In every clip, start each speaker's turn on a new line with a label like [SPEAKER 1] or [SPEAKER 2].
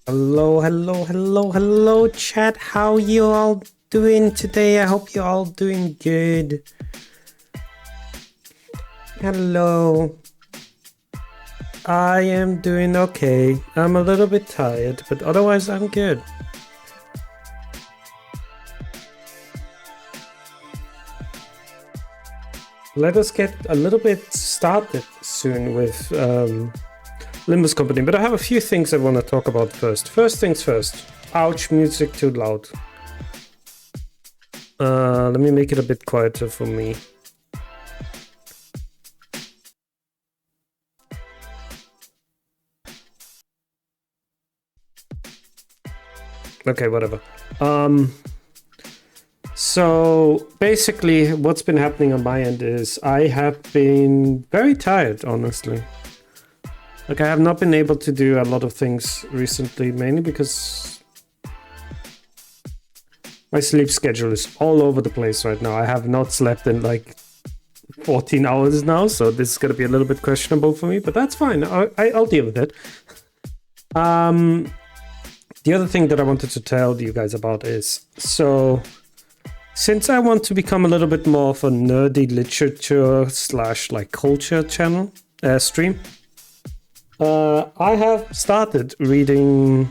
[SPEAKER 1] Hello, chat. How you all doing today? I hope you're all doing good. Hello. I am doing okay. I'm a little bit tired, but otherwise I'm good. Let us get a little bit started soon with LIIIIIIIIIIIIIIIIImbus Company, but I have a few things I want to talk about first. First things first. Ouch, music too loud. Let me make it a bit quieter for me. Okay, whatever. So basically what's been happening on my end is I have been very tired, honestly. Like, I have not been able to do a lot of things recently, mainly because my sleep schedule is all over the place right now. I have not slept in like 14 hours now, so this is going to be a little bit questionable for me, but that's fine. I'll deal with it. The other thing that I wanted to tell you guys about is, so since I want to become a little bit more of a nerdy literature / like culture channel, stream, I have started reading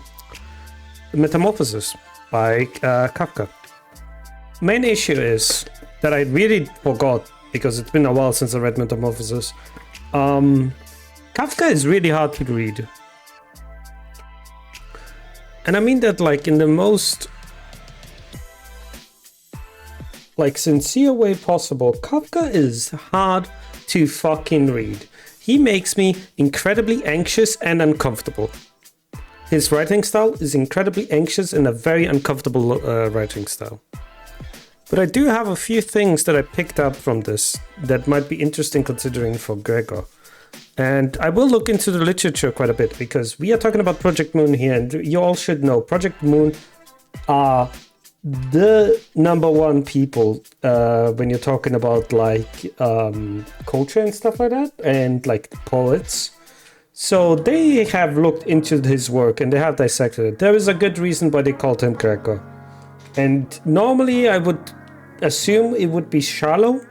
[SPEAKER 1] Metamorphosis by Kafka. Main issue is that I really forgot, because it's been a while since I read Metamorphosis. Kafka is really hard to read. And I mean that like in the most like sincere way possible. Kafka is hard to fucking read. He makes me incredibly anxious and uncomfortable. His writing style is incredibly anxious and a very uncomfortable writing style. But I do have a few things that I picked up from this that might be interesting considering for Gregor. And I will look into the literature quite a bit, because we are talking about Project Moon here, and you all should know Project Moon are the #1 people when you're talking about like culture and stuff like that, and like poets. So they have looked into his work and they have dissected it. There is a good reason why they called him Gregor. And normally I would assume it would be shallow,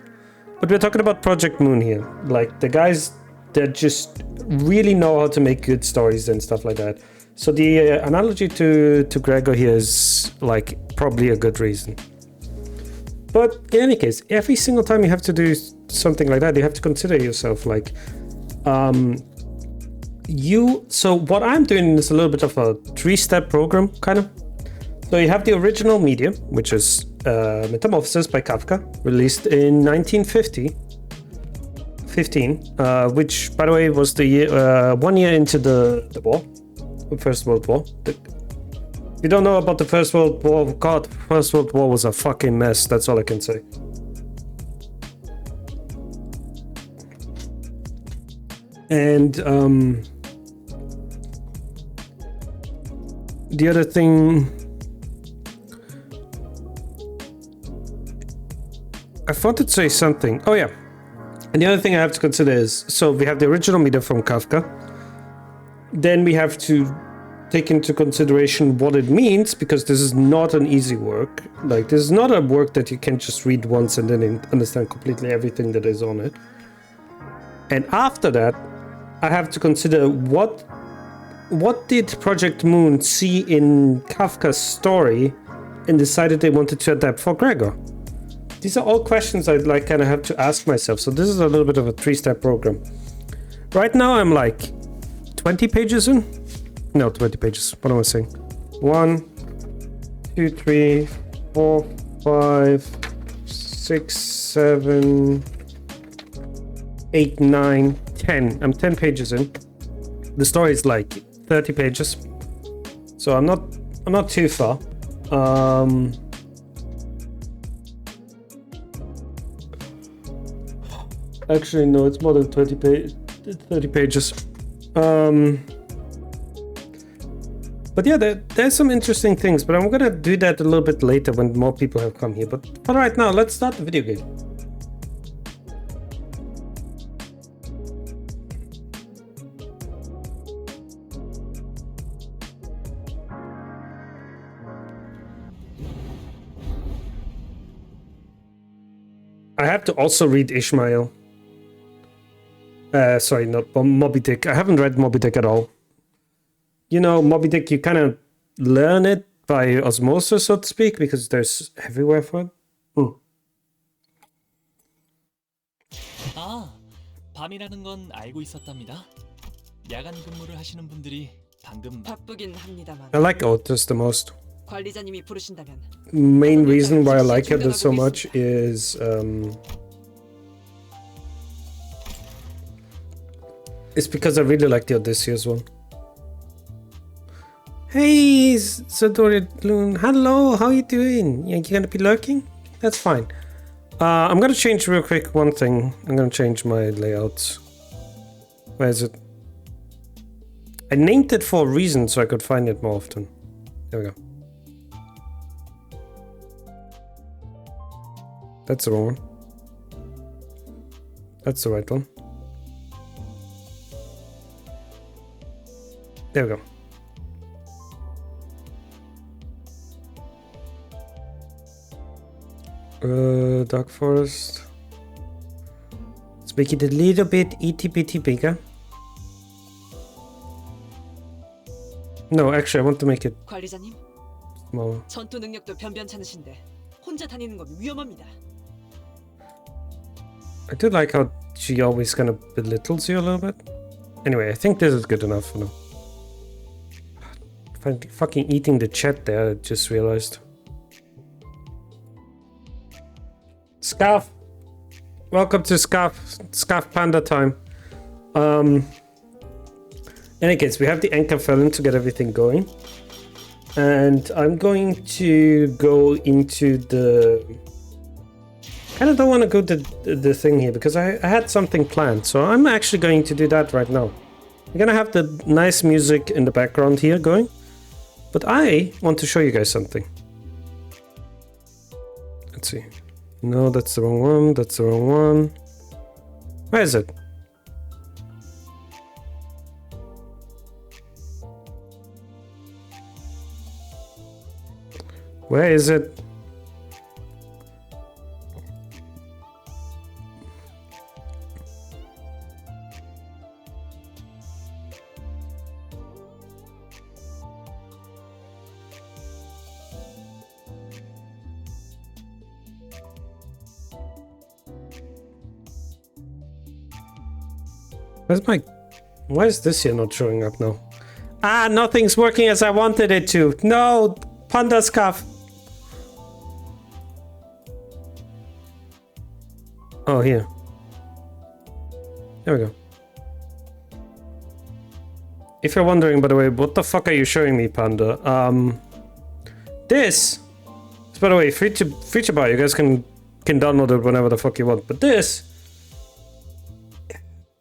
[SPEAKER 1] but we're talking about Project Moon here. Like the guys that just really know how to make good stories and stuff like that. So the analogy to Gregor here is like probably a good reason. But in any case, every single time you have to do something like that, you have to consider yourself like, so what I'm doing is a little bit of a 3-step program, kind of. So you have the original media, which is Metamorphosis by Kafka, released in 1915, which, by the way, was the year, 1 year into the war, the First World War. If you don't know about the First World War, God, First World War was a fucking mess, that's all I can say. And the other thing I wanted to say something. Oh yeah. And the other thing I have to consider is, so we have the original media from Kafka. Then we have to take into consideration what it means, because this is not an easy work. Like, this is not a work that you can just read once and then understand completely everything that is on it. And after that, I have to consider what did Project Moon see in Kafka's story and decided they wanted to adapt for Gregor. These are all questions I'd like kind of have to ask myself. So this is a little bit of a 3-step program. Right now I'm like 20 pages in. No, 20 pages. What am I saying? 1, 2, 3, 4, 5, 6, 7, 8, 9, 10. I'm 10 pages in. The story is like 30 pages. So I'm not too far. Actually, no, it's more than 30 pages. But yeah, there's some interesting things, but I'm gonna do that a little bit later when more people have come here. But for right now, let's start the video game. I have to also read Ishmael. Sorry, not Moby Dick. I haven't read Moby Dick at all. You know, Moby Dick, you kind of learn it by osmosis, so to speak, because there's everywhere for it.
[SPEAKER 2] 아, 밤이라는 건 알고 있었답니다. 야간 근무를 하시는 분들이 방금
[SPEAKER 3] 바쁘긴 합니다만.
[SPEAKER 1] I like Otis the most.
[SPEAKER 3] 관리자님이 부르신다면.
[SPEAKER 1] Main reason why I like her so much is it's because I really like the Odysseus one. Hey, Sadori Loon. Hello, how you doing? You gonna be lurking? That's fine. I'm gonna change real quick one thing. I'm gonna change my layouts. Where is it? I named it for a reason so I could find it more often. There we go. That's the wrong one. That's the right one. There we go. Dark Forest. Let's make it a little bit itty-bitty bigger. No, actually, I want to make it
[SPEAKER 3] 관리자님,
[SPEAKER 1] smaller.
[SPEAKER 3] 전투 능력도 변변찮으신데 혼자 다니는 건 위험합니다.
[SPEAKER 1] I do like how she always kind of belittles you a little bit. Anyway, I think this is good enough for now. Fucking eating the chat there, I just realized. Scarf! Welcome to Scarf Panda time. In any case, we have the anchor felon to get everything going. And I'm going to go into the... I kind of don't want to go to the thing here because I had something planned. So I'm actually going to do that right now. I'm going to have the nice music in the background here going. But I want to show you guys something. Let's see. No, that's the wrong one. That's the wrong one. Where is it? Where is it? Why is this here not showing up now? Ah, nothing's working as I wanted it to. No, panda scarf. Oh, here. There we go. If you're wondering, by the way, what the fuck are you showing me, Panda? This is, by the way, free to buy. You guys can download it whenever the fuck you want. But this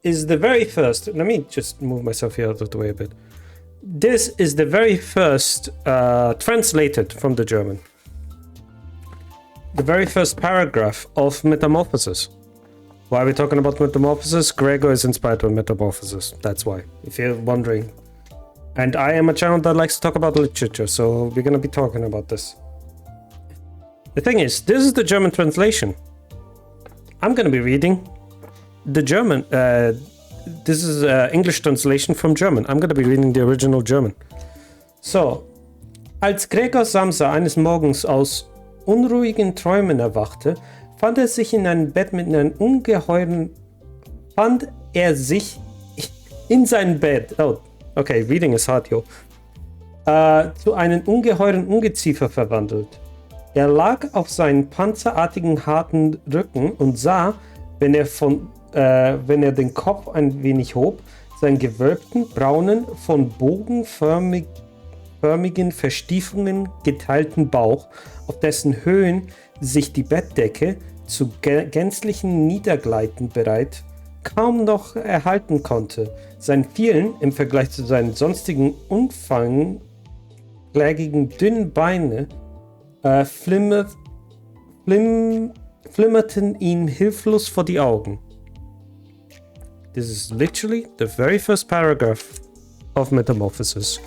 [SPEAKER 1] is the very first. Let me just move myself here out of the way a bit. This is the very first translated from the German. The very first paragraph of Metamorphosis. Why are we talking about Metamorphosis? Gregor is inspired by Metamorphosis. That's why, if you're wondering. And I am a channel that likes to talk about literature, so we're going to be talking about this. The thing is, this is the German translation. I'm going to be reading the German. This is English translation from German. I'm going to be reading the original German. So, als Gregor Samsa eines Morgens aus unruhigen Träumen erwachte, fand er sich in seinem Bett oh, okay, reading is hard, yo, zu einem ungeheuren Ungeziefer verwandelt. Er lag auf seinem panzerartigen harten Rücken und sah, wenn er den Kopf ein wenig hob, seinen gewölbten, braunen, von bogenförmigen Verstiefungen geteilten Bauch, auf dessen Höhen sich die Bettdecke zu gänzlichen Niedergleiten bereit kaum noch erhalten konnte. Sein Vielen im Vergleich zu seinen sonstigen unfanglägigen dünnen Beine flimmerten ihm hilflos vor die Augen. This is literally the very first paragraph of Metamorphosis.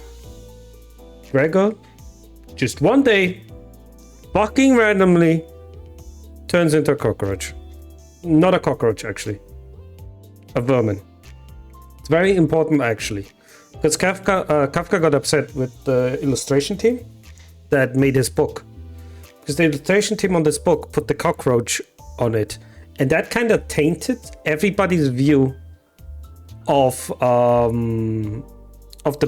[SPEAKER 1] Gregor, just one day, fucking randomly, turns into a cockroach. Not a cockroach, actually. A vermin. It's very important, actually. Because Kafka got upset with the illustration team that made his book. Because the illustration team on this book put the cockroach on it. And that kind of tainted everybody's view of the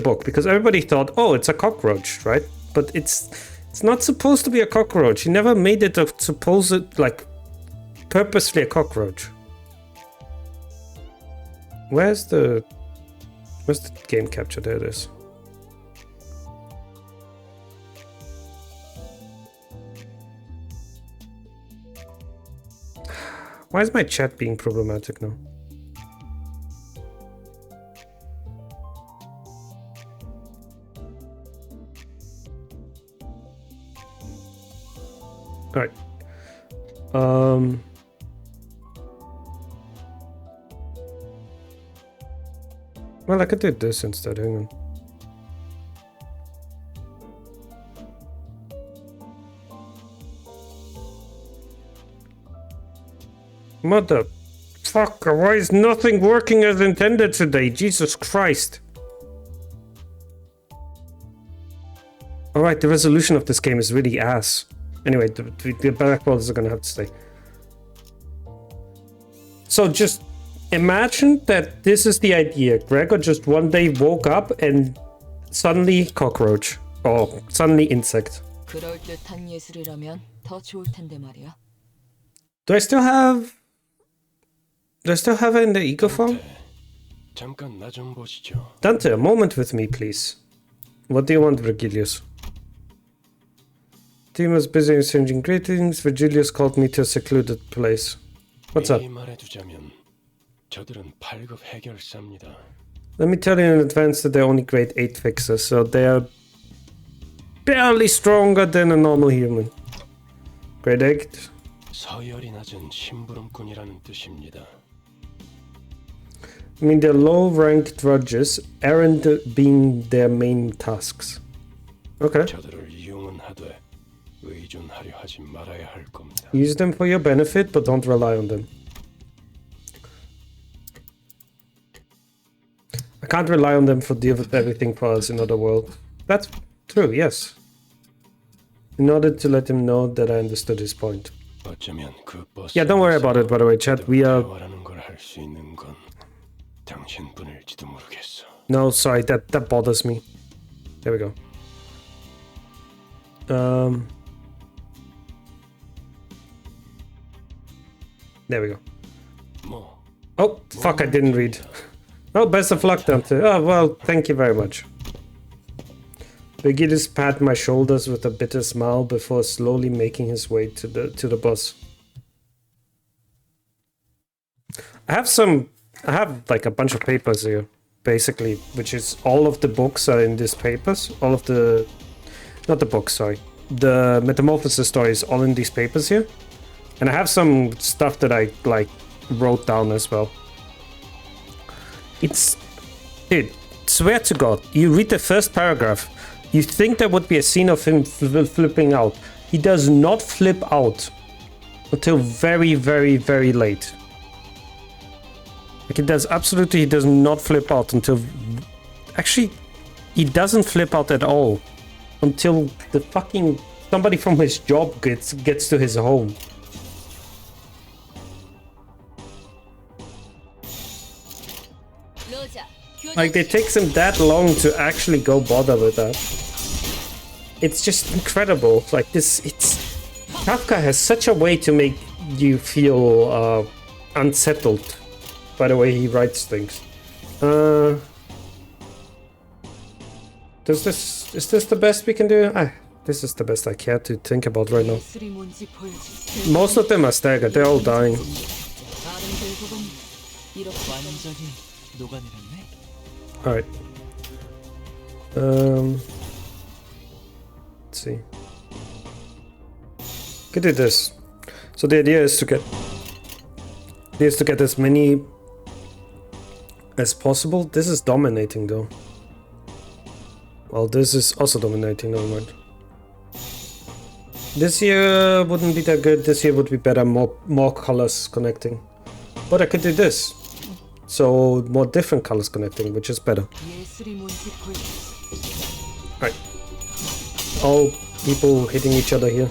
[SPEAKER 1] book. Because everybody thought, oh, it's a cockroach, right? But it's not supposed to be a cockroach. He never made it a supposed, like, purposely a cockroach. Where's the game capture? There it is. Why is my chat being problematic now? All right. Well, I could do this instead. Hang on. Motherfucker, why is nothing working as intended today? Jesus Christ. Alright, the resolution of this game is really ass. Anyway, the black balls are gonna have to stay. So just imagine that this is the idea. Gregor just one day woke up and suddenly cockroach. Or suddenly insect.
[SPEAKER 3] 그럴듯한 예술이라면 더 좋을 텐데 말이야.
[SPEAKER 1] Do I still have it in the ego form? Dante, a moment with me, please. What do you want, Virgilius? Team was busy exchanging greetings. Virgilius called me to a secluded place. What's up? Let me tell you in advance that they're only grade 8 fixers, so they are barely stronger than a normal human. Grade 8. I mean, they're low-ranked drudges, errand being their main tasks. Okay. Use them for your benefit, but don't rely on them. I can't rely on them for deal with everything for us in other world. That's true, yes. In order to let him know that I understood his point. Yeah, don't worry about it, by the way, chat. We are...
[SPEAKER 4] 당신뿐일지도 모르겠어.
[SPEAKER 1] No, sorry, that bothers me. There we go. There we go.
[SPEAKER 4] 뭐
[SPEAKER 1] Oh, fuck, I didn't read. Oh, best of luck, Dante. Oh, well, thank you very much. Begidus pat my shoulders with a bitter smile before slowly making his way to the bus. I have like a bunch of papers here, basically, which is all of the books are in these papers. All of the, not the books, sorry. The Metamorphosis stories all in these papers here. And I have some stuff that I like wrote down as well. Dude, swear to God, you read the first paragraph, you think there would be a scene of him flipping out. He does not flip out until very, very, very late. Like, he does not flip out until... Actually, he doesn't flip out at all until the fucking... somebody from his job gets to his home. Like, it takes him that long to actually go bother with that. It's just incredible. Like, Kafka has such a way to make you feel unsettled by the way he writes things. Is this the best we can do? This is the best I care to think about right now. Most of them are staggered. They're all dying. Alright. Let's see. Could do this. So the idea is to get as many as possible. This is dominating though. Well, this is also dominating, never mind. This here wouldn't be that good. This here would be better, more colors connecting. But I could do this. So more different colors connecting, which is better. Right. All people hitting each other here.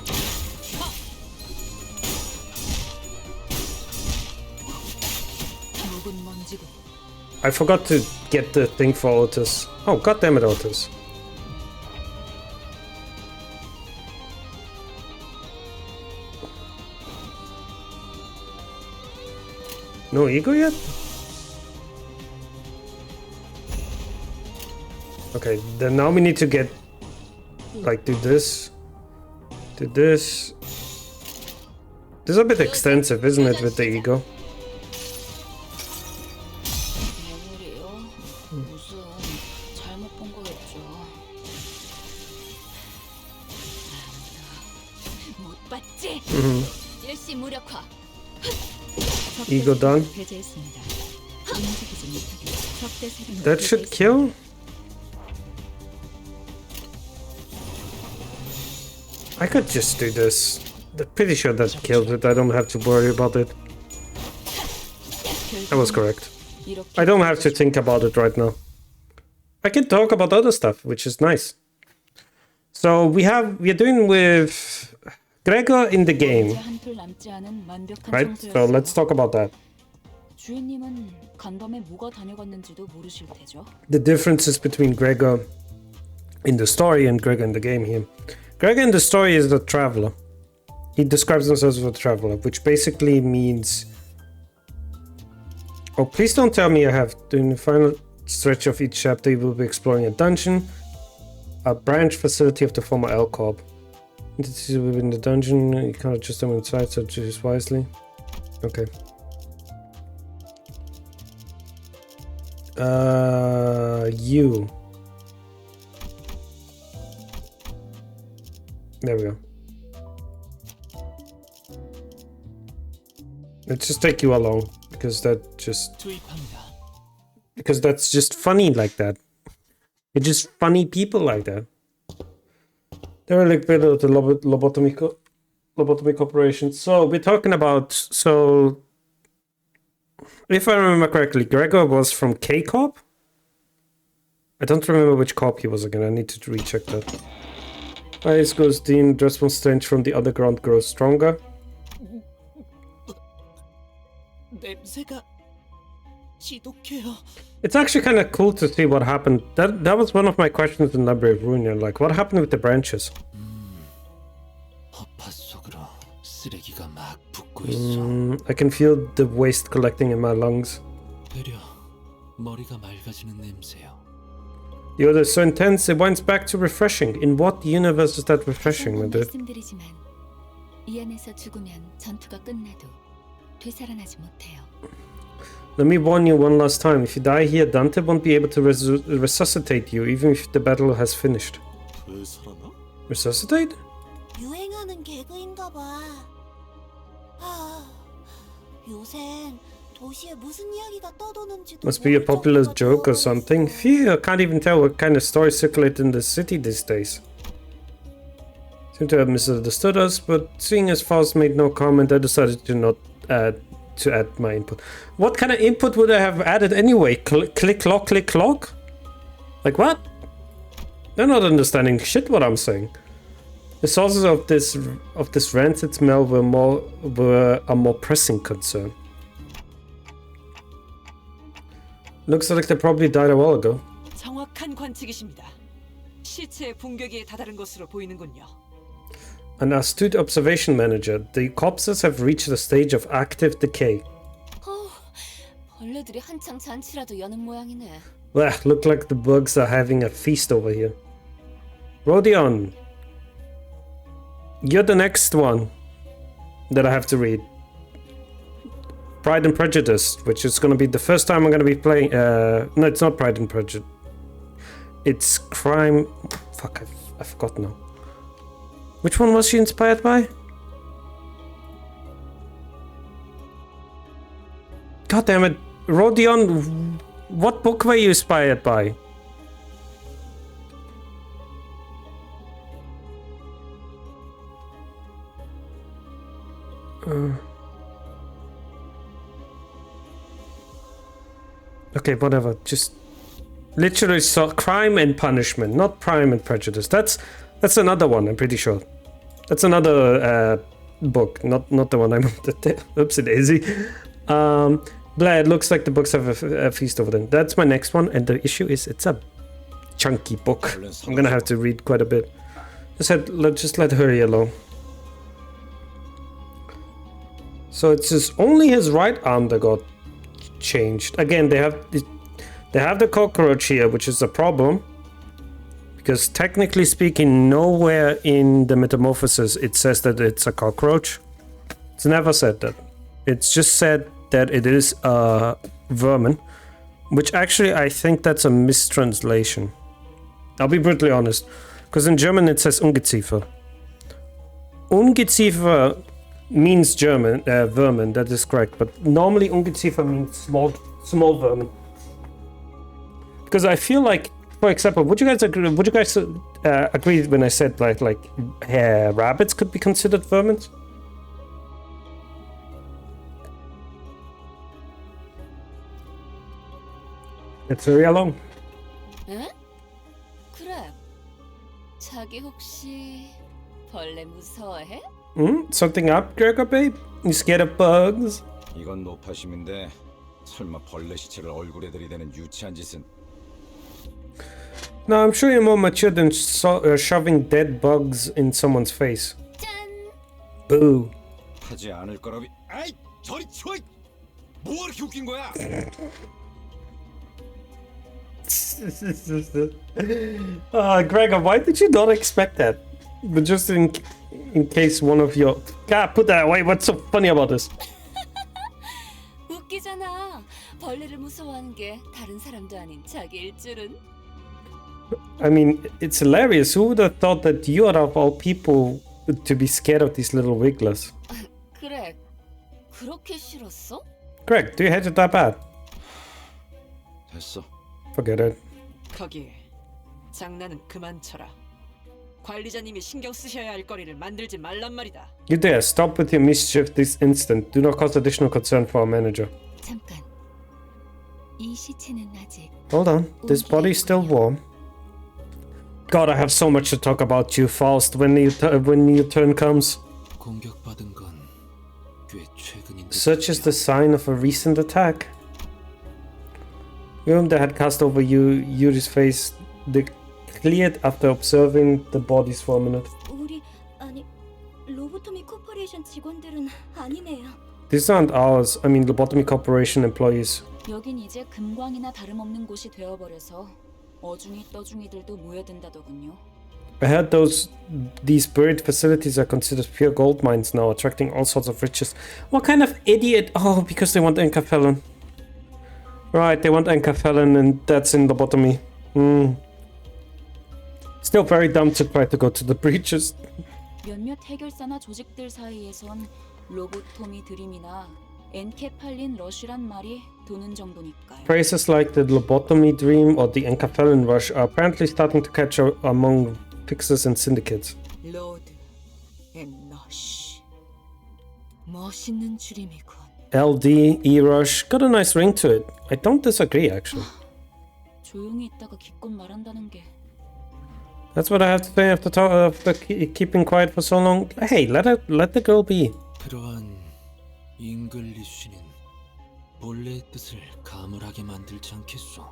[SPEAKER 1] I forgot to get the thing for Otis. Oh, goddammit, Otis. No ego yet? Okay, then now we need to get, like, do this. This is a bit extensive, isn't it, with the ego? Ego done. That should kill? I could just do this. I'm pretty sure that killed it. I don't have to worry about it. I was correct. I don't have to think about it right now. I can talk about other stuff, which is nice. So we're doing with Gregor in the game, right? So let's talk about that. The differences between Gregor in the story and Gregor in the game here. Gregor in the story is the traveler. He describes himself as a traveler, which basically means... Oh, please don't tell me I have... During the final stretch of each chapter, you will be exploring a dungeon, a branch facility of the former L Corp. Within the dungeon, you can't adjust them inside, so choose wisely. Okay. You. There we go. Let's just take you along, because that's just funny like that. It's just funny people like that. They're a little bit of the lobotomy corporation. So we're talking about, so if I remember correctly, Gregor was from K Corp. I don't remember which corp he was again. I need to recheck that. Ice goes dim, response strange from the underground grows stronger.
[SPEAKER 2] 지독해요.
[SPEAKER 1] It's actually kind of cool to see what happened. That was one of my questions in Library of Ruin. Like, what happened with the branches?
[SPEAKER 2] 허파 속으로 쓰레기가 막 붙고 있어.
[SPEAKER 1] I can feel the waste collecting in my lungs.
[SPEAKER 2] 되려 머리가 맑아지는 냄새요.
[SPEAKER 1] The odor is so intense, it winds back to refreshing. In what universe is that refreshing, my dude?
[SPEAKER 5] 말씀드리지만 이 안에서 죽으면 전투가 끝나도 되살아나지 못해요.
[SPEAKER 1] Let me warn you one last time. If you die here, Dante won't be able to resuscitate you, even if the battle has finished.
[SPEAKER 2] 되살아나?
[SPEAKER 1] Resuscitate?
[SPEAKER 6] 유행하는 개그인가 봐. 요샌 도시에 무슨 이야기가 떠도는지도
[SPEAKER 1] Must be a popular joke or something. Phew, I can't even tell what kind of stories circulate in the city these days. Seem to have misunderstood us, but seeing as Faust made no comment, I decided to not add my input. What kind of input would I have added anyway? Click clock, click clock? Like what? They're not understanding shit what I'm saying. The sources of this rancid smell were a more pressing concern. Looks like they probably died a while ago.
[SPEAKER 3] 정확한 관측이십니다. 시체의 분격에 다다른 것으로 보이는군요.
[SPEAKER 1] An astute observation manager. The corpses have reached a stage of active decay.
[SPEAKER 5] 벌레들이 한창 잔치라도 여는 모양이네.
[SPEAKER 1] Well, look like the bugs are having a feast over here. Rodion, you're the next one that I have to read. Pride and Prejudice, which is going to be the first time I'm going to be playing. No, it's not Pride and Prejudice. It's Crime. Fuck, I forgot now. Which one was she inspired by? God damn it. Rodion, what book were you inspired by? Okay, whatever. Just literally saw Crime and Punishment, not Prime and Prejudice. That's another one, I'm pretty sure. That's another book, not the one I wanted. Oopsie daisy. Blah, it looks like the books have a feast over them. That's my next one, and the issue is it's a chunky book. I'm gonna have to read quite a bit. Just let her alone. So it's only his right arm that got changed. Again, they have the cockroach here, which is a problem. Because technically speaking, nowhere in the metamorphosis it says that it's a cockroach. It's never said that. It's just said that it is a vermin, which actually I think that's a mistranslation. I'll be brutally honest, because in German it says Ungeziefer. Ungeziefer means German vermin. That is correct, but normally Ungeziefer means small vermin. Because I feel like, for example, would you guys agree when I said like rabbits could be considered vermin? It's very long.
[SPEAKER 5] 응? 그래. 자기 혹시 벌레 무서워해?
[SPEAKER 1] Something up, Gregor, babe? You scared of bugs?
[SPEAKER 7] 이건 노파심인데 설마 벌레 시체를 얼굴에 들이대는 유치한 짓은?
[SPEAKER 1] No, I'm sure you're more mature than shoving dead bugs in someone's face.
[SPEAKER 5] 짠!
[SPEAKER 1] Boo.
[SPEAKER 7] 하지 않을 거라비. 아이 저리 치워! 뭐 이렇게 웃긴 거야?
[SPEAKER 1] Gregor, why did you not expect that? But just in case one of your... God, put that away. What's so funny about this?
[SPEAKER 5] 웃기잖아. 벌레를 무서워하는 게 다른 사람도 아닌 자기일 줄은.
[SPEAKER 1] I mean, it's hilarious. Who would have thought that you are of all people to be scared of these little wigglers?
[SPEAKER 5] 그래. 그렇게 싫었어?
[SPEAKER 1] Greg, do you hate it that bad?
[SPEAKER 7] 됐어.
[SPEAKER 1] Forget it.
[SPEAKER 3] 거기 장난은 그만 쳐라. 관리자님이 신경 쓰셔야 할 거리를 만들지 말란 말이다.
[SPEAKER 1] You dare stop with your mischief this instant. Do not cause additional concern for our manager.
[SPEAKER 5] 잠깐. 이 시체는 아직.
[SPEAKER 1] Hold on. This body is still warm. God, I have so much to talk about you, Faust, when your turn comes.
[SPEAKER 2] 공격받은 건 꽤 최근인데.
[SPEAKER 1] Such is the sign of a recent attack. Room that had cast over Yuri's face, they cleared after observing the bodies for a minute.
[SPEAKER 6] 우리 아니 로보토미 코퍼레이션 직원들은 아니네요.
[SPEAKER 1] These aren't ours. I mean, Lobotomy Corporation employees.
[SPEAKER 5] 여긴 이제 금광이나 다름없는 곳이 되어버려서 어중이 떠중이들도 모여든다더군요.
[SPEAKER 1] I heard these buried facilities are considered pure gold mines now, attracting all sorts of riches. What kind of idiot? Oh, because they want Enkafelon. Right, they want Enkafelon, and that's in Lobotomy. Still very dumb to try to go to the breaches.
[SPEAKER 5] 몇몇 해결사나 조직들 사이에선 로보토미 드림이나 엔케팔린 러쉬란 말이 도는 정도니까요.
[SPEAKER 1] Phrases like the Lobotomy Dream or the Enkafelon Rush are apparently starting to catch on among fixers and syndicates.
[SPEAKER 3] 로드 앤 러쉬. 멋있는 줄임이군.
[SPEAKER 1] LD, E-Rush, got a nice ring to it. I don't disagree, actually.
[SPEAKER 5] 조용히 있다가 기껏 말한다는 게
[SPEAKER 1] That's what I have to say after keeping quiet for so long. Hey, let the girl be.
[SPEAKER 2] 그러한 잉글리쉬는 본래의 뜻을 가물하게 만들지 않겠소.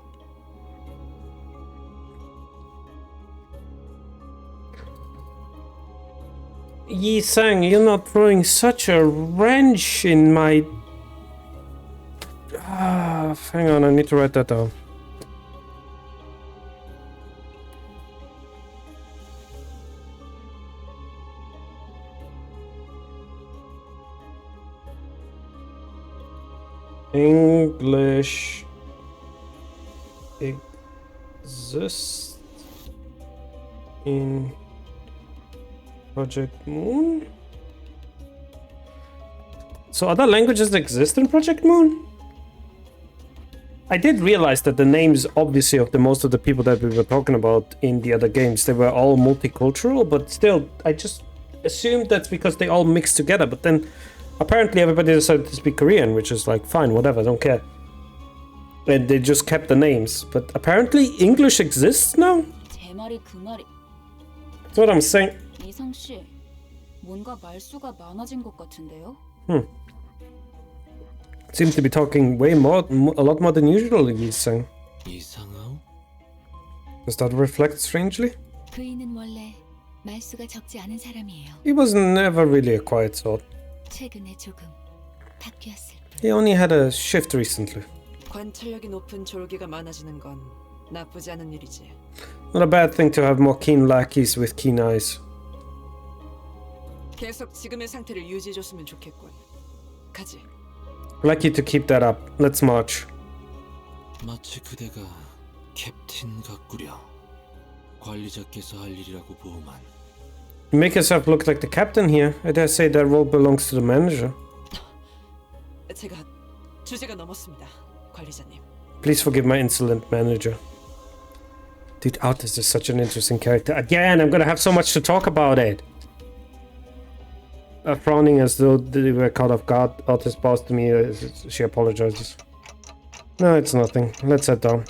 [SPEAKER 1] Yi Sang, you're not throwing such a wrench in my... hang on, I need to write that down. English exists in Project Moon? So other languages exist in Project Moon? I did realize that the names, obviously, of most of the people that we were talking about in the other games, they were all multicultural, but still, I just assumed that's because they all mixed together, but then apparently everybody decided to speak Korean, which is like, fine, whatever, I don't care. And they just kept the names, but apparently English exists now?
[SPEAKER 5] 제 말이 그 말이.
[SPEAKER 1] That's what I'm saying.
[SPEAKER 5] 이상 씨, 뭔가 말수가 많아진 것 같은데요?
[SPEAKER 1] Seems to be talking a lot more than usual, he's saying.
[SPEAKER 2] 이상하오?
[SPEAKER 1] Does that reflect strangely?
[SPEAKER 5] 그이는 원래 말수가 적지 않은 사람이에요.
[SPEAKER 1] He was never really a quiet sort.
[SPEAKER 5] 최근에 조금 바뀌었을 뿐.
[SPEAKER 1] He only had a shift recently.
[SPEAKER 3] 관찰력이 높은 졸기가 많아지는 건 나쁘지 않은 일이지.
[SPEAKER 1] Not a bad thing to have more keen lackeys with keen eyes.
[SPEAKER 3] 계속 지금의 상태를 유지해줬으면 좋겠군. 가지.
[SPEAKER 1] I'd like you to keep that up. Let's march.
[SPEAKER 2] 마치 그대가 캡틴 같구려. 관리자께서 할 일이라고 보만.
[SPEAKER 1] You make yourself look like the captain here. I dare say that role belongs to the manager.
[SPEAKER 3] 제가 주제가 넘었습니다, 관리자님.
[SPEAKER 1] Please forgive my insolent manager. Dude, Altus is such an interesting character. Again, I'm gonna have so much to talk about it. Frowning as though they were caught off guard, Altus bows to me as she apologizes. No, it's nothing. Let's head down.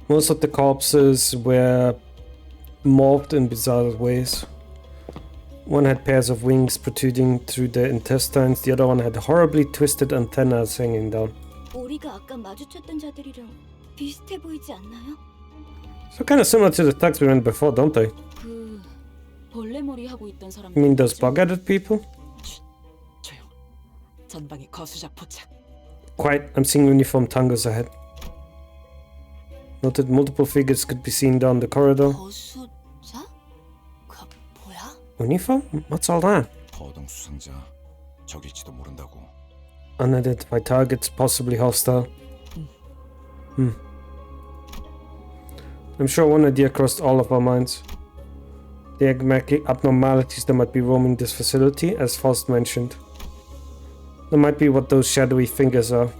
[SPEAKER 1] Most of the corpses were morphed in bizarre ways. One had pairs of wings protruding through their intestines, the other one had horribly twisted antennas hanging down.
[SPEAKER 6] 우리가 아까 마주쳤던 자들이랑 비슷해 보이지 않나요?
[SPEAKER 1] So kind of similar to the thugs we went before, don't they?
[SPEAKER 5] 그 벌레머리 하고 있던 사람.
[SPEAKER 1] You mean those bug-headed people?
[SPEAKER 3] 조용. 전방에 거수자 포착.
[SPEAKER 1] Quiet, I'm seeing uniformed tangos ahead. Noted multiple figures could be seen down the corridor.
[SPEAKER 6] 거수자? 그 뭐야?
[SPEAKER 1] Uniform? What's all that?
[SPEAKER 7] 거동 수상자 적일지도 모른다고.
[SPEAKER 1] Unidentified targets, possibly hostile. I'm sure one idea crossed all of our minds. The abnormalities that might be roaming this facility, as Faust mentioned. That might be what those shadowy fingers are.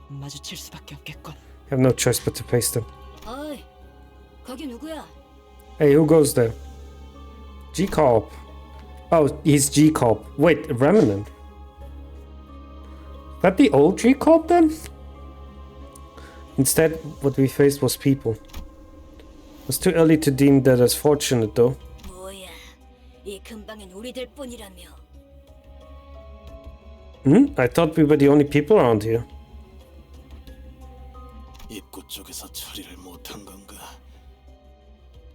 [SPEAKER 3] 마주칠 수밖에 없겠군.
[SPEAKER 1] I have no choice but to face them.
[SPEAKER 6] 어이, 거기 누구야?
[SPEAKER 1] Hey, who goes there? G-Corp. Oh, he's G-Corp. Wait, Remnant. That the old G-Corp then? Instead, what we faced was people. It was too early to deem that as fortunate, though.
[SPEAKER 6] 뭐야, 이 근방엔 우리들 뿐이라며.
[SPEAKER 1] I thought we were the only people around here.
[SPEAKER 4] 입구 쪽에서 처리를 못한 건가?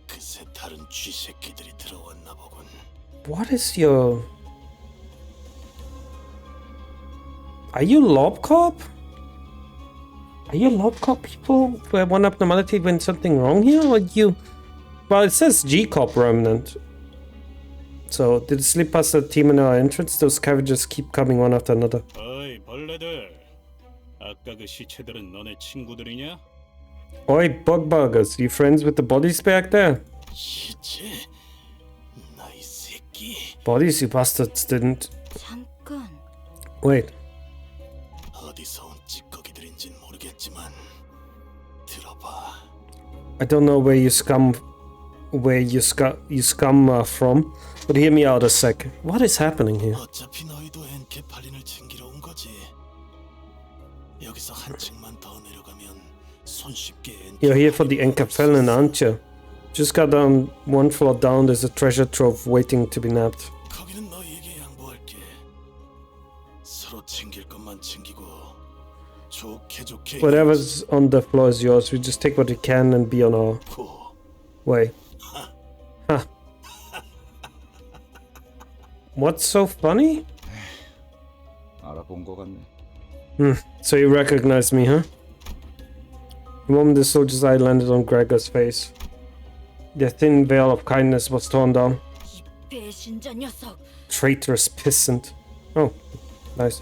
[SPEAKER 4] 그새 다른 쥐새끼들이 들어왔나 보군.
[SPEAKER 1] What is your... Are you Lob Corp? Are you Lob Corp people where one abnormality went something wrong here? Or you... Well, it says G Corp Remnant. So, did it slip past the team in our entrance? Those scavengers keep coming one after another.
[SPEAKER 8] 어이 벌레들, 아까 그 시체들은 너네 친구들이냐?
[SPEAKER 1] Oi, bugbuggers, you friends with the bodies back there?
[SPEAKER 4] 시체? 나이 새끼.
[SPEAKER 1] Bodies, you bastards didn't.
[SPEAKER 6] 잠깐.
[SPEAKER 1] Wait.
[SPEAKER 4] 어디서 온 찌꺼기들인진 모르겠지만 들어봐.
[SPEAKER 1] I don't know where you scum from, but hear me out a sec. What is happening here?
[SPEAKER 4] 어차피 너희도 엔케팔린을 챙기러 온 거지. 여기서 한층만 더 내려가면 손쉽게
[SPEAKER 1] You're here for the Enkapellen, aren't you? Just got down one floor down, there's a treasure trove waiting to be nabbed.
[SPEAKER 4] 거기는 너희에게 양보할게. 서로 챙길 것만 챙기고 좋게 좋게.
[SPEAKER 1] Whatever's on the floor is yours. We just take what we can and be on our
[SPEAKER 4] 고.
[SPEAKER 1] way. Huh. What's so funny?
[SPEAKER 7] 알아본 거 같네.
[SPEAKER 1] So you recognize me, huh? The moment the soldier's eye landed on Gregor's face, the thin veil of kindness was torn down.
[SPEAKER 6] 이 배신자 녀석.
[SPEAKER 1] Traitorous pissant. Oh, nice.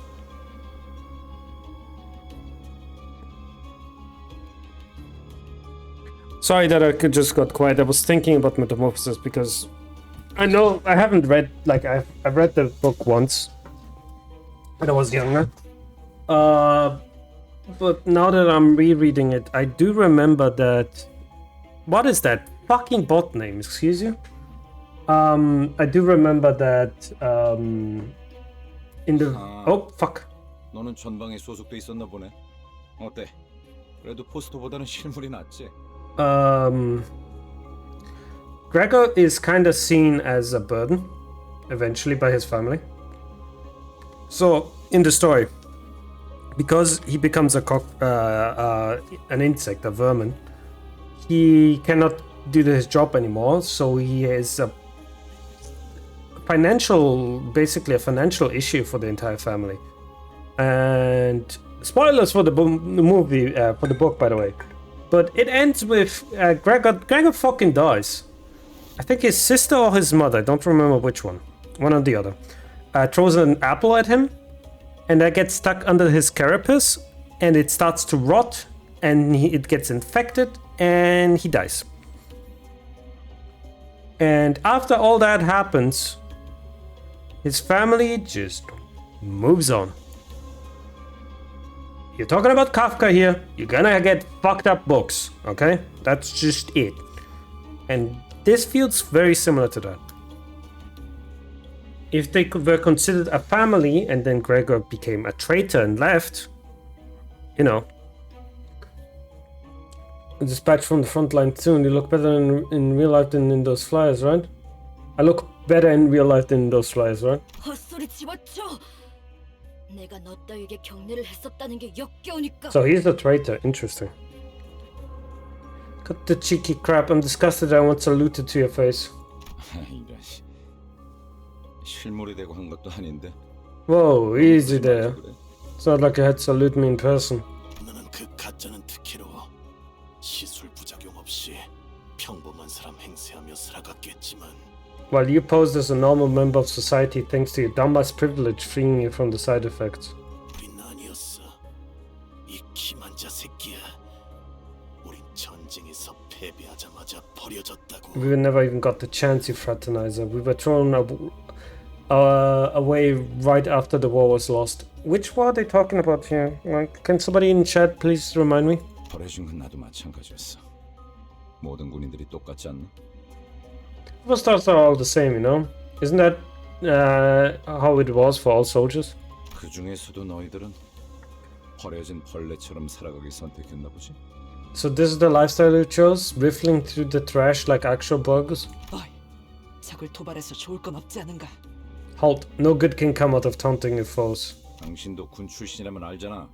[SPEAKER 1] Sorry that I just got quiet. I was thinking about Metamorphosis because I know I haven't read, like, I've read the book once when I was younger. But now that I'm rereading it, I do remember that. What is that fucking bot name? Excuse you? I do remember that in the oh fuck.
[SPEAKER 7] 너는 전방에 소속돼 있었나 보네. 어때? 그래도 포스터보다는 실물이 낫지.
[SPEAKER 1] Gregor is kind of seen as a burden eventually by his family. So in the story, because he becomes an insect, a vermin, he cannot do his job anymore. So he is basically a financial issue for the entire family. And spoilers for the movie, for the book, by the way. But it ends with Gregor fucking dies. I think his sister or his mother, I don't remember which one or the other, throws an apple at him, and that gets stuck under his carapace, and it starts to rot, and it gets infected, and he dies. And after all that happens, his family just moves on. You're talking about Kafka here, you're gonna get fucked up books, okay? That's just it. And this feels very similar to that. If they were considered a family and then Gregor became a traitor and left, you know. Dispatch from the front line soon. You look better in real life than in those flyers, right? I look better in real life than in those flyers, right?
[SPEAKER 6] 헛소리 집어쳐. 내가 너 따위에게 격려를 했었다는 게 역겨우니까.
[SPEAKER 1] So he's a traitor. Interesting. Cut the cheeky crap. I'm disgusted. I want saluted to your face.
[SPEAKER 7] 이런 실물이 되고 한 것도 아닌데.
[SPEAKER 1] Whoa, easy there. It's not like you had to salute me in person.
[SPEAKER 4] 너는 그 가짜는 특혜로 시술 부작용 없이 평범한 사람 행세하며 살아갔겠지만.
[SPEAKER 1] While you posed as a normal member of society thanks to your dumbass privilege freeing you from the side effects.
[SPEAKER 4] 우린 아니었어. 이 기만자 새끼야. 우린 전쟁에서 패배하자마자 버려졌다고.
[SPEAKER 1] We never even got the chance, you fraternizer. We were thrown away right after the war was lost. Which war are they talking about here? Like, can somebody in chat please remind me?
[SPEAKER 7] 버려진 건 나도 마찬가지였어. 모든 군인들이 똑같지 않나?
[SPEAKER 1] Superstars are all the same, you know? Isn't that how it was for all soldiers?
[SPEAKER 7] 그 중에서도 너희들은 버려진 벌레처럼 살아가기 선택했나 보지?
[SPEAKER 1] So this is the lifestyle you chose? Riffling through the trash like actual bugs?
[SPEAKER 3] 어이, 적을 도발해서 좋을 건 없지 않은가?
[SPEAKER 1] Halt, no good can come out of taunting your foes.
[SPEAKER 7] 당신도 군 출신이라면 알잖아.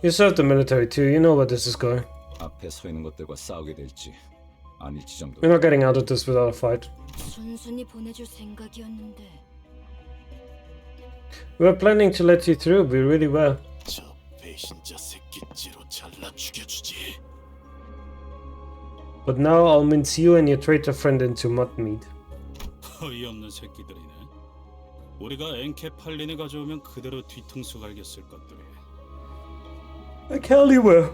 [SPEAKER 1] You served the military too. You know where this is going.
[SPEAKER 7] 앞에 서 있는 것들과 싸우게 될지 아닐지 정도.
[SPEAKER 1] We're not getting out of this without a fight.
[SPEAKER 6] 순순히 보내줄 생각이었는데.
[SPEAKER 1] We were planning to let you through. We really were.
[SPEAKER 4] 저 배신자 새끼째로 잘라 죽여주지.
[SPEAKER 1] But now I'll mince you and your traitor friend into mud meat.
[SPEAKER 8] 어이없는 새끼들이네. 우리가 엔케팔린을 가져오면 그대로 뒤통수 갈겼을 것들이.
[SPEAKER 1] I tell you where.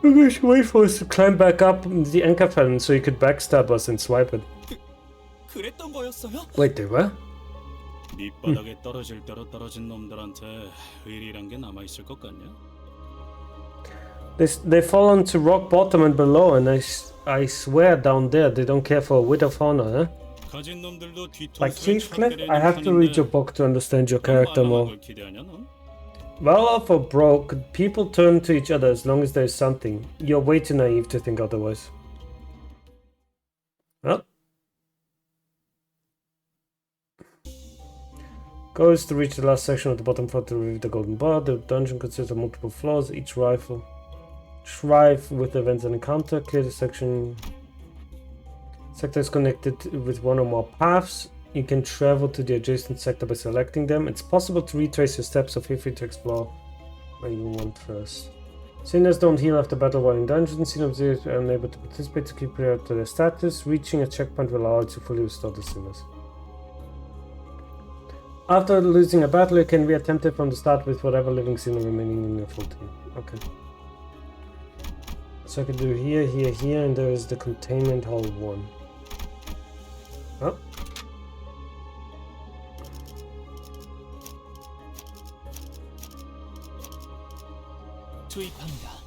[SPEAKER 1] You guys wait for us to climb back up the anchor fan so you could backstab us and swipe it.
[SPEAKER 2] 그랬던 거였어요?
[SPEAKER 1] Wait, they were?
[SPEAKER 8] 밑바닥에 떨어질 대로 떨어진 놈들한테 의리란 게 남아 있을 것 같냐?
[SPEAKER 1] They fall onto rock bottom and below, and I swear down there they don't care for a wit of honor, huh?
[SPEAKER 8] 가진 놈들도
[SPEAKER 1] Like
[SPEAKER 8] 뒤통수를
[SPEAKER 1] Heathcliff, I have to read your book to understand your character more.
[SPEAKER 8] 걸 기대하냐 넌?
[SPEAKER 1] Well off or broke, people turn to each other as long as there's something. You're way too naive to think otherwise. Well. Goes to reach the last section of the bottom floor to reveal the golden bar. The dungeon consists of multiple floors, each rife with events and encounter. Clear the section. Sector is connected with one or more paths. You can travel to the adjacent sector by selecting them. It's possible to retrace your steps, so feel free to explore where you want first. Sinners don't heal after battle while in dungeons. Sinners are unable to participate to keep prior to their status. Reaching a checkpoint will allow you to fully restore the sinners. After losing a battle, you can reattempt it from the start with whatever living sinner remaining in your full team. Okay. So I can do here, here, here, and there is the containment hall 1. Oh.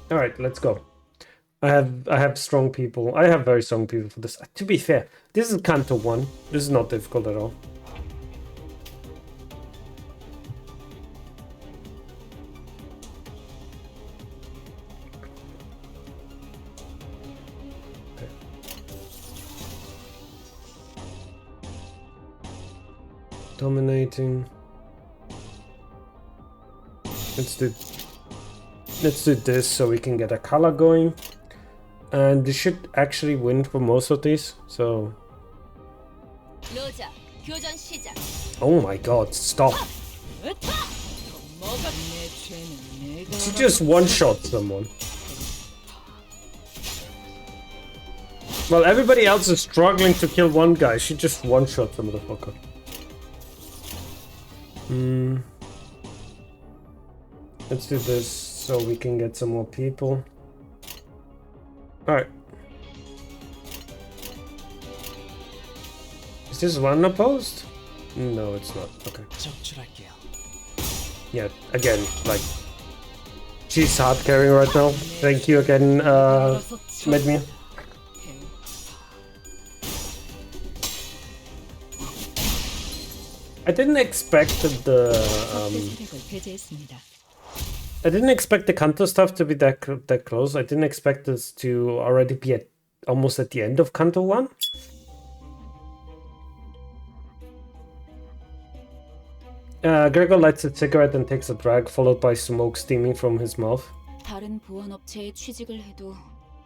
[SPEAKER 1] Alright, let's go. I have strong people. I have very strong people for this. To be fair, this is Canto 1. This is not difficult at all. Okay. Dominating. Let's do this so we can get a color going. And this should actually win for most of these, so... Oh my god, stop! She just one-shot someone. Well, everybody else is struggling to kill one guy, she just one-shot the motherfucker. Let's do this so we can get some more people. Alright. Is this one opposed? No, it's not. Okay. Yeah, again, like... She's hard carrying right now. Thank you again, Medmir. I didn't expect I didn't expect the Kanto stuff to be that close. I didn't expect this to already be almost at the end of Kanto 1. Gregor lights a cigarette and takes a drag, followed by smoke steaming from his mouth.
[SPEAKER 5] 다른 보안업체에 취직을 해도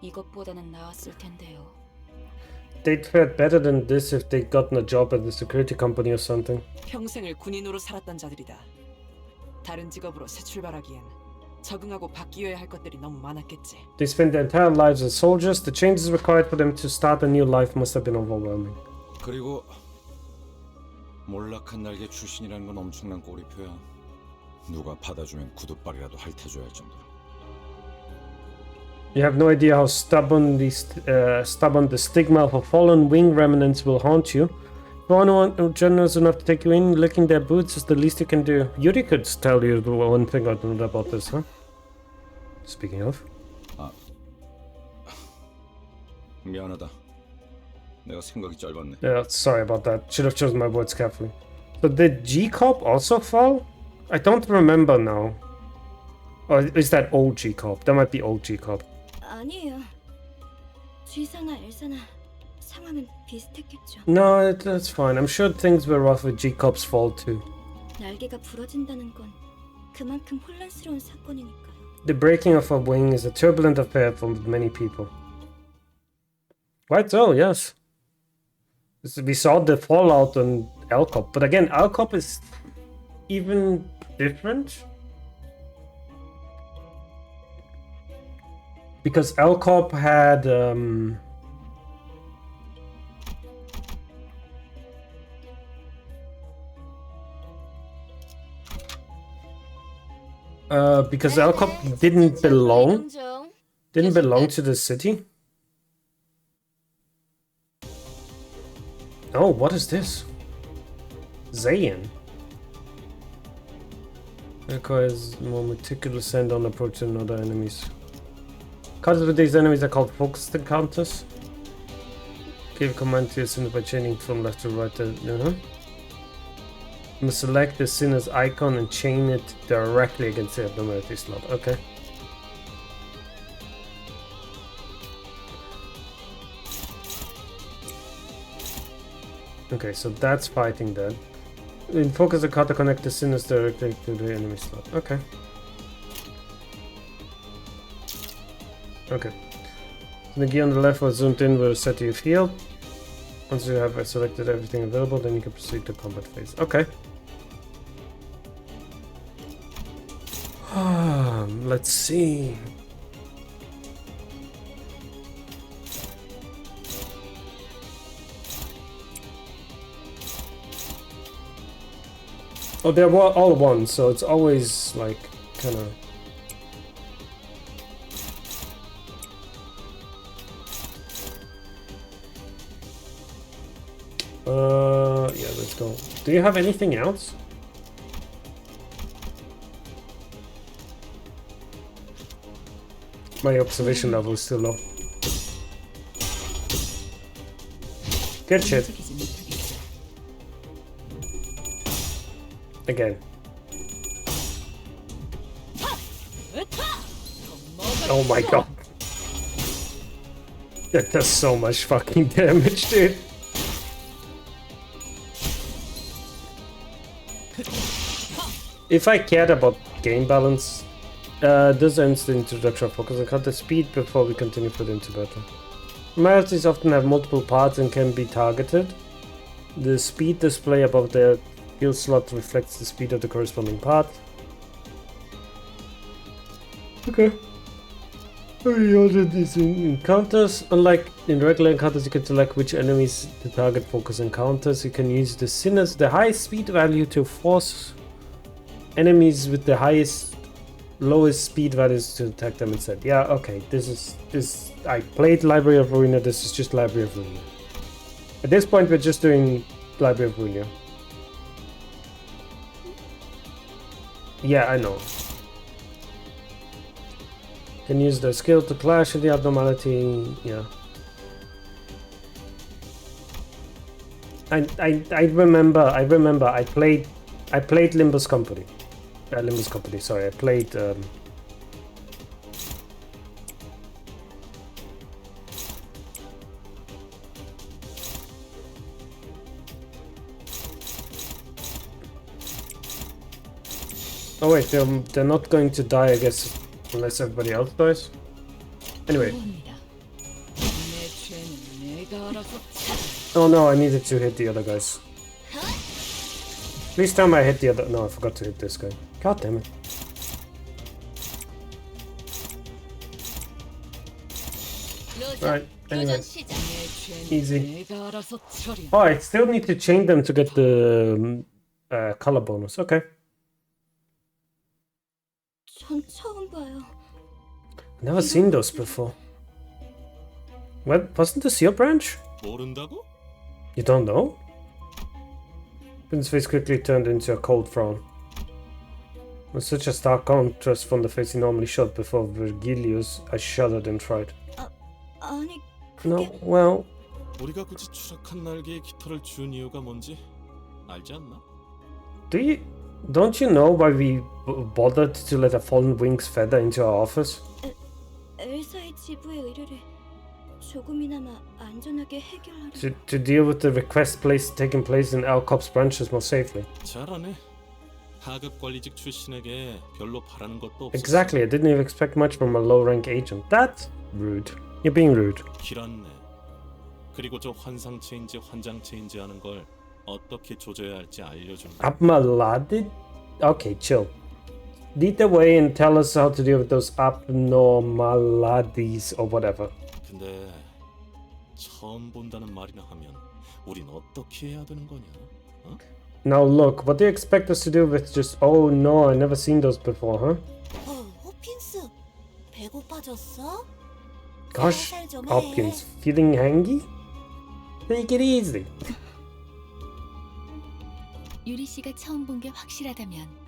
[SPEAKER 5] 이것보다는 나았을 텐데요.
[SPEAKER 1] They'd fared better than this if they'd gotten a job at the security company or something.
[SPEAKER 3] 평생을 군인으로 살았던 자들이다. 다른 직업으로 새 출발하기엔 적응하고 바뀌어야 할 것들이 너무 많았겠지.
[SPEAKER 1] They spent their entire lives as soldiers. The changes required for them to start a new life must have been overwhelming.
[SPEAKER 7] 그리고 몰락한 날개 출신이라는 건 엄청난 꼬리표야. 누가 받아주면 구두발이라도 핥아줘야 할 정도로.
[SPEAKER 1] You have no idea how stubborn the stigma of a fallen wing remnants will haunt you. For anyone generous enough to take you in, licking their boots is the least you can do. Yuri could tell you one thing I don't know about this, huh? Speaking of.
[SPEAKER 7] 미안하다. 내가 생각이 짧았네.
[SPEAKER 1] Yeah, sorry about that. Should have chosen my words carefully. But did G-Corp also fall? I don't remember now. Or is that old G-Corp? That might be old G-Corp.
[SPEAKER 6] 아니에요. G사나 L사나 상황은 비슷했겠죠.
[SPEAKER 1] No, that's fine. I'm sure things were rough with G-Corp's fall too.
[SPEAKER 6] 날개가 부러진다는 건 그만큼 혼란스러운 사건이니까요.
[SPEAKER 1] The breaking of a wing is a turbulent affair for many people. Quite so, yes. We saw the fallout on Alcop, but again, Alcop is even different. Because Alcop had because Alcop didn't belong to the city. Oh, what is this? Zayan requires more meticulous and on approach than other enemies. Encounters with these enemies are called focused encounters. Give command to your sinner by chaining from left to right. You must select the sinner's icon and chain it directly against the abnormality slot. Okay. Okay, so that's fighting that. In focus encounter, connect the sinners directly to the enemy slot. Okay. Okay. The gear on the left was zoomed in will set you healed. Once you have selected everything available, then you can proceed to combat phase. Okay. Let's see. Oh, they're all one, so it's always like kind of. Yeah, let's go. Do you have anything else? My observation level is still low. Good shit. Again. Oh my god. That does so much fucking damage, dude. If I cared about game balance, this ends the introduction of focus and counter speed before we continue further into battle. Melodies often have multiple parts and can be targeted. The speed display above the skill slot reflects the speed of the corresponding part. Okay. We ordered these encounters. Unlike in regular encounters, you can select which enemies to target focus encounters. You can use the highest speed value to force enemies with the lowest speed values to attack them instead. Yeah, okay. I played Library of Ruina. This is just Library of Ruina. At this point, we're just doing Library of Ruina. Yeah, I know. Can use the skill to clash with the abnormality. Yeah. I remember. I played Limbus Company. Limbus Company. Sorry, I played. Oh wait, they're not going to die, I guess, unless everybody else dies. Anyway. Oh no, I needed to hit the other guys. Please tell me I hit the other. No, I forgot to hit this guy. God damn it. Alright, anyway. Easy. Oh, I still need to chain them to get the color bonus. Okay. Never seen those before. What? Wasn't this your branch?
[SPEAKER 4] 모른다고?
[SPEAKER 1] You don't know? Prince's face quickly turned into a cold frown. With such a stark contrast from the face he normally showed before Virgilius, I shuddered and tried. No, well...
[SPEAKER 4] 우리가 굳이 추락한 날개에 깃털을 준 이유가 뭔지 알지 않나?
[SPEAKER 1] Don't you know why we bothered to let a fallen wing's feather into our office?
[SPEAKER 6] 엘사의 지부의 의뢰를 조금이나마 안전하게 해결하려.
[SPEAKER 1] To deal with the request taking place in Alcop's branches more safely.
[SPEAKER 4] 잘하네. 하급 관리직 출신에게 별로 바라는 것도 없었어.
[SPEAKER 1] Exactly, I didn't even expect much from a low-rank agent. That's rude. You're being rude.
[SPEAKER 4] 길었네. 그리고 저 환상체인지 환장체인지 하는 걸 어떻게 조져야 할지 알려준 거야.
[SPEAKER 1] Abmaladi? Okay, chill. Lead the way and tell us how to deal with those abnormalities or whatever.
[SPEAKER 4] 근데 처음 본다는 말이나 하면 우린 어떻게 해야 되는 거냐? 어?
[SPEAKER 1] Now look, what do you expect us to do with just, oh no, I never seen those before, huh?
[SPEAKER 6] 호핀스, 배고파졌어?
[SPEAKER 1] Gosh,
[SPEAKER 6] 살살 좀 해.
[SPEAKER 1] Hopkins, feeling hangy? Take it easy.
[SPEAKER 5] 유리 씨가 처음 본 게 확실하다면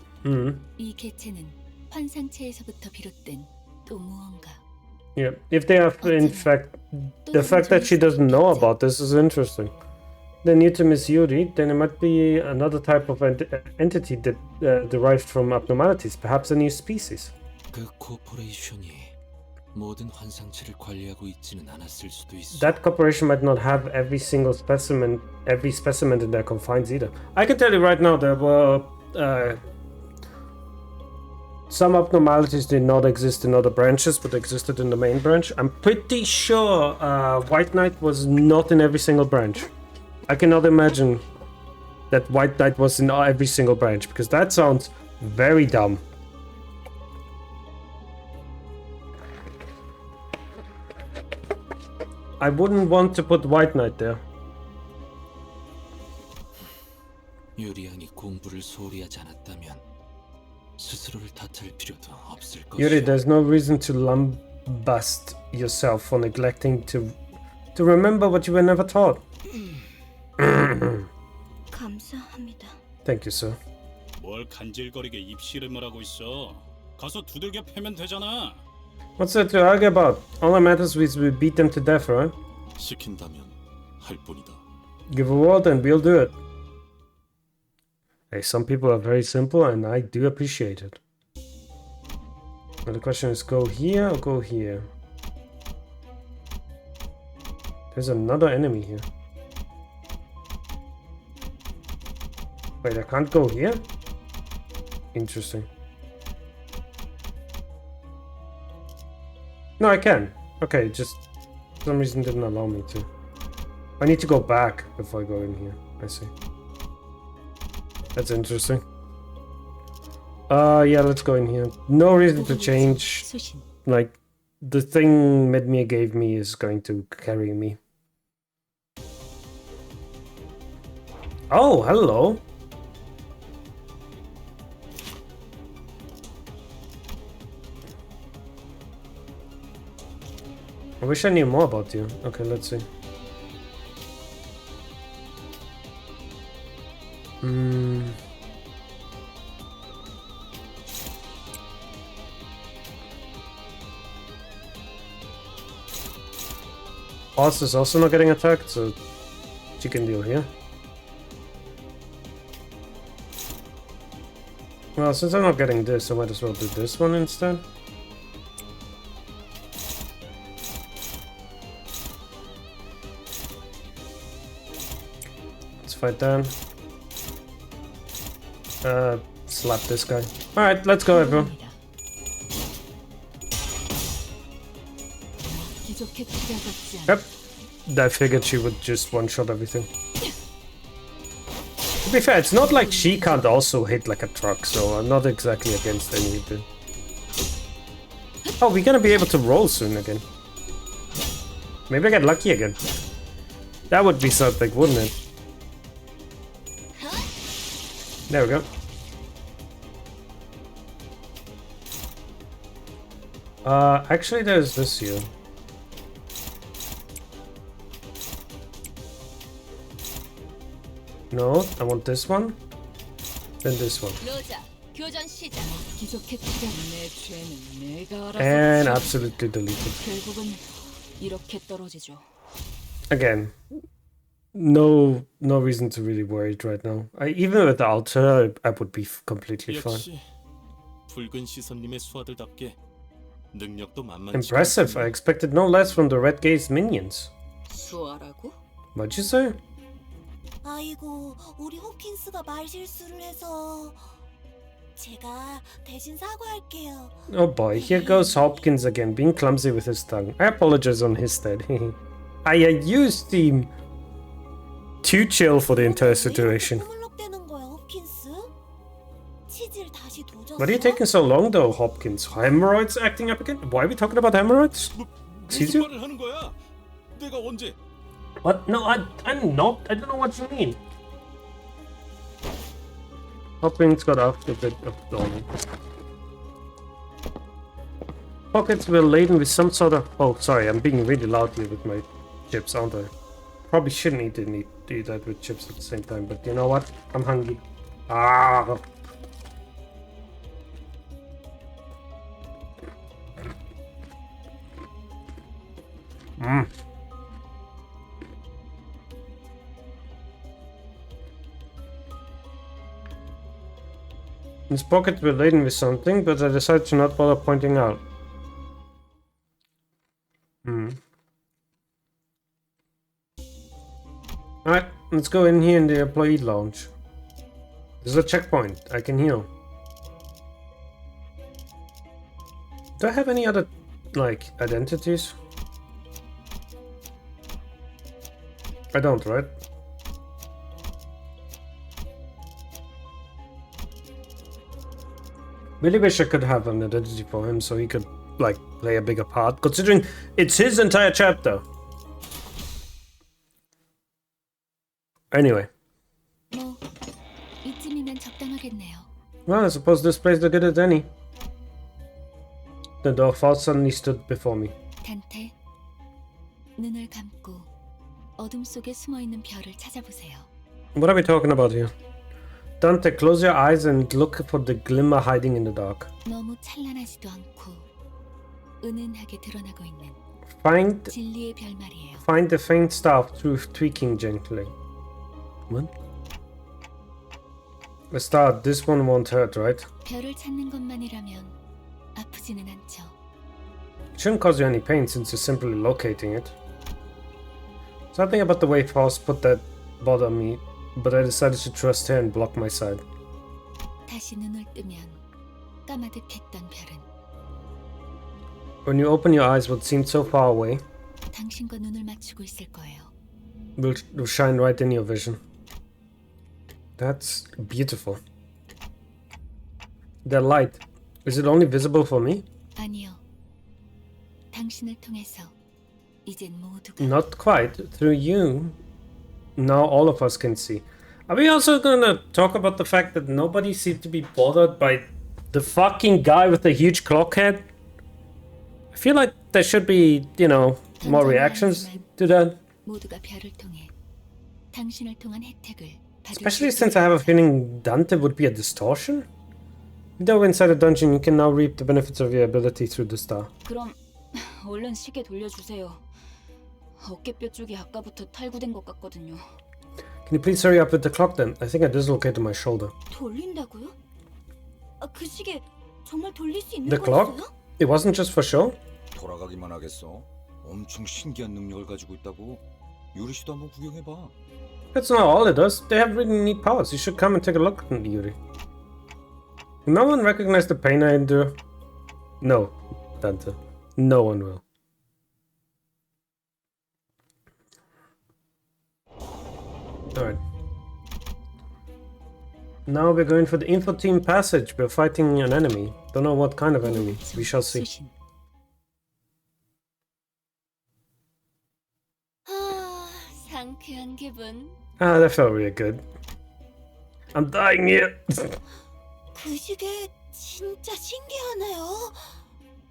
[SPEAKER 5] 이 개체는 환상체에서부터 비롯된 또 무언가.
[SPEAKER 1] Yeah, if they are in fact, the fact that she doesn't know about this is interesting. They need to miss Yuri, then it might be another type of entity that derived from abnormalities, perhaps a new species.
[SPEAKER 9] 그 코퍼레이션이 모든 환상체를 관리하고 있지는 않았을 수도 있어.
[SPEAKER 1] That corporation might not have every specimen in their confines either. I can tell you right now, there were some abnormalities did not exist in other branches, but existed in the main branch. I'm pretty sure White Knight was not in every single branch. I cannot imagine that White Knight was in every single branch, because that sounds very dumb. I wouldn't want to put White Knight there.
[SPEAKER 9] 유리양이 공부를 소홀히 하지 않았다면 스스로를 탓할 필요도 없을 것이야.
[SPEAKER 1] Yuri, there's no reason to lambast yourself for neglecting to remember what you were never taught.
[SPEAKER 6] 감사합니다.
[SPEAKER 1] Thank you, sir.
[SPEAKER 8] 뭘 간질거리게 입씨름을 하고 있어. 가서 두들겨 패면 되잖아.
[SPEAKER 1] What's there to argue about? All that matters is we beat them to death, right?
[SPEAKER 4] 시킨다면 할 뿐이다.
[SPEAKER 1] Give a word and we'll do it. Hey, some people are very simple and I do appreciate it. Now the question is, go here or go here? There's another enemy here. Wait, I can't go here? Interesting. No, I can. Okay, just for some reason didn't allow me to. I need to go back before I go in here. I see. That's interesting. Yeah, let's go in here. No reason to change. Like, the thing Medmir gave me is going to carry me. Oh, hello. I wish I knew more about you. Okay, let's see. Boss is also not getting attacked, so she can deal here. Well, since I'm not getting this, I might as well do this one instead. Let's fight them. Slap this guy. Alright, let's go, everyone. Yep. I figured she would just one-shot everything. To be fair, it's not like she can't also hit like a truck, so I'm not exactly against any of it. Oh, we're gonna be able to roll soon again. Maybe I get lucky again. That would be something, wouldn't it? There we go. Actually there's this here. No, I want this one. Then this one. And absolutely deleted. Again, no reason to really worry right now. Even without her, I would be completely fine.
[SPEAKER 4] 역시 붉은 시선님의 수하들답게 능력도 만만치
[SPEAKER 1] Impressive. I expected no less from the Red Gaze minions.
[SPEAKER 3] 수아라고?
[SPEAKER 1] What'd you say?
[SPEAKER 6] 아이고, 우리 호킨스가 말 실수를 해서 제가 대신 사과할게요.
[SPEAKER 1] Oh boy, here goes Hopkins again, being clumsy with his tongue. I apologize on his stead. You seem too chill for the entire situation. What are you taking so long though, Hopkins? Hemorrhoids acting up again? Why are we talking about hemorrhoids?
[SPEAKER 4] 무슨 말을 하는 거야? 내가 언제?
[SPEAKER 1] What? No, I'm not. I don't know what you mean. Hopkins got off a bit of dawning. Pockets were laden with some sort of... Oh, sorry, I'm being really loud here with my chips, aren't I? Probably shouldn't eat that with chips at the same time, but you know what? I'm hungry. Ah! Mmm. His pockets were laden with something, but I decided to not bother pointing out. Alright, let's go in here in the employee lounge. There's a checkpoint. I can heal. Do I have any other, like, identities? I don't, right? Really wish I could have an identity for him so he could, like, play a bigger part, considering it's his entire chapter. Anyway.
[SPEAKER 5] 뭐 이쯤이면 적당하겠네요.
[SPEAKER 1] Well, I suppose this place is good as any. The dwarf suddenly stood before me.
[SPEAKER 5] 단테, 눈을 감고 어둠 속에 숨어 있는 별을 찾아보세요.
[SPEAKER 1] What are we talking about here? Dante, close your eyes and look for the glimmer hiding in the dark.
[SPEAKER 5] 너무 찬란하지도 않고 은은하게 드러나고 있는
[SPEAKER 1] Find
[SPEAKER 5] 진리의 별 말이에요.
[SPEAKER 1] Find the faint star through tweaking gently. What? A star, this one won't hurt, right?
[SPEAKER 5] 별을 찾는 것만이라면 아프지는 않죠.
[SPEAKER 1] It shouldn't cause you any pain since you're simply locating it. Something about the way Faust put that bothered me, but I decided to trust her and block my side.
[SPEAKER 5] 다시 눈을 뜨면 까마득했던 별은
[SPEAKER 1] When you open your eyes, what seemed so far away
[SPEAKER 5] 당신과 눈을 맞추고 있을 거예요.
[SPEAKER 1] will shine right in your vision. That's beautiful. That light, is it only visible for me?
[SPEAKER 5] 아니요. 당신을 통해서 이젠 모두가
[SPEAKER 1] Not quite. Through you, now all of us can see. Are we also gonna talk about the fact that nobody seemed to be bothered by the fucking guy with the huge clock head? I feel like there should be, you know, more reactions to that.
[SPEAKER 5] 모두가 별을 통해 당신을 통한 혜택을 받을
[SPEAKER 1] Especially
[SPEAKER 5] 수
[SPEAKER 1] since I have a feeling Dante would be a distortion. Though inside a dungeon, you can now reap the benefits of your ability through the star.
[SPEAKER 6] 그럼 얼른 시계 돌려주세요. 어깨뼈 쪽이 아까부터 탈구된 것 같거든요.
[SPEAKER 1] Can you please hurry up with the clock then? I think I dislocated my shoulder.
[SPEAKER 6] 돌린다고요? 그 시계 정말 돌릴 수 있는
[SPEAKER 1] The clock?
[SPEAKER 6] 거였어요?
[SPEAKER 1] It wasn't just for show?
[SPEAKER 7] 돌아가기만 하겠어. 엄청 신기한 능력을 가지고 있다고. 유리 씨도 한번 구경해봐.
[SPEAKER 1] That's not all it does. They have really neat powers. You should come and take a look, Yuri. Will no one recognize the pain I endure? No, Dante. No one will. Alright. Now we're going for the info team passage. We're fighting an enemy. Don't know what kind of enemy. We shall see.
[SPEAKER 5] 수신. 상쾌한 기분.
[SPEAKER 1] Ah, that felt really good. I'm dying here.
[SPEAKER 6] 그 시계 진짜 신기하네요.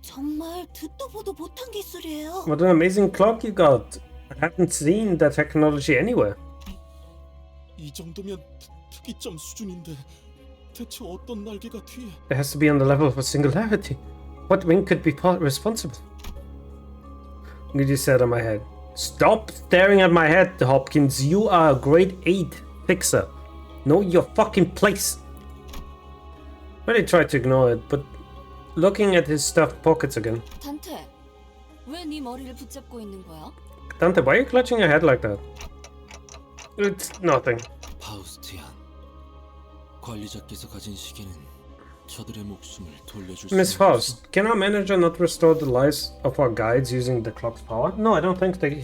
[SPEAKER 6] 정말 듣도 보도 못한 기술이에요.
[SPEAKER 1] What an amazing clock you got. I haven't seen that technology anywhere.
[SPEAKER 4] 이 정도면 특이점 수준인데 대체 어떤 날개가 뒤에?
[SPEAKER 1] It has to be on the level of a singularity. What wing could be responsible? Gigi said on my head. Stop staring at my head, Hopkins. You are a grade 8 fixer. Know your fucking place. I really tried to ignore it, but looking at his stuffed pockets again.
[SPEAKER 6] 단테, 왜 네 머리를 붙잡고 있는 거야?
[SPEAKER 1] Dante, why are you clutching your head like that? It's nothing.
[SPEAKER 9] 파우스티안. 관리자께서 가진 시계는 저들의 목숨을 돌려줄
[SPEAKER 1] Miss
[SPEAKER 9] 수
[SPEAKER 1] Faust, can our manager not restore the lives of our guides using the clock's power? No, I don't think they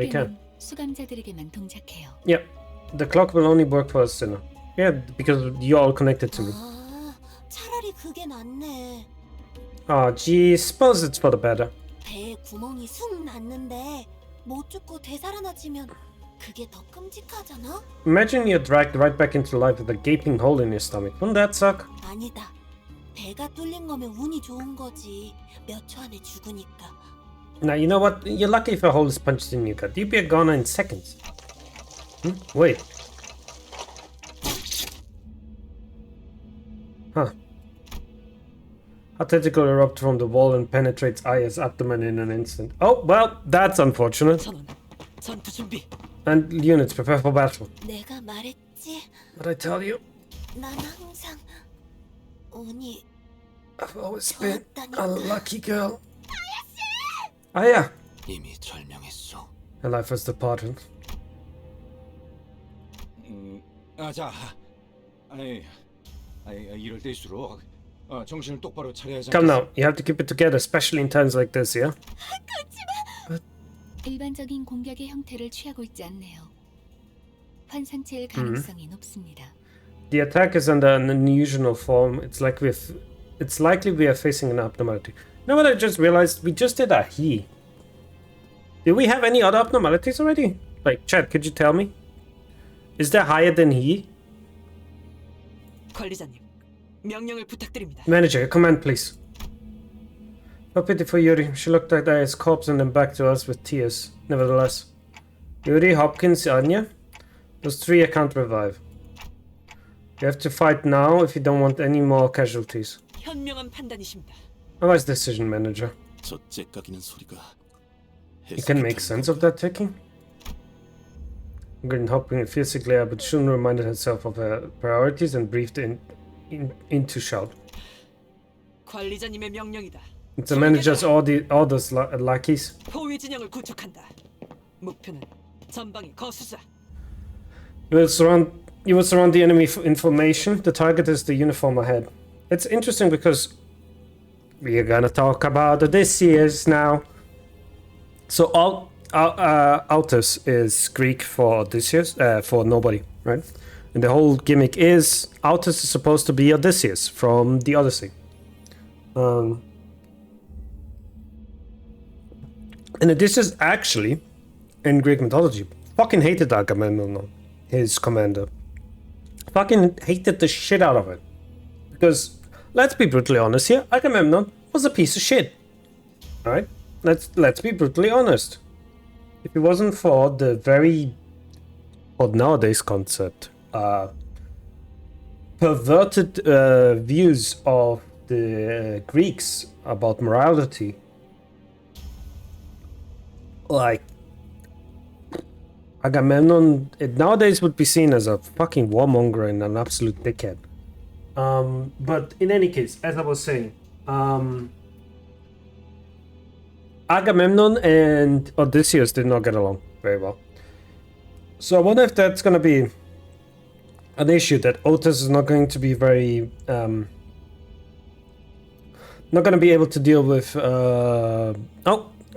[SPEAKER 1] can.
[SPEAKER 5] 시계는 수감자들에게만 동작해요.
[SPEAKER 1] Yeah, the clock will only work for a sinner. Yeah, because you're all connected to me.
[SPEAKER 6] 아, 차라리 그게 낫네.
[SPEAKER 1] Oh, gee, suppose it's for the better.
[SPEAKER 6] 배에 구멍이 숭 났는데 못 죽고 되살아나지면 그게 더 끔찍하잖아?
[SPEAKER 1] Imagine you're dragged right back into life with a gaping hole in your stomach. Wouldn't that suck?
[SPEAKER 6] 아니다. 배가 뚫린 거면 운이 좋은 거지. 몇 초 안에 죽으니까.
[SPEAKER 1] Now, you know what? You're lucky if a hole is punched in your gut. You'd be a goner in seconds. Wait. Huh. A tentacle erupts from the wall and penetrates Aya's abdomen in an instant. Oh, well, that's unfortunate.
[SPEAKER 3] 전원, 전투 준비.
[SPEAKER 1] And units, prepare for battle.
[SPEAKER 6] 내가 말했지.
[SPEAKER 1] But I tell you,
[SPEAKER 6] 난 항상 운이
[SPEAKER 1] I've always been a lucky girl. Aya!
[SPEAKER 9] 이미 절명했어.
[SPEAKER 1] Her life has departed.
[SPEAKER 7] 자, 이럴 때일수록 정신을 똑바로 차려야 하지
[SPEAKER 1] Come
[SPEAKER 7] 않겠어?
[SPEAKER 1] now, you have to keep it together, especially in times like this, yeah?
[SPEAKER 5] 일반적인 공격의 형태를 취하고 있지 않네요. 환상체일 가능성이 높습니다.
[SPEAKER 1] The attack is under an unusual form. It's likely we are facing an abnormality. You know what I just realized? We just did a he. Do we have any other abnormalities already? Like, Chad, could you tell me? Is there higher than he?
[SPEAKER 3] 관리자님, 명령을 부탁드립니다.
[SPEAKER 1] Manager, your command, please. No pity for Yuri. She looked at Aya's corpse and then back to us with tears. Nevertheless, Yuri, Hopkins, Anya, those three I can't revive. You have to fight now if you don't want any more casualties.
[SPEAKER 3] 현명한 판단이십니다.
[SPEAKER 1] A wise decision, Manager.
[SPEAKER 4] 저 째까기는 소리가
[SPEAKER 1] You can make sense of that ticking? Grin hopping and fiercely glare, but soon reminded herself of her priorities and breathed into shout.
[SPEAKER 3] 관리자님의 명령이다.
[SPEAKER 1] It's the manager's orders, lackeys.
[SPEAKER 3] 포위 진영을 구축한다. 목표는 전방의 거수자.
[SPEAKER 1] You will surround the enemy information. The target is the uniform ahead. It's interesting because we are gonna talk about Odysseus now. So Autos is Greek for Odysseus, for nobody, right? And the whole gimmick is Autos is supposed to be Odysseus from the Odyssey. And Odysseus actually, in Greek mythology, fucking hated Agamemnon, his commander. Fucking hated the shit out of it. Because, let's be brutally honest here, Agamemnon was a piece of shit. Alright? Let's be brutally honest. If it wasn't for the very, what nowadays concept, perverted views of the Greeks about morality, like Agamemnon nowadays would be seen as a fucking warmonger and an absolute dickhead. But in any case, as I was saying, Agamemnon and Odysseus did not get along very well. So I wonder if that's going to be an issue, that Otis is not going to be very not going to be able to deal with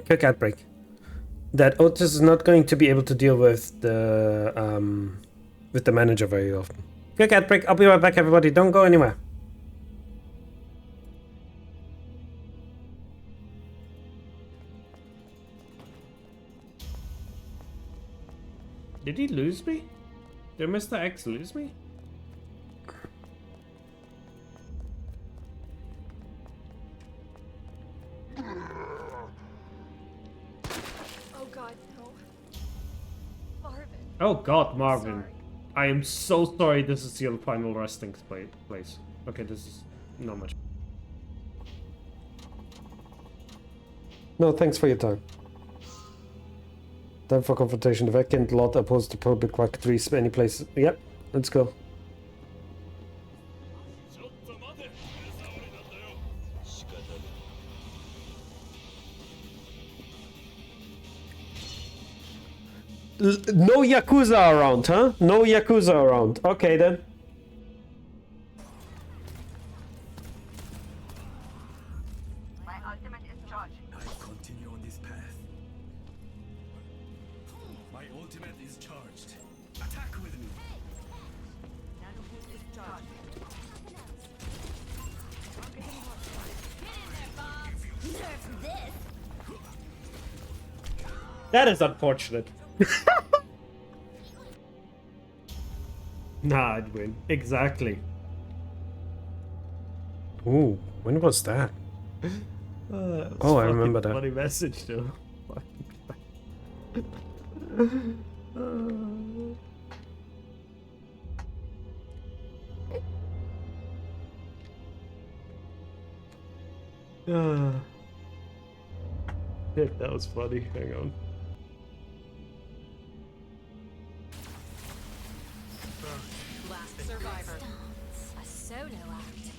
[SPEAKER 1] quick ad break. That Otis is not going to be able to deal with the manager very often. Quick ad break. I'll be right back, everybody. Don't go anywhere. Did he lose me? Did Mr. X lose me?
[SPEAKER 10] Oh god, no. Marvin.
[SPEAKER 1] Oh god, Marvin.
[SPEAKER 10] Sorry.
[SPEAKER 1] I am so sorry this is your final resting place. Okay, this is not much. No, thanks for your time. Time for confrontation. The vacant lot opposed to public quack 3 any place. Yep, let's go. No Yakuza around, huh? No Yakuza around. Okay then.
[SPEAKER 4] My ultimate is charged. Attack with me.
[SPEAKER 1] That is unfortunate. Nah, I'd win. Exactly. Ooh, when was that? Oh, I remember that.
[SPEAKER 11] Funny message, though. Shit, that was funny. Hang on.
[SPEAKER 10] Last survivor. A solo act.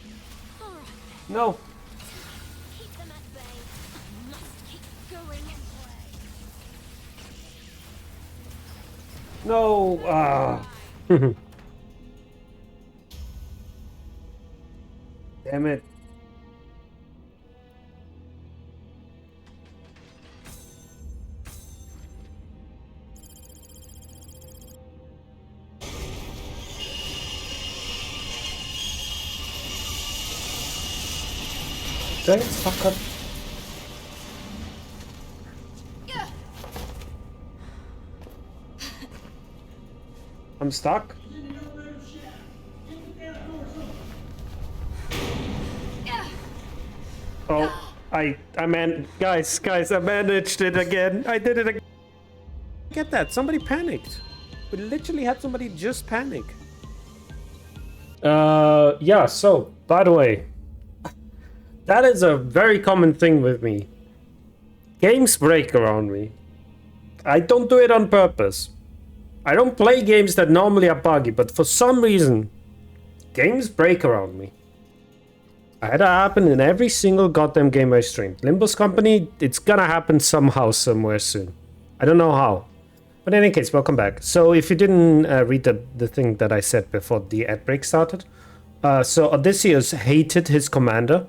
[SPEAKER 10] All right.
[SPEAKER 1] No.
[SPEAKER 6] Keep them at bay. I must keep going.
[SPEAKER 1] No. Ah. Damn it. Thanks, fucker. I'm stuck. Oh, guys, I managed it again. I did it again. Get that? Somebody panicked. We literally had somebody just panic. Yeah, so, by the way, that is a very common thing with me. Games break around me. I don't do it on purpose. I don't play games that normally are buggy, but for some reason, games break around me. I had that happen in every single goddamn game I streamed. Limbus Company, it's gonna happen somehow, somewhere soon. I don't know how. But in any case, welcome back. So if you didn't read the thing that I said before the ad break started. So Odysseus hated his commander,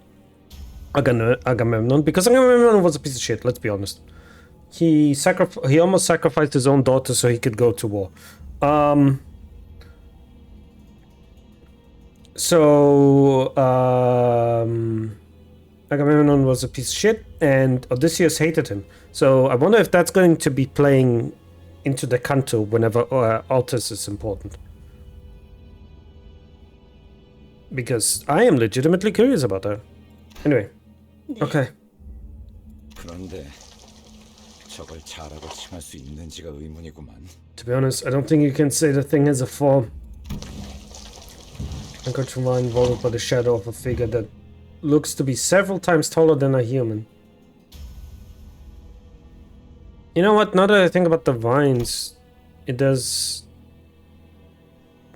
[SPEAKER 1] Agamemnon, because Agamemnon was a piece of shit, let's be honest. He almost sacrificed his own daughter so he could go to war. Agamemnon was a piece of shit, and Odysseus hated him. So I wonder if that's going to be playing into the canto whenever Altus is important. Because I am legitimately curious about that. Anyway, okay.
[SPEAKER 7] 그런데 저걸 잘하고 칭할 수 있는지가 의문이구만.
[SPEAKER 1] To be honest, I don't think you can say the thing has a form. Unconscious mind involved by the shadow of a figure that looks to be several times taller than a human. You know what? Now that I think about the vines, it does.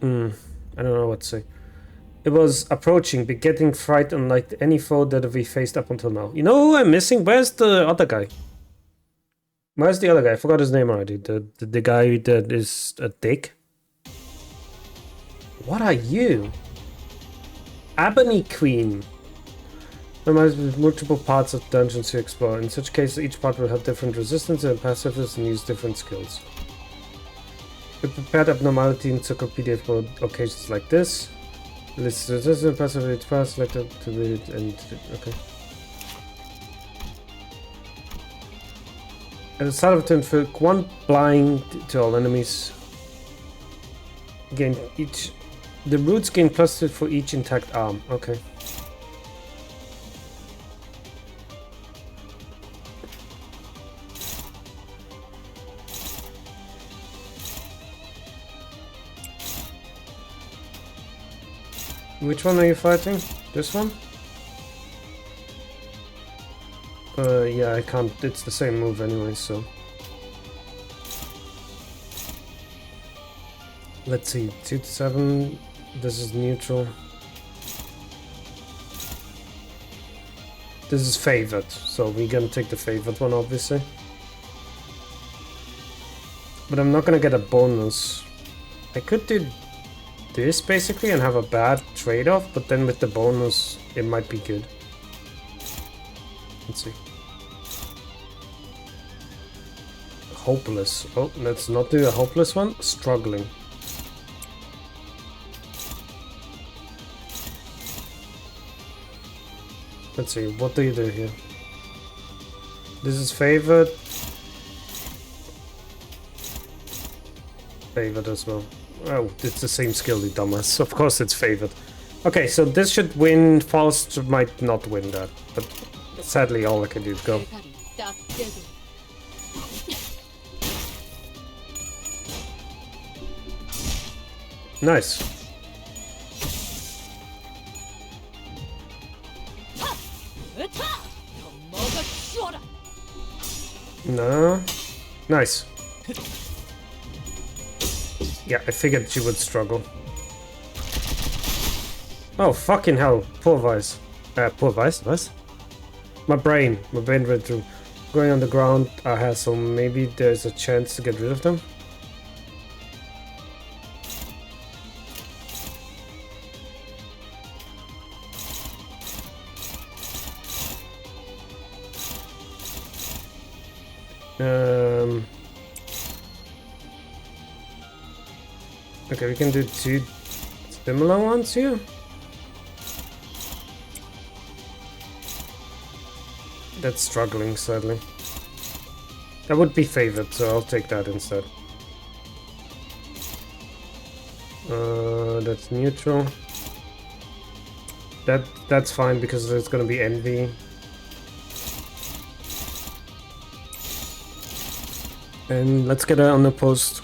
[SPEAKER 1] I don't know what to say. It was approaching, begetting fright unlike any foe that we faced up until now. You know who I'm missing? Where's the other guy? Where's the other guy? I forgot his name already. The guy that is a dick. What are you? Ebony Queen. There might be multiple parts of dungeons to explore. In such cases, each part will have different resistance and passives and use different skills. We prepared abnormality encyclopedia for occasions like this. List resistance, passive, each part selected to read it and okay. At the start of turn, inflict 1 blind to all enemies. Gain each. The roots gain +2 for each intact arm. Okay. Which one are you fighting? This one? Yeah, I can't. It's the same move anyway, so. Let's see. 2 to 7. This is neutral. This is favored, so we're gonna take the favored one, obviously. But I'm not gonna get a bonus. I could do this basically and have a bad trade-off, but then with the bonus it might be good. Let's see. Hopeless. Oh, let's not do a hopeless one. Struggling. Let's see, what do you do here? This is favored. Favored as well. Oh, it's the same skill, you dumbass. Of course it's favored. Okay, so this should win. Faust might not win that, but sadly all I can do is go. Nice. No. Nice. Yeah, I figured she would struggle. Oh, fucking hell. Poor Vice. Poor Vice? What? My brain went through. Going on the ground, so maybe there's a chance to get rid of them. Okay, we can do 2 similar ones here. That's struggling, sadly. That would be favored, so I'll take that instead. That's neutral. That's fine because there's gonna be envy. And let's get her on the post.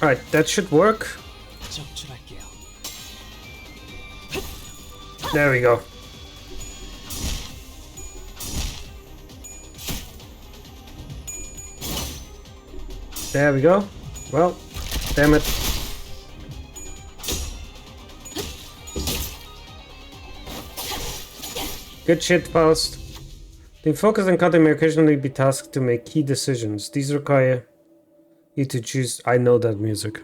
[SPEAKER 1] Alright, that should work. There we go. There we go. Well, damn it. Good shit, Faust. The focus and cutting may occasionally be tasked to make key decisions. These require you to choose. I know that music.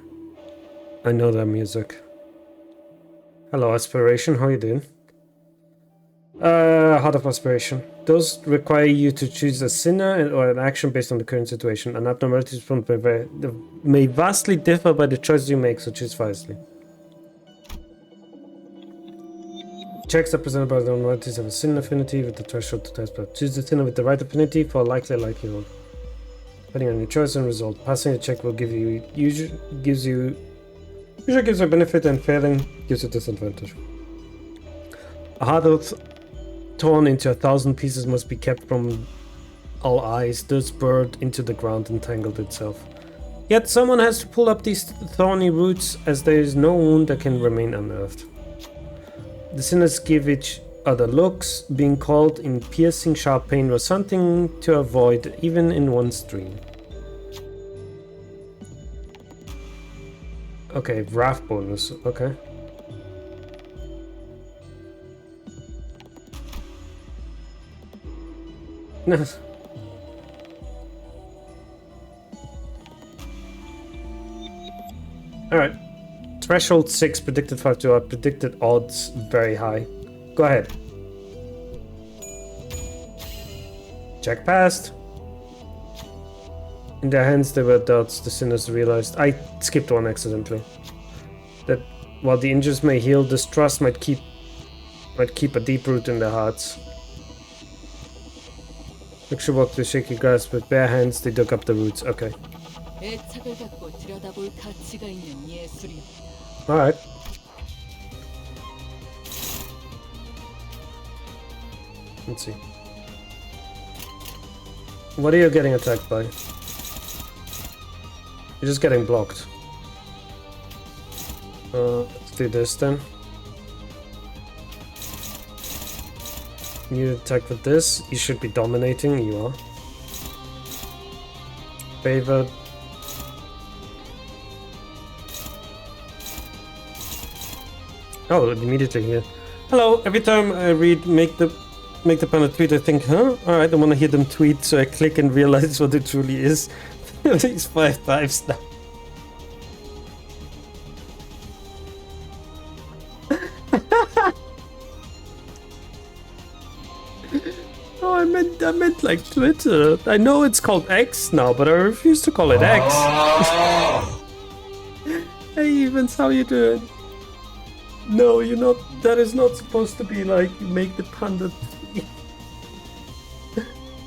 [SPEAKER 1] I know that music. Hello, Aspiration. How you doing? Heart of Aspiration. Those require you to choose a sinner or an action based on the current situation. An abnormality may vastly differ by the choices you make, so choose wisely. Checks are presented by the abnormalities have a sin affinity with the threshold to test. Choose the sinner with the right affinity for a likely likelihood. Depending on your choice and result, passing the check will usually gives you a benefit, and failing gives you a disadvantage. A heart torn into 1,000 pieces must be kept from all eyes, thus burrowed into the ground and tangled itself. Yet someone has to pull up these thorny roots, as there is no wound that can remain unearthed. The sinners give each other looks, being called in piercing sharp pain was something to avoid even in one's dream. Okay, wrath bonus, okay. No. Alright. Threshold 6, predicted 5-2, predicted odds very high. Go ahead. Check passed. In their hands there were dots. The sinners realized. I skipped one accidentally. That while the injuries may heal, distrust might keep a deep root in their hearts. Mixture walked through shaky grass with bare hands. They dug up the roots. Okay. Alright. Let's see. What are you getting attacked by? You're just getting blocked. Let's do this then. You attack with this. You should be dominating. You are. Favored. Oh, immediately here. Hello. Every time I read make the panel tweet, I think, huh? Alright, I want to hear them tweet, so I click and realize what it truly is. At least 5 times now. Oh, I meant like Twitter. I know it's called X now, but I refuse to call it X. Hey, Evans, how you doing? No, you're not. That is not supposed to be like make the panda.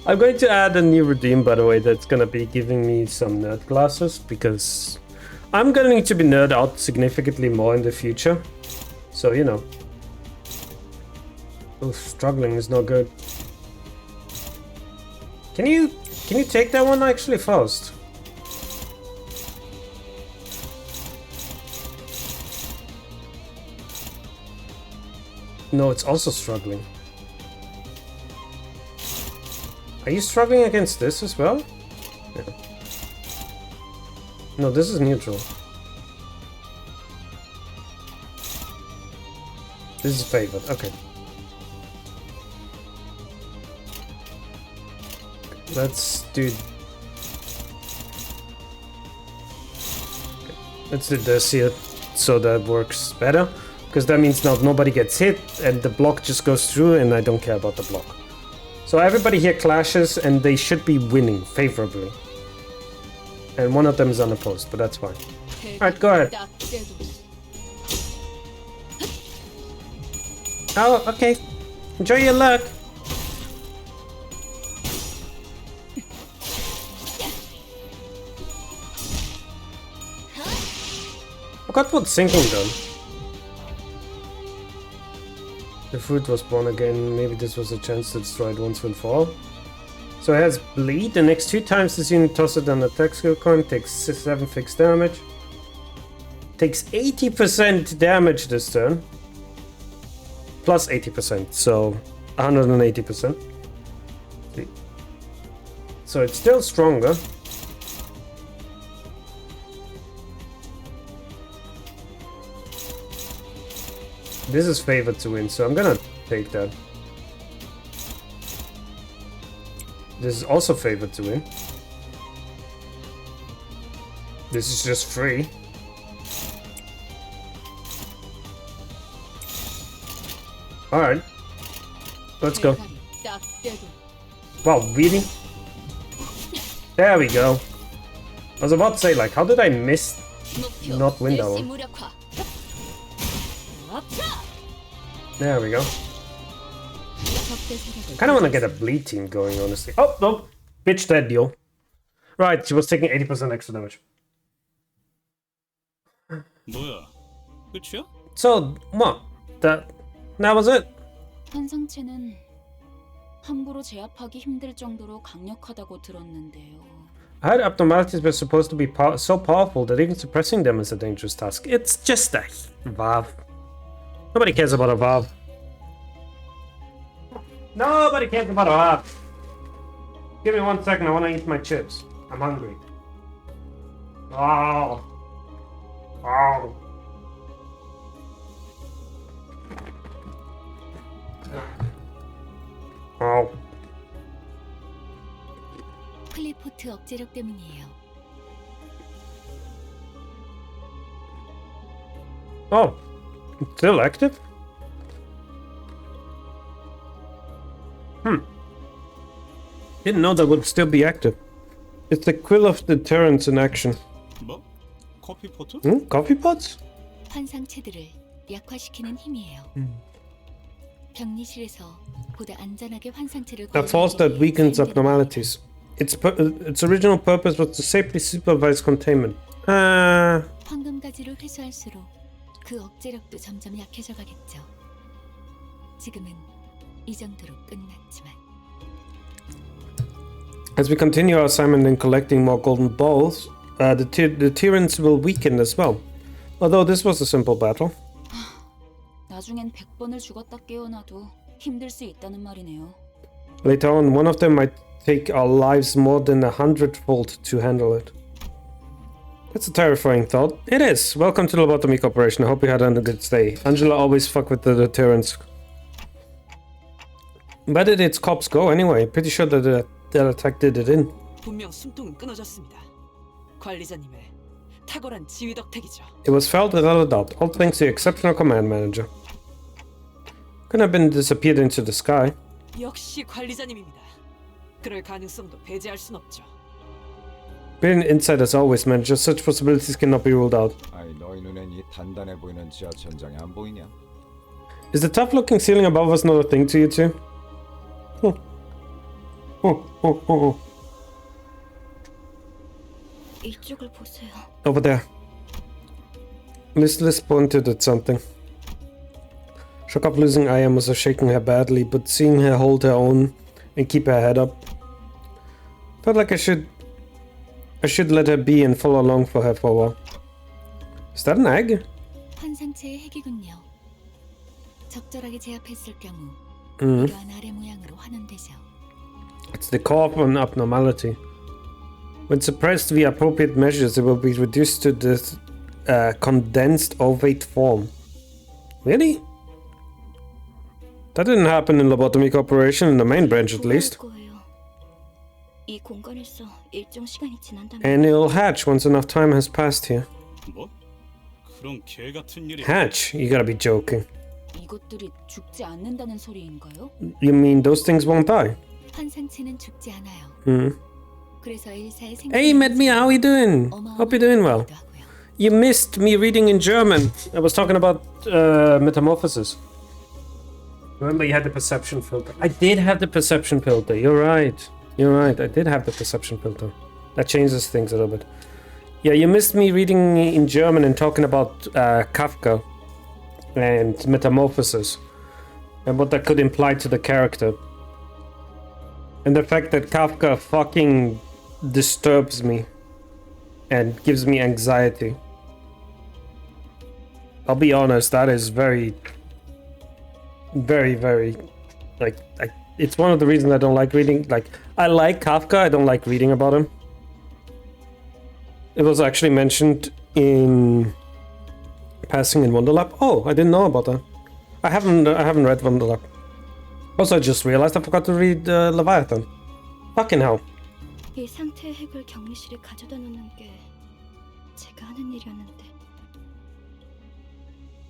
[SPEAKER 1] I'm going to add a new redeem, by the way, that's gonna be giving me some nerd glasses because I'm going to be nerd out significantly more in the future. So, you know. Oh, struggling is not good. Can you take that one actually fast? No, it's also struggling. Are you struggling against this as well? Yeah. No, this is neutral. This is favored, okay. Let's do... Let's do this here, so that works better. Because that means now nobody gets hit, and the block just goes through, and I don't care about the block. So everybody here clashes, and they should be winning favorably. And one of them is unopposed, but that's fine. Alright, go ahead. Oh, okay. Enjoy your luck. I got what's sinking done. The fruit was born again. Maybe this was a chance to destroy it once and for all. So it has bleed. The next 2 times this unit tosses an attack skill coin. Takes 7 fixed damage. Takes 80% damage this turn. Plus 80%. So 180%. So it's still stronger. This is favored to win, so I'm gonna take that. This is also favored to win. This is just free. Alright. Let's go. Wow, really? There we go. I was about to say, like, how did I miss not win that one? There we go. I kind of want to get a bleed team going, honestly. Oh, no. Bitch dead deal. Right, she was taking 80% extra damage. So, what? That was it.
[SPEAKER 5] 환상체는 함부로 제압하기 힘들 정도로 강력하다고 들었는데요.
[SPEAKER 1] I heard abnormalities were supposed to be so powerful that even suppressing them is a dangerous task. It's just a valve. Nobody cares about a valve. Nobody cares about a valve. Give me 1 second, I want to eat my chips. I'm hungry. Oh. Oh. Oh.
[SPEAKER 5] 클리포트 억제력 때문이에요.
[SPEAKER 1] Oh. It's still active? Didn't know that would still be active. It's the quill of deterrence in action.
[SPEAKER 8] 뭐? 커피 포트?
[SPEAKER 1] Coffee pots?
[SPEAKER 5] 환상체들을 약화시키는 힘이에요. 격리실에서 보다 안전하게 환상체를
[SPEAKER 1] A force that weakens abnormalities. Its original purpose was to safely supervise containment.
[SPEAKER 5] 황금가지를 회수할수록 그 억제력도 점점 약해져 가겠죠. 지금은 이 정도로 끝났지만.
[SPEAKER 1] As we continue our assignment in collecting more golden balls, the tyrants will weaken as well. Although this was a simple battle.
[SPEAKER 5] 나중엔 100번을 죽었다 깨어나도 힘들 수 있다는 말이네요.
[SPEAKER 1] Later on, one of them might take our lives more than 100-fold to handle it. That's a terrifying thought. It is. Welcome to the Lobotomy Corporation. I hope you had a good stay. Angela always fuck with the tyrants. Where did its cops go anyway? Pretty sure that that attack did it in.
[SPEAKER 3] 분명 숨통은 끊어졌습니다. 관리자님의 탁월한 지휘 덕택이죠.
[SPEAKER 1] It was felt without a doubt, all thanks to the exceptional command manager. Couldn't have been disappeared into the sky.
[SPEAKER 3] 역시 관리자님입니다. 그럴 가능성도 배제할 순 없죠.
[SPEAKER 1] Being inside as always, man. Just such possibilities cannot be ruled out.
[SPEAKER 7] 아이 너희 눈엔 이 단단해 보이는 지하천장이 안 보이냐?
[SPEAKER 1] Is the tough-looking ceiling above us not a thing to you two? Oh.
[SPEAKER 6] 이쪽을 보세요.
[SPEAKER 1] Over there. Listless pointed at something. Shock of losing Aya must have shaken her badly, but seeing her hold her own and keep her head up, felt like I should let her be and follow along for her for a while. Is that an egg?
[SPEAKER 5] 환상체의 핵이군요. 적절하게 제압했을 경우 이러한 아래 모양으로 환원되죠.
[SPEAKER 1] It's the core of an abnormality. When suppressed via appropriate measures, it will be reduced to this condensed ovate form. Really? That didn't happen in lobotomy corporation, in the main branch at least.
[SPEAKER 6] 이 공간에서 일정 시간이 지난다면
[SPEAKER 1] And it'll hatch once enough time has passed here.
[SPEAKER 8] 뭐? 그런 개 같은 일이.
[SPEAKER 1] Hatch? You gotta be joking.
[SPEAKER 5] 이것들이 죽지 않는다는 소리인가요?
[SPEAKER 1] You mean those things won't die?
[SPEAKER 5] 환상체는 죽지 않아요. 그래서 일사의 생각.
[SPEAKER 1] Hey, Medmia, how you doing? Hope you're doing well. You missed me reading in German. I was talking about metamorphosis. Remember, you had the perception filter. I did have the perception filter. You're right. I did have the perception filter. That changes things a little bit. Yeah, you missed me reading in German and talking about Kafka and metamorphosis and what that could imply to the character. And the fact that Kafka fucking disturbs me and gives me anxiety. I'll be honest, that is very, like, it's one of the reasons I don't like reading. Like, I like Kafka, I don't like reading about him. It was actually mentioned in Passing in Wonderlap. Oh, I didn't know about that. I haven't read Wonderlap. Also, I just realized I forgot to read Leviathan. Fucking hell.
[SPEAKER 6] 이 상태의 핵을 격리실에 가져다 놓는 게 제가 하는 일이었는데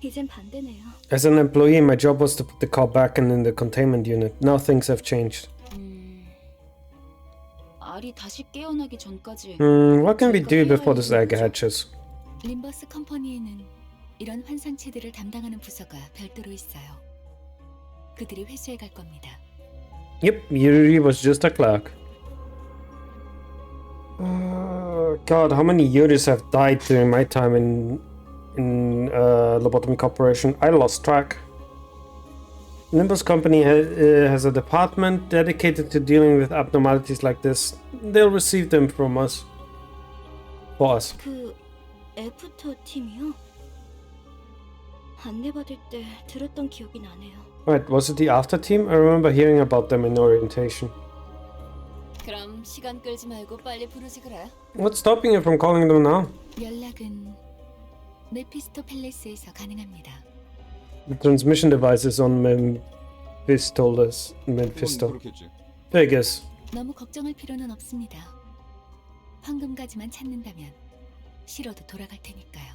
[SPEAKER 6] 이젠 반대네요.
[SPEAKER 1] As an employee, my job was to put the car back in the containment unit. Now things have changed.
[SPEAKER 5] 알이 다시 깨어나기 전까지.
[SPEAKER 1] What can we do before this egg hatches?
[SPEAKER 5] 림버스 컴퍼니에는 이런 환상체들을 담당하는 부서가 별도로 있어요. 그들이 회수해 갈 겁니다.
[SPEAKER 1] Yep, Yuri was just a clerk. God, how many Yuris have died during my time in Lobotomy Corporation? I lost track. Limbus Company has a department dedicated to dealing with abnormalities like this. They'll receive them from us. For us.
[SPEAKER 6] 그 애프터 팀이요? 안내받을 때 들었던 기억이 나네요.
[SPEAKER 1] Right, was it the after team? I remember hearing about them in orientation.
[SPEAKER 5] 그럼 시간 끌지 말고 빨리 부르지 그래.
[SPEAKER 1] What's stopping you from calling them now?
[SPEAKER 5] 연락은 메피스토 팰리스에서 가능합니다.
[SPEAKER 1] The transmission device is on Mephisto. Vegas.
[SPEAKER 5] 너무 걱정할 필요는 없습니다. 황금가지만 찾는다면 실어도 돌아갈 테니까요.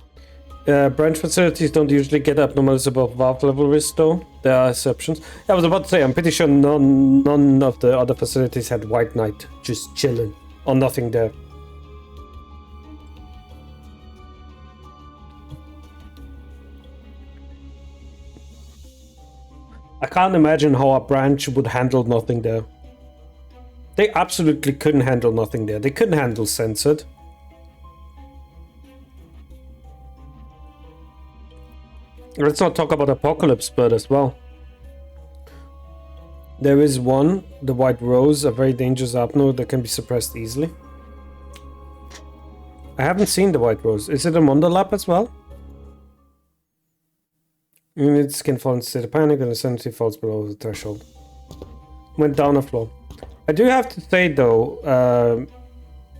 [SPEAKER 1] Branch facilities don't usually get abnormalities above valve level risk though. There are exceptions. I was about to say, I'm pretty sure none of the other facilities had White Knight just chilling or nothing there. I can't imagine how a branch would handle nothing there. They absolutely couldn't handle nothing there. They couldn't handle censored. Let's not talk about Apocalypse Bird as well. There is one, the White Rose, a very dangerous abno that can be suppressed easily. I haven't seen the White Rose. Is it a Wonderlap as well? Units can fall into state of panic when the sanity falls below the threshold. Went down a floor. I do have to say though,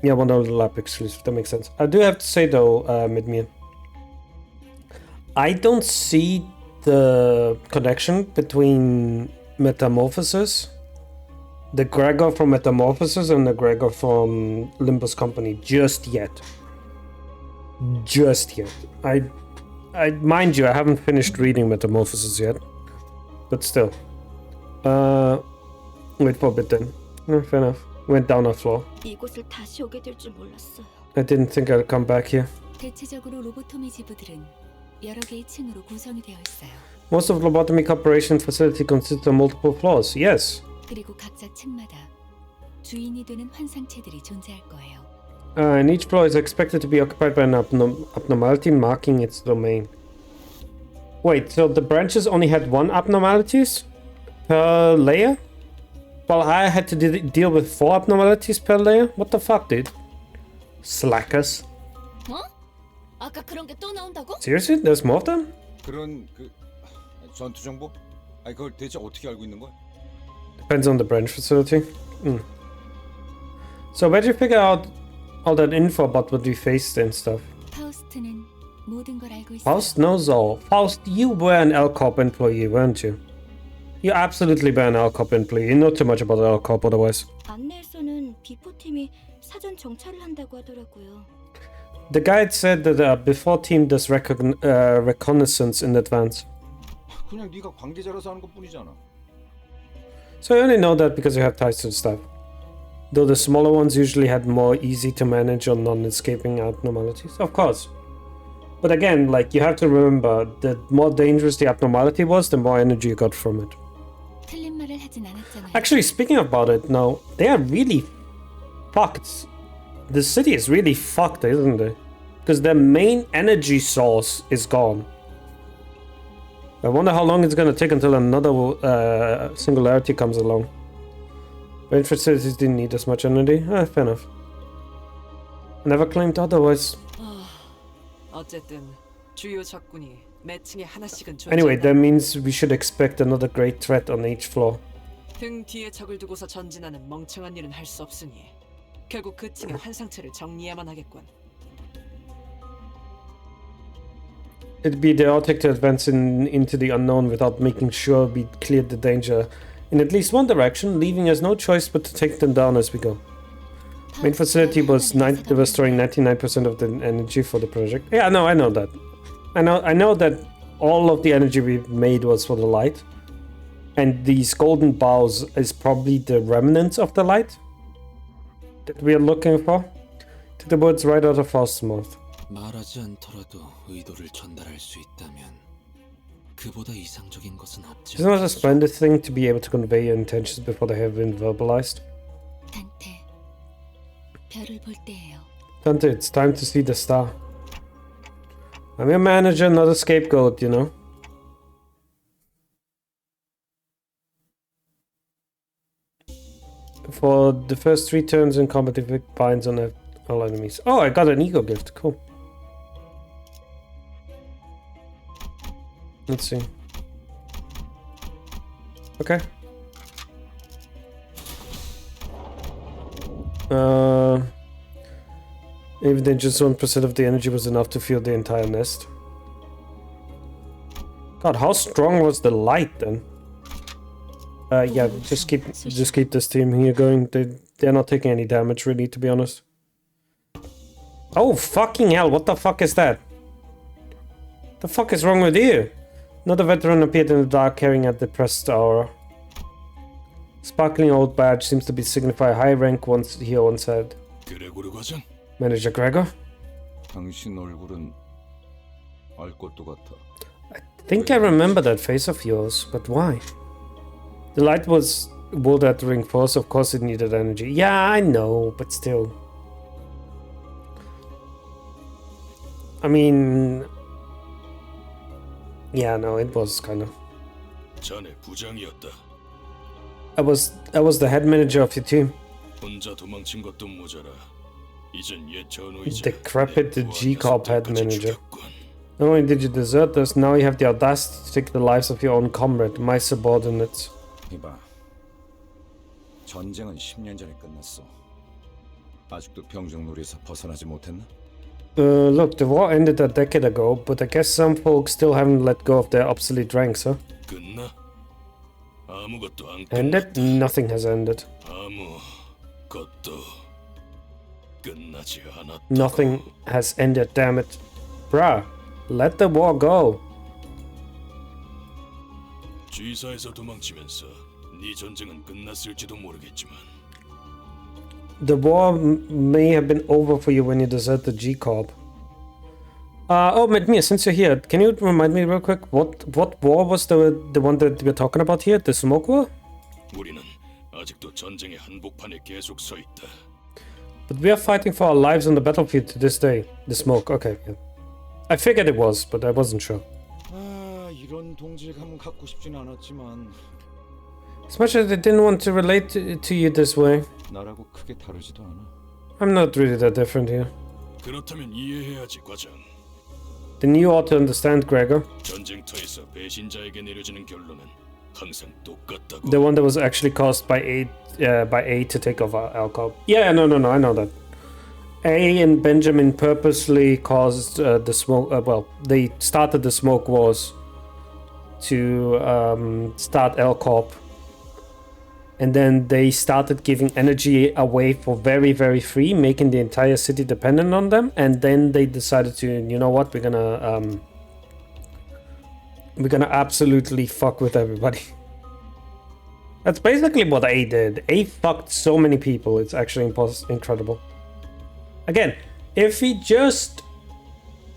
[SPEAKER 1] yeah, Wonderlap exclusive, that makes sense. I do have to say though, Midmian, I don't see the connection between Metamorphosis, the Gregor from Metamorphosis and the Gregor from Limbus Company just yet. Just yet. I mind you, I haven't finished reading Metamorphosis yet, but still. Wait for a bit then. Fair enough. Went down a floor.
[SPEAKER 6] 이곳을 다시 오게 될 줄 몰랐어요.
[SPEAKER 1] I didn't think I'd come back here.
[SPEAKER 5] 대체적으로 로보토미 지부들은 여러 개의 층으로 구성이 되어 있어요.
[SPEAKER 1] Most of Lobotomy Corporation facility consists of multiple floors. Yes.
[SPEAKER 5] 그리고 각자 층마다 주인이 되는 환상체들이 존재할 거예요.
[SPEAKER 1] And each floor is expected to be occupied by an abnormality marking its domain. Wait, so the branches only had one abnormalities per layer? While I had to deal with 4 abnormalities per layer? What the fuck, dude? Slackers.
[SPEAKER 6] 어? 아까 그런 게 또 나온다고?
[SPEAKER 1] Seriously? There's more of them?
[SPEAKER 7] 그런 전투 정보? 아니 그걸 대체 어떻게 알고 있는 거야?
[SPEAKER 1] Depends on the branch facility. So where'd you figure out all that info about what we faced and stuff?
[SPEAKER 5] 파우스트는 모든 걸 알고 있어요.
[SPEAKER 1] Faust knows all. Faust, you were an L-Corp employee, weren't you? You absolutely were an L-Corp employee. You know too much about L-Corp otherwise.
[SPEAKER 6] 안내에서는 비포팀이 사전 정찰을 한다고 하더라고요.
[SPEAKER 1] The guide said that the before team does reconnaissance in advance.
[SPEAKER 7] 그냥 네가 관계자라서 하는 것뿐이잖아.
[SPEAKER 1] So I only know that because you have ties to the staff. Though the smaller ones usually had more easy to manage or non-escaping abnormalities. Of course. But again, like, you have to remember, the more dangerous the abnormality was, the more energy you got from it.
[SPEAKER 5] 틀린 말을 하진 않았잖아요.
[SPEAKER 1] Actually, speaking about it now, they are really fucked. The city is really fucked, isn't it? Because their main energy source is gone. I wonder how long it's gonna take until another singularity comes along. Brain facilities didn't need as much energy. Fair enough. Never claimed otherwise.
[SPEAKER 3] 어쨌든 주요 적군이 매 층에 하나씩은
[SPEAKER 1] Anyway,
[SPEAKER 3] 존재한다.
[SPEAKER 1] that means we should expect another great threat on each floor.
[SPEAKER 3] 등 뒤에 적을 두고서 전진하는 멍청한 일은 할 수 없으니 결국 그 층의 환상체를 정리해야만 하겠군.
[SPEAKER 1] It'd be idiotic to advance into the unknown without making sure we cleared the danger in at least one direction, leaving us no choice but to take them down as we go. Main facility was storing 99% of the energy for the project. Yeah, no, I know that. I know that all of the energy we made was for the light, and these golden boughs is probably the remnants of the light that we are looking for. Took the words right out of Faust's mouth.
[SPEAKER 9] 말하지 않더라도 의도를 전달할 수 있다면 그보다 이상적인 것은 없지.
[SPEAKER 1] Isn't that a splendid thing to be able to convey your intentions before they have been verbalized?
[SPEAKER 5] 단테, 별을 볼 때예요.
[SPEAKER 1] Dante, it's time to see the star. I'm your manager, not a scapegoat, you know. For the first 3 turns in combat, it binds on all enemies. Oh, I got an ego gift. Cool. Let's see. Okay. Even then, just 1% of the energy was enough to fuel the entire nest. God, how strong was the light then? Yeah, just keep this team here going. They're not taking any damage, really, to be honest. Oh, fucking hell! What the fuck is that? The fuck is wrong with you? Another veteran appeared in the dark, carrying a depressed aura. Sparkling old badge seems to be signify high rank once had. Manager Gregor?
[SPEAKER 7] 당신 얼굴은 알 것도 같아.
[SPEAKER 1] I think I remember that face of yours, but why? The light was world at ring force, of course it needed energy. Yeah, I know, but still. I mean... Yeah, no, it was kind of...
[SPEAKER 8] 자네 부장이었다.
[SPEAKER 1] I was the head manager of your team.
[SPEAKER 8] 혼자 도망친 것도 모자라. 이젠 옛 전우이자.
[SPEAKER 1] Decrepit G-Corp head manager. Not only did you desert us, now you have the audacity to take the lives of your own comrade, my subordinates.
[SPEAKER 7] 이봐, 전쟁은 10년 전에 끝났어. 아직도 병정놀이에서 벗어나지 못했나?
[SPEAKER 1] Look, the war ended a decade ago, but I guess some folks still haven't let go of their obsolete ranks, huh?
[SPEAKER 8] 끝나? 아무것도 안
[SPEAKER 1] Ended? Nothing has ended.
[SPEAKER 8] 아무것도 끝나지 않았다.
[SPEAKER 1] Nothing has ended, damn it. Bruh, let the war go.
[SPEAKER 8] G사에서 도망치면서 네 전쟁은 끝났을지도 모르겠지만
[SPEAKER 1] The war may have been over for you when you deserted G Corp. Oh, Medmir, since you're here, can you remind me real quick what war was the one that we're talking about here? The smoke war?
[SPEAKER 4] 우리는 아직도 전쟁의 한복판에 계속 서 있다.
[SPEAKER 1] But we are fighting for our lives on the battlefield to this day. The smoke, okay. Yeah. I figured it was, but I wasn't sure.
[SPEAKER 7] 아, 이런 동질감은 갖고 싶진 않았지만.
[SPEAKER 1] As much as I didn't want to relate to you this way.
[SPEAKER 7] 나라고 크게 다르지도 않아.
[SPEAKER 1] I'm not really that different here.
[SPEAKER 4] 그렇다면 이해해야지, 과장.
[SPEAKER 1] Then you ought to understand, Gregor.
[SPEAKER 4] 전쟁터에서 배신자에게 내려지는 결론은 항상 똑같다고.
[SPEAKER 1] The one that was actually caused by A to take over Alcop. Yeah, no, I know that. A and Benjamin purposely caused the smoke. Well, they started the smoke wars to start Alcop. And then they started giving energy away for very, very free, making the entire city dependent on them. And then they decided to, you know what, we're gonna absolutely fuck with everybody. That's basically what A did. A fucked so many people. It's actually incredible. Again, if he just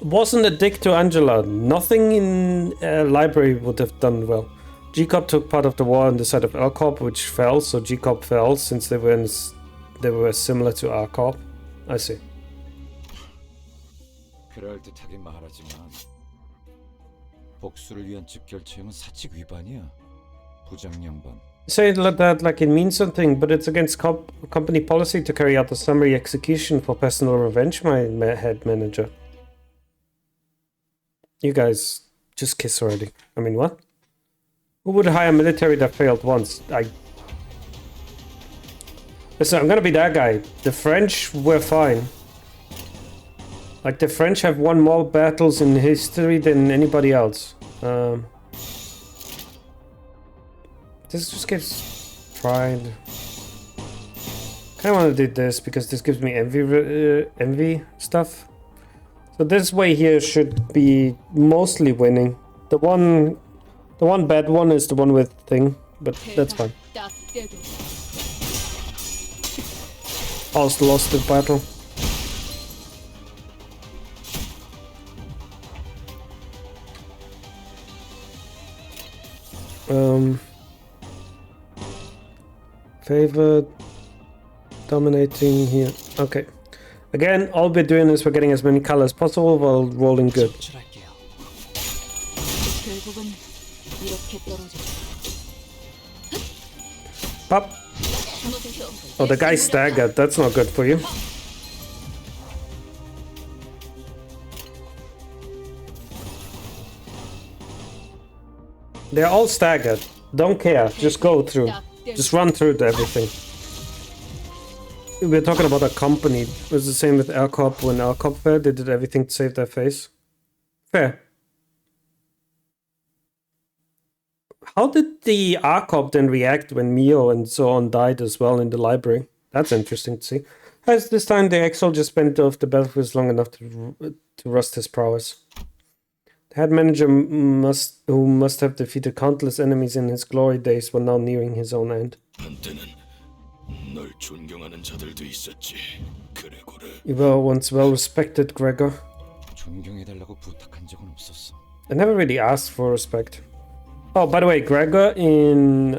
[SPEAKER 1] wasn't a dick to Angela, nothing in library would have done well. G-Corp took part of the war on the side of L-Corp, which fell, so G-Corp fell since they were similar to R-Corp. I see.
[SPEAKER 7] 그럴듯하게 말하지만 복수를 위한 집결체험은 사칙 위반이야. 부장 양반.
[SPEAKER 1] Say it like that, like it means something, but it's against company policy to carry out a summary execution for personal revenge, my head manager. You guys just kiss already. I mean, what? Who would hire military that failed once? Listen, I'm gonna be that guy. The French were fine. Like, the French have won more battles in history than anybody else. This just gives pride. Kinda wanna do this because this gives me envy stuff. So this way here should be mostly winning. The one bad one is the one with thing, but that's fine. Also lost the battle. Favored, dominating here. Okay. Again, all we're doing is we're getting as many colors as possible while rolling good. Pop. Oh, the guy staggered. That's not good for you. They're all staggered. Don't care. Just go through. Just run through everything. We're talking about a company. It was the same with Alcop. When Alcop fell, they did everything to save their face. Fair. How did the Arcop then react when Mio and so on died as well in the library? That's interesting to see. As this time the Exile just spent off the battlefield long enough to rust his prowess. The head manager who must have defeated countless enemies in his glory days were now nearing his own end. You were once well respected, Gregor. I never really asked for respect. Oh, by the way, Gregor in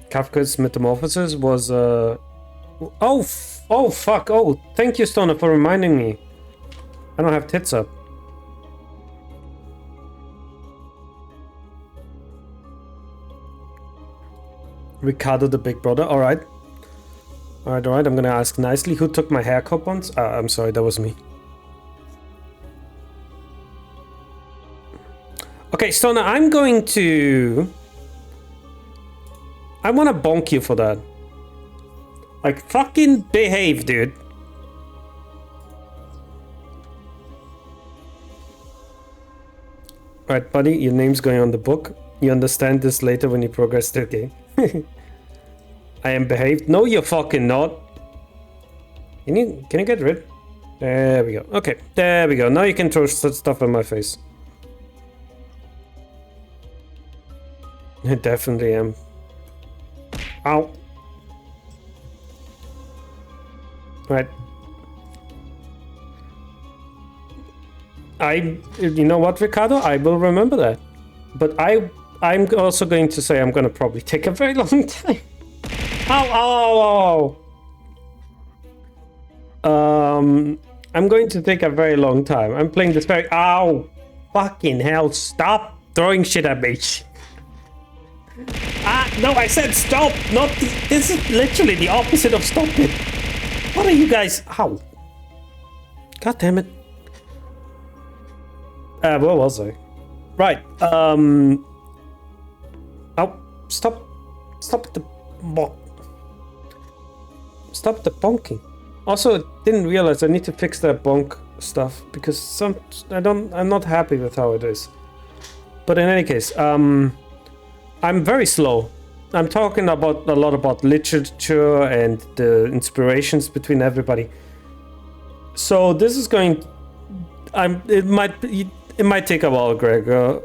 [SPEAKER 1] Kafka's Metamorphosis was oh fuck! Oh, thank you, Stoner, for reminding me. I don't have tits up. Ricardo the Big Brother. All right. I'm gonna ask nicely. Who took my haircut once? I'm sorry, that was me. Okay, Stoner, I want to bonk you for that. Like, fucking behave, dude. Alright, buddy, your name's going on the book. You understand this later when you progress the game. I am behaved. No, you're fucking not. Can you get rid? There we go. Okay, there we go. Now you can throw stuff in my face. I definitely am. Ow. Right. You know what, Ricardo? I will remember that. But I'm also going to say I'm gonna probably take a very long time. Ow, ow, ow, ow. I'm going to take a very long time. I'm playing this very... Ow! Fucking hell, stop throwing shit at me. No, I said stop, not... This is literally the opposite of stop it. What are you guys... Ow. God damn it. Where was I? Right, Oh, stop the... Stop the bonking. Also, I didn't realize I need to fix that bonk stuff because I'm not happy with how it is. But in any case, I'm very slow. I'm talking about a lot about literature and the inspirations between everybody. So this is going. It might take a while, Gregor.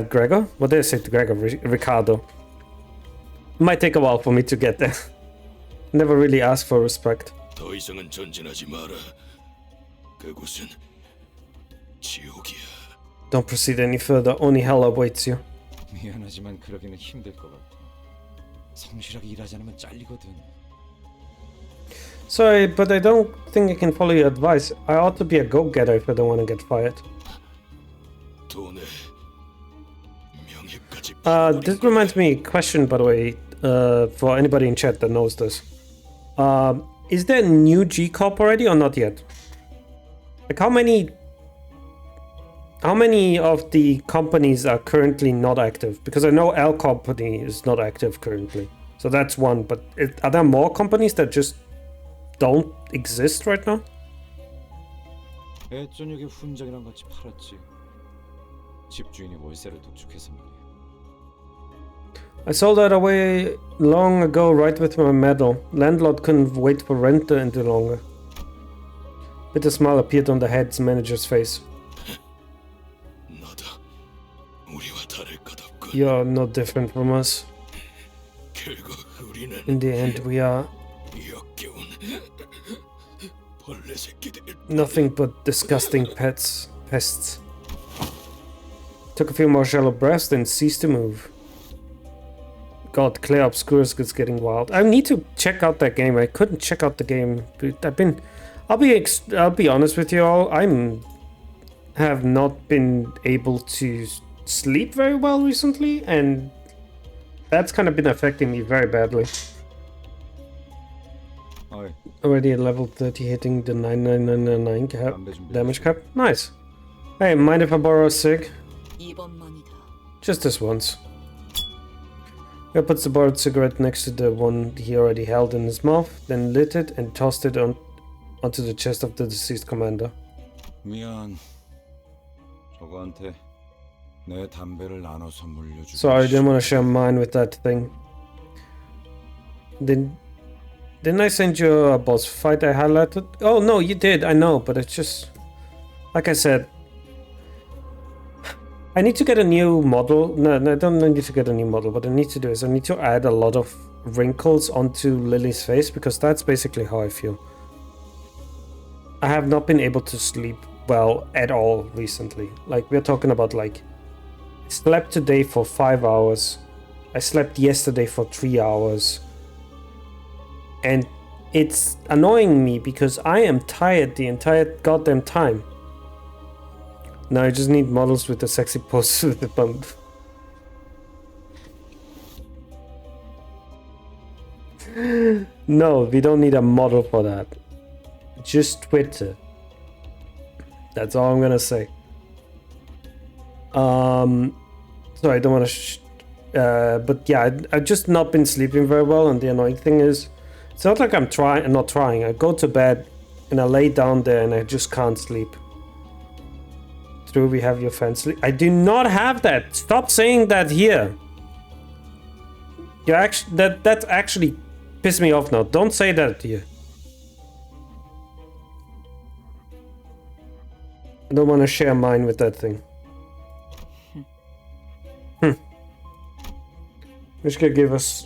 [SPEAKER 1] Gregor? What did I say to Gregor? Ricardo. It might take a while for me to get there. Never really asked for respect.
[SPEAKER 4] 더 이상은 전진하지 마라. 그곳은 지옥이야.
[SPEAKER 1] Don't proceed any further. Only hell awaits you.
[SPEAKER 7] 미안하지만 그러기는 힘들 것 같아. 성실하게 일하지 않으면 잘리거든.
[SPEAKER 1] Sorry, but I don't think I can follow your advice. I ought to be a go-getter if I don't want to get fired.
[SPEAKER 4] 돈에 명예까지.
[SPEAKER 1] This reminds me, question by the way, for anybody in chat that knows this. Is there a new G Corp already or not yet? Like how many of the companies are currently not active? Because I know L Company is not active currently. So that's one, but are there more companies that just don't exist right now?
[SPEAKER 7] 애저녁에 훈장이랑 같이 팔았지. 집주인이 월세를 독촉해서 말이야.
[SPEAKER 1] I sold that away long ago right with my medal. Landlord couldn't wait for rent any longer. Bitter smile appeared on the head's manager's face. You're no different from us. In the end, we are nothing but disgusting pests. Took a few more shallow breaths, then ceased to move. God, Clear Obscurus is getting wild. I need to check out that game. I couldn't check out the game. I'll be honest with you all. Have not been able to sleep very well recently, and that's kind of been affecting me very badly. Already at level 30, hitting the 9999 damage cap. Nice. Hey, mind if I borrow a cig? Just this once. He puts the borrowed cigarette next to the one he already held in his mouth, then lit it and tossed it onto the chest of the deceased commander.
[SPEAKER 7] 미안. 저거한테 내 담배를 나눠서 물려주고.
[SPEAKER 1] Sorry, I didn't want to share mine with that thing. Didn't I send you a boss fight I highlighted? Oh no, you did, I know, but it's just... Like I said... I need to get a new model. No, I don't need to get a new model. What I need to do is I need to add a lot of wrinkles onto Lily's face, because that's basically how I feel. I have not been able to sleep well at all recently. Like, we're talking about like... I slept today for 5 hours. I slept yesterday for 3 hours. And it's annoying me because I am tired the entire goddamn time. Now I just need models with the sexy poses with the bump. No, we don't need a model for that. Just Twitter. That's all I'm gonna say. So I don't want to... but yeah, I've just not been sleeping very well, and the annoying thing is... It's not like I'm not trying. I go to bed, and I lay down there, and I just can't sleep. True, we have your fan sleep. I do not have that. Stop saying that here. You actually that actually pissed me off now. Don't say that here. I don't want to share mine with that thing. Which could give us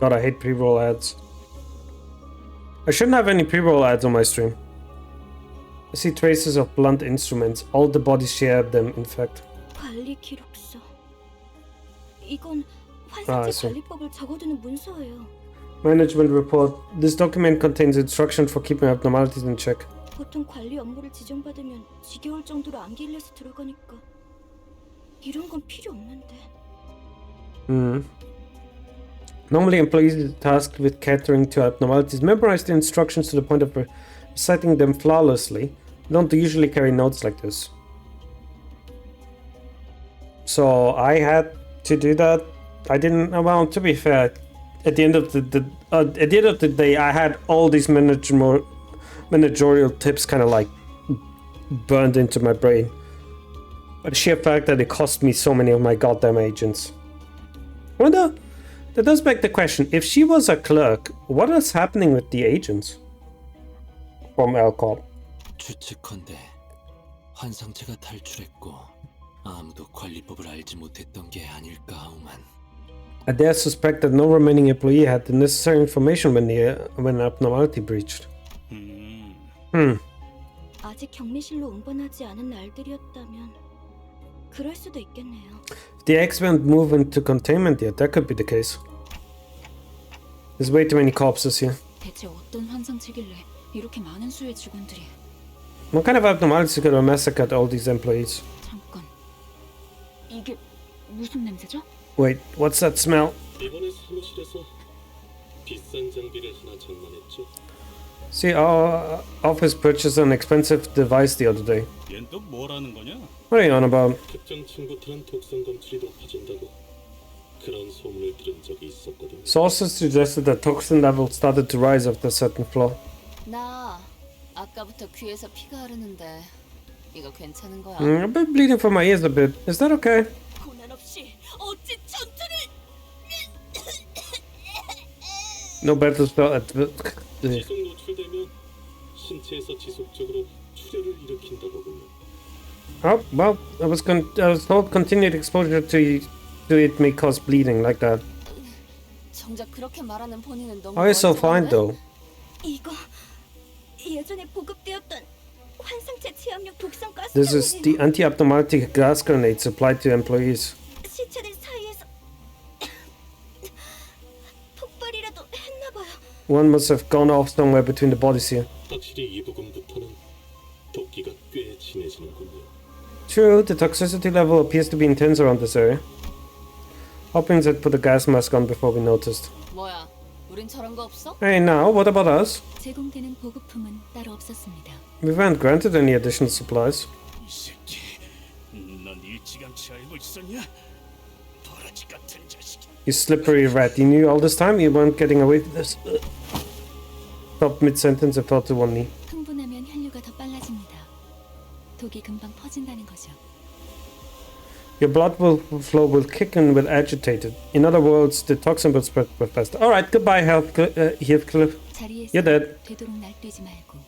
[SPEAKER 1] God, I hate pre-roll ads. I shouldn't have any pre-roll ads on my stream. I see traces of blunt instruments. All the bodies share them, in fact.
[SPEAKER 6] 관리 기록서. 이건 환상체 관리법을 적어두는 문서예요.
[SPEAKER 1] Management report. This document contains instructions for keeping abnormalities in check.
[SPEAKER 6] 보통 관리 업무를 지정받으면 지겨울 정도로 암기일에서 들어가니까 이런 건 필요 없는데.
[SPEAKER 1] Normally, employees tasked with catering to abnormalities memorize the instructions to the point of reciting them flawlessly. They don't usually carry notes like this. So I had to do that. I didn't. Well, to be fair, at the end of the day, I had all these managerial tips kind of like burned into my brain. But the sheer fact that it cost me so many of my goddamn agents. I wonder. That does beg the question, if she was a clerk, what is happening with the agents? From Alcott.
[SPEAKER 9] 추측컨대 환상체가 탈출했고 아무도 관리법을 알지 못했던 게 아닐까 하오만.
[SPEAKER 1] I dare suspect that no remaining employee had the necessary information when an abnormality breached.
[SPEAKER 6] 아직 격리실로 운반하지 않은 날들이었다면 그럴 수도 있겠네요.
[SPEAKER 1] If the X won't move into containment yet, that could be the case. There's way too many corpses here.
[SPEAKER 5] 대체 어떤 환상체길래 이렇게 많은 수의 직원들이?
[SPEAKER 1] What kind of abnormalities could have massacred all these employees?
[SPEAKER 5] 잠깐. 이게 무슨 냄새죠?
[SPEAKER 1] Wait, what's that smell?
[SPEAKER 4] 이번에 사무실에서 비싼 장비를 하나 장만했죠.
[SPEAKER 1] See, our office purchased an expensive device the other day.
[SPEAKER 8] 얜 또 뭐라는 거냐?
[SPEAKER 1] What are you on about?
[SPEAKER 4] 특정 친구들은 독성 검출이 높아진다고 그런 소문을 들은 적이 있었거든요.
[SPEAKER 1] Sources suggested that toxin levels started to rise after a certain floor.
[SPEAKER 5] 나 아까부터 귀에서 피가 흐르는데 이거 괜찮은 거야?
[SPEAKER 1] I've been bleeding from my ears a bit. Is that okay?
[SPEAKER 6] 고난 없이 어찌 전투를?
[SPEAKER 1] No better spell.
[SPEAKER 4] 지속 노출되면 신체에서 지속적으로 출혈을 일으킨다고군요.
[SPEAKER 1] Oh well, I was told continued exposure to it may cause bleeding like that.
[SPEAKER 5] 정작 그렇게 말하는 본인은 너무
[SPEAKER 1] How are you so fine though?
[SPEAKER 6] 이거 예전에 보급되었던 환상체 제압용 독성 가스.
[SPEAKER 1] This is the anti-abnormality gas grenade supplied to employees.
[SPEAKER 6] 시체들 사이에서 폭발이라도 했나 봐요.
[SPEAKER 1] One must have gone off somewhere between the bodies here.
[SPEAKER 4] 확실히 이 부분부터는 도끼가 꽤 진해지는군요.
[SPEAKER 1] True, the toxicity level appears to be intense around this area. Hopkins had put a gas mask on before we noticed.
[SPEAKER 5] 뭐야? 우린 저런 거 없어?
[SPEAKER 1] Hey now, what about us?
[SPEAKER 5] 제공되는 보급품은 따로 없었습니다.
[SPEAKER 1] We weren't granted any additional supplies.
[SPEAKER 8] 이 새끼, 넌 일찌감치 알고 있었냐? 도라지 같은 자식.
[SPEAKER 1] You slippery rat, you knew all this time you weren't getting away with this. Stopped mid-sentence and fell to one knee.
[SPEAKER 5] 흥분하면 혈류가 더 빨라집니다. 독이 금방 퍼진다는 거죠.
[SPEAKER 1] Your blood flow will kick in when agitated. In other words, the toxin will spread faster. Alright, goodbye, Heathcliff. You're dead.
[SPEAKER 5] 되도록 날뛰지 말고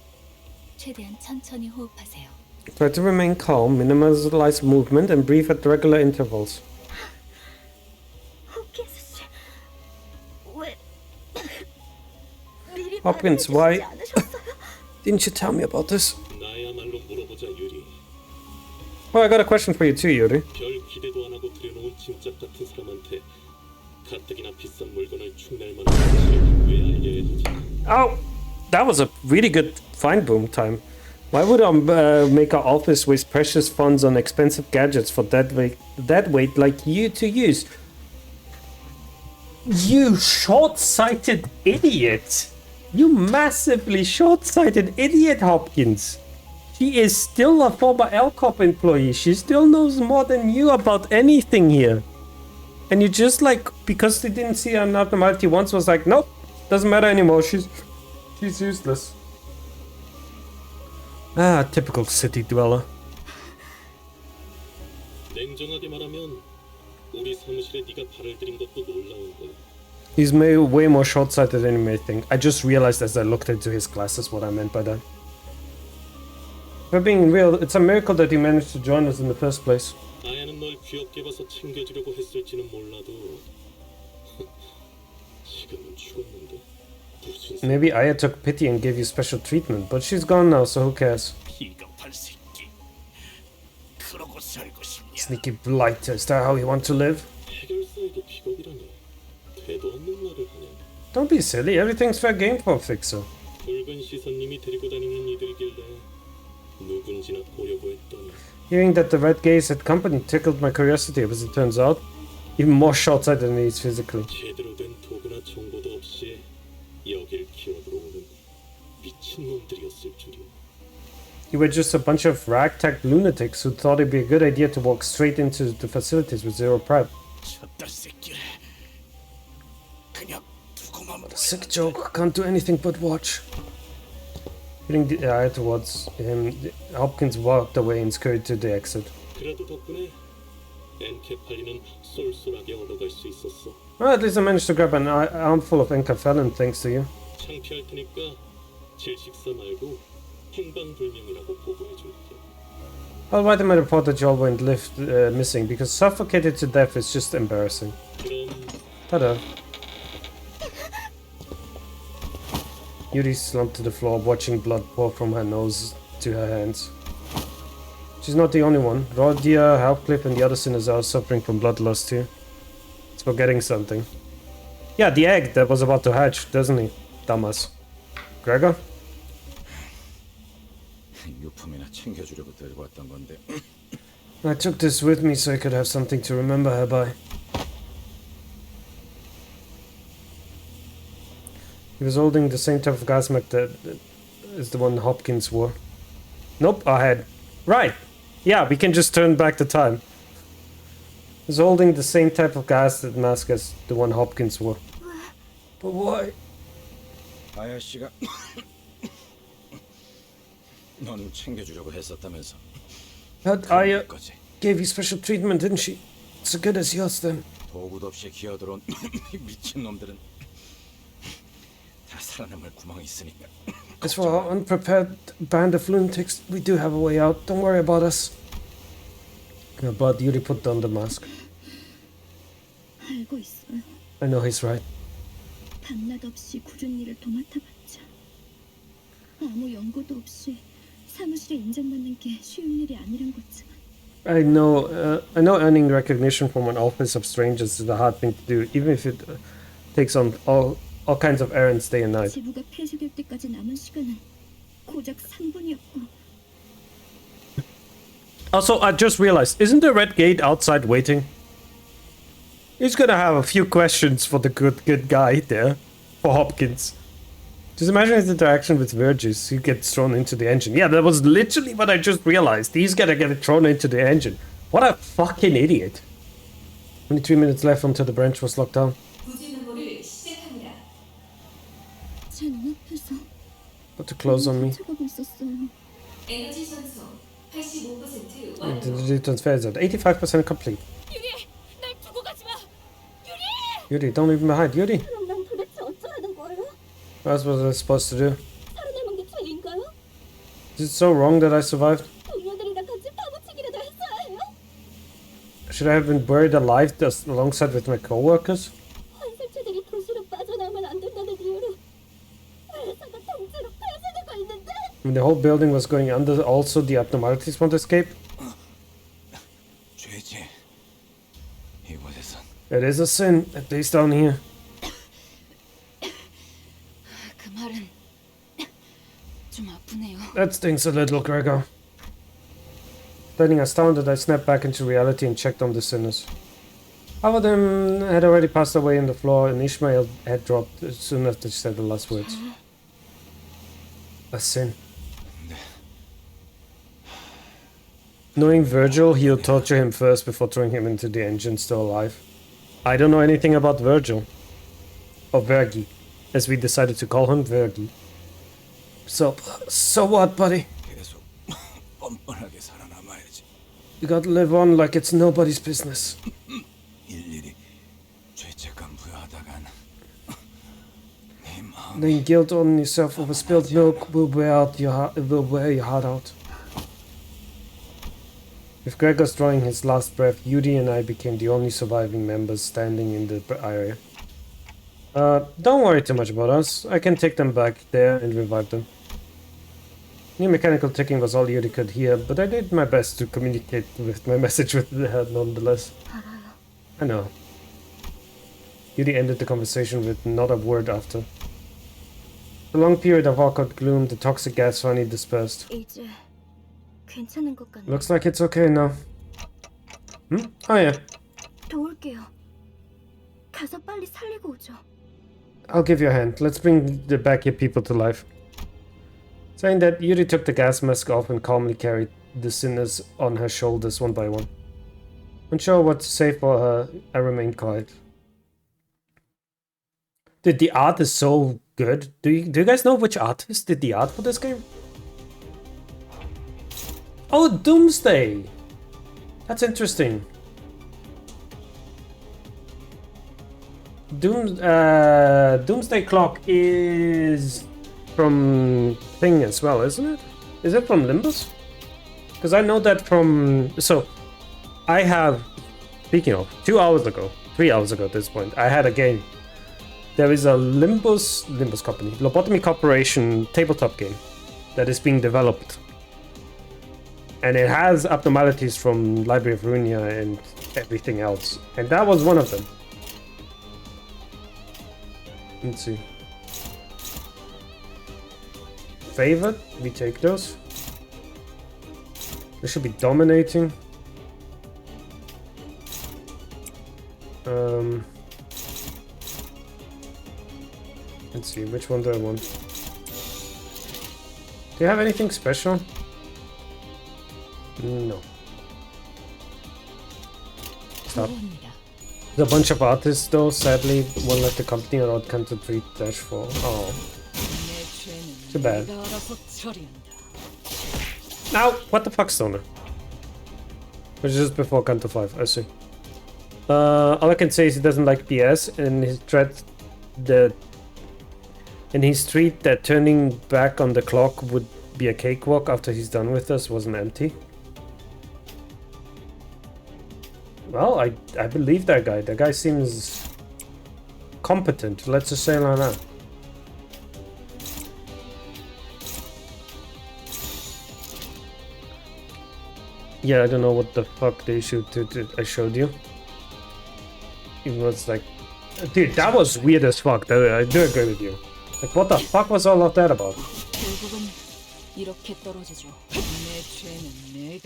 [SPEAKER 5] 최대한 천천히 호흡하세요.
[SPEAKER 1] Try to remain calm, minimize movement, and breathe at regular intervals. Hopkins, why didn't you tell me about this?
[SPEAKER 4] 나야말로 물어보자 유리.
[SPEAKER 1] Well, I got a question for you too, Yuri.
[SPEAKER 4] 별 기대도 안 하고 들여놓은 짐짝 같은 사람한테 가뜩이나 비싼 물건을 축낼 만한 사실을 왜 알려야 하지?
[SPEAKER 1] Ow! That was a really good find boom time. Why would I make our office waste precious funds on expensive gadgets for that weight like you to use? You short-sighted idiot! You massively short-sighted idiot, Hopkins! She is still a former LCOP employee. She still knows more than you about anything here. And you just like, because they didn't see her abnormality once, was like, nope, doesn't matter anymore. She's useless. Ah, typical city dweller.
[SPEAKER 4] 냉정하게 말하면 우리 사무실에 네가 발을 들인 것도 놀라운 거야.
[SPEAKER 1] He's way more short-sighted than you may think. I just realized as I looked into his glasses what I meant by that. If we're being real, it's a miracle that he managed to join us in the first place.
[SPEAKER 4] 아야는 널 귀엽게 봐서 챙겨주려고 했을지는 몰라도 지금은 죽었는데 무슨
[SPEAKER 1] Maybe Aya took pity and gave you special treatment, but she's gone now, so who cares?
[SPEAKER 4] 비겁한 새끼. 그러고 살고 싶냐?
[SPEAKER 1] Sneaky blighter, is that how you want to live?
[SPEAKER 4] 해결사에게 비겁이라니 되도 없는 말을 하네.
[SPEAKER 1] Don't be silly, everything's fair game for a fixer.
[SPEAKER 4] 붉은 시선님이 데리고 다니는 이들이길래 누군지나 보려고 했더니
[SPEAKER 1] Hearing that the red gaze had company tickled my curiosity, as it turns out. Even more short-sighted than he is physically.
[SPEAKER 4] 제대로 된 도구나 정보도 없이 여길 기어들어 오는 미친놈들이었을 줄이야.
[SPEAKER 1] You were just a bunch of ragtag lunatics who thought it'd be a good idea to walk straight into the facilities with zero prep.
[SPEAKER 4] 저딴 새끼를 그냥 두고만
[SPEAKER 1] What a sick joke, can't do anything but watch. Hitting the eye towards him, Hopkins walked away and scurried to the exit.
[SPEAKER 4] 그래도 덕분에 엔케팔리는 쏠쏠하게 얻어갈 수 있었어.
[SPEAKER 1] Well, at least I managed to grab an armful of Enkephalin thanks to you.
[SPEAKER 4] 창피할 테니까 질식사 말고 행방불명이라고 보고해줄게.
[SPEAKER 1] I'll write him a report that you all went missing, because suffocated to death is just embarrassing.
[SPEAKER 4] 그럼
[SPEAKER 1] Ta-da. Yuri slumped to the floor, watching blood pour from her nose to her hands. She's not the only one. Rodia, Halfcliff, and the other sinners are suffering from bloodlust here. It's forgetting something. Yeah, the egg that was about to hatch, doesn't he? Dumbass. Gregor?
[SPEAKER 7] 유품이나 챙겨주려고 데리고 왔던 건데.
[SPEAKER 1] I took this with me so I could have something to remember her by. He was holding the same type of gas mask that is the one Hopkins wore. Nope, I had. Right! Yeah, we can just turn back the time. He was holding the same type of gas mask as the one Hopkins wore. But why?
[SPEAKER 7] 아야 씨가 너는 챙겨주려고 했었다면서.
[SPEAKER 1] But Aya gave you special treatment, didn't she? It's as good as yours then.
[SPEAKER 7] 도구도 없이 기어들어온 미친 놈들은 다 살아남을 구멍이 있으니까.
[SPEAKER 1] As for our unprepared band of lunatics, we do have a way out. Don't worry about us. But Yuri put on the mask.
[SPEAKER 6] 알고 있어요.
[SPEAKER 1] I know he's right.
[SPEAKER 6] 밤낮 없이 굳은 일을 도맡아봤자 아무 연고도 없이 사무실에 인정받는 게 쉬운 일이 아니란 거지만.
[SPEAKER 1] I know earning recognition from an office of strangers is a hard thing to do, even if it takes on all kinds of errands day and night.
[SPEAKER 6] 지부가 폐쇄될 때까지 남은 시간은 고작 3분이었고.
[SPEAKER 1] Also, I just realized, isn't the red gate outside waiting? He's gonna have a few questions for the good guy there, for Hopkins. Just imagine his interaction with Vergis. He gets thrown into the engine. Yeah, that was literally what I just realized. He's gonna get thrown into the engine. What a fucking idiot. Only 3 minutes left until the branch was locked down.
[SPEAKER 6] 제 눈앞에서
[SPEAKER 1] Put the clothes on me.
[SPEAKER 6] 훔쳐가고 있었어요.
[SPEAKER 5] 에너지 전송 85%
[SPEAKER 1] The
[SPEAKER 5] 완료.
[SPEAKER 1] transfer is at 85% complete.
[SPEAKER 6] 유리, 날 두고 가지 마. 유리!
[SPEAKER 1] Yuri, don't leave him behind. Yuri!
[SPEAKER 6] 그럼 난 도대체 어쩌라는 거예요?
[SPEAKER 1] That's what I was supposed to do.
[SPEAKER 6] 살아남은 게 죄인가요?
[SPEAKER 1] Is it so wrong that I survived?
[SPEAKER 6] 동료들이랑 같이 파묻히기라도 했어야 해요?
[SPEAKER 1] Should I have been buried alive just alongside with my co-workers?
[SPEAKER 6] 환생체들이 도시로 빠져나오면 안 된다는 이유로 회사가 통째로 폐쇄되고 있는데.
[SPEAKER 1] When the whole building was going under, also the abnormalities won't escape?
[SPEAKER 7] 죄지. 이곳에선.
[SPEAKER 1] It is a sin, at least down here.
[SPEAKER 5] 그 말은
[SPEAKER 1] That stings a little, Gregor. Standing astounded, I snapped back into reality and checked on the sinners. Half of them had already passed away on the floor, and Ishmael had dropped as soon after she said the last words. A sin. Knowing Virgil, he'll torture him first before throwing him into the engine still alive. I don't know anything about Virgil. Or Vergi, as we decided to call him, Vergi. So what, buddy? You gotta live on like it's nobody's business. Laying guilt on yourself over spilled milk will wear your heart out. With Gregor drawing his last breath, Yuri and I became the only surviving members standing in the area. Don't worry too much about us. I can take them back there and revive them. New mechanical ticking was all Yuri could hear, but I did my best to communicate with my message with her nonetheless. I know. Yuri ended the conversation with not a word after. The long period of awkward gloom, the toxic gas finally dispersed. Looks like it's okay now. Oh yeah. I'll give you a hand. Let's bring back your people to life. Saying that, Yuri took the gas mask off and calmly carried the sinners on her shoulders one by one. Unsure what to say for her, I remained quiet. Dude, the art is so good. Do you guys know which artist did the art for this game? Oh, Doomsday! That's interesting. Doomsday Clock is from Thing as well, isn't it? Is it from Limbus? Because I know that from... So, I have... Speaking of, 3 hours ago at this point, I had a game. There is a Limbus Company, Lobotomy Corporation tabletop game that is being developed. And it has abnormalities from Library of Runia and everything else. And that was one of them. Let's see. Favored? We take those. They should be dominating. Let's see, which one do I want? Do you have anything special? No. Stop. There's a bunch of artists though, sadly, one left the company or outcome to 3-4. Oh. Too bad. Now, what the fuck, Stoner? Which is just before Canto 5, I see. All I can say is he doesn't like PS, and his threat that... And his tweet that turning back on the clock would be a cakewalk after he's done with us wasn't empty. Well, I believe that guy. That guy seems competent, let's just say it like that. Yeah, I don't know what the fuck the issue I showed you. It was like... Dude, that was weird as fuck. I do agree with you. Like, what the fuck was all of that about?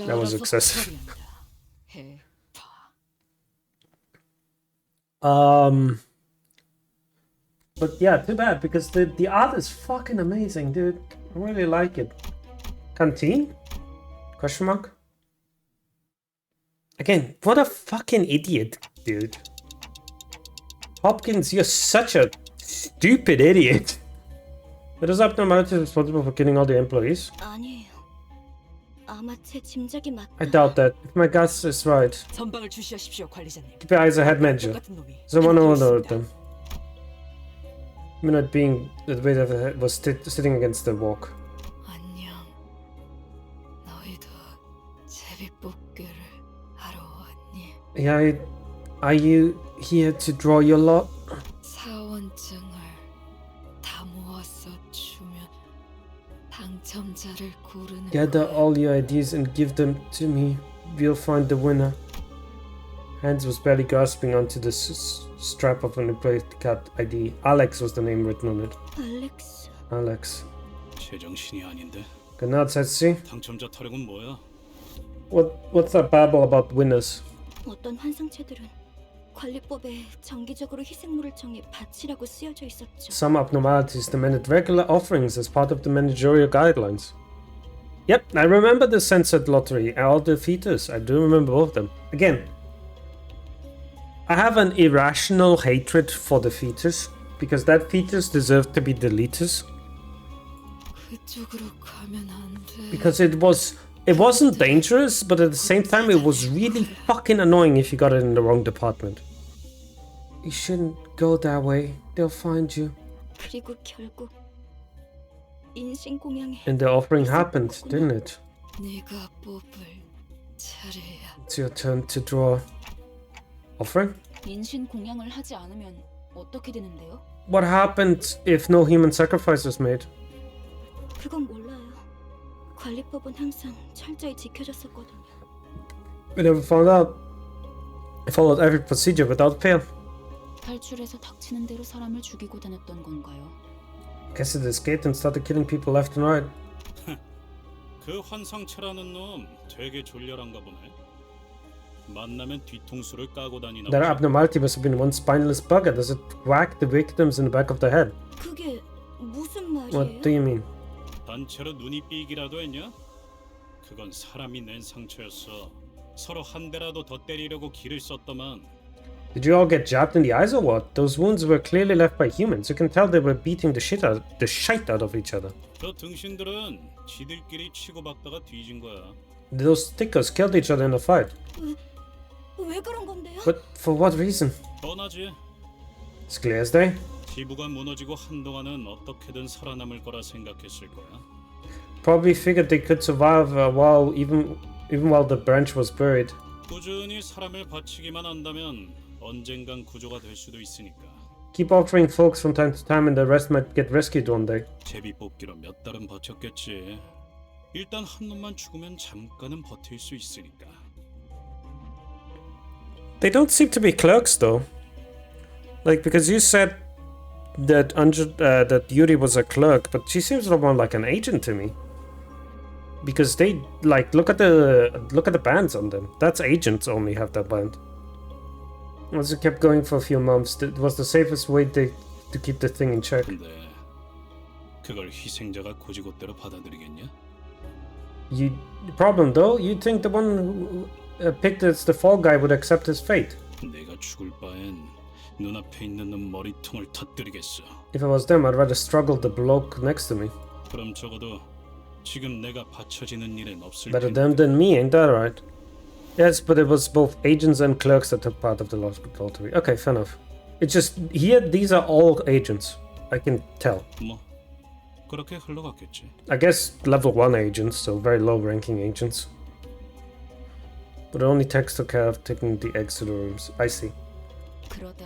[SPEAKER 1] That was excessive. But yeah, too bad, because the art is fucking amazing, dude. I really like it. Canteen? Question mark? Again, what a fucking idiot, dude. Hopkins, you're such a stupid idiot. It is abnormality responsible for killing all the employees? I doubt that. If my guess is right. Keep your eyes ahead, Major. Someone will know them. Not being the way that was sitting against the walk. Yeah, are you here to draw your lot? Gather all your ideas and give them to me. We'll find the winner. Hans was barely grasping onto the strap of an employee cat ID. Alex was the name written on it. Alex.
[SPEAKER 8] 제정신이 아닌데.
[SPEAKER 1] Good Setsi.
[SPEAKER 8] 당첨자 타령은 뭐야?
[SPEAKER 1] What's that babble about winners?
[SPEAKER 6] 어떤 환상체들은 관리법에 정기적으로 희생물을 정해 바치라고 쓰여져 있었죠.
[SPEAKER 1] Some abnormalities demanded regular offerings as part of the managerial guidelines. Yep, I remember the censored lottery and all the features. I do remember both of them. Again, I have an irrational hatred for the features because that features deserve to be deleted. Because it wasn't dangerous, but at the same time it was really fucking annoying if you got it in the wrong department. You shouldn't go that way. They'll find you.
[SPEAKER 6] 그리고 결국 인신공양에
[SPEAKER 1] And the offering happened, didn't it?
[SPEAKER 6] 네가 뽑을 차례야.
[SPEAKER 1] It's your turn to draw. Offering?
[SPEAKER 6] 인신공양을 하지 않으면 어떻게 되는데요?
[SPEAKER 1] What happened if no human sacrifice was made?
[SPEAKER 6] 그건 몰라요. 관리법은 항상 철저히 지켜졌었거든요.
[SPEAKER 1] We never found out. I followed every procedure without fail.
[SPEAKER 6] 탈출해서 닥치는 대로 사람을 죽이고 다녔던 건가요?
[SPEAKER 1] Guess it escaped and started killing people left and right.
[SPEAKER 8] 그 환상체라는 놈 되게 졸렬한가 보네. 만나면 뒤통수를 까고 다니나.
[SPEAKER 1] That abnormality must have been one spineless bugger. Does it whack the victims in the back of the head?
[SPEAKER 6] 그게 무슨 말이에요?
[SPEAKER 1] What do you mean?
[SPEAKER 8] 단체로 눈이 삐기라도 했냐? 그건 사람이 낸 상처였어. 서로 한 대라도 더 때리려고 기를 썼더만.
[SPEAKER 1] Did you all get jabbed in the eyes or what? Those wounds were clearly left by humans. You can tell they were beating the shit out of each other.
[SPEAKER 8] 저 등신들은 지들끼리 치고받다가 뒤진 거야.
[SPEAKER 1] Those stickers killed each other in a fight.
[SPEAKER 6] 왜 그런 건데요?
[SPEAKER 1] But for what reason?
[SPEAKER 8] 뻔하지.
[SPEAKER 1] It's clear as day.
[SPEAKER 8] 지부가 무너지고 한동안은 어떻게든 살아남을 거라 생각했을 거야.
[SPEAKER 1] Probably figured they could survive even while the branch was buried.
[SPEAKER 8] 꾸준히 사람을 바치기만 한다면 언젠간 구조가 될 수도 있으니까.
[SPEAKER 1] Keep offering folks from time to time and the rest might get rescued one day.
[SPEAKER 8] 제비 뽑기로 몇 달은 버텼겠지. 일단 한 놈만 죽으면 잠깐은 버틸 수 있으니까.
[SPEAKER 1] They don't seem to be clerks though. Like, because you said that that Yuri was a clerk, but she seems a lot more like an agent to me. Because they like look at the bands on them. That's agents only have that band. Once it kept going for a few months, it was the safest way to keep the thing in check.
[SPEAKER 8] 근데 그걸 희생자가 고지고대로 받아들이겠냐?
[SPEAKER 1] The problem though, you'd think the one who picked as the fall guy would accept his fate.
[SPEAKER 8] 내가 죽을 바엔 눈앞에 있는 놈 머리통을 터뜨리겠어.
[SPEAKER 1] If I was them, I'd rather struggle the bloke next to me.
[SPEAKER 8] 그럼 적어도 지금 내가 받쳐지는 일은 없을
[SPEAKER 1] Better
[SPEAKER 8] 테니까.
[SPEAKER 1] them than me, ain't that right? Yes, but it was both agents and clerks that took part of the lottery. Okay, fair enough. It's just here, these are all agents. I can tell.
[SPEAKER 8] 뭐 그렇게 흘러갔겠지.
[SPEAKER 1] I guess level 1 agents, so very low ranking agents. But it only takes took care of taking the eggs to the rooms. I see.
[SPEAKER 6] 그러다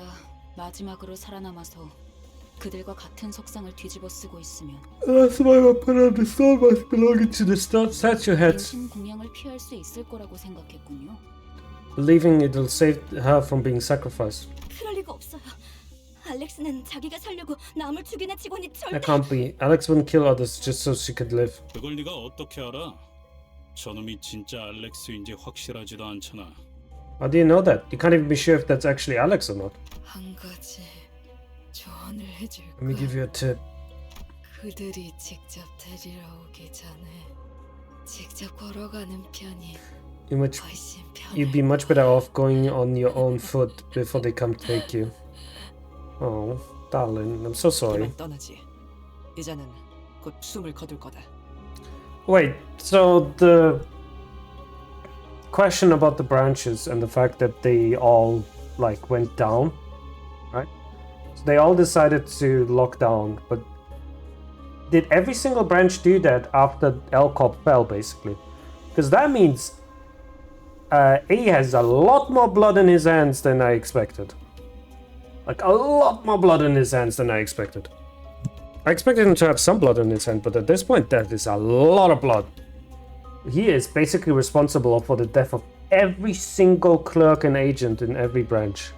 [SPEAKER 6] 마지막으로 살아남아서 그들과 같은 석상을 뒤집어 쓰고 있으면
[SPEAKER 1] That's why I put on the stone mask belonging to the statue heads.
[SPEAKER 6] 인신 공양을 피할 수 있을 거라고 생각했군요.
[SPEAKER 1] Believing it will save her from being sacrificed.
[SPEAKER 6] 그럴 리가 없어요. 알렉스는 자기가 살려고 남을 죽이는 직원이 절대.
[SPEAKER 1] That can't be. Alex wouldn't kill others just so she could live.
[SPEAKER 8] 그걸 네가 어떻게 알아? 저놈이 진짜 알렉스인지 확실하지도 않잖아.
[SPEAKER 1] How do you know that? You can't even be sure if that's actually Alex or not.
[SPEAKER 6] 한 가지 조언을 해줄
[SPEAKER 1] Let me give you a tip.
[SPEAKER 6] 그들이 직접 데리러 오기 전에 직접 걸어가는 편이 훨씬 편해.
[SPEAKER 1] You'd be much better off going on your own foot before they come take you. Oh, darling, I'm so sorry.
[SPEAKER 3] 그만 떠나지. 이제는 곧 숨을 거둘 거다.
[SPEAKER 1] Wait, so the question about the branches and the fact that they all like went down, right? So they all decided to lock down, but did every single branch do that after Elcop fell, basically? Because that means A has a lot more blood in his hands than I expected. Like, a lot more blood in his hands than I expected. I expected him to have some blood in his hand, but at this point, that is a lot of blood. He is basically responsible for the death of every single clerk and agent in every branch.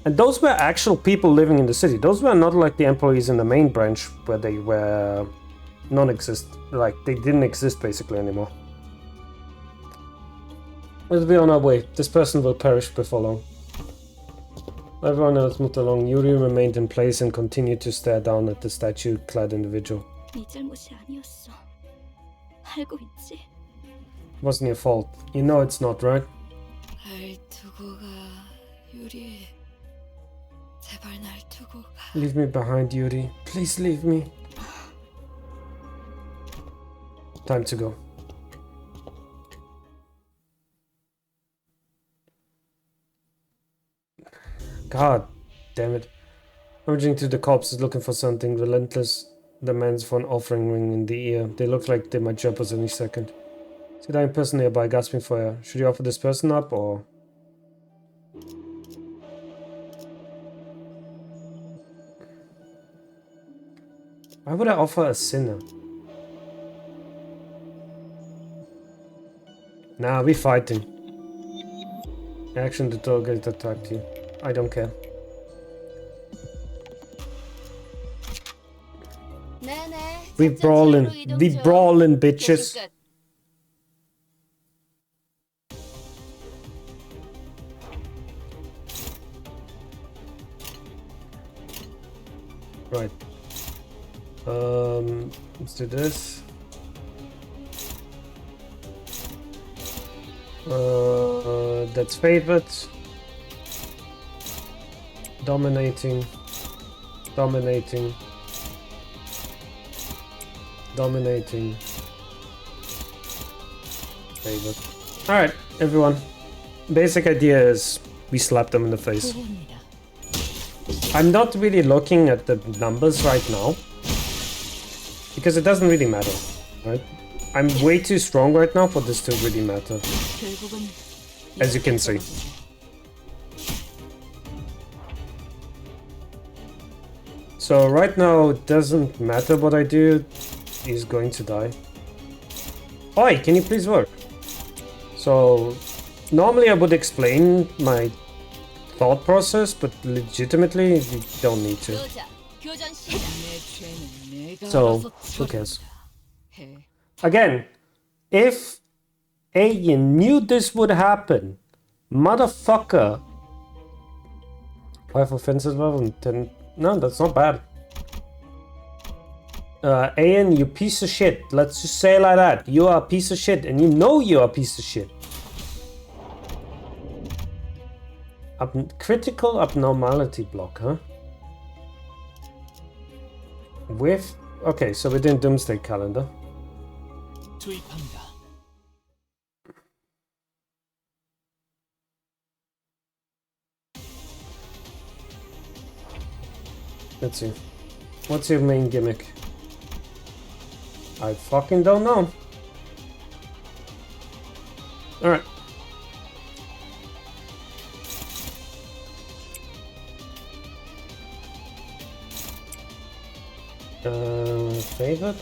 [SPEAKER 1] And those were actual people living in the city. Those were not like the employees in the main branch where they were non-exist. Like, they didn't exist basically anymore. Let's be on our way. This person will perish before long. Everyone else moved along. Yuri remained in place and continued to stare down at the statue-clad individual.
[SPEAKER 6] 네 잘못이 아니었어. 알고 있지?
[SPEAKER 1] Wasn't your fault. You know it's not, right?
[SPEAKER 6] 날 두고 가, 유리. 제발 날 두고 가.
[SPEAKER 1] Leave me behind, Yuri. Please leave me. Time to go. God damn it. Urging to the corpses looking for something. Relentless demands for an offering ring in the ear. They look like they might jump us any second. See that person nearby gasping for air. Should you offer this person up or... Why would I offer a sinner? Nah, we fighting. Action to target attacked you. I don't care. We brawling, bitches. Right. Let's do this. That's favorites. Dominating. Dominating. Dominating. Favorite. Alright, everyone. Basic idea is we slap them in the face. I'm not really looking at the numbers right now. Because it doesn't really matter, right? I'm way too strong right now for this to really matter. As you can see. So right now it doesn't matter what I do, he's going to die. Oi, can you please work? So normally I would explain my thought process, but legitimately you don't need to. So who cares? Again, if Alien knew this would happen, motherfucker. 5 offenses level and 10. No, that's not bad. Alien, you piece of shit. Let's just say it like that. You are a piece of shit, and you know you are a piece of shit. Critical abnormality block, huh? With... Okay, so we're doing Doomsday Calendar.
[SPEAKER 2] 투입합니다.
[SPEAKER 1] Let's see. What's your main gimmick? I fucking don't know. Alright. Favorite?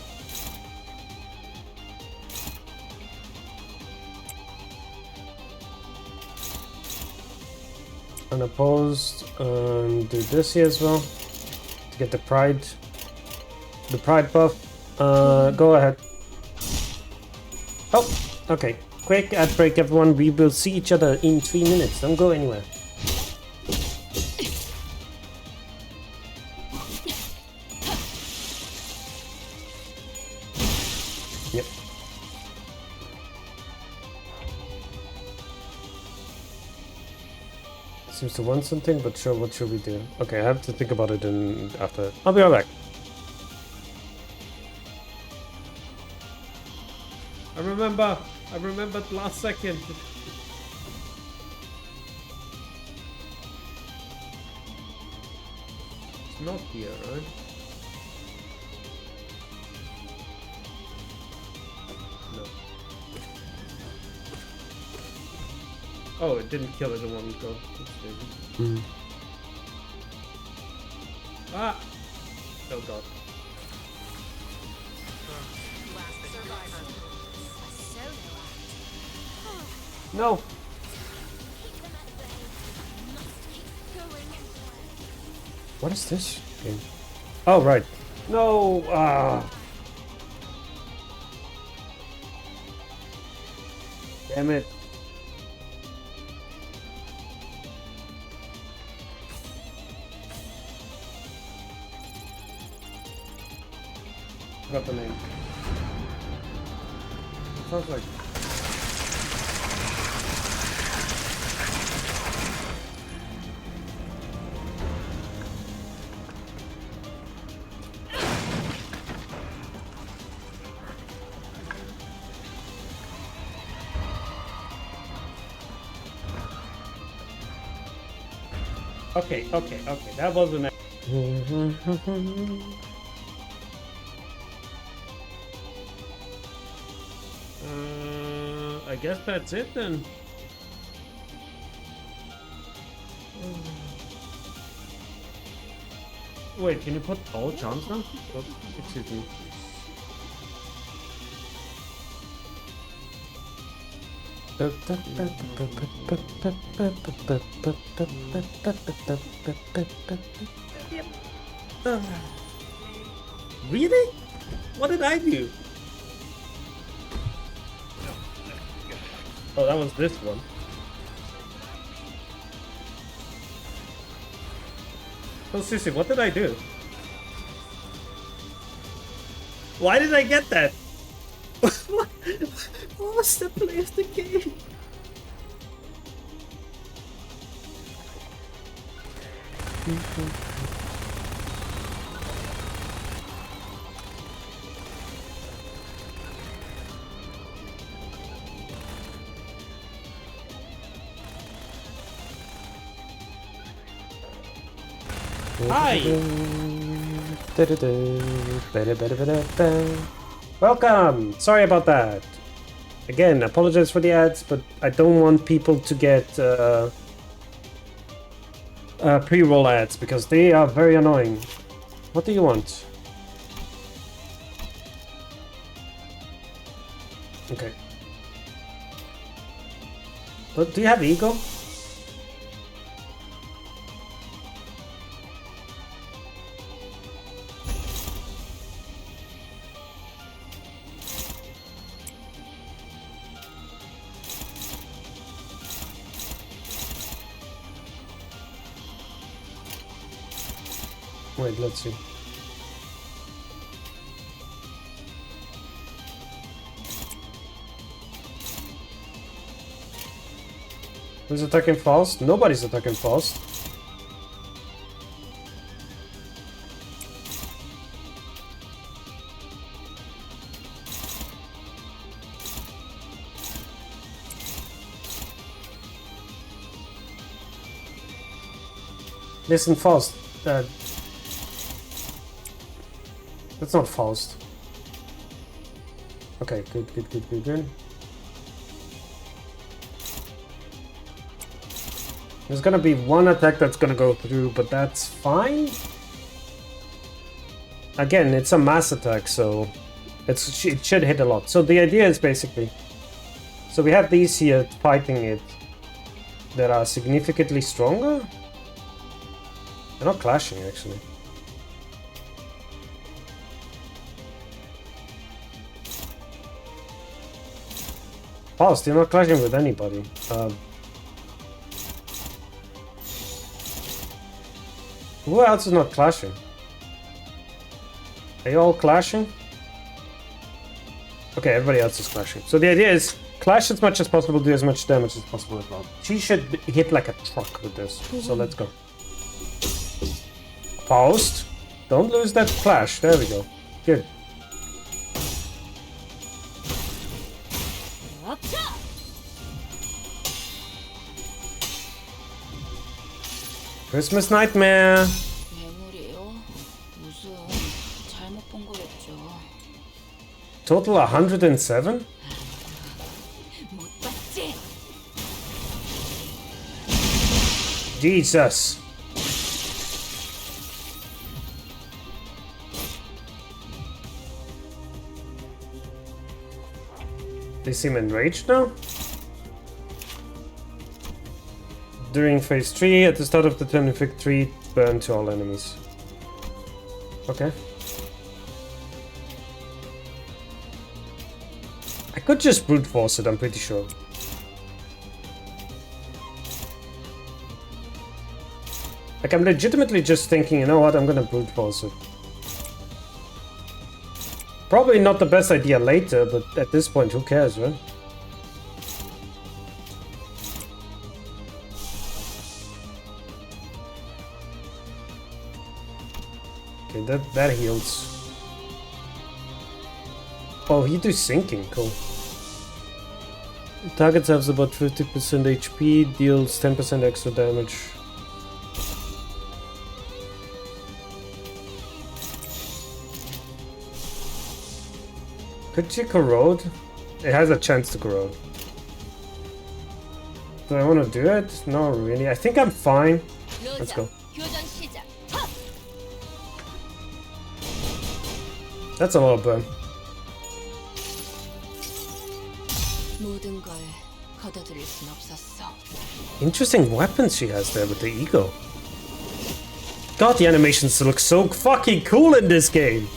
[SPEAKER 1] Unopposed. Do this here as well. To get the pride buff. Go ahead. Oh, okay. Quick ad break, everyone. We will see each other in 3 minutes. Don't go anywhere. Yep. Seems to want something, but sure, what should we do? Okay, I have to think about it after. I'll be right back. I remembered last second. It's not here, right? No. Oh, it didn't kill it in one go. Ah! Oh god. No! What is this game? Oh, right. No! Damn it. Forgot the name. Sounds like... Okay, that wasn't... I guess that's it then. Wait, can you put all charms now? Oh, excuse me. Really? What did I do? Oh, that was this one. Oh, seriously, what did I do? Why did I get that? What was the play of the game? Hi! Welcome! Sorry about that. Again, apologize for the ads, but I don't want people to get pre-roll ads because they are very annoying. What do you want? Okay. But do you have ego? Wait, let's see. Who's attacking fast? Nobody's attacking fast. Listen, fast. That's not fast. Okay, good. There's gonna be one attack that's gonna go through, but that's fine. Again, it's a mass attack, so it should hit a lot. So the idea is basically... So we have these here fighting it that are significantly stronger. They're not clashing, actually. Fast, you're not clashing with anybody. Who else is not clashing? Are you all clashing? Okay, everybody else is clashing. So the idea is clash as much as possible, do as much damage as possible as well. She should hit like a truck with this. So let's go. Faust. Don't lose that clash. There we go. Good. Christmas Nightmare. Total 107? Jesus. They seem enraged now? During phase 3, at the start of the turn, inflict 3 burn to all enemies. Okay. I could just brute force it, I'm pretty sure. Like, I'm legitimately just thinking, you know what, I'm gonna brute force it. Probably not the best idea later, but at this point, who cares, right? Okay, that heals. Oh, he does sinking, cool. Target has about 50% HP, deals 10% extra damage. Could you corrode? It has a chance to corrode. Do I want to do it? No, really. I think I'm fine. Let's go. That's a lot of burn. Interesting weapons she has there with the eagle. God, the animations look so fucking cool in this game.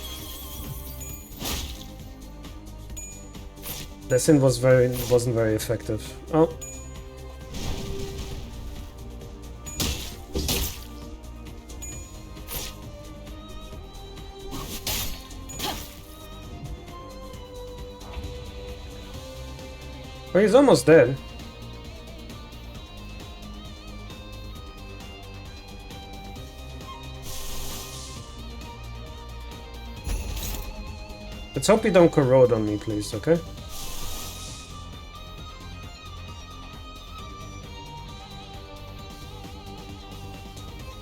[SPEAKER 1] Lesson wasn't very effective. Oh. Well, he's almost dead. Let's hope you don't corrode on me, please, okay?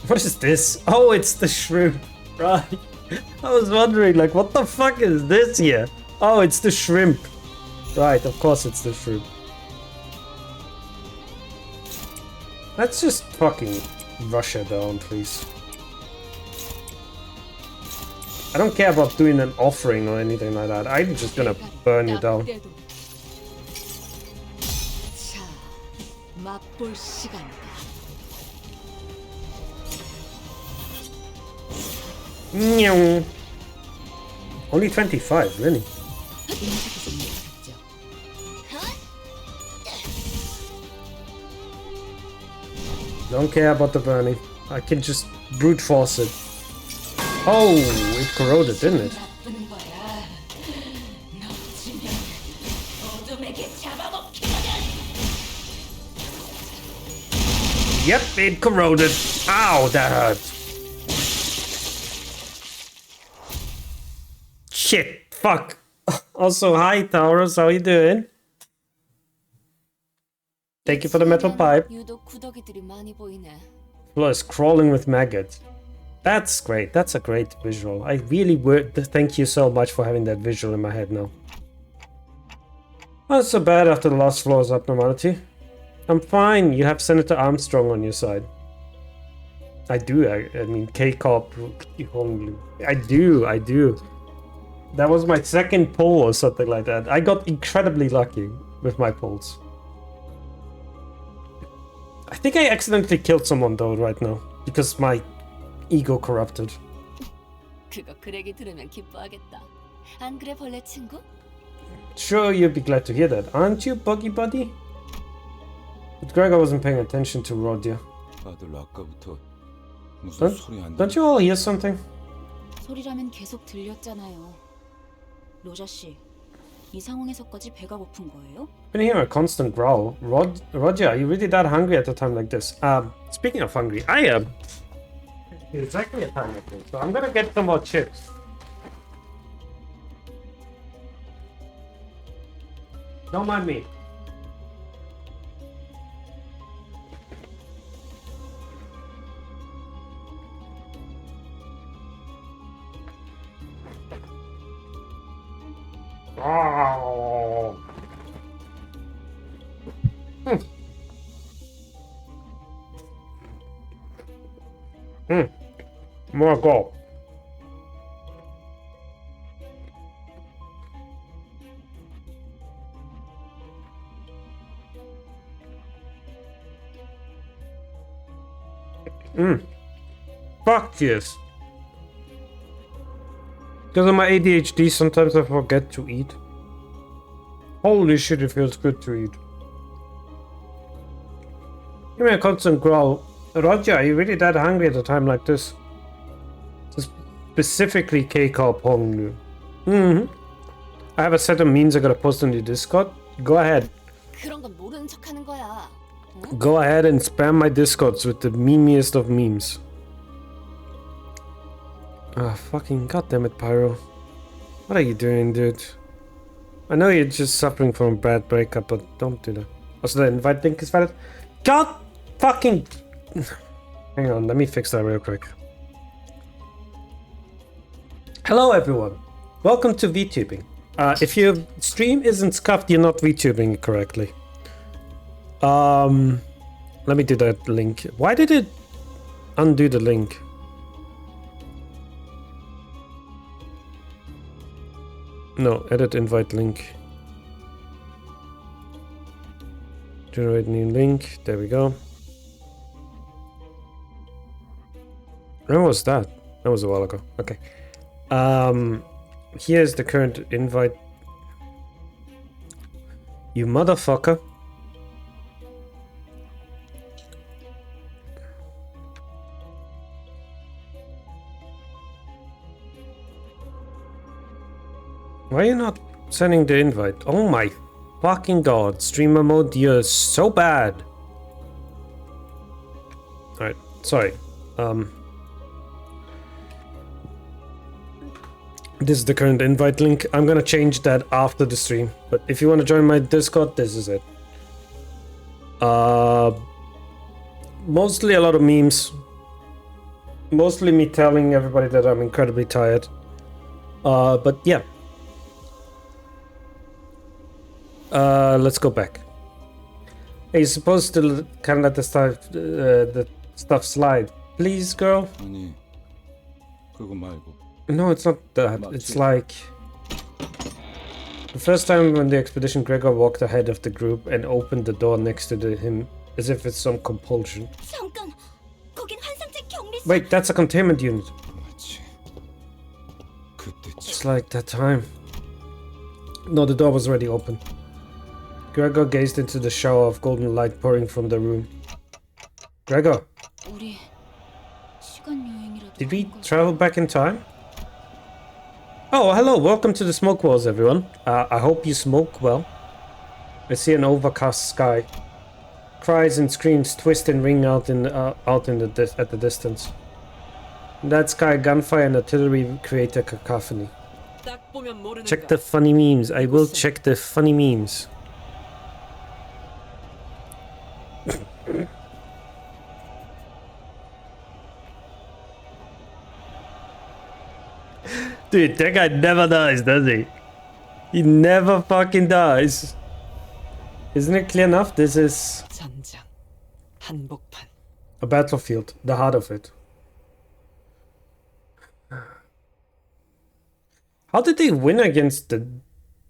[SPEAKER 1] What is this? Oh, it's the shrimp. Right. I was wondering, like, what the fuck is this here? Oh, it's the shrimp. Right, of course it's the shrimp. Let's just fucking rush her down, please. I don't care about doing an offering or anything like that. I'm just gonna burn you down. Only 25, really? Don't care about the burning. I can just brute force it. Oh, it corroded, didn't it? Yep, it corroded. Ow, that hurt. Shit, fuck. Also, hi Taurus, how you doing? Thank you for the metal pipe. Floor is crawling with maggots. That's great. That's a great visual. I really would thank you so much for having that visual in my head now. Not so bad after the last floor's abnormality. I'm fine. You have Senator Armstrong on your side. I do. I mean, K-Corp. I do. That was my second pull or something like that. I got incredibly lucky with my pulls. I think I accidentally killed someone though right now because my ego corrupted. Sure, you'd be glad to hear that, aren't you, Buggy Buddy? But Gregor wasn't paying attention to Rodia. Don't you all hear something?
[SPEAKER 12] 소리라면 계속 들렸잖아요. 로자 씨, 이 상황에서까지 배가 고픈 거예요?
[SPEAKER 1] Been hearing a constant growl. Roger, are you really that hungry at a time like this? Speaking of hungry, I am. Exactly a time like this. So I'm gonna get some more chips. Don't mind me. Oh. More gold. Fuck yes. Because of my ADHD, sometimes I forget to eat. Holy shit, it feels good to eat. Give me a constant growl. Roger, are you really that hungry at a time like this? Specifically K-Carp Hong. I have a set of memes I gotta post on the Discord. Go ahead.
[SPEAKER 5] 그런 건 모르는 척하는 거야.
[SPEAKER 1] Go ahead and spam my Discords with the memeiest of memes. Ah, fucking goddammit, Pyro. What are you doing, dude? I know you're just suffering from a bad breakup, but don't do that. Also, the invite link is valid. God fucking... Hang on, let me fix that real quick. Hello, everyone. Welcome to VTubing. If your stream isn't scuffed, you're not VTubing it correctly. Let me do that link. Why did it undo the link? No, edit invite link. Generate new link. There we go. When was that? That was a while ago. Okay. Here's the current invite. You motherfucker. Why are you not sending the invite? Oh my fucking god. Streamer mode, you're so bad. Alright, sorry. This is the current invite link. I'm gonna change that after the stream. But if you want to join my Discord, this is it. Mostly a lot of memes. Mostly me telling everybody that I'm incredibly tired. But yeah. Let's go back. Hey, you're supposed to kind of let the stuff slide. Please, girl?
[SPEAKER 7] 아니, 그거 말고.
[SPEAKER 1] No, it's not that. It's like... The first time when the expedition, Gregor walked ahead of the group and opened the door next to him, as if it's some compulsion.
[SPEAKER 6] 잠깐, 거긴 환상체 격리.
[SPEAKER 1] Wait, that's a containment unit. It's like that time. No, the door was already open. Gregor gazed into the shower of golden light pouring from the room. Gregor,
[SPEAKER 12] 우리 시간 여행이라도
[SPEAKER 1] did we travel back in time? Oh, hello, welcome to the Smoke Walls, everyone. I hope you smoke well. I see an overcast sky. Cries and screams twist and ring out at the distance. In that sky, gunfire and artillery create a cacophony. Check the funny memes. I will check the funny memes. Dude, that guy never dies, does he? He never fucking dies. Isn't it clear enough? This is
[SPEAKER 3] 전장, 한복판.
[SPEAKER 1] a battlefield, the heart of it. How did they win against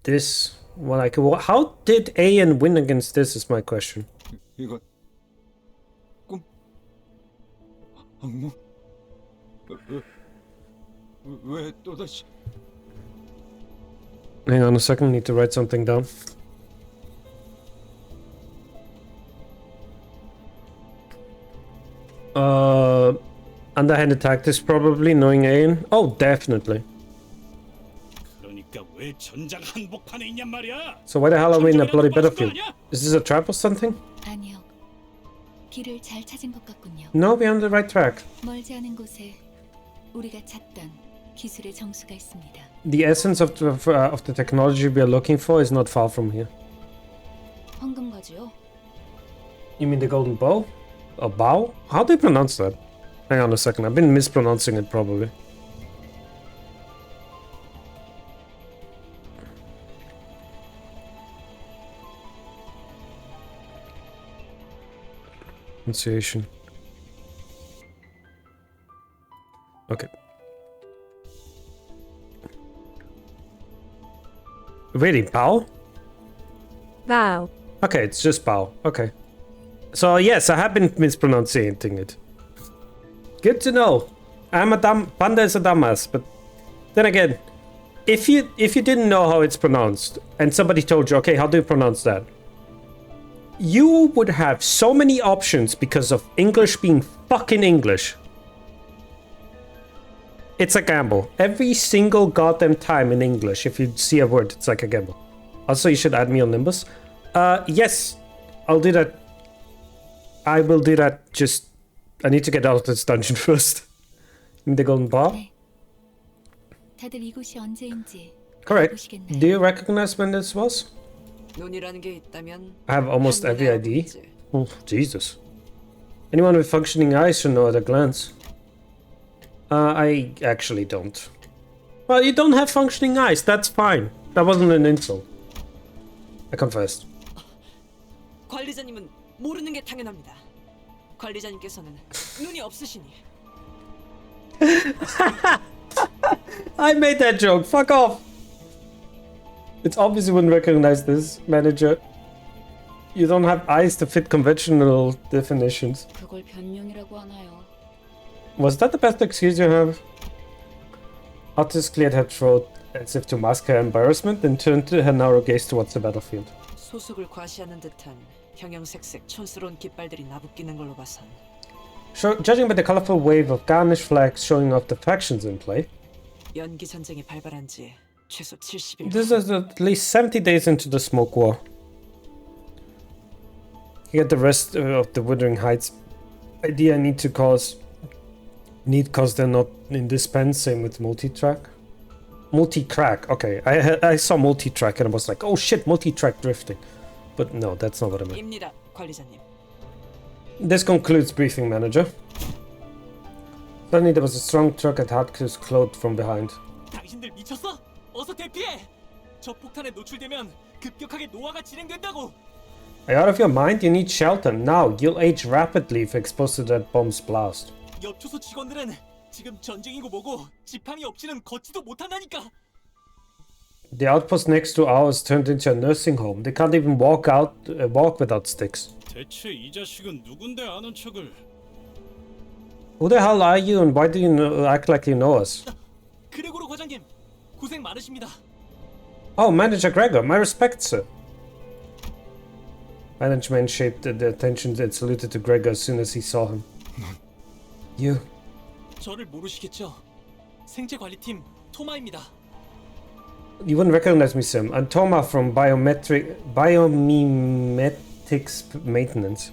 [SPEAKER 1] this? Well, like, how did AN win against this is my question.
[SPEAKER 7] 이거 꿈? 악몽? 왜 또다시?
[SPEAKER 1] Hang on a second, need to write something down. Underhanded tactics probably, knowing AN. Oh, definitely.
[SPEAKER 8] 그러니까 왜 전장 한복판에 있냔 말이야?
[SPEAKER 1] So why the hell are we in a bloody battlefield? Is this a trap or something?
[SPEAKER 5] 아니요. 길을 잘 찾은 것 같군요.
[SPEAKER 1] No, we're on the right track.
[SPEAKER 5] 멀지 않은 곳에 우리가 찾던 기술의 정수가 있습니다.
[SPEAKER 1] The essence of the technology we are looking for is not far from here.
[SPEAKER 12] 황금가지요?
[SPEAKER 1] You mean the golden bow? A bow? How do you pronounce that? Hang on a second, I've been mispronouncing it probably. Pronunciation. Okay. Really, bow? Good to know. Panda is a dumbass, but then again, if you didn't know how it's pronounced and somebody told you, okay, how do you pronounce that? You would have so many options because of English being fucking English. It's a gamble. Every single goddamn time in English, if you see a word, it's like a gamble. Also, you should add me on Nimbus. Yes, I'll do that. I will do that. Just, I need to get out of this dungeon first. In the golden bar.
[SPEAKER 5] 다들 이곳이 언제인지
[SPEAKER 1] Correct. Do you recognize when this was?
[SPEAKER 3] 눈이라는 게 있다면
[SPEAKER 1] I have almost every ID. Oh, Jesus. Anyone with functioning eyes should know at a glance. I actually don't. Well, you don't have functioning eyes. That's fine. That wasn't an insult. I confessed.
[SPEAKER 3] 관리자님은 모르는 게 당연합니다. 관리자님께서는 눈이 없으시니.
[SPEAKER 1] I made that joke. Fuck off. It's obvious you wouldn't recognize this, manager. You don't have eyes to fit conventional definitions.
[SPEAKER 5] 그걸 변명이라고 하나요?
[SPEAKER 1] Was that the best excuse you have? Otis cleared her throat as if to mask her embarrassment, then turned her narrow gaze towards the battlefield.
[SPEAKER 3] 소속을 과시하는 듯한 형형색색 촌스러운 깃발들이 나부끼는 걸로 봐선.
[SPEAKER 1] Judging by the colorful wave of garnished flags showing off the factions in play,
[SPEAKER 3] 연기 전쟁이 발발한 지 최소 70일.
[SPEAKER 1] this is at least 70 days into the smoke war. You get the rest of the Wuthering Heights idea cause they're not in this pen. Same with multi-track. Multi-track. Okay, I saw multi-track and I was like, oh shit, multi-track drifting. But no, that's not what I meant.
[SPEAKER 3] 입니다, 관리자님.
[SPEAKER 1] This concludes briefing, manager. Suddenly there was a strong tug at Hardcre's cloak from behind.
[SPEAKER 2] 당신들 미쳤어? 어서 대피해! 저 폭탄에 노출되면 급격하게 노화가 진행된다고!
[SPEAKER 1] Are you out of your mind? You need shelter. Now, you'll age rapidly if exposed to that bomb's blast.
[SPEAKER 2] 엽초소 직원들은 지금 전쟁이고 뭐고 지팡이 없이는 걷지도 못한다니까!
[SPEAKER 1] The outpost next to ours turned into a nursing home. They can't even walk without sticks.
[SPEAKER 8] 대체 이 자식은 누군데 아는 척을?
[SPEAKER 1] Who the hell are you and why do you act like you know us?
[SPEAKER 2] 그레고로 과장님, 고생 많으십니다.
[SPEAKER 1] Oh, Manager Gregor, my respects, sir. Management shaped the attention and saluted to Gregor as soon as he saw him. You.
[SPEAKER 2] 저를 모르시겠죠? 생체관리팀 토마입니다.
[SPEAKER 1] You wouldn't recognize me, Sim. I'm Toma from biomimetics maintenance.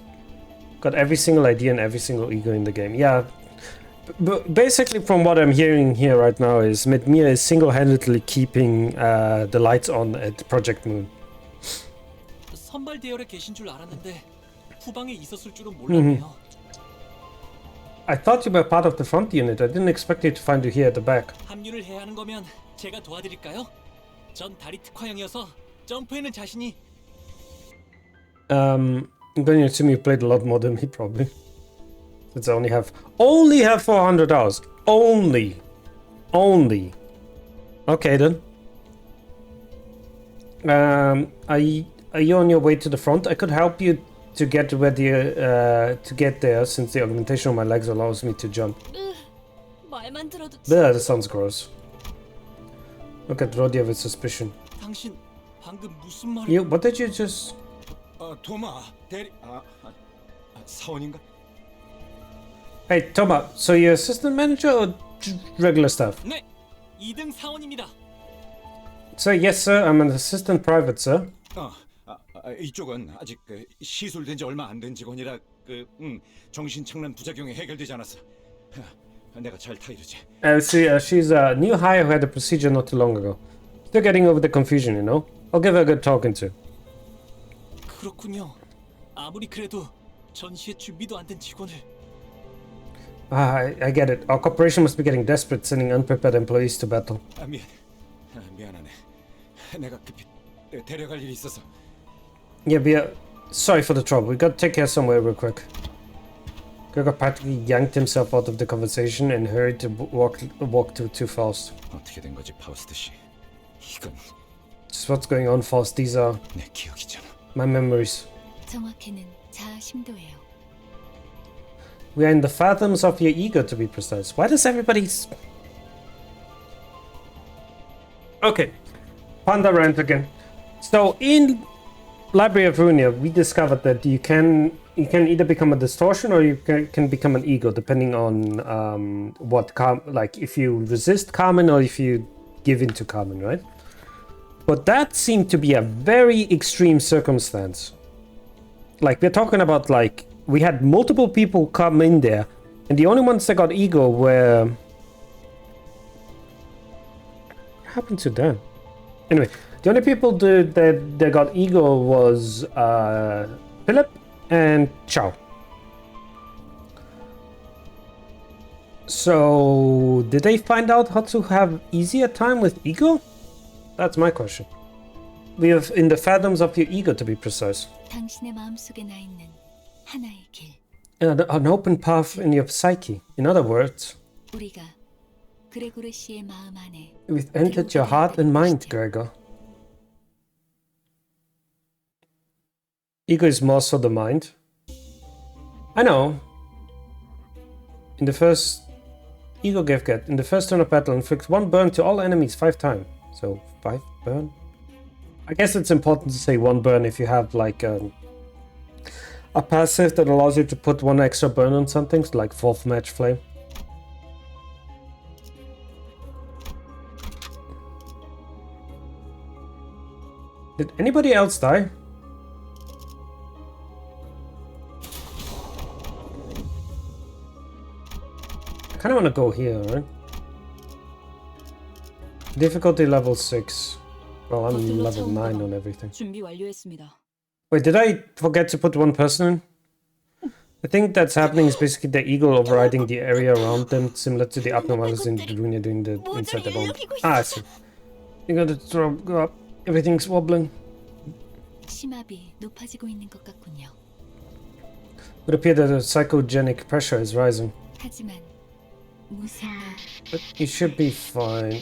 [SPEAKER 1] Got every single idea and every single ego in the game. Yeah. But basically from what I'm hearing here right now is Midmir is single-handedly keeping the lights on at Project Moon.
[SPEAKER 2] 선발 대열에 계신 줄 알았는데 후방에 있었을 줄은 몰랐네요.
[SPEAKER 1] I thought you were part of the front unit. I didn't expect you to find you here at the back.
[SPEAKER 2] 합류를 해야 하는 거면 제가 도와드릴까요? 전 다리 특화형이어서 점프에는 자신이.
[SPEAKER 1] I'm going to assume you played a lot more than me, probably. Since I only have 400 hours. Only. Okay then. Are you on your way to the front? I could help you to get there since the augmentation on my legs allows me to jump.
[SPEAKER 5] 말만 들어도
[SPEAKER 1] That sounds gross. Look at Rodia with suspicion.
[SPEAKER 2] 당신 방금 무슨 말을?
[SPEAKER 1] You, what did you just?
[SPEAKER 7] 도마 대리 사원인가?
[SPEAKER 1] Hey, Toma. So you're assistant manager or regular staff?
[SPEAKER 2] 네, 2등 사원입니다.
[SPEAKER 1] Sir, yes, sir. I'm an assistant private, sir.
[SPEAKER 7] 이쪽은 아직 시술된 지 얼마 안 된 직원이라 정신착란 부작용이 해결되지 않았어. 내가 잘 타이르지.
[SPEAKER 1] See, she's a new hire who had a procedure not too long ago. Still getting over the confusion, you know. I'll give her a good talking to.
[SPEAKER 2] 그렇군요. 아무리 그래도 전시회 준비도 안 된 직원을.
[SPEAKER 1] I get it. Our corporation must be getting desperate, sending unprepared employees to battle.
[SPEAKER 7] 미안하네. 내가 급히 데려갈 일이 있어서.
[SPEAKER 1] Yeah, sorry for the trouble. We gotta take care somewhere real quick. Gregor practically yanked himself out of the conversation and hurried to walk too fast.
[SPEAKER 7] 어떻게 된 거지, 파우스트 씨? 이건
[SPEAKER 1] Just what's going on, Faust? These are
[SPEAKER 7] 내 기억이잖아.
[SPEAKER 1] my memories.
[SPEAKER 5] 정확히는 자아 심도예요.
[SPEAKER 1] We are in the fathoms of your ego, to be precise. Why does everybody... Okay. Panda rant again. So, in Library of Runia, we discovered that you can either become a distortion or you can become an ego, depending on like if you resist Carmen or if you give in to Carmen, right? But that seemed to be a very extreme circumstance. Like, we're talking about, like, we had multiple people come in there, and the only ones that got ego were... What happened to them? Anyway, the only people that got ego was Philip and Chow. So, did they find out how to have easier time with ego? That's my question. We have in the fathoms of your ego, to be precise.
[SPEAKER 5] 당신의 마음속에 나 있는 하나의 길.
[SPEAKER 1] An open path in your psyche. In other words,
[SPEAKER 5] 우리가 그레고르 씨의 마음 안에
[SPEAKER 1] we've entered your heart and mind, Gregor. Ego is more so the mind. I know. In the first ego gave get. In the first turn of battle, inflict 1 burn to all enemies 5 times. So 5 burn. I guess it's important to say 1 burn if you have like a passive that allows you to put 1 extra burn on something, like 4th match flame. Did anybody else die? I kind of want to go here, right? Difficulty level 6. Well, I'm level 9 on everything.
[SPEAKER 3] 준비 완료했습니다.
[SPEAKER 1] Wait, did I forget to put 1 person in? I think that's happening is basically the eagle overriding the area around them, similar to the abnormalities in Runia doing the inside the bomb. Ah, I see. You gotta go up. Everything's wobbling.
[SPEAKER 5] 심압이 높아지고 있는 것 같군요.
[SPEAKER 1] It would appear that the psychogenic pressure is rising.
[SPEAKER 5] 하지만 무생각.
[SPEAKER 1] But you should be fine.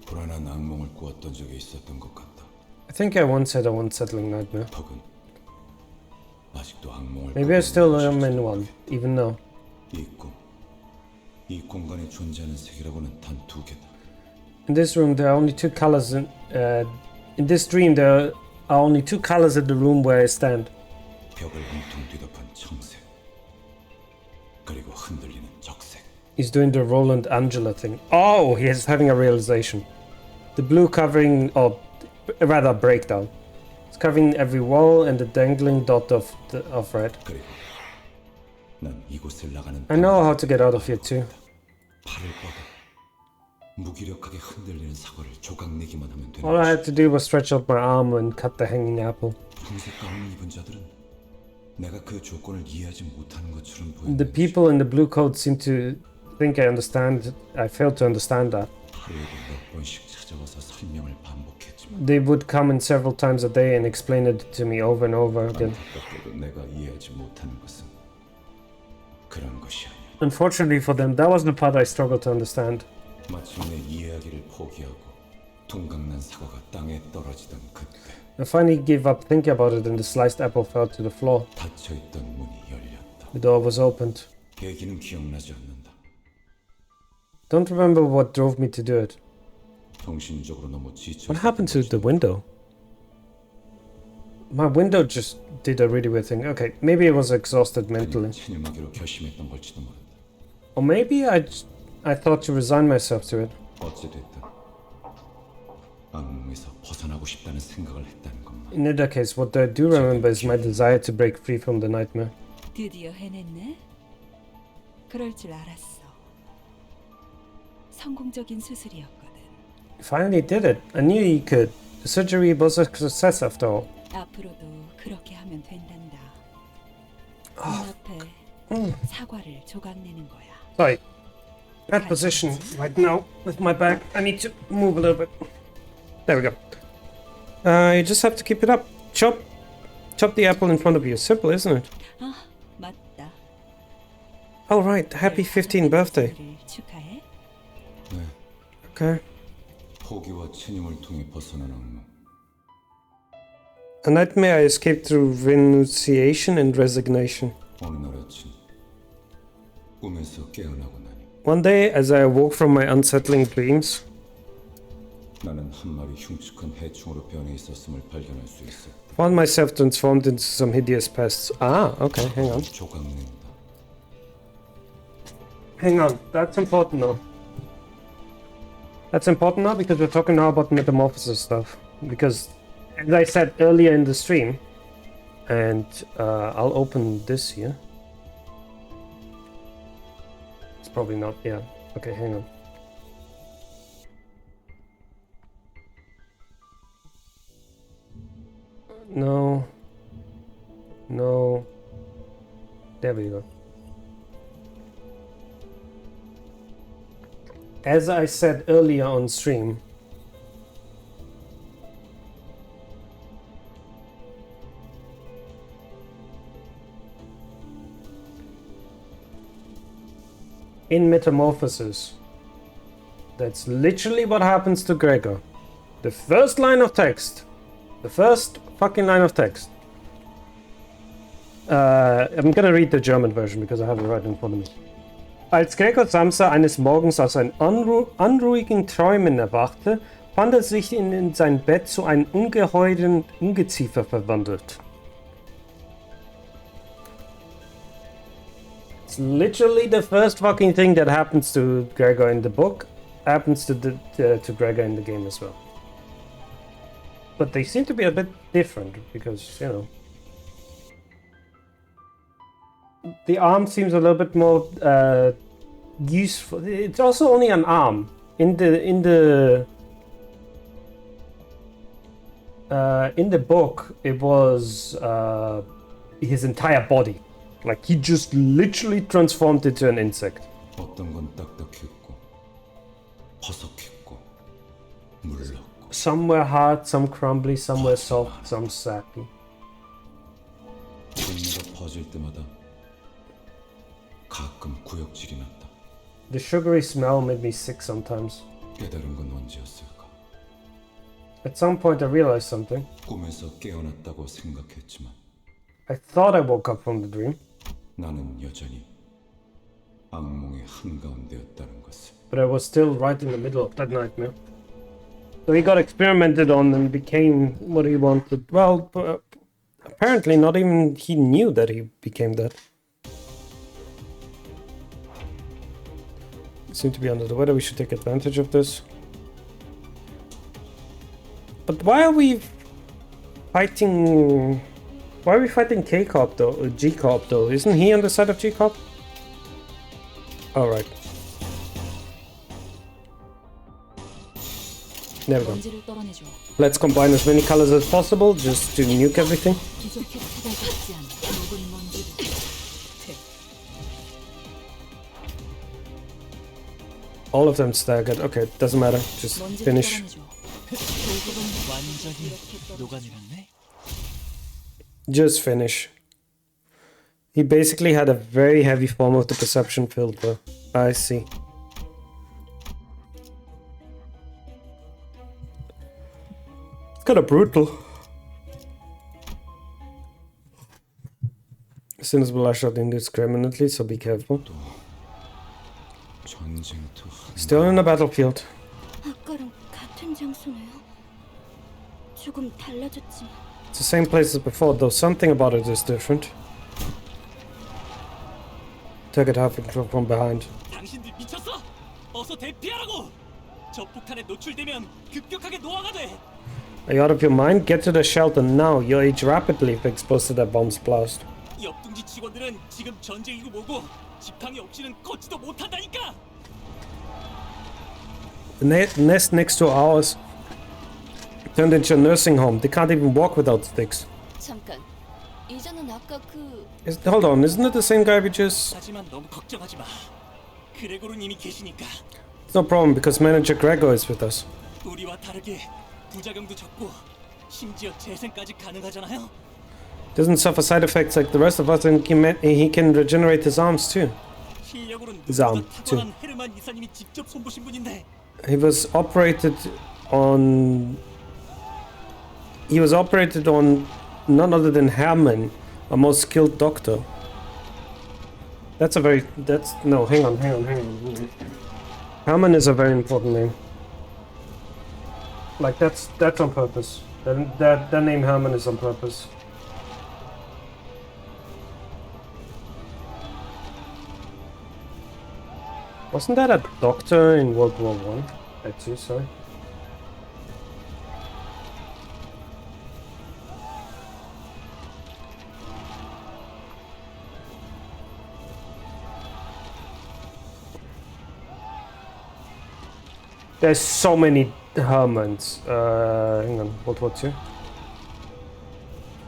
[SPEAKER 7] 불안한 악몽을 꾸었던 적이 있었던 것 같다.
[SPEAKER 1] I think I once had a unsettling nightmare.
[SPEAKER 7] 덕은 아직도 악몽을.
[SPEAKER 1] Maybe I still am in one, even though.
[SPEAKER 7] 이 꿈, 이 공간에 존재하는 색이라고는 단 2개다.
[SPEAKER 1] In this room, there are only 2 colors. In this dream, there are only 2 colors in the room where I stand.
[SPEAKER 7] 벽을 온통 뒤덮은 청색, 그리고 흔들리는 적색.
[SPEAKER 1] He's doing the Roland Angela thing. Oh, he is having a realization. The blue covering, or rather breakdown. It's covering every wall and the dangling dot of red.
[SPEAKER 7] 그리고 난 이곳을 나가는.
[SPEAKER 1] I know how to get out of here too.
[SPEAKER 7] 팔을 뻗어 무기력하게 흔들리는 사과를 조각내기만 하면 되는.
[SPEAKER 1] All I had to do was stretch out my arm and cut the hanging apple.
[SPEAKER 7] 황색 가운을 입은 자들은 내가 그 조건을 이해하지 못하는 것처럼 보여.
[SPEAKER 1] The people in the blue coat seem to think I understand. I failed to understand that.
[SPEAKER 7] 하루에도 몇 번씩 찾아와서 설명을 반복했지만.
[SPEAKER 1] They would come in several times a day and explain it to me over and over again.
[SPEAKER 7] 안타깝게도 내가 이해하지 못하는 것은 그런 것이 아니야.
[SPEAKER 1] Unfortunately for them, that was the part I struggled to understand.
[SPEAKER 7] 마침내 이해하기를 포기하고 동강난 사과가 땅에 떨어지던 그때.
[SPEAKER 1] I finally gave up thinking about it and the sliced apple fell to the floor.
[SPEAKER 7] 닫혀있던 문이 열렸다.
[SPEAKER 1] The door was opened.
[SPEAKER 7] 계기는 기억나지 않는다.
[SPEAKER 1] Don't remember what drove me to do it.
[SPEAKER 7] 정신적으로 너무 지쳐.
[SPEAKER 1] What happened to the window? My window just did a really weird thing. Okay, maybe I was exhausted mentally.
[SPEAKER 7] 체념하기로 결심했던 걸지도 모른다.
[SPEAKER 1] Or maybe I thought to resign myself to it.
[SPEAKER 7] 어찌됐든 악몽에서 벗어나고 싶다는 생각을 했다는 것만.
[SPEAKER 1] In either case, what I do remember is my desire to break free from the nightmare.
[SPEAKER 3] 드디어 해냈네. 그럴 줄 알았어. 성공적인 수술이었거든.
[SPEAKER 1] Finally did it. I knew you could. The surgery was a success after all.
[SPEAKER 3] 앞으로도 그렇게 하면 된단다. 눈앞에 사과를 조각내는 거야.
[SPEAKER 1] Sorry. Bad position right now with my back. I need to move a little bit. There we go. You just have to keep it up. Chop the apple in front of you. Simple, isn't it?
[SPEAKER 3] 아, 맞다.
[SPEAKER 1] All right. Happy 15th birthday.
[SPEAKER 3] 축하해.
[SPEAKER 7] 네.
[SPEAKER 1] Okay.
[SPEAKER 7] 포기와 체념을 통해 벗어난 악몽.
[SPEAKER 1] A nightmare I escaped through renunciation and resignation.
[SPEAKER 7] 어느 날 아침 꿈에서 깨어나고 나니
[SPEAKER 1] One day, as I awoke from my unsettling dreams,
[SPEAKER 7] 나는 한 마리 흉측한 해충으로 변해 있었음을 발견할 수 있어.
[SPEAKER 1] found myself transformed into some hideous pests. Ah, okay, hang on.
[SPEAKER 7] 조각낸다.
[SPEAKER 1] Hang on, that's important now. That's important now because we're talking now about metamorphosis stuff. Because, as I said earlier in the stream, and I'll open this here. It's probably not, yeah. Okay, hang on. No. No. There we go. As I said earlier on stream, in Metamorphosis, that's literally what happens to Gregor. The first line of text. The first fucking line of text. I'm gonna read the German version because I have it right in front of me. Als Gregor Samsa eines Morgens aus seinen unruhigen Träumen erwachte, fand er sich in sein Bett zu einem ungeheuren Ungeziefer verwandelt. It's literally the first fucking thing that happens to Gregor in the book, happens to Gregor in the game as well. But they seem to be a bit different because, you know, the arm seems a little bit more useful. It's also only an arm. In the book, it was his entire body. Like he just literally transformed into an insect.
[SPEAKER 7] 어떤 건 딱딱했고 퍼석했고 물렀고.
[SPEAKER 1] Some were hard, some crumbly, some were soft, some sappy.
[SPEAKER 7] 종류가 퍼질 때마다 가끔 구역질이 났다.
[SPEAKER 1] The sugary smell made me sick sometimes.
[SPEAKER 7] 깨달은 건 언제였을까?
[SPEAKER 1] At some point I realized something.
[SPEAKER 7] 꿈에서 깨어났다고 생각했지만
[SPEAKER 1] I thought I woke up from the dream.
[SPEAKER 7] 나는 여전히 악몽의 한가운데였다는 것을.
[SPEAKER 1] But I was still right in the middle of that nightmare. So he got experimented on and became what he wanted. Well, apparently not even he knew that he became that. Seem to be under the weather. We should take advantage of this. But why are we fighting? Why are we fighting K-Corp though? Or G-Corp though? Isn't he on the side of G-Corp? Alright. There we go. Let's combine as many colors as possible just to nuke everything. All of them staggered. Okay, doesn't matter. Just finish. Just finish. He basically had a very heavy form of the perception filter. I see. It's kind of brutal. Sinners will lash out indiscriminately, so be careful. Still in the battlefield.
[SPEAKER 6] 아까랑 같은 장소네요. 조금 달라졌지만.
[SPEAKER 1] It's the same place as before, though something about it is different. Take it half from behind.
[SPEAKER 2] 당신들 미쳤어? 어서 대피하라고. 저 폭탄에 노출되면 급격하게 노화가 돼.
[SPEAKER 1] Are you out of your mind? Get to the shelter now. You'll age rapidly if exposed to that bomb's blast.
[SPEAKER 2] 옆둥지 직원들은 지금 전쟁이고 뭐고 지팡이 없이는 걷지도 못한다니까.
[SPEAKER 1] The nest next to ours turned into a nursing home. They can't even walk without sticks.
[SPEAKER 12] 잠깐. 이전은 아까 그
[SPEAKER 1] Hold on, isn't it the same guy we just...
[SPEAKER 2] 하지만 너무 걱정하지 마. 그레고르는 이미 계시니까.
[SPEAKER 1] It's no problem because Manager Gregor is with us.
[SPEAKER 2] 우리와 다르게 부작용도 적고 심지어 재생까지 가능하잖아요.
[SPEAKER 1] Doesn't suffer side effects like the rest of us, and he can regenerate his arms too. His arm too.
[SPEAKER 2] 헤르만 이사님이 직접 손보신 분인데.
[SPEAKER 1] He was operated on none other than Herman, a most skilled doctor. That's a very... That's... No, hang on. Herman is a very important name. Like, that's on purpose. That name Herman is on purpose. Wasn't that a doctor in World War One? Actually, sorry. There's so many Hermans. Hang on, World War II.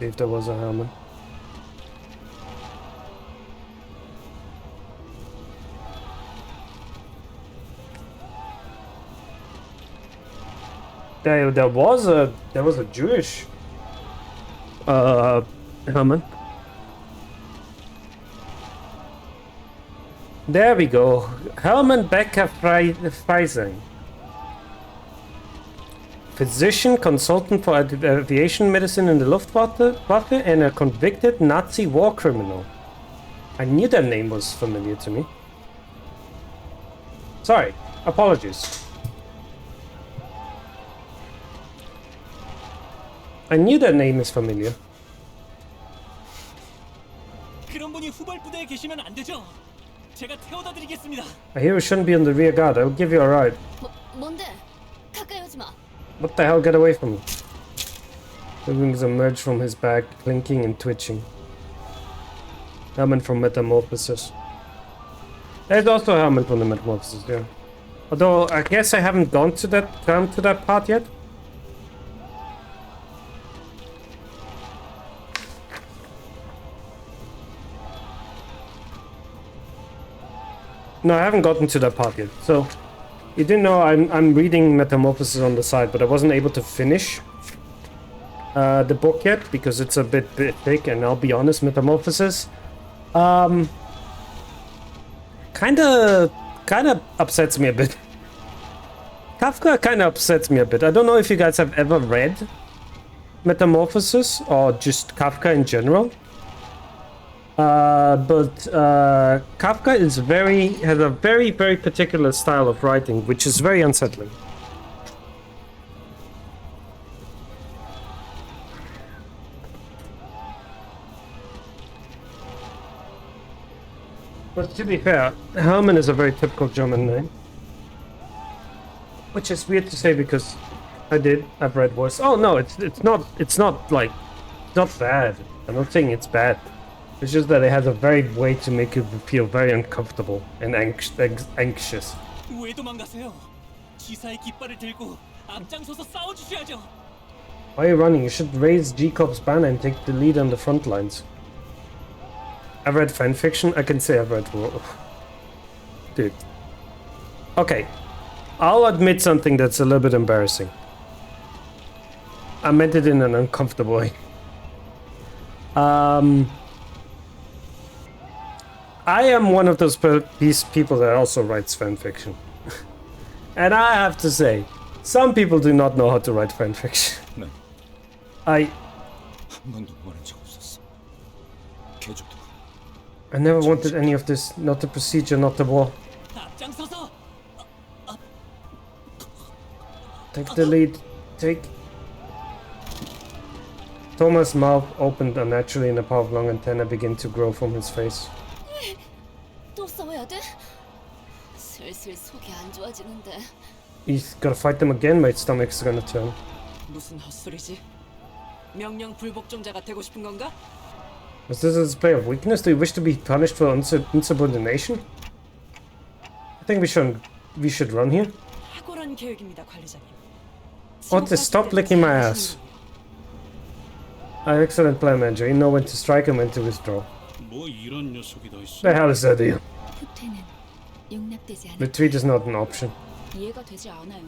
[SPEAKER 1] See if there was a Herman. There was a Jewish Herman. There we go. Herman Becker Freising. Physician, consultant for aviation medicine in the Luftwaffe, and a convicted Nazi war criminal. I knew that name was familiar to me. Sorry, apologies. I knew that name is familiar.
[SPEAKER 2] 그런 분이 후발부대에 계시면 안 되죠? 제가 태워다 드리겠습니다.
[SPEAKER 1] I hear we shouldn't be on the rear guard. I'll give you a ride.
[SPEAKER 12] 뭔데? 가까이 오지 마.
[SPEAKER 1] What the hell? Get away from me. The wings emerge from his back, clinking and twitching. Herman from Metamorphosis. There's also Herman from the Metamorphosis, yeah. Although, I guess I haven't come to that part yet. No, I haven't gotten to that part yet, so... You didn't know I'm reading Metamorphosis on the side, but I wasn't able to finish the book yet because it's a bit thick, and I'll be honest, Metamorphosis kind of upsets me a bit. Kafka kind of upsets me a bit. I don't know if you guys have ever read Metamorphosis or just Kafka in general. But Kafka has a very particular style of writing, which is very unsettling. But to be fair, Herman is a very typical German name. Which is weird to say because I've read worse. Oh no, it's not like, it's not bad. I'm not saying it's bad. It's just that it has a very way to make you feel very uncomfortable and anxious.
[SPEAKER 2] 왜 도망가세요? 기사의 깃발을 들고 앞장서서 싸워주셔야죠.
[SPEAKER 1] Why are you running? You should raise G-Corp's banner and take the lead on the front lines. I've read fanfiction. I can say I've read... Dude. Okay. I'll admit something that's a little bit embarrassing. I meant it in an uncomfortable way. I am one of these people that also writes fanfiction. And I have to say, some people do not know how to write fanfiction.
[SPEAKER 7] No.
[SPEAKER 1] I never wanted any of this, not the procedure, not the war. Take the lead, Thomas' mouth opened unnaturally and a pair of long antennae began to grow from his face.
[SPEAKER 12] 또 싸워야 돼? 슬슬 속이 안 좋아지는데.
[SPEAKER 1] He's gotta fight them again, my stomach's gonna turn.
[SPEAKER 3] 무슨 헛소리지? 명령 불복종자가 되고 싶은 건가?
[SPEAKER 1] Is this a display of weakness? Do you wish to be punished for insubordination? I think we should run here.
[SPEAKER 3] 탁월한 계획입니다, 관리자님.
[SPEAKER 1] What? Stop licking my ass. Excellent plan, manager. You know when to strike and when to withdraw.
[SPEAKER 8] 뭐 이런 녀석이 더 있어.
[SPEAKER 1] The hell is that deal?
[SPEAKER 12] 후퇴는 용납되지 않아.
[SPEAKER 1] Retreat is not an option.
[SPEAKER 12] 이해가 되지 않아요.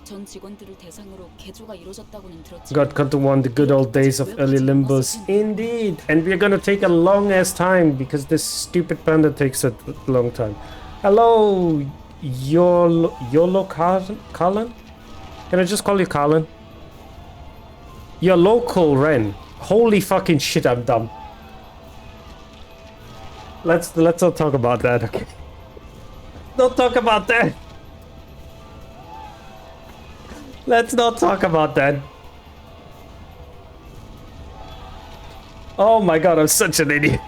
[SPEAKER 12] 전 직원들을 대상으로 개조가 이루어졌다고는 들었지만.
[SPEAKER 1] God, come to one the good old days of early Limbus. Indeed, and we're gonna take a long ass time because this stupid panda takes a long time. Hello, Yolo Carlin? Can I just call you Carlin? Your local Ren. Holy fucking shit, I'm dumb. Let's not talk about that, okay? Don't talk about that. Let's not talk about that. Oh my god, I'm such an idiot.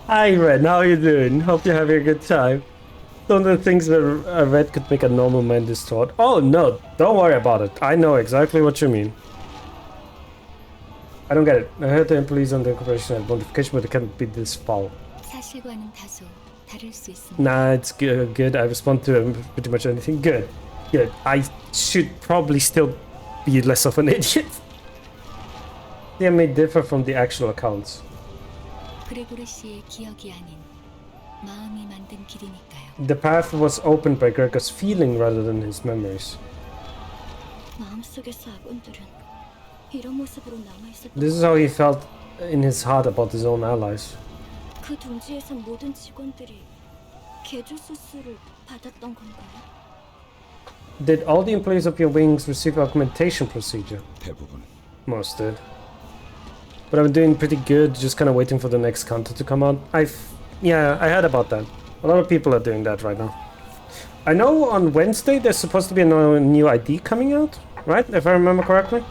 [SPEAKER 1] Hi Ren, how you doing? Hope you're having a good time. Some of the things that I read could make a normal man distraught. Oh no, don't worry about it. I know exactly what you mean. I don't get it. I heard the employees on the corporation had modification, but it can't be this foul.
[SPEAKER 5] 사실과는 다소 다를 수 있습니다.
[SPEAKER 1] Nah, it's good. I respond to pretty much anything. Good. Good. I should probably still be less of an idiot. They may differ from the actual accounts.
[SPEAKER 5] 그레고르 씨의 기억이 아닌 마음이 만든 길이니까요.
[SPEAKER 1] The path was opened by Gregor's feeling rather than his memories.
[SPEAKER 6] 마음속에서 아군들은 이런 모습으로 남아 있었던.
[SPEAKER 1] This is how he felt in his heart about his own allies.
[SPEAKER 6] 그 둥지에선 모든 직원들이 개조 수술을 받았던 건가요?
[SPEAKER 1] Did all the employees of your wings receive augmentation procedure?
[SPEAKER 7] 대부분.
[SPEAKER 1] Most did. But I'm doing pretty good, just kind of waiting for the next counter to come out. Yeah, I heard about that. A lot of people are doing that right now. I know on Wednesday there's supposed to be a new ID coming out, right? If I remember correctly.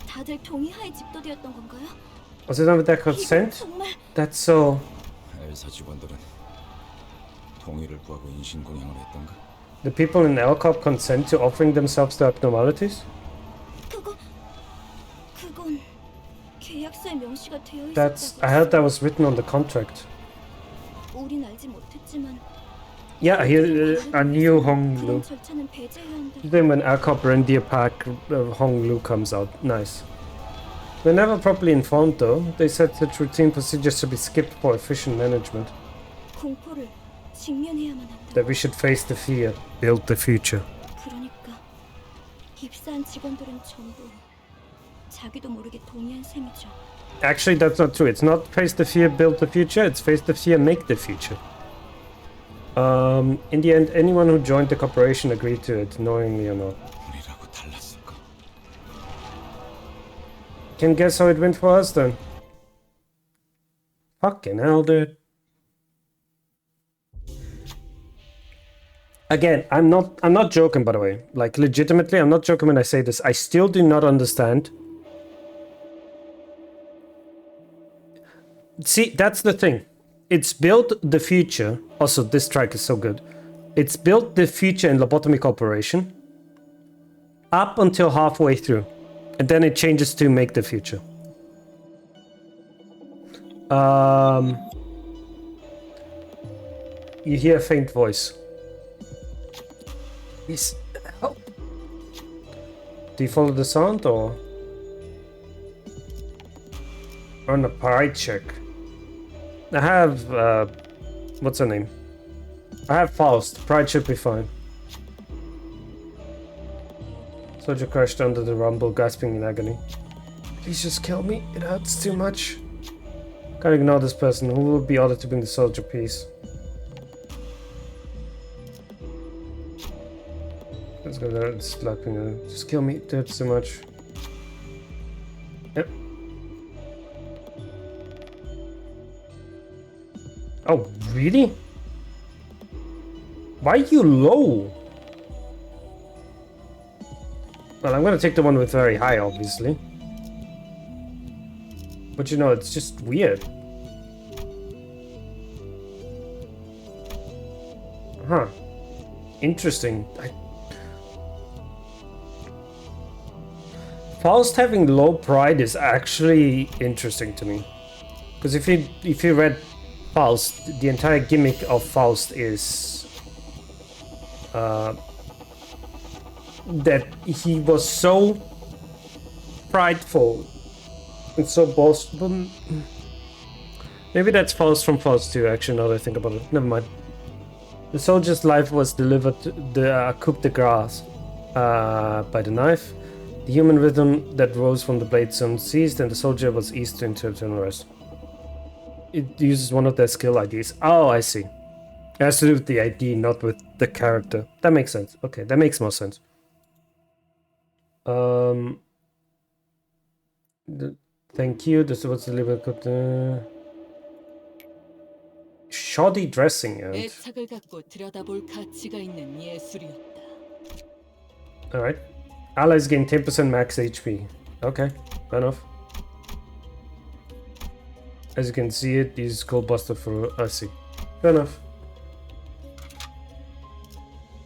[SPEAKER 6] 다들 동의하에 집도되었던 건가요?
[SPEAKER 1] Was it with their consent? That's so...
[SPEAKER 7] 엘사 직원들은 동의를 구하고 인신공양을 했던가?
[SPEAKER 1] The people in LCOP consent to offering themselves to abnormalities?
[SPEAKER 6] 그건 계약서에 명시가 되어
[SPEAKER 1] That's... I heard that was written on the contract.
[SPEAKER 6] 우린 알지 못했지만
[SPEAKER 1] Yeah, I knew Honglu.
[SPEAKER 6] 절차는 배제해야 한다.
[SPEAKER 1] Then when LCOP Reindeer Pack Honglu comes out. Nice. We're never properly informed though. They said that routine procedures should be skipped for efficient management.
[SPEAKER 6] 공포를 직면해야만 한다.
[SPEAKER 1] That we should face the fear, build the future.
[SPEAKER 6] 그러니까 입사한 직원들은 전부 자기도 모르게 동의한 셈이죠.
[SPEAKER 1] Actually, that's not true. It's not face the fear, build the future. It's face the fear, make the future. In the end, anyone who joined the corporation agreed to it, knowingly or not.
[SPEAKER 7] 우리라고 달랐을까?
[SPEAKER 1] Can guess how it went for us then? Fucking hell, dude. Again, I'm not joking, by the way. Like, legitimately, I'm not joking when I say this. I still do not understand. See, that's the thing. It's built the future. Also, this track is so good. It's built the future in Lobotomy Corporation up until halfway through. And then it changes to make the future. You hear a faint voice. Yes. Help. Do you follow the sound or on a pride check? I have what's her name? I have Faust. Pride should be fine. Soldier crashed under the rumble, gasping in agony. Please just kill me. It hurts too much. Can't ignore this person. Who will be ordered to bring the soldier peace? Let's go there. It's slapping her. Just kill me. It hurts too much. Yep. Oh, really? Why are you low? Well, I'm gonna take the one with very high, obviously. But you know, it's just weird. Huh. Interesting. Faust having low pride is actually interesting to me. Because if you read Faust, the entire gimmick of Faust is that he was so prideful and so boastful. Maybe that's Faust from Faust 2, actually, now that I think about it. Never mind. The soldier's life was delivered to the coup de grace by the knife. The human rhythm that rose from the blade soon ceased, and the soldier was eased into eternal rest. It uses one of their skill IDs. Oh, I see. It has to do with the ID, not with the character. That makes sense. Okay, that makes more sense. Thank you. This was delivered. shoddy dressing and...
[SPEAKER 3] 애착을 갖고 들여다볼 가치가 있는 예술이었다.
[SPEAKER 1] Alright. Allies gain 10% max HP. Okay, fair enough. As you can see it, use Gold Buster for... I see. Fair enough.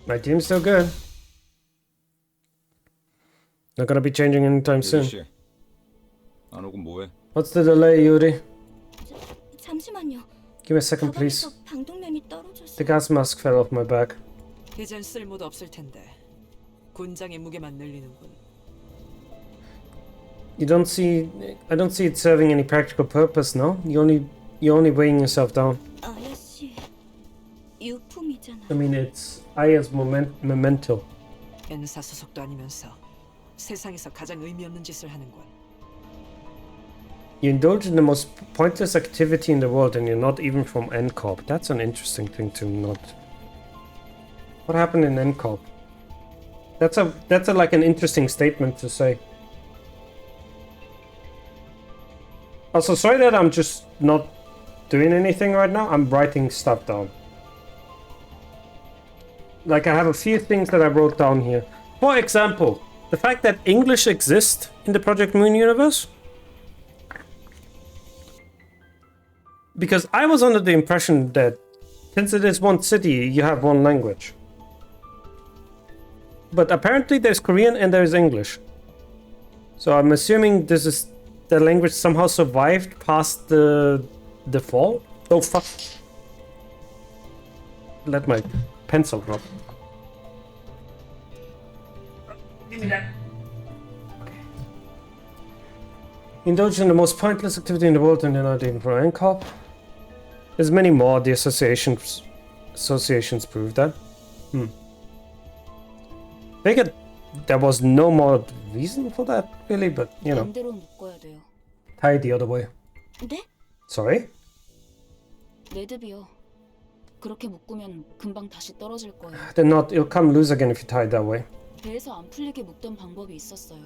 [SPEAKER 1] My team's still good. Not gonna be changing anytime soon.
[SPEAKER 7] 안 오고 뭐해?
[SPEAKER 1] What's the delay, Yuri?
[SPEAKER 6] 잠시만요.
[SPEAKER 1] Give me a second, please.
[SPEAKER 6] 방독면이 떨어졌어.
[SPEAKER 1] The gas mask fell off my back.
[SPEAKER 3] 이젠 쓸모도 없을 텐데 군장의 무게만 늘리는군.
[SPEAKER 1] I don't see it serving any practical purpose, no? You're only weighing yourself down.
[SPEAKER 6] 아야씨, 유품이잖아.
[SPEAKER 1] I mean, it's Aya's memento.
[SPEAKER 3] N사 소속도 아니면서 세상에서 가장 의미 없는 짓을 하는군.
[SPEAKER 1] You indulge in the most pointless activity in the world and you're not even from NCORP. That's an interesting thing to note. What happened in NCORP? That's a like an interesting statement to say. Also, sorry that I'm just not doing anything right now. I'm writing stuff down. Like, I have a few things that I wrote down here. For example, the fact that English exists in the Project Moon universe. Because I was under the impression that since it is one city, you have one language. But apparently there's Korean and there's English. So I'm assuming this is the language somehow survived past the fall. Oh fuck. Let my pencil drop. Give me that. Indulge in the most pointless activity in the world and they're not even for NCOP. There's many more, the associations prove that. Figured there was no more reason for that, really, but you know. Tie it the other way.
[SPEAKER 12] 네?
[SPEAKER 1] Sorry?
[SPEAKER 12] 레드비어. 그렇게 묶으면 금방 다시 떨어질 거예요.
[SPEAKER 1] Then not, it'll come loose again if you tie it that way.
[SPEAKER 12] 배에서 안 풀리게 묶던 방법이 있었어요.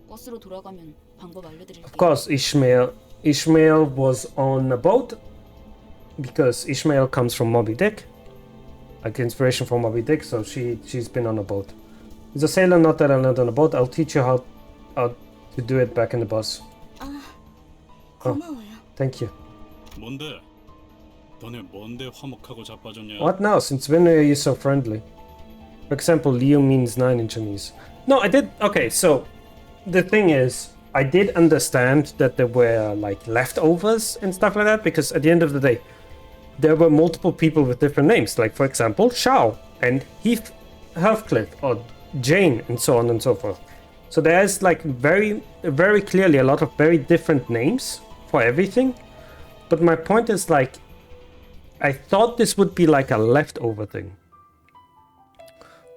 [SPEAKER 12] 버스로 돌아가면 방법 알려드릴게요.
[SPEAKER 1] Of course, Ishmael was on a boat because Ishmael comes from Moby Dick, like inspiration from Moby Dick. So she's been on a boat. He's a sailor, not that I learned on a boat. I'll teach you how to do it back in the bus.
[SPEAKER 6] 고마워요.
[SPEAKER 1] Thank you.
[SPEAKER 8] 뭔데? 너네 뭔데 화목하고 자빠졌냐?
[SPEAKER 1] What now? Since when are you so friendly? For example, Leo means 9 in Chinese. No, I did. Okay, so the thing is, I did understand that there were like leftovers and stuff like that, because at the end of the day, there were multiple people with different names. Like, for example, Shao and Heathcliff or Jane and so on and so forth. So there's like very, very clearly a lot of very different names for everything. But my point is like, I thought this would be like a leftover thing.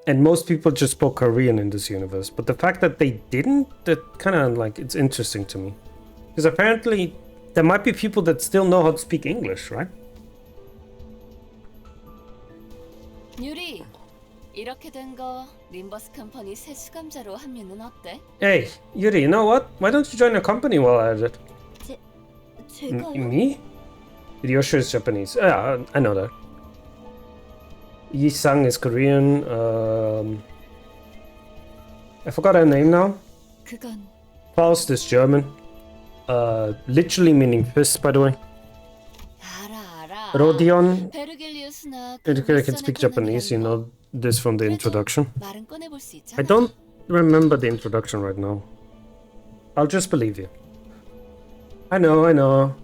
[SPEAKER 1] And most people just spoke Korean in this universe. But the fact that they didn't, that kind of like, it's interesting to me. Because apparently there might be people that still know how to speak English, right?
[SPEAKER 5] 유리, 이렇게 된 거 림버스 컴퍼니 새 수감자로 합류는 어때?
[SPEAKER 1] Hey, Yuri, you know what? Why don't you join a company while at it?
[SPEAKER 6] 제가요?
[SPEAKER 1] Me? Ryoshu is Japanese. Yeah, I know that. Yi-sang is Korean. I forgot her name now.
[SPEAKER 5] 그건
[SPEAKER 1] Faust is German. Literally meaning fist, by the way.
[SPEAKER 5] 알아.
[SPEAKER 1] Rodion,
[SPEAKER 5] 베르길리우스나
[SPEAKER 1] I can speak Japanese, you know this from the introduction.
[SPEAKER 5] 말은 꺼내볼 수 있잖아.
[SPEAKER 1] I don't remember the introduction right now. I'll just believe you. I know.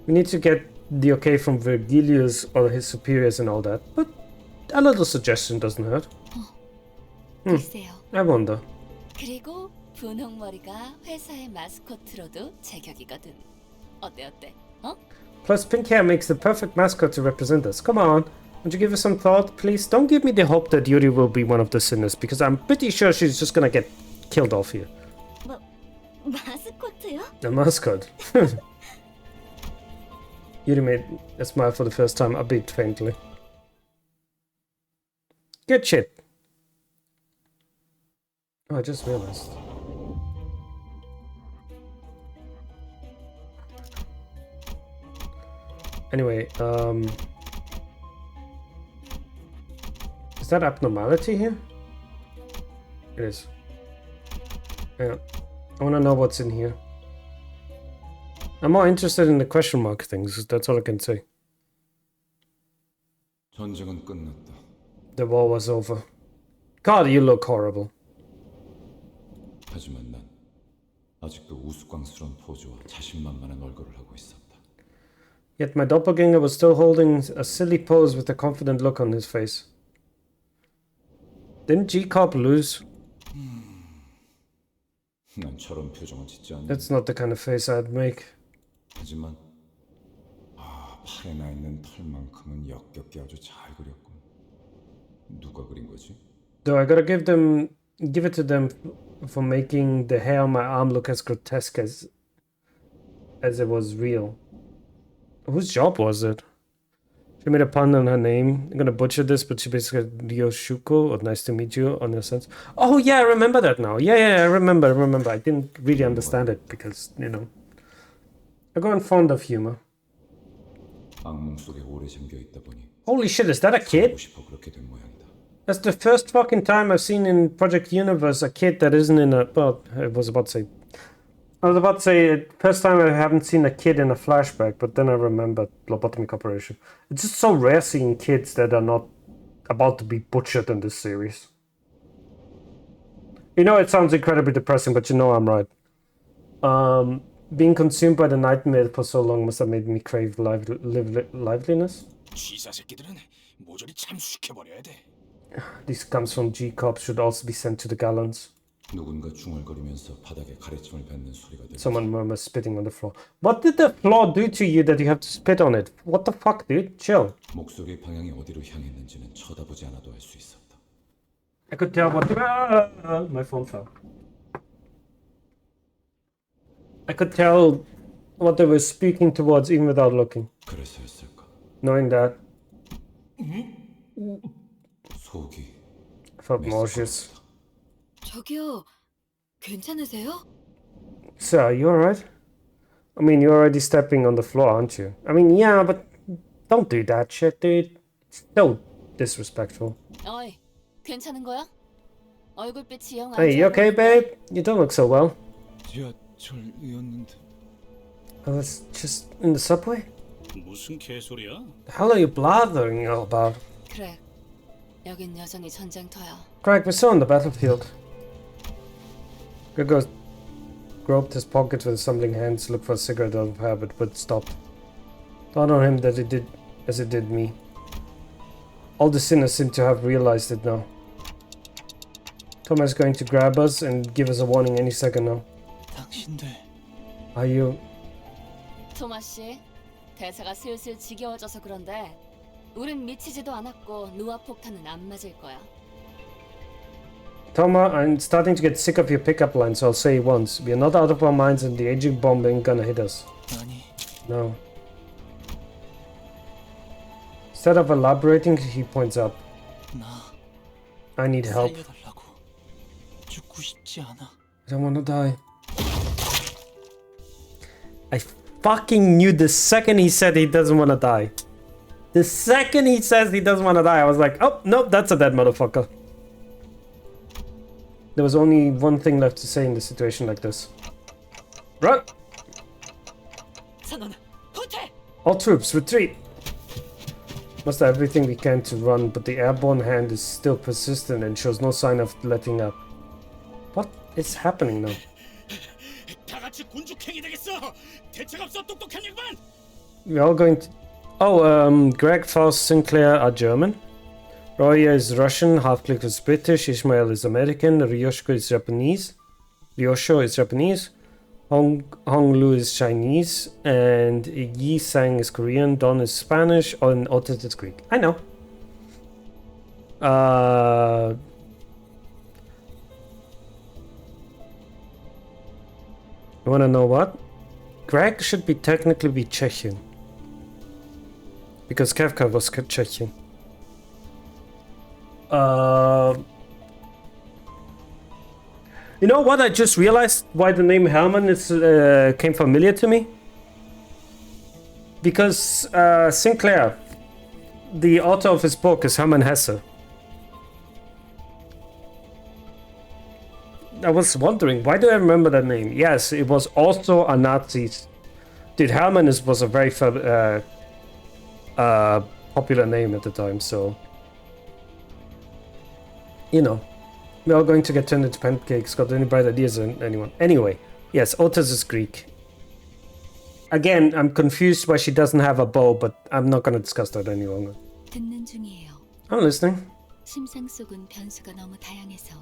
[SPEAKER 1] We need to get the okay from Virgilius or his superiors and all that, but a little suggestion doesn't hurt.
[SPEAKER 5] 글쎄요.
[SPEAKER 1] I wonder.
[SPEAKER 5] 그리고 분홍머리가 회사의 마스코트로도 제격이거든. 어때? 어?
[SPEAKER 1] Plus, pink hair makes the perfect mascot to represent us. Come on, would you give us some thought, please? Don't give me the hope that Yuri will be one of the sinners, because I'm pretty sure she's just gonna get killed off here.
[SPEAKER 6] 마스코트요?
[SPEAKER 1] The mascot. Yuri made a smile for the first time, a bit faintly. Good shit. Oh, I just realized. Anyway, is that abnormality here? It is. Yeah. I want to know what's in here. I'm more interested in the question mark things. That's all I can say.
[SPEAKER 7] 전쟁은 끝났다.
[SPEAKER 1] The war was over. God, you look horrible.
[SPEAKER 7] 하지만 난 아직도 우스꽝스러운 포즈와 자신만만한 얼굴을 하고 있었다.
[SPEAKER 1] Yet my doppelganger was still holding a silly pose with a confident look on his face. Didn't G-Corp lose?
[SPEAKER 7] 난 저런 표정을 짓지 않는다.
[SPEAKER 1] That's not the kind of face I'd make.
[SPEAKER 7] 하지만 팔에 나 있는 털만큼은 역겹게 아주 잘 그렸군. 누가 그린 거지?
[SPEAKER 1] Though I gotta give it to them for making the hair on my arm look as grotesque as it was real. Whose job was it? She made a pun on her name. I'm gonna butcher this, but she basically said Ryoshuko, or nice to meet you, on your sense. Oh yeah, I remember that now. Yeah, I remember. I didn't really understand it because, you know, I got fond of humor.
[SPEAKER 7] 악몽 속에 오래 잠겨 있다 보니
[SPEAKER 1] Holy shit, is that a kid?
[SPEAKER 7] 그렇게 된 모양이다.
[SPEAKER 1] That's the first fucking time I've seen in Project Universe a kid that isn't in a... Well, I was about to say, first time I haven't seen a kid in a flashback, but then I remembered Lobotomy Corporation. It's just so rare seeing kids that are not about to be butchered in this series. You know, it sounds incredibly depressing, but you know I'm right. Being consumed by the nightmare for so long must have made me crave liveliness. This comes from G-Cops, should also be sent to the gallons. Someone murmurs, spitting on the floor. What did the floor do to you that you have to spit on it? What the fuck, dude? Chill. I could tell what... my phone fell. I could tell what they were speaking towards even without looking. Knowing that. I felt nauseous.
[SPEAKER 12] 저기요, 괜찮으세요?
[SPEAKER 1] Sir, are you alright? I mean, you're already stepping on the floor, aren't you? I mean, yeah, but don't do that shit, dude. It's so disrespectful.
[SPEAKER 12] 어이, 괜찮은 거야? 얼굴빛이 영 안
[SPEAKER 1] Hey, you okay, babe? You don't look so well.
[SPEAKER 8] 지하철이었는데.
[SPEAKER 1] I was just in the subway?
[SPEAKER 8] 무슨 개소리야?
[SPEAKER 1] The hell are you blathering about?
[SPEAKER 12] 그래, 여긴 여전히 전쟁터야.
[SPEAKER 1] Greg, we're still on the battlefield. Gregor groped his pockets with stumbling hands, looked for a cigarette out of habit, but stopped. Thought on him that it did as it did me. All the sinners seem to have realized it now. Thomas is going to grab us and give us a warning any second now.
[SPEAKER 2] 당신들.
[SPEAKER 1] Are you...
[SPEAKER 12] 토마 씨, 대사가 슬슬 지겨워져서 그런데 우린 미치지도 않았고 누아 폭탄은 안 맞을 거야.
[SPEAKER 1] Toma, I'm starting to get sick of your pickup line, so I'll say it once. We're not out of our minds and the aging bomb ain't gonna hit us.
[SPEAKER 2] 아니.
[SPEAKER 1] No. Instead of elaborating, he points up. I need help.
[SPEAKER 2] 살려달라고. 죽고 싶지 않아.
[SPEAKER 1] I don't wanna die. I fucking knew the second he said he doesn't wanna die. The second he says he doesn't wanna die, I was like, oh, nope, that's a dead motherfucker. There was only one thing left to say in a situation like this. Run! All troops, retreat! Must have everything we can to run, but the airborne hand is still persistent and shows no sign of letting up. What is happening now? We're all going to... Oh, Greg, Faust, Sinclair are German. Roya is Russian, Half-Click is British, Ishmael is American, Ryosho is Japanese, Hong Lu is Chinese, and Yi Sang is Korean, Don is Spanish, and Otis is Greek. I know. You wanna know what? Greg should be technically be Czechian. Because Kafka was Czechian. You know what? I just realized why the name Herman is came familiar to me. Because Sinclair, the author of his book, is Hermann Hesse. I was wondering, why do I remember that name? Yes, it was also a Nazi. Dude, Hermann was a very popular name at the time, so... You know. We are going to get turned into pancakes. Got any bright ideas? Anyone? Anyway, yes, Otis is Greek. Again, I'm confused why she doesn't have a bow, but I'm not going to discuss that any longer.
[SPEAKER 5] 듣는 중이에요.
[SPEAKER 1] I'm listening.
[SPEAKER 5] 심상 속은 변수가 너무 다양해서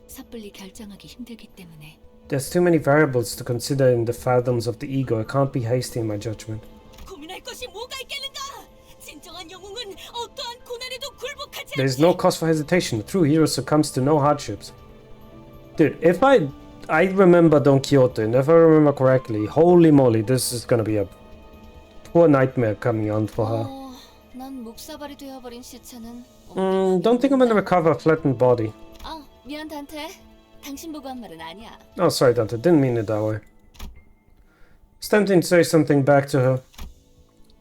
[SPEAKER 5] 섣불리 결정하기 힘들기 때문에.
[SPEAKER 1] There's too many variables to consider in the fathoms of the ego. I can't be hasty in my judgment.
[SPEAKER 12] 고민할 것이 뭐가 있겠는가? 진정한 영웅은 어떠한 고난에도 굴복하지
[SPEAKER 1] There's no cause for hesitation. A true hero succumbs to no hardships. Dude, if I remember Don Quixote, and if I remember correctly, holy moly, this is gonna be a poor nightmare coming on for her.
[SPEAKER 12] 난 목사발이 되어버린 시체는.
[SPEAKER 1] Don't think I'm gonna recover a flattened body.
[SPEAKER 12] 아, 미안 단테. 당신 보고 한 말은 아니야.
[SPEAKER 1] Oh, sorry, Dante. Didn't mean it that way. It's tempting to say something back to her.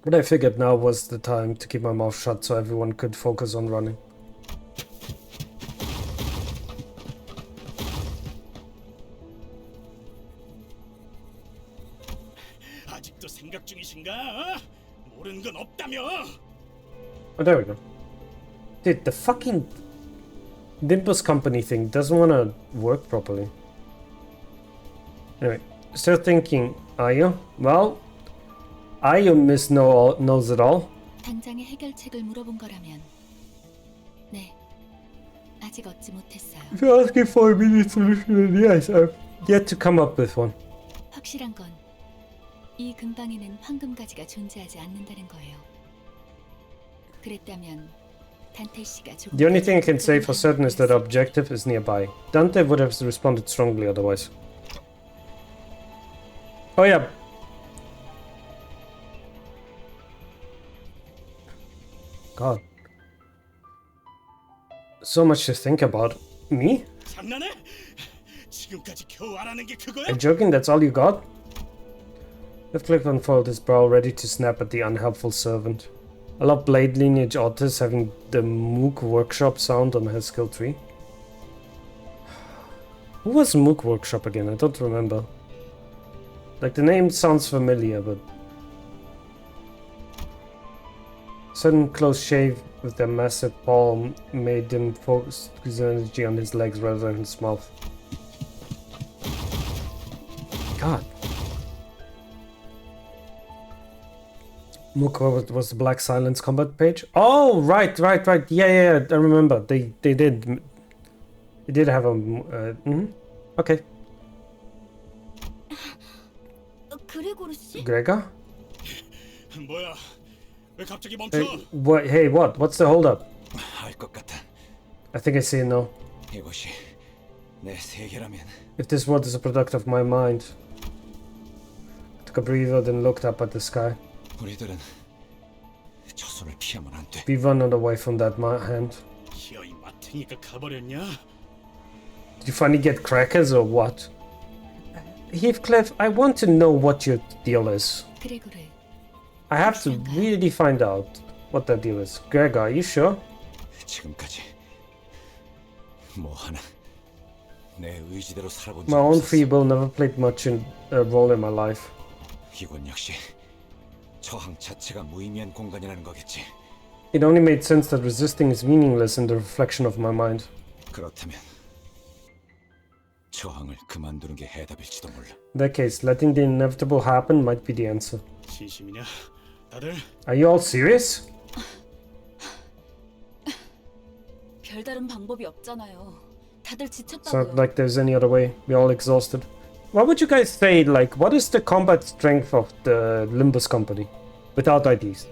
[SPEAKER 1] But I figured now was the time to keep my mouth shut so everyone could focus on running.
[SPEAKER 8] 아직도 생각 중이신가? 모르는 건 없다며.
[SPEAKER 1] Oh, there we go. Dude, the fucking Limbus Company thing doesn't want to work properly. Anyway, still thinking, are you? Well, are you Miss Knows It All?
[SPEAKER 5] 당장의 해결책을 물어본 거라면 네, 아직 얻지 못했어요.
[SPEAKER 1] If you're asking for immediate solution, then yes, I've yet to come up with one.
[SPEAKER 5] 확실한 건 이 근방에는 황금가지가 존재하지 않는다는 거예요. 그랬다면 단테 씨가 조금
[SPEAKER 1] The only thing I can say for certain is that the objective is nearby. Dante would have responded strongly otherwise. Oh yeah. God. So much to think about. Me?
[SPEAKER 8] 장난해? 지금까지 겨우 알아낸 게 그거야?
[SPEAKER 1] Are you joking? That's all you got? Cliff unfurled his brow, ready to snap at the unhelpful servant. I love Blade Lineage Otis having the Mook Workshop sound on her skill tree. Who was Mook Workshop again? I don't remember. Like, the name sounds familiar, but... Sudden close shave with their massive palm made him focus his energy on his legs rather than his mouth. God. Mook was the Black Silence combat page. Oh, right. Yeah, I remember. They did have a... Okay.
[SPEAKER 12] 그레고르 씨?
[SPEAKER 1] Gregor?
[SPEAKER 8] 뭐야? 왜 갑자기 멈춰?
[SPEAKER 1] Hey, what? What's the holdup?
[SPEAKER 7] 알 것 같아.
[SPEAKER 1] I think I see it now.
[SPEAKER 7] 이것이 내 세계라면.
[SPEAKER 1] If this world is a product of my mind. I took a breather, then looked up at the sky.
[SPEAKER 7] 우리들은 저 손을 피하면 안 돼.
[SPEAKER 1] We run away from that hand.
[SPEAKER 8] 기어이 마탱이가 가버렸냐?
[SPEAKER 1] Did you finally get crackers or what? Heathcliff, I want to know what your deal is.
[SPEAKER 5] 그레고르.
[SPEAKER 1] I have to really find out what that deal is. Gregor, are you sure?
[SPEAKER 7] 지금까지 뭐 하나 내 의지대로 살아본 적
[SPEAKER 1] My own
[SPEAKER 7] 없었어.
[SPEAKER 1] free will never played much a role in my life.
[SPEAKER 7] 이건 역시 저항 자체가 무의미한 공간이라는 거겠지.
[SPEAKER 1] It only made sense that resisting is meaningless in the reflection of my mind.
[SPEAKER 7] 그렇다면 저항을 그만두는 게 해답일지도 몰라.
[SPEAKER 1] In that case, letting the inevitable happen might be the answer.
[SPEAKER 8] 진심이냐? 다들?
[SPEAKER 1] Are you all serious?
[SPEAKER 12] 별다른 방법이 없잖아요. 다들
[SPEAKER 1] It's not
[SPEAKER 12] 지쳤다고요.
[SPEAKER 1] like there's any other way. We're all exhausted. What would you guys say, like, what is the combat strength of the Limbus Company? Without IDs.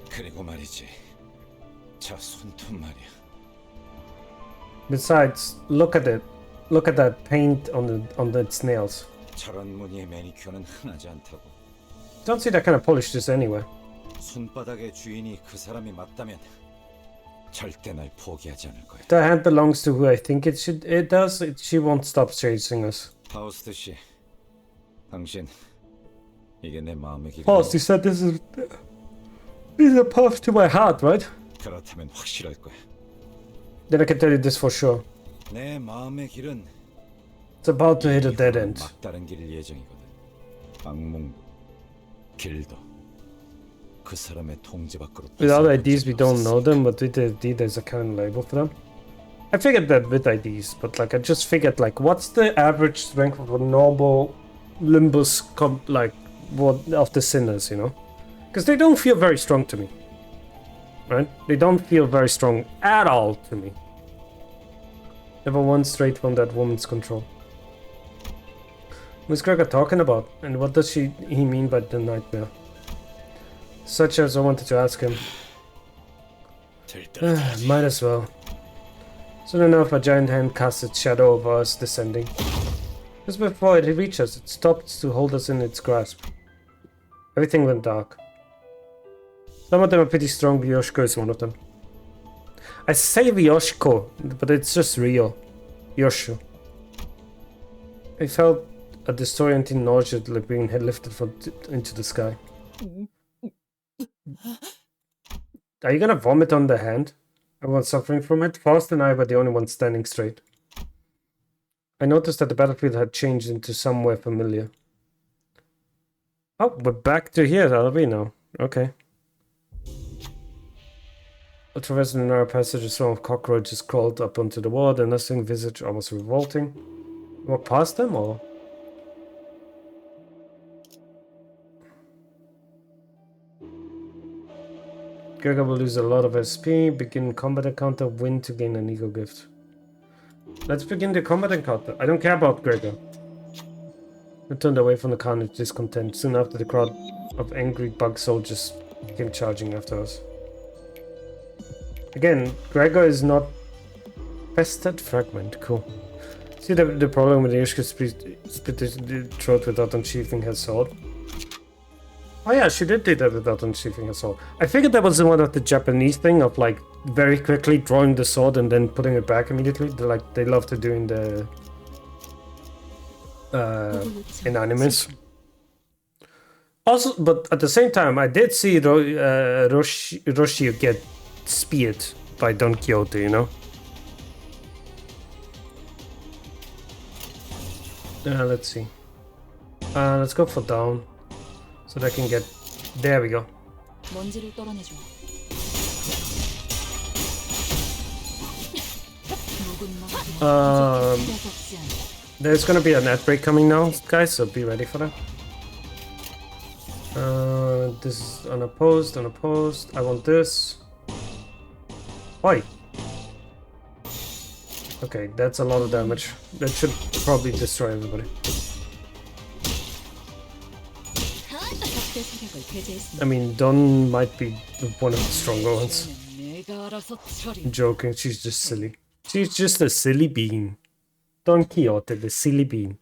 [SPEAKER 7] 그리고 말이지. 저 손톱 말이야.
[SPEAKER 1] Besides, look at it. Look at that paint on its nails.
[SPEAKER 7] 저런 무늬의 매니큐어는 흔하지 않다고.
[SPEAKER 1] Don't see that kind of polish anywhere.
[SPEAKER 7] 손바닥의 주인이 그 사람이 맞다면 절대 날 포기하지 않을 거야.
[SPEAKER 1] If the hand belongs to who I think it does, she won't stop chasing us.
[SPEAKER 7] 파우스트 씨, 당신 이게 내 마음의 길.
[SPEAKER 1] Pause, you said this is a path to my heart, right?
[SPEAKER 7] 그렇다면 확실할 거야.
[SPEAKER 1] Then I can tell you this for sure.
[SPEAKER 7] 내 마음의 길은
[SPEAKER 1] It's about to hit a dead end.
[SPEAKER 7] 막다른 길일 예정이거든. 악몽도 길도 그 사람의 통제 밖으로.
[SPEAKER 1] Without IDs, we don't know them, but with the ID, there's a current label for them. I figured that with IDs, but like I just figured like what's the average strength of a normal Limbus of the sinners, you know? Because they don't feel very strong to me. Right? They don't feel very strong at all to me. Never one straight from that woman's control. What's Gregor talking about? And what does he mean by the nightmare? Such as I wanted to ask him. Might as well. Soon enough, a giant hand casts its shadow over us, descending. Just before it reached us, it stopped to hold us in its grasp. Everything went dark. Some of them are pretty strong. Yoshiko is one of them. I say Yoshiko, but it's just Ryo. Yoshu. I felt a disorienting nausea like being lifted into the sky. Are you gonna vomit on the hand? Everyone's suffering from it. Faust and I were the only ones standing straight. I noticed that the battlefield had changed into somewhere familiar. Oh, we're back to here, are we now? Okay. A traversing a narrow passage, a swarm of cockroaches crawled up onto the wall, their nestling visage almost revolting. Walk past them, or...? Gregor will lose a lot of SP, begin combat encounter, win to gain an ego gift. Let's begin the combat encounter. I don't care about Gregor. I turned away from the carnage, discontent. Soon after, the crowd of angry bug soldiers came charging after us. Again, Gregor is not... Festered fragment, cool. See the problem with Yoshiko split the throat without unsheathing her sword? Oh yeah, she did do that without unsheathing her sword. I figured that was one of the Japanese thing of like very quickly drawing the sword and then putting it back immediately. They love to do in the in animes. Also, but at the same time, I did see Roshio get speared by Don Quixote, you know. Let's see. Let's go for down. So that I can get... There we go. There's gonna be a net break coming now, guys, so be ready for that. This is unopposed. I want this. Oi! Okay, that's a lot of damage. That should probably destroy everybody. I mean, Don might be one of the stronger ones. I'm joking, she's just silly. She's just a silly bean. Don Quixote, the silly bean.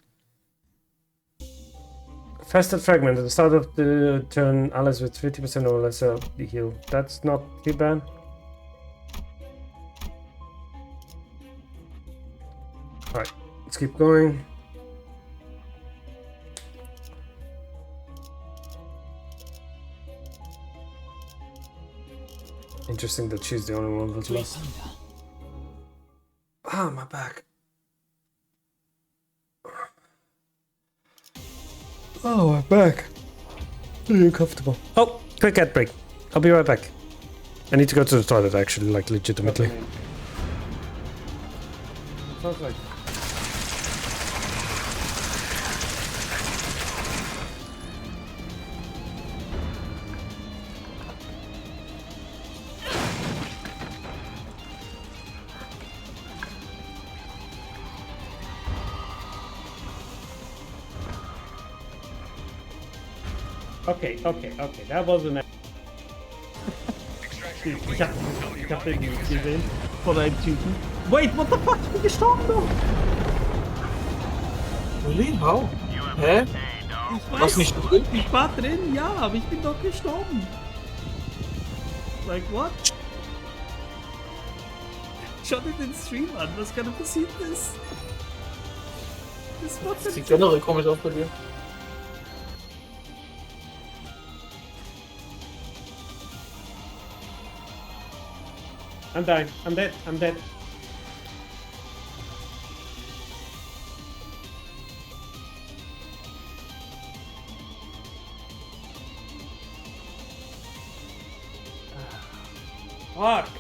[SPEAKER 1] Faster fragment. At the start of the turn, allies with 50% or less the heal. That's not too bad. Alright, let's keep going. Interesting that she's the only one that's lost. Ah, my back. Oh, my back. Really uncomfortable. Oh, quick ad break. I'll be right back. I need to go to the toilet, actually, like legitimately. Sounds like... Okay, that wasn't... Ich hab den nicht gesehen von einem Typen. Wait, what the fuck? Ich bin gestorben doch!
[SPEAKER 13] Really? How? Hä? Was nicht drin?
[SPEAKER 1] Ich war drin, ja, aber ich bin doch gestorben. Like what? Schau dir den Stream an, was gerade passiert ist. Das
[SPEAKER 13] sieht generell komisch aus bei dir.
[SPEAKER 1] I'm dying. I'm dead. I'm dead. Fuck.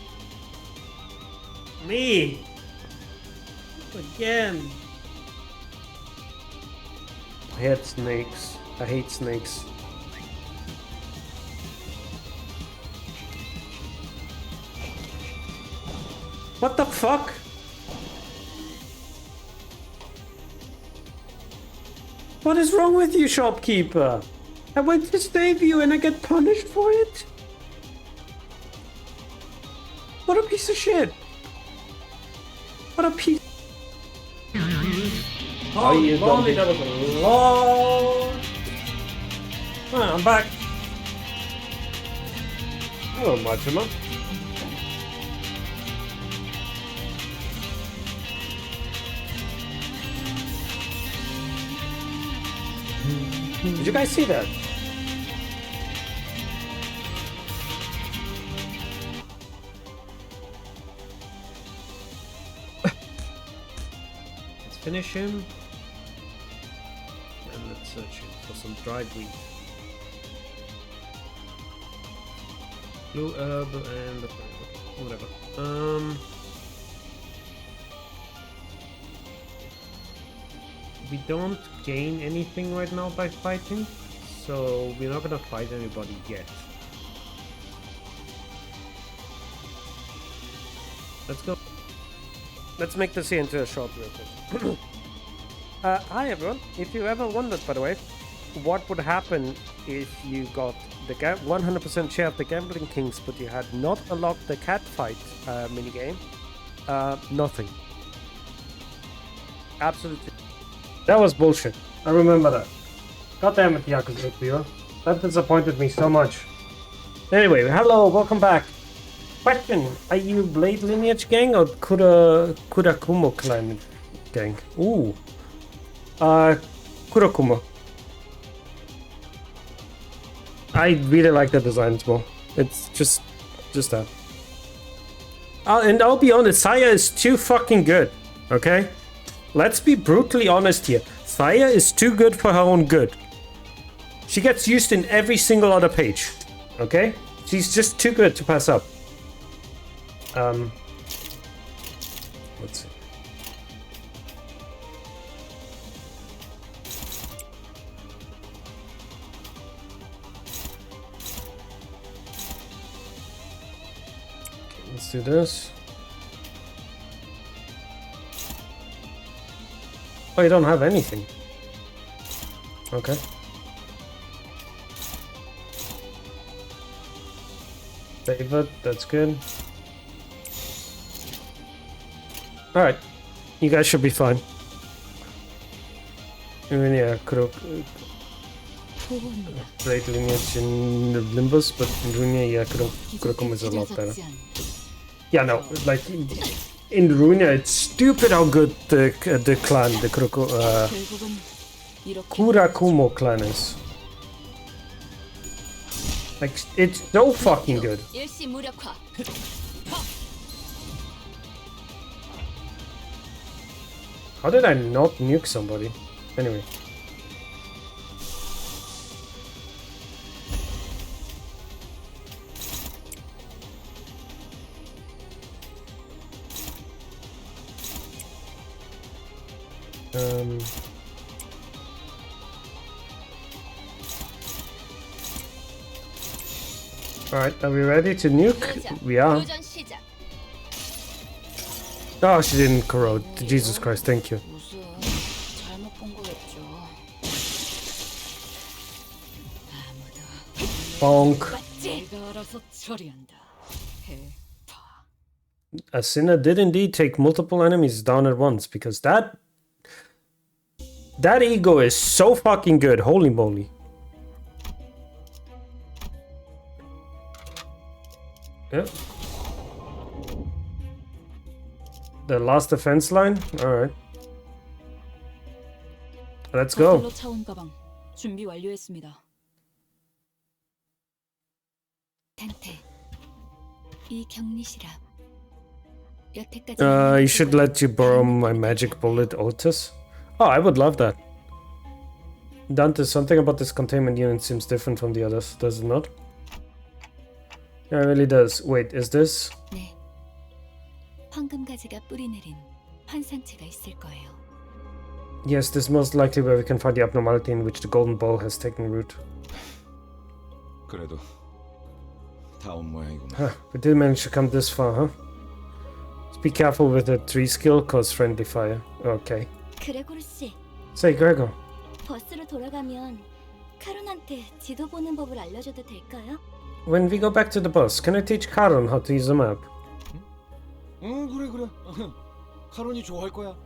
[SPEAKER 1] Me. Again. I hate snakes. I hate snakes. What the fuck? What is wrong with you, shopkeeper? I went to save you and I get punished for it? What a piece of shit. What a piece. Oh, you don't be... Lord. Ah, I'm back. Hello, Majima. Did you guys see that? Let's finish him. And let's search for some dried wheat. Blue herb and whatever. We don't gain anything right now by fighting, so we're not gonna fight anybody yet. Let's go. Let's make this here into a short record. Hi everyone. If you ever wondered, by the way, what would happen if you got the 100% share of the Gambling Kings, but you had not unlocked the cat fight minigame? Nothing. Absolutely. That was bullshit. I remember that. God damn it, Yakuza. That disappointed me so much. Anyway, hello, welcome back. Question: are you Blade Lineage gang or Kurakumo clan gang? Ooh. Kurakumo. I really like the designs more. It's just that. And I'll be honest, Saya is too fucking good. Okay? Let's be brutally honest here. Saya is too good for her own good. She gets used in every single other page. Okay? She's just too good to pass up. Let's see. Okay, let's do this. Oh, you don't have anything. Okay. David, that's good. Alright. You guys should be fine. Yeah, Blade Lineage in Limbus, but in Runia, yeah, Kurokum is a lot better. Yeah, no, like... In Runia, it's stupid how good the clan, the Kurakumo clan is. Like, it's so fucking good. How did I not nuke somebody? Anyway. Alright, are we ready to nuke? We are. Oh, she didn't corrode. Jesus Christ, thank you. Bonk. Asina did indeed take multiple enemies down at once, because that ego is so fucking good. Holy moly. Yep. The last defense line? Alright. Let's go.
[SPEAKER 5] 준비 완료했습니다. 단테, 이 격리실앞 여태까지
[SPEAKER 1] You should let you borrow my magic bullet, Otis. Oh, I would love that. Dante, something about this containment unit seems different from the others, does it not? Yeah, it really does. Wait, is this?
[SPEAKER 5] 네. 황금가지가 뿌리 내린 환상체가 있을 거예요.
[SPEAKER 1] Yes, this is most likely where we can find the abnormality in which the golden ball has taken root.
[SPEAKER 7] 그래도 다 온 모양이구만.
[SPEAKER 1] Huh, we did manage to come this far, huh? Be careful with the tree skill, cause friendly fire. Okay.
[SPEAKER 6] 그레고르 씨,
[SPEAKER 1] Say, Gregor.
[SPEAKER 6] 버스로 돌아가면 카론한테 지도 보는 법을 알려줘도 될까요?
[SPEAKER 1] When we go back to the bus, can I teach Karen how to use the map?
[SPEAKER 7] 그래. 카론이 좋아할 거야.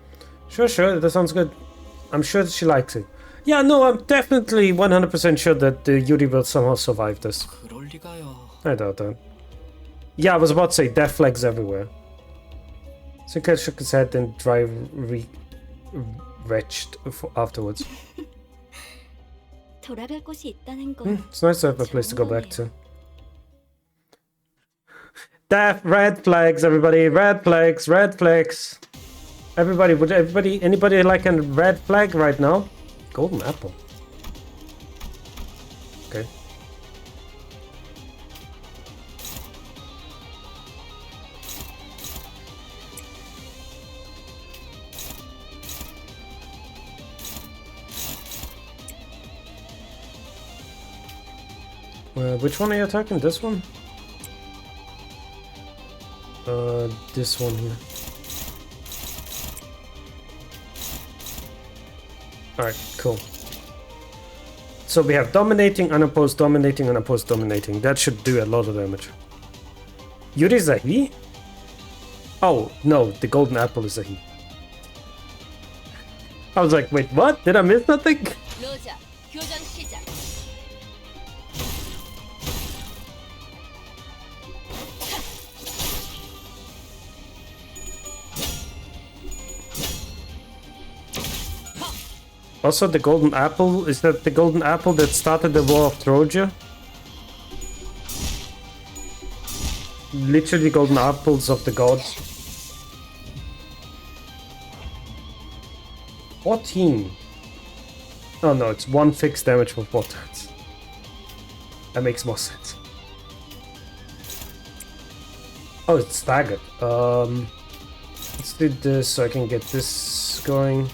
[SPEAKER 1] Sure, that sounds good. I'm sure that she likes it. Yeah, no, I'm definitely 100% sure that Yuri will somehow survive this.
[SPEAKER 9] 그럴 리가요.
[SPEAKER 1] I doubt that. Yeah, I was about to say death flags everywhere. Sinkai shook his head and dry retched afterwards.
[SPEAKER 6] 돌아갈 곳이 있다는 건
[SPEAKER 1] It's nice to have a place to go back to. Death, red flags, everybody, red flags, red flags. Everybody, would anybody like a red flag right now? Golden apple. Okay. Which one are you attacking? This one? This one here. Alright, cool. So we have dominating, unopposed, dominating, unopposed, dominating. That should do a lot of damage. Yuri is a he? Oh, no, the golden apple is a he. I was like, wait, what? Did I miss something?
[SPEAKER 12] 로자, 교전 시작.
[SPEAKER 1] Also, the golden apple, is that the golden apple that started the war of Troja? Literally golden apples of the gods. 14. Oh no, it's 1 fixed damage for 4 turns. That makes more sense. Oh, it's staggered. Let's do this so I can get this going.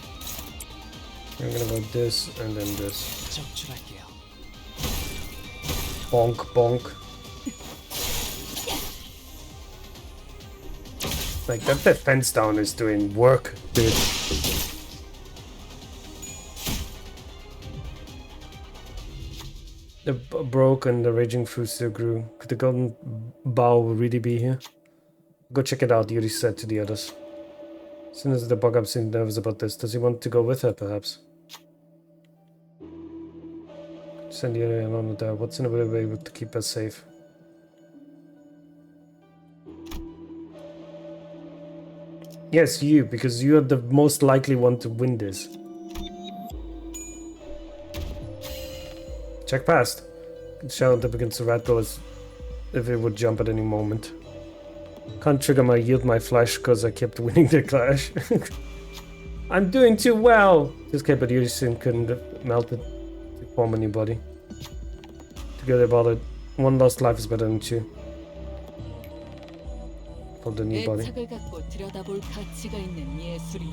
[SPEAKER 1] I'm gonna go this and then this. Bonk, bonk. Like, that defense down is doing work, dude. The broke and the raging fruit still grew. Could the golden bow really be here? Go check it out, Yuri said to the others. As soon as the bug-up seemed nervous about this, does he want to go with her, perhaps? Send Yuri along with her. What's in a way to keep us safe? Yes, you, because you are the most likely one to win this. Check past. Shout up against the rat girl as if it would jump at any moment. Can't trigger my yield my flash because I kept winning the clash. I'm doing too well! This cape at Yurisin couldn't have melted to form a new body. Together about it. One lost life is better than two. For the new body.
[SPEAKER 3] 애착을 갖고 들여다볼 가치가 있는 예술이.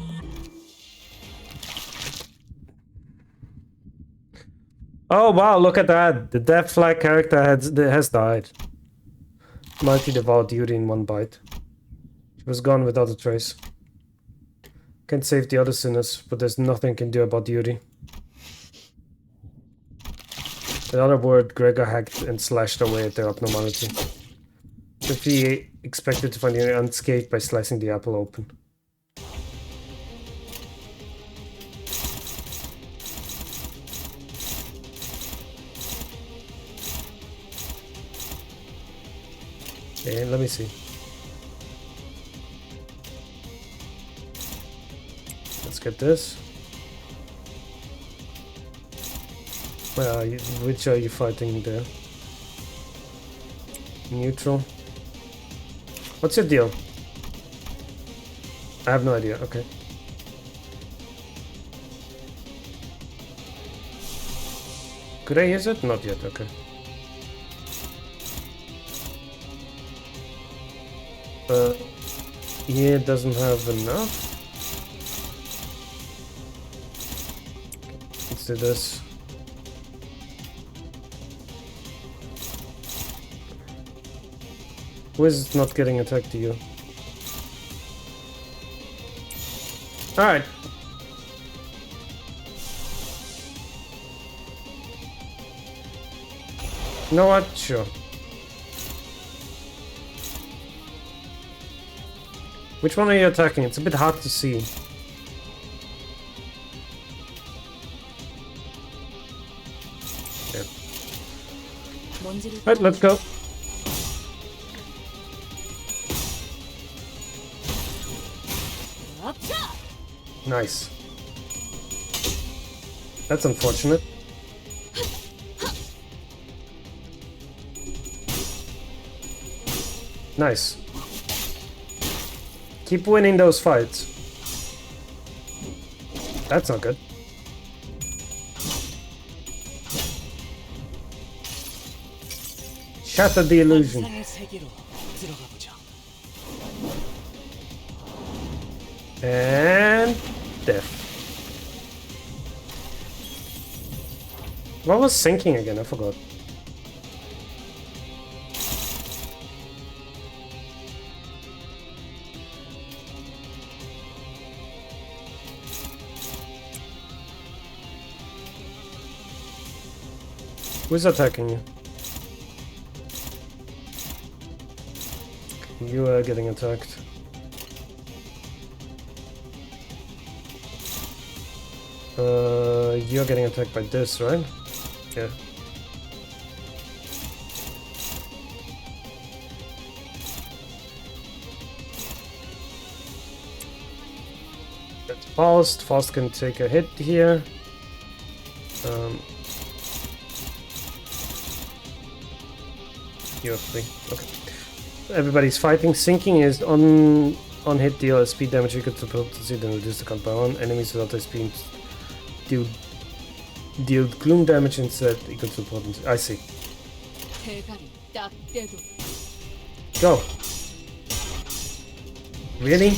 [SPEAKER 1] Oh wow, look at that! The death flag character has died. Mighty devoured Yuri in one bite. She was gone without a trace. Can't save the other sinners, but there's nothing I can do about Yuri. In other words, Gregor hacked and slashed away at their abnormality. If he expected to find Yuri unscathed by slicing the apple open. Okay, let me see. Let's get this. Where are you? Which are you fighting there? Neutral. What's your deal? I have no idea. Okay. Could I use it? Not yet. Okay. Yeah, it doesn't have enough. Let's do this. Who is not getting attacked to you? Alright. You know what? Sure. Which one are you attacking? It's a bit hard to see. Yeah. Right, let's go. Nice. That's unfortunate. Nice. Keep winning those fights. That's not good. Shatter the illusion. And death. What was sinking again? I forgot. Who's attacking you? You are getting attacked. You're getting attacked by this, right? Yeah. That's Faust. Faust can take a hit here. You're free. Okay. Everybody's fighting. Sinking is on hit deal speed damage equal to potency, then reduce the count by 1. Enemies without speed deal gloom damage instead equal to potency. I see. Go. Really?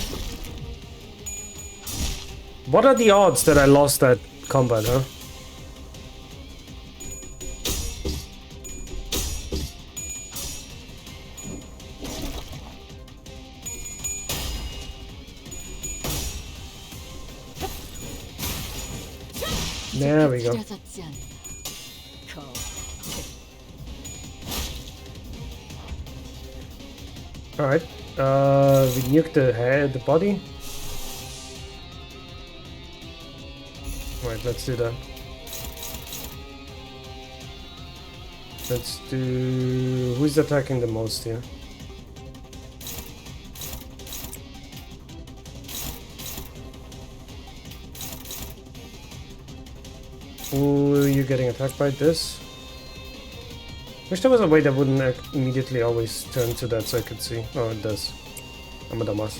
[SPEAKER 1] What are the odds that I lost that combat, huh? There we go. Alright, we nuke the head, the body. Right, let's do that. Let's do... Who's attacking the most here? Ooh, you're getting attacked by this. Wish there was a way that wouldn't immediately always turn to that so I could see. Oh, it does. I'm a dumbass.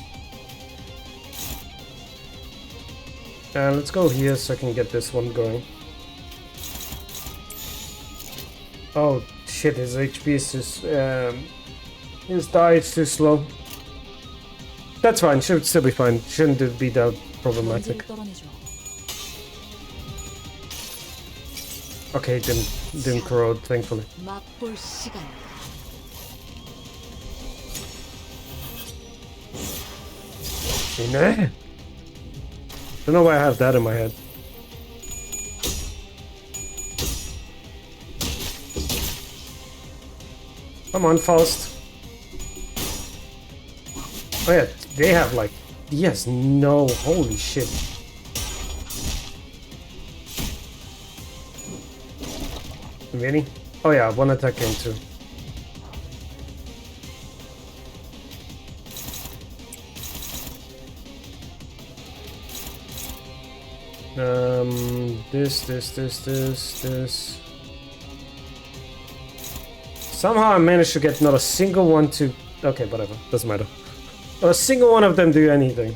[SPEAKER 1] Let's go here so I can get this one going. Oh shit, his HP is just... his die is too slow. That's fine, should still be fine. Shouldn't be that problematic. Okay, didn't corrode, thankfully. Nah. Don't know why I have that in my head. Come on, Faust. Oh yeah, they have like... Yes, no, holy shit. Really? Oh yeah, one attack came too. This. Somehow I managed to get not a single one to... Okay, whatever, doesn't matter. Not a single one of them do anything.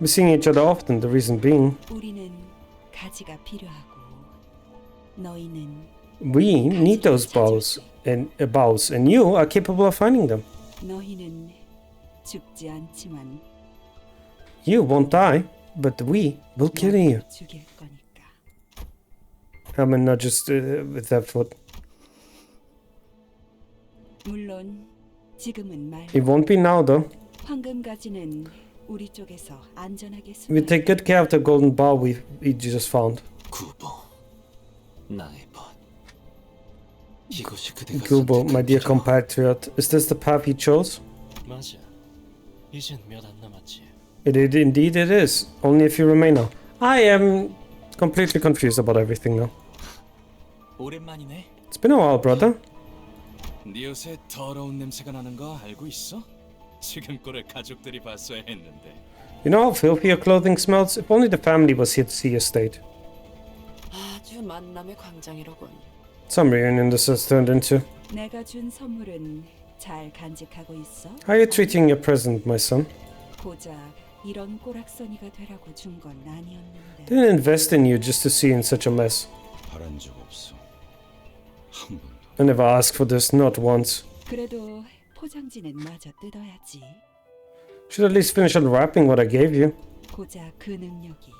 [SPEAKER 1] We're seeing each other often, the reason being
[SPEAKER 14] 우리는 가지가 필요하고 너희는
[SPEAKER 1] we need those bows, and you are capable of finding them.
[SPEAKER 14] 너희는 죽지 않지만
[SPEAKER 1] You won't die, but we will kill you.
[SPEAKER 14] 죽일 거니까.
[SPEAKER 1] I mean, not just with that foot.
[SPEAKER 14] 물론 지금은 말.
[SPEAKER 1] It won't be now, though.
[SPEAKER 14] 황금 가지는 우리 쪽에서 안전하게
[SPEAKER 1] We take good care of the golden ball we just found.
[SPEAKER 9] 구보, 나의 벗. 이것이 그대가
[SPEAKER 1] Gubo, my dear compatriot, is this the path he chose?
[SPEAKER 2] 맞아. 이젠 몇 안 남았지.
[SPEAKER 1] Indeed it is. Only if you remain now. I am completely confused about everything now.
[SPEAKER 2] 오랜만이네.
[SPEAKER 1] It's been a while, brother.
[SPEAKER 2] 네 옷에 더러운 냄새가 나는 거 알고 있어? 지금 꼴을 가족들이 봤어야 했는데.
[SPEAKER 1] You know how filthy your clothing smells? If only the family was here to see your state.
[SPEAKER 3] 아주 만남의 광장이로군.
[SPEAKER 1] Some reunion this has turned into.
[SPEAKER 14] 내가 준 선물은 잘 간직하고 있어?
[SPEAKER 1] How are you treating your present, my son?
[SPEAKER 14] 고작 이런 꼬락서니가 되라고 준 건 아니었는데.
[SPEAKER 1] Didn't invest in you just to see you in such a mess.
[SPEAKER 7] 바란 적 없어. 한 번도.
[SPEAKER 1] I never asked for this, not once.
[SPEAKER 14] 그래도 포장지는 마저 뜯어야지.
[SPEAKER 1] Should at least finish unwrapping what I gave you.
[SPEAKER 14] 고작 그 능력이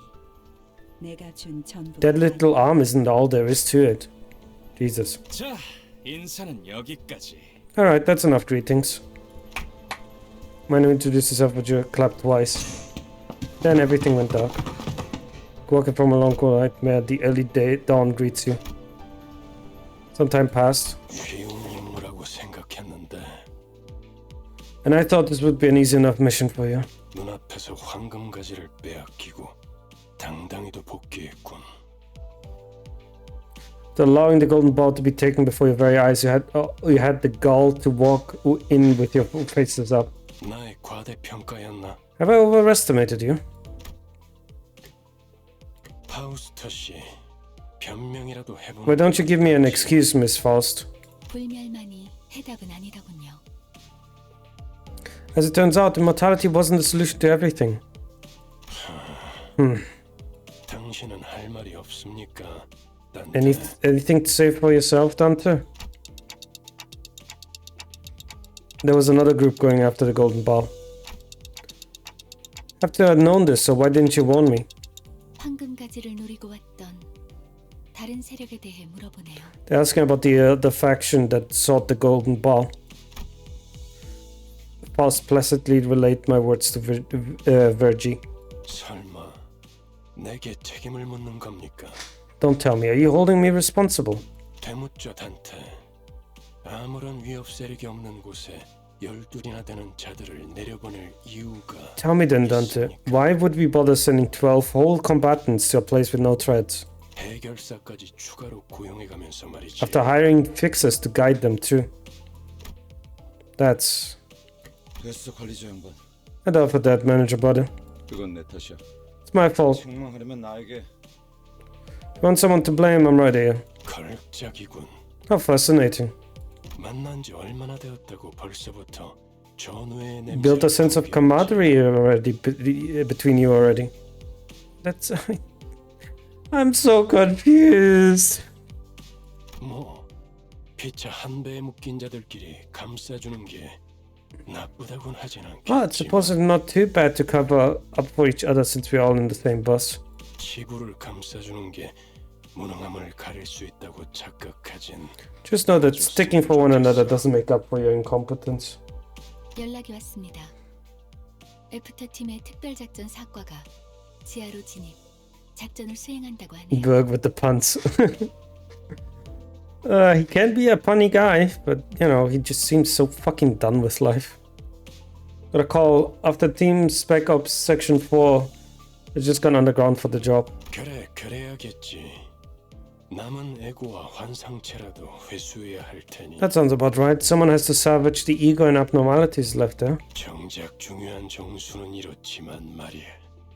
[SPEAKER 14] 내가 준 전부.
[SPEAKER 1] That little arm isn't all there is to it. Jesus.
[SPEAKER 2] 자, 인사는 여기까지.
[SPEAKER 1] Alright, that's enough greetings. When you introduce yourself, but you clapped twice. Then everything went dark. Walking from a long cold nightmare, the early dawn greets you. Some time passed. And I thought this would be an easy enough mission for you.
[SPEAKER 15] 눈앞에서 황금 가지를 빼앗기고 당당히도 복귀했군.
[SPEAKER 1] Allowing the golden ball to be taken before your very eyes, you had the gall to walk in with your faces up.
[SPEAKER 15] 나의 과대평가였나?
[SPEAKER 1] Have I overestimated you?
[SPEAKER 15] 파우스터 씨, 변명이라도 해보는.
[SPEAKER 1] Why don't you give me an excuse, Miss Faust?
[SPEAKER 5] 불멸만이 해답은 아니더군요.
[SPEAKER 1] As it turns out, immortality wasn't the solution to everything.
[SPEAKER 15] 당신은 할 말이 없습니까?
[SPEAKER 1] Anything to say for yourself, Dante? There was another group going after the golden ball. After I'd known this, so why didn't you warn me?
[SPEAKER 5] 황금 가지를 노리고 왔던 다른 세력에 대해 물어보네요.
[SPEAKER 1] They're asking about the faction that sought the golden ball. Faust placidly relayed my words to Virgie.
[SPEAKER 15] 설마 내게 책임을 묻는 겁니까?
[SPEAKER 1] Don't tell me, are you holding me responsible?
[SPEAKER 15] 되묻죠, 단테. 아무런 위협 세력이 없는 곳에 12이나 되는 자들을 내려보낼 이유가.
[SPEAKER 1] Tell me then, Dante, why would we bother sending 12 whole combatants to a place with no threats?
[SPEAKER 15] 해결사까지 추가로 고용해가면서 말이지.
[SPEAKER 1] After hiring fixers to guide them too. That's...
[SPEAKER 7] 됐어, 관리자 양반.
[SPEAKER 1] Enough of that, manager brother.
[SPEAKER 7] 그건 내 탓이야.
[SPEAKER 1] It's my fault.
[SPEAKER 7] 책망하려면 나에게.
[SPEAKER 1] You want someone to blame? I'm right here.
[SPEAKER 15] 걸작이군.
[SPEAKER 1] How fascinating.
[SPEAKER 15] 만난 지 얼마나 되었다고 벌써부터 전우의 냄새.
[SPEAKER 1] Built a sense of camaraderie already between you already. That's... I'm so confused.
[SPEAKER 15] 뭐 피차 한 배에 묶인 자들끼리 감싸주는 게 나쁘다곤 하진 않겠지.
[SPEAKER 1] Well, it's supposedly not too bad to cover up for each other since we're all in the same bus.
[SPEAKER 15] 지구를 감싸주는 게 무능함을 가릴 수 있다고 착각하진.
[SPEAKER 1] Just know that sticking for one another doesn't make up for your incompetence.
[SPEAKER 5] 연락이 왔습니다. 애프터 팀의 특별작전 사과가 지하로 진입, 작전을 수행한다고 하네요.
[SPEAKER 1] Berg with the puns. He can be a punny guy, but you know, he just seems so fucking done with life. Got a call after Team Spec Ops Section 4 has just gone underground for the job.
[SPEAKER 15] 그래, 그래야겠지. 남은 에고와 환상체라도 회수해야 할 테니.
[SPEAKER 1] That sounds about right. Someone has to salvage the ego and abnormalities left there.
[SPEAKER 15] 정작 중요한 정수는 이렇지만 말이야.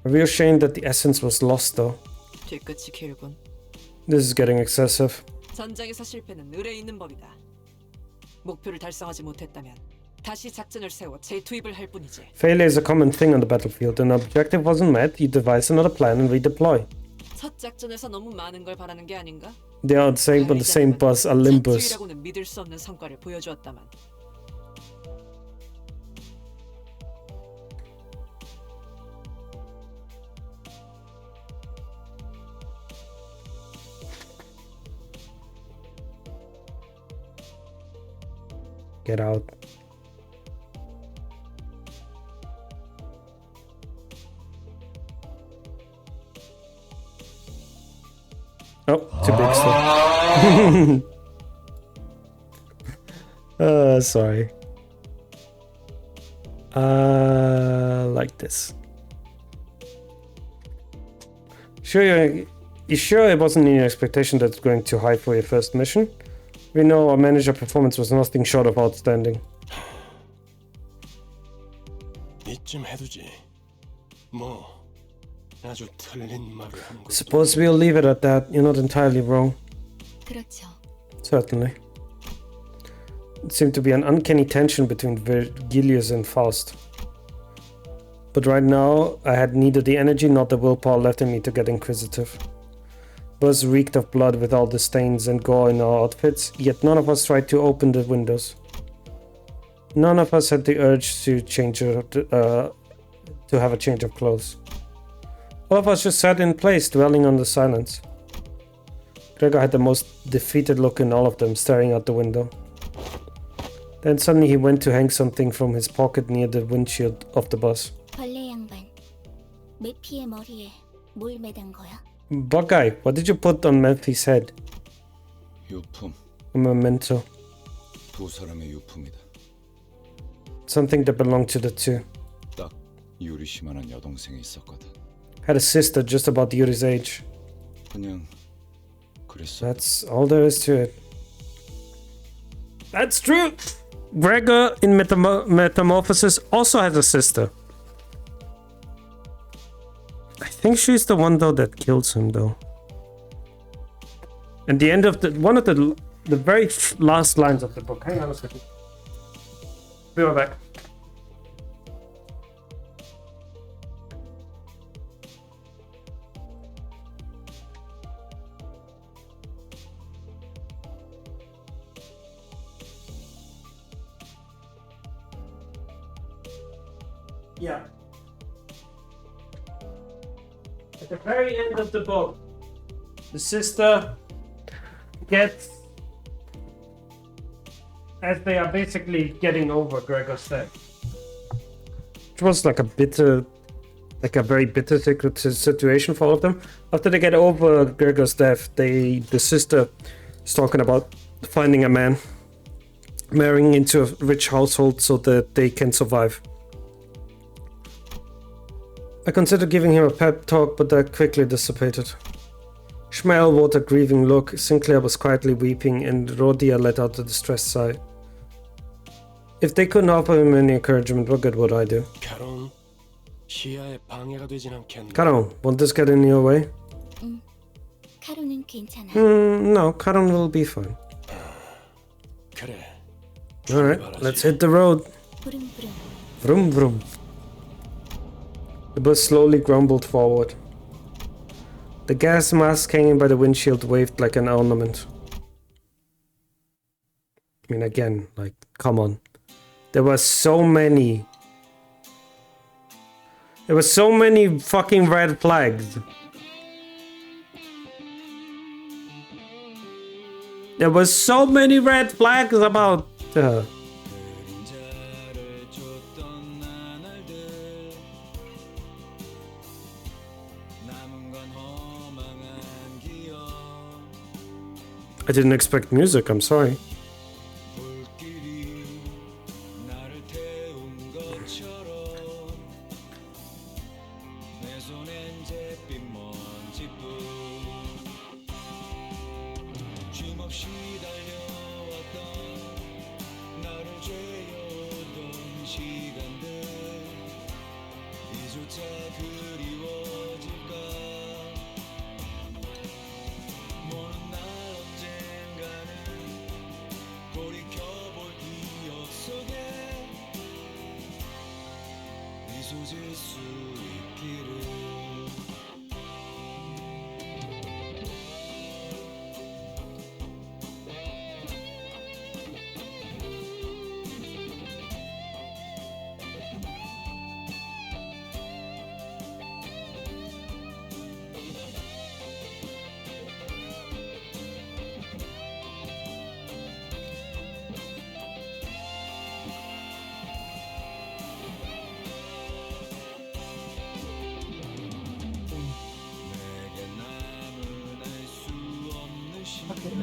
[SPEAKER 1] A real shame that the essence was lost, though.
[SPEAKER 3] 뒤끝이 길군.
[SPEAKER 1] This is getting excessive.
[SPEAKER 3] 전장에서 실패는 을에 있는 법이다. 목표를 달성하지 못했다면 다시 작전을 세워 재투입을 할 뿐이지.
[SPEAKER 1] Failure is a common thing on the battlefield. An objective wasn't met, you devise another plan and redeploy.
[SPEAKER 3] 첫 작전에서 너무 많은 걸 바라는 게 아닌가?
[SPEAKER 1] They are on the same bus, Olympus.
[SPEAKER 3] 작투이라고는 믿을 수 없는 성과를 보여주었다만.
[SPEAKER 1] Get out. Oh, too big still. Sorry. Like this. You sure it wasn't in your expectation that it's going too high for your first mission? We know our manager performance was nothing short of outstanding.
[SPEAKER 15] 이쯤 해두지. 뭐 아주 틀린 말을 한 것.
[SPEAKER 1] Suppose we'll leave it at that. You're not entirely wrong.
[SPEAKER 5] 그렇죠.
[SPEAKER 1] Certainly. It seemed to be an uncanny tension between Virgilius and Faust. But right now, I had neither the energy nor the willpower left in me to get inquisitive. Buzz reeked of blood with all the stains and gore in our outfits, yet none of us tried to open the windows. None of us had the urge to have a change of clothes. All of us just sat in place, dwelling on the silence. Gregor had the most defeated look in all of them, staring out the window. Then suddenly he went to hang something from his pocket near the windshield of the bus.
[SPEAKER 16] 벌레 양반, 메피의 머리에 뭘 매단 거야?
[SPEAKER 1] Buckeye, what did you put on Memphi's head?
[SPEAKER 7] 유품.
[SPEAKER 1] A memento.
[SPEAKER 7] 두 사람의 유품이다.
[SPEAKER 1] Something that belonged to the two.
[SPEAKER 7] 딱 유리씨만한 여동생이 있었거든.
[SPEAKER 1] Had a sister just about Yuri's age.
[SPEAKER 7] 그냥 그랬어.
[SPEAKER 1] That's all there is to it. That's true! Gregor in Metamorphosis also has a sister. I think she's the one though that kills him though. And the end of one of the very last lines of the book. Hang on a second. Be right back. Yeah. At the very end of the book, the sister gets, as they are basically getting over Gregor's death, which was like a very bitter situation for all of them. After they get over Gregor's death, the sister is talking about finding a man, marrying into a rich household so that they can survive. I considered giving him a pep talk, but that quickly dissipated. Shmael wore a grieving look, Sinclair was quietly weeping, and Rodia let out a distressed sigh. If they couldn't offer him any encouragement, what good would I do? Caron, won't this get in your way?
[SPEAKER 16] 카론은 괜찮아.
[SPEAKER 1] No, Caron will be fine. Alright, let's hit the road. Vroom vroom. The bus slowly grumbled forward. The gas mask hanging by the windshield waved like an ornament. I mean, again, like, come on. There were so many fucking red flags. There were so many red flags about her. I didn't expect music, I'm sorry.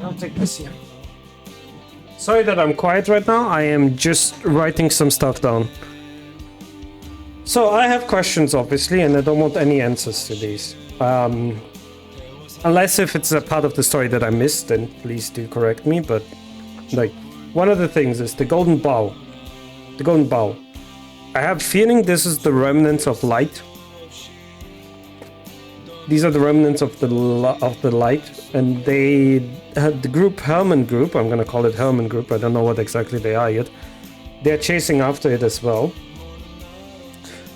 [SPEAKER 1] I'll take this here. Sorry that I'm quiet right now. I am just writing some stuff down. So I have questions, obviously, and I don't want any answers to these. Unless if it's a part of the story that I missed, then please do correct me. But like, one of the things is the golden bow. The golden bow. I have a feeling this is the remnants of light. These are the remnants of the light, and they had the group Herman Group. I'm gonna call it Herman Group. I don't know what exactly they are yet. They're chasing after it as well.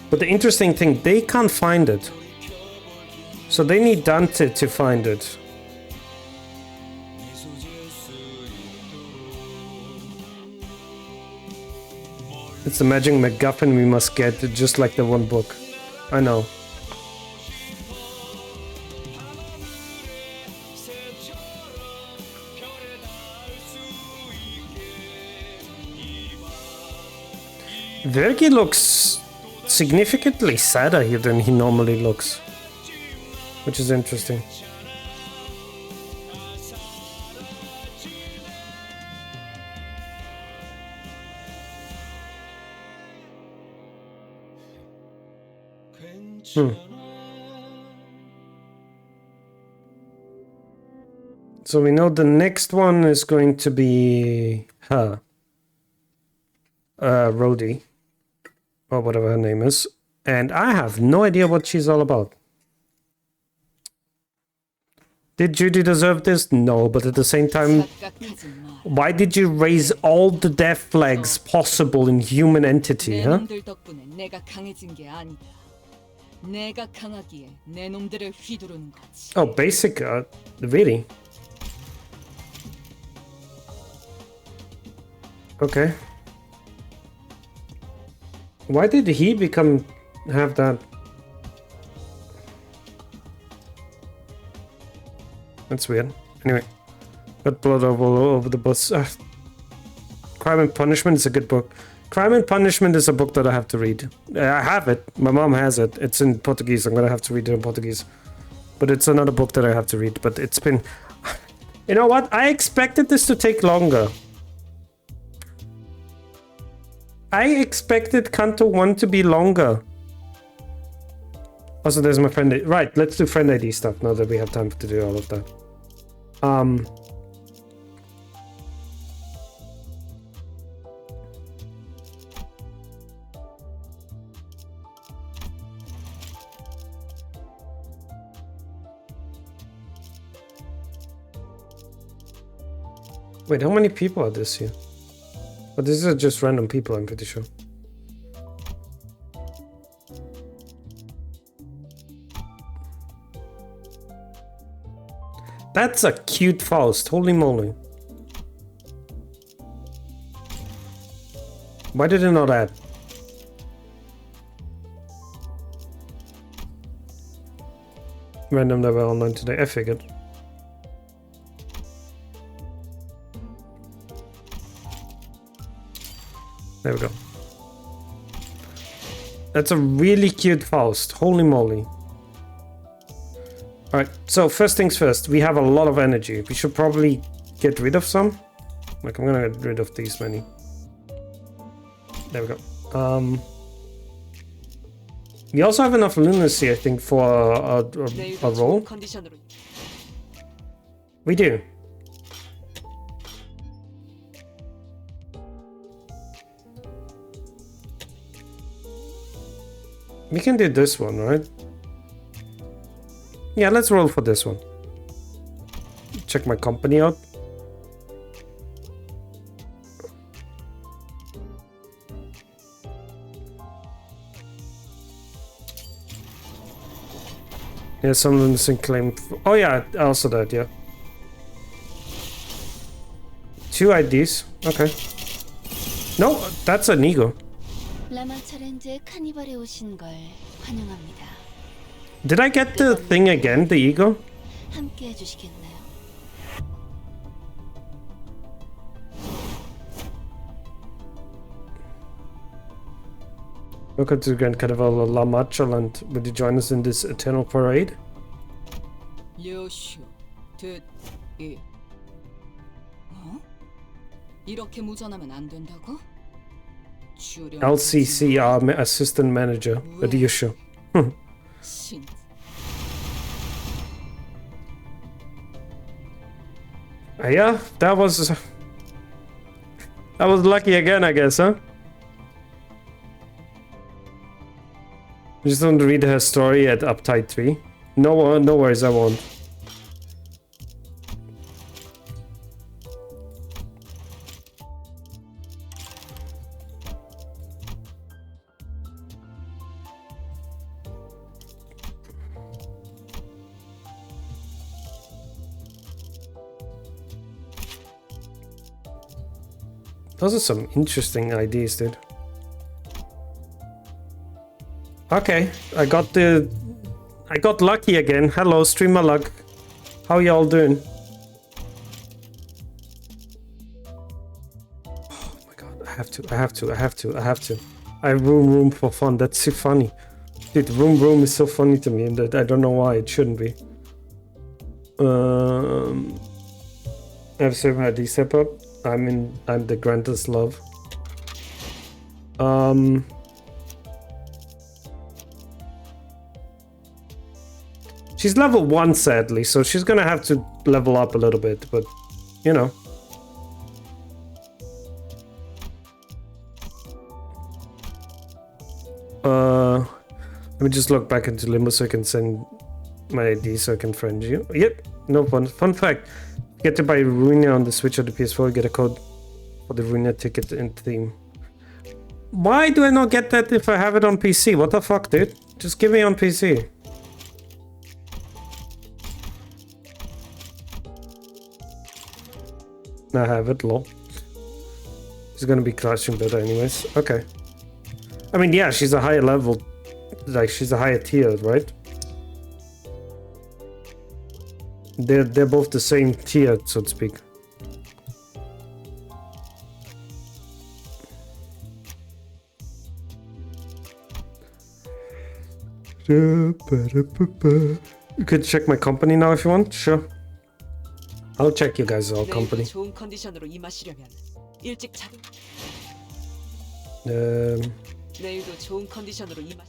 [SPEAKER 1] But the interesting thing, they can't find it. So they need Dante to find it. It's the magic MacGuffin we must get, just like the one book. I know. Vergi looks significantly sadder here than he normally looks, which is interesting. So we know the next one is going to be her. Rhodey. Or whatever her name is. And I have no idea what she's all about. Did Judy deserve this? No, but at the same time, why did you raise all the death flags possible in human entity, huh? Oh, basic, really? Okay. Why did he have that? That's weird. Anyway, got blood all over the bus. Crime and Punishment is a good book. Crime and Punishment is a book that I have to read. I have it. My mom has it. It's in Portuguese. I'm gonna have to read it in Portuguese. But it's another book that I have to read. But it's been... You know what? I expected this to take longer. I expected Canto 1 to be longer. Also, there's my friend... Right, let's do friend ID stuff now that we have time to do all of that. Wait, how many people are this here? But these are just random people, I'm pretty sure. That's a cute Faust, holy moly. Why did it not add? Random that were online today, I figured. There we go. That's a really cute Faust. Holy moly. Alright, so first things first. We have a lot of energy. We should probably get rid of some. Like, I'm gonna get rid of these many. There we go. We also have enough lunacy, I think, for a roll. We do. We can do this one, right? Yeah, let's roll for this one. Check my company out. Yeah, someone missing claim. Oh yeah, also that, yeah. 2 IDs. Okay. No, that's an ego.
[SPEAKER 5] 라마 챌린지의 카니발에 오신 걸 환영합니다.
[SPEAKER 1] Did I get the thing again, the ego?
[SPEAKER 5] 함께 해주시겠나요?
[SPEAKER 1] Welcome to the Grand Carnival of La Machaland. Would you join us in this eternal parade?
[SPEAKER 3] 요슈, 듣이. 어? 이렇게 무전하면 안 된다고?
[SPEAKER 1] LCCR Assistant Manager. Adiosho.
[SPEAKER 3] 신.
[SPEAKER 1] Yeah, that was lucky again, I guess, huh? I just want to read her story at Uptide 3. No worries, I won't. Those are some interesting ideas, dude. Okay, I got lucky again. Hello, streamer luck. How y'all doing? Oh my god, I have to. I have room for fun. That's so funny. Dude, room is so funny to me, and that I don't know why it shouldn't be. I have 7 ID step up. I'm the grandest love. She's level 1 sadly, so she's gonna have to level up a little bit, but you know. Let me just log back into Limbo so I can send my ID so I can friend you. Yep, no fun. Fun fact. Get to buy Ruina on the Switch or the PS4, get a code for the Ruina ticket in theme. Why do I not get that if I have it on PC? What the fuck, dude? Just give me on PC. I have it, lol. She's gonna be clashing better anyways. Okay. I mean, yeah, she's a higher level. Like, she's a higher tier, right? They're both the same tier, so to speak. You could check my company now if you want. Sure. I'll check you guys' all company.
[SPEAKER 3] 좋은 컨디션으로 임하시려면 일찍 자도. 내일도 좋은 컨디션으로 임하.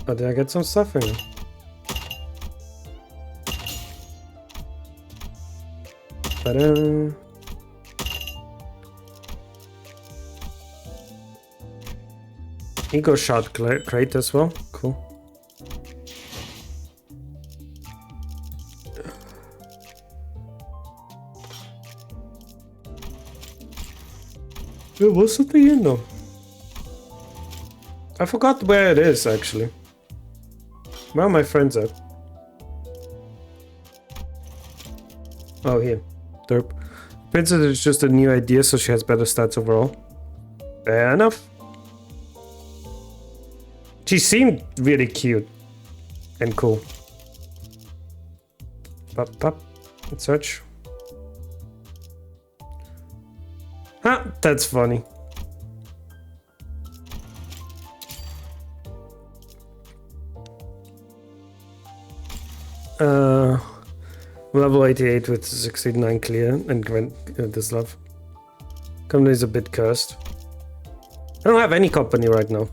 [SPEAKER 1] Oh, did I get some stuff in? Ta-da. Ego shot crate as well. Cool. What's at the end though? I forgot where it is actually. Where are my friends at? Oh, here. Derp. Princess is just a new idea, so she has better stats overall. Fair enough. She seemed really cute and cool. Pop, pop. Let's search. Ah, that's funny. Level 88 with 69 clear and grant this love. Company is a bit cursed. I don't have any company right now.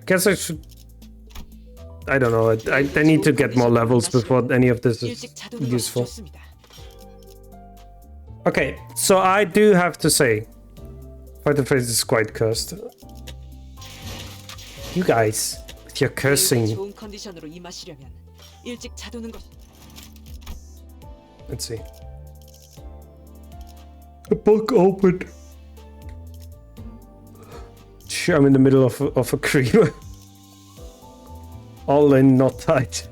[SPEAKER 1] I guess I should. I don't know. I need to get more levels before any of this is useful. Okay, so I do have to say, Fighter Phase is quite cursed. You guys, with your cursing. Let's see. The book opened. I'm in the middle of a cream. All in, not tight.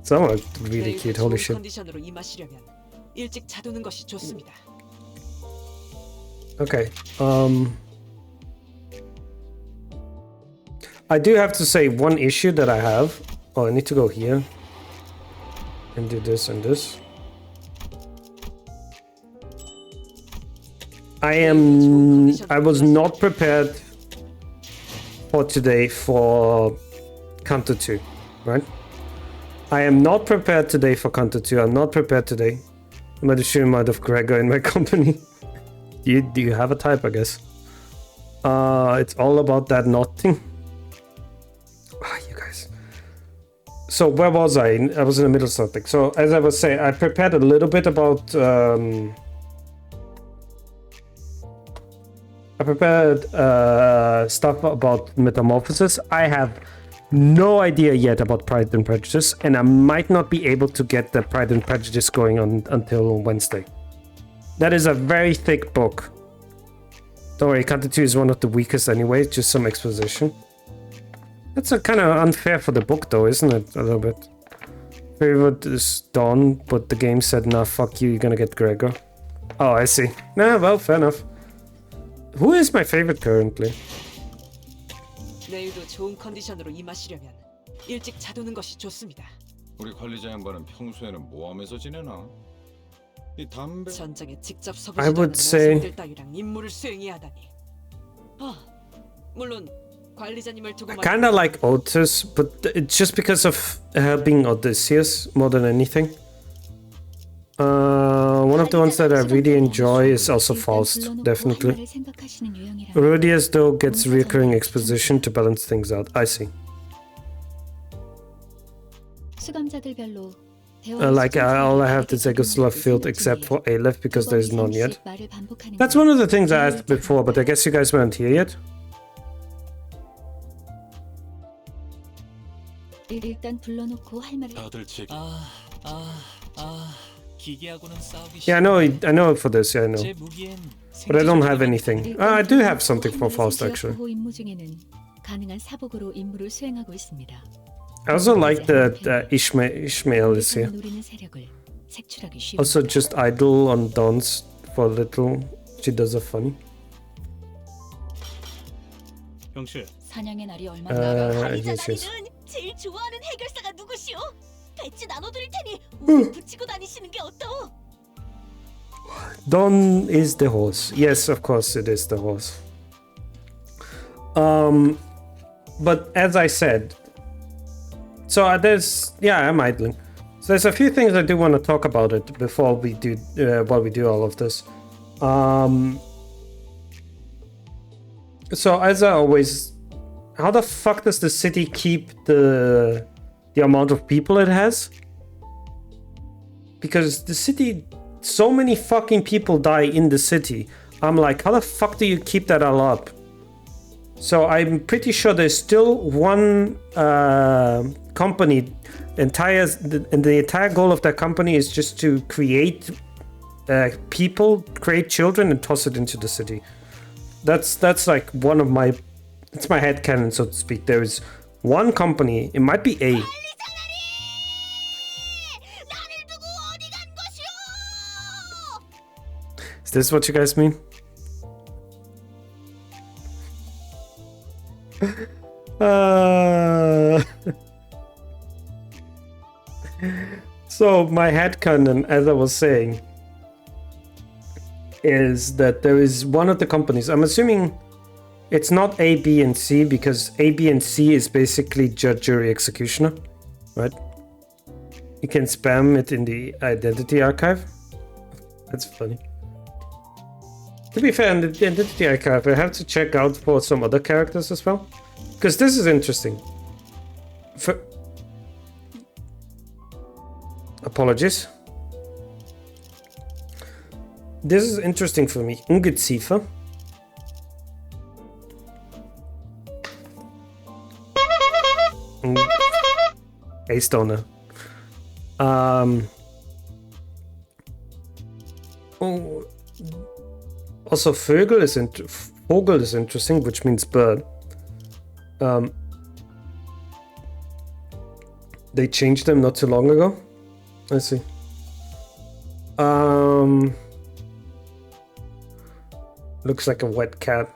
[SPEAKER 1] Someone really cute. Holy shit.
[SPEAKER 3] 컨디션으로 임하시려면 일찍 자두는 것이 좋습니다.
[SPEAKER 1] Okay. I do have to say one issue that I have. Oh, I need to go here and do this and this. I was not prepared for today for Kanto 2, right? I am not prepared today for Kanto 2. I'm not prepared today. I'm at the sheer amount of Gregor in my company. Do you have a type, I guess? It's all about that knot thing. You guys. So where was I? I was in the middle of something. So as I was saying, I prepared a little bit about... I prepared stuff about Metamorphosis. I have no idea yet about Pride and Prejudice, and I might not be able to get the Pride and Prejudice going on until Wednesday. That is a very thick book. Don't worry, Kanto 2 is one of the weakest anyway, just some exposition. That's a kind of unfair for the book though, isn't it? A little bit. Favorite is Dawn, but the game said, nah, fuck you, you're gonna get Gregor. Oh, I see. Nah, well, fair enough. Who is my favorite currently?
[SPEAKER 3] 내일도 좋은 컨디션으로 임하시려면 일찍 자두는 것이 좋습니다.
[SPEAKER 7] 우리 관리자 양반은 평소에는 뭐 하면서 지내나? 이 담배
[SPEAKER 3] 전장에 직접
[SPEAKER 1] I would say
[SPEAKER 3] 모습들 따위랑 임무를 수행해야 하다니. 물론 관리자님을 두고
[SPEAKER 1] kind of like Otis, but it's just because of helping Odysseus more than anything. One of the ones that I really enjoy is also Faust, definitely. Rodius though gets recurring exposition to balance things out. I see. Like all I have to say is left field except for Aleph because there's none yet. That's one of the things I asked before, but I guess you guys weren't here yet. Yeah, I know for this, yeah, I know. But I don't have anything. I do have something for Faust, actually. I also like that Ishmael is here. Also just idle on Dawn's for a little. She does a funny. Yes, yes.
[SPEAKER 16] 제일 좋아하는 해결사가 누구시오? 배지 나눠드릴 테니 우리 붙이고 다니시는 게 어떠?
[SPEAKER 1] Dawn is the horse. Yes, of course it is the horse. But as I said, so there's I'm idling. So there's a few things I do want to talk about it before we do while we do all of this. So as I always, how the fuck does the city keep the amount of people it has? Because the city, so many fucking people die in the city. I'm like, how the fuck do you keep that all up? So I'm pretty sure there's still one company, and the entire goal of that company is just to create people, create children, and toss it into the city. That's like one of my, it's my headcanon, so to speak. There is one company, it might be A. Is this what you guys mean? So my headcanon, as I was saying, is that there is one of the companies, I'm assuming it's not A, B, and C, because A, B, and C is basically judge, jury, executioner, right? You can spam it in the identity archive. That's funny. To be fair, in the identity archive, I have to check out for some other characters as well. Because this is interesting. Apologies. This is interesting for me. Ungeziefer. A stoner. Oh, also Vogel is interesting, which means bird. They changed them not too long ago. I see. Looks like a wet cat.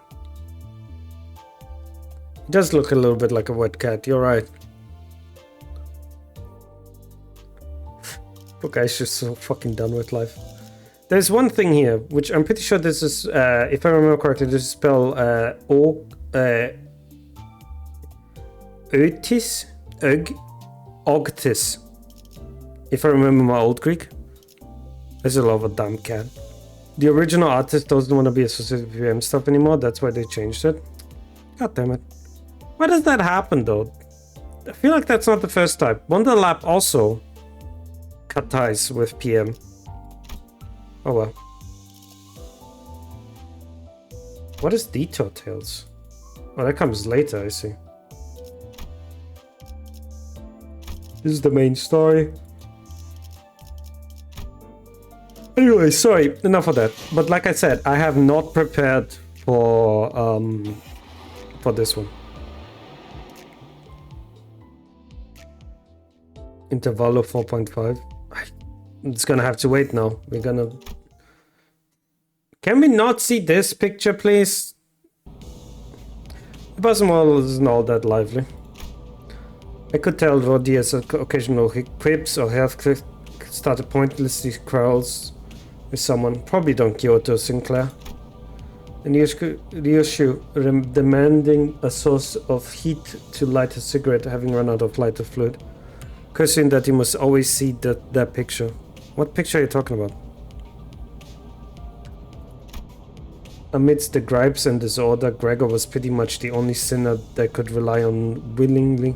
[SPEAKER 1] It does look a little bit like a wet cat, you're right. Poor guy's just so fucking done with life. There's one thing here, which I'm pretty sure this is, if I remember correctly, this is spelled Otis? Ogtis. If I remember my old Greek. I just love a damn cat. The original artist doesn't want to be associated with VM stuff anymore, that's why they changed it. God damn it. Why does that happen though? I feel like that's not the first time. Wonderlab also cut ties with PM. Oh well. What is Detour Tales? Oh, that comes later, I see. This is the main story. Anyway, sorry, enough of that. But like I said, I have not prepared for this one. Intervallo 4.5. It's gonna have to wait now. We're gonna... Can we not see this picture, please? The person isn't all that lively. I could tell Roddy has occasional quips or health started pointlessly quarrels with someone, probably Don Quixote or Sinclair. And Ryoshu demanding a source of heat to light a cigarette, having run out of lighter fluid. Cursing that he must always see that picture. What picture are you talking about? Amidst the gripes and disorder, Gregor was pretty much the only sinner that could rely on willingly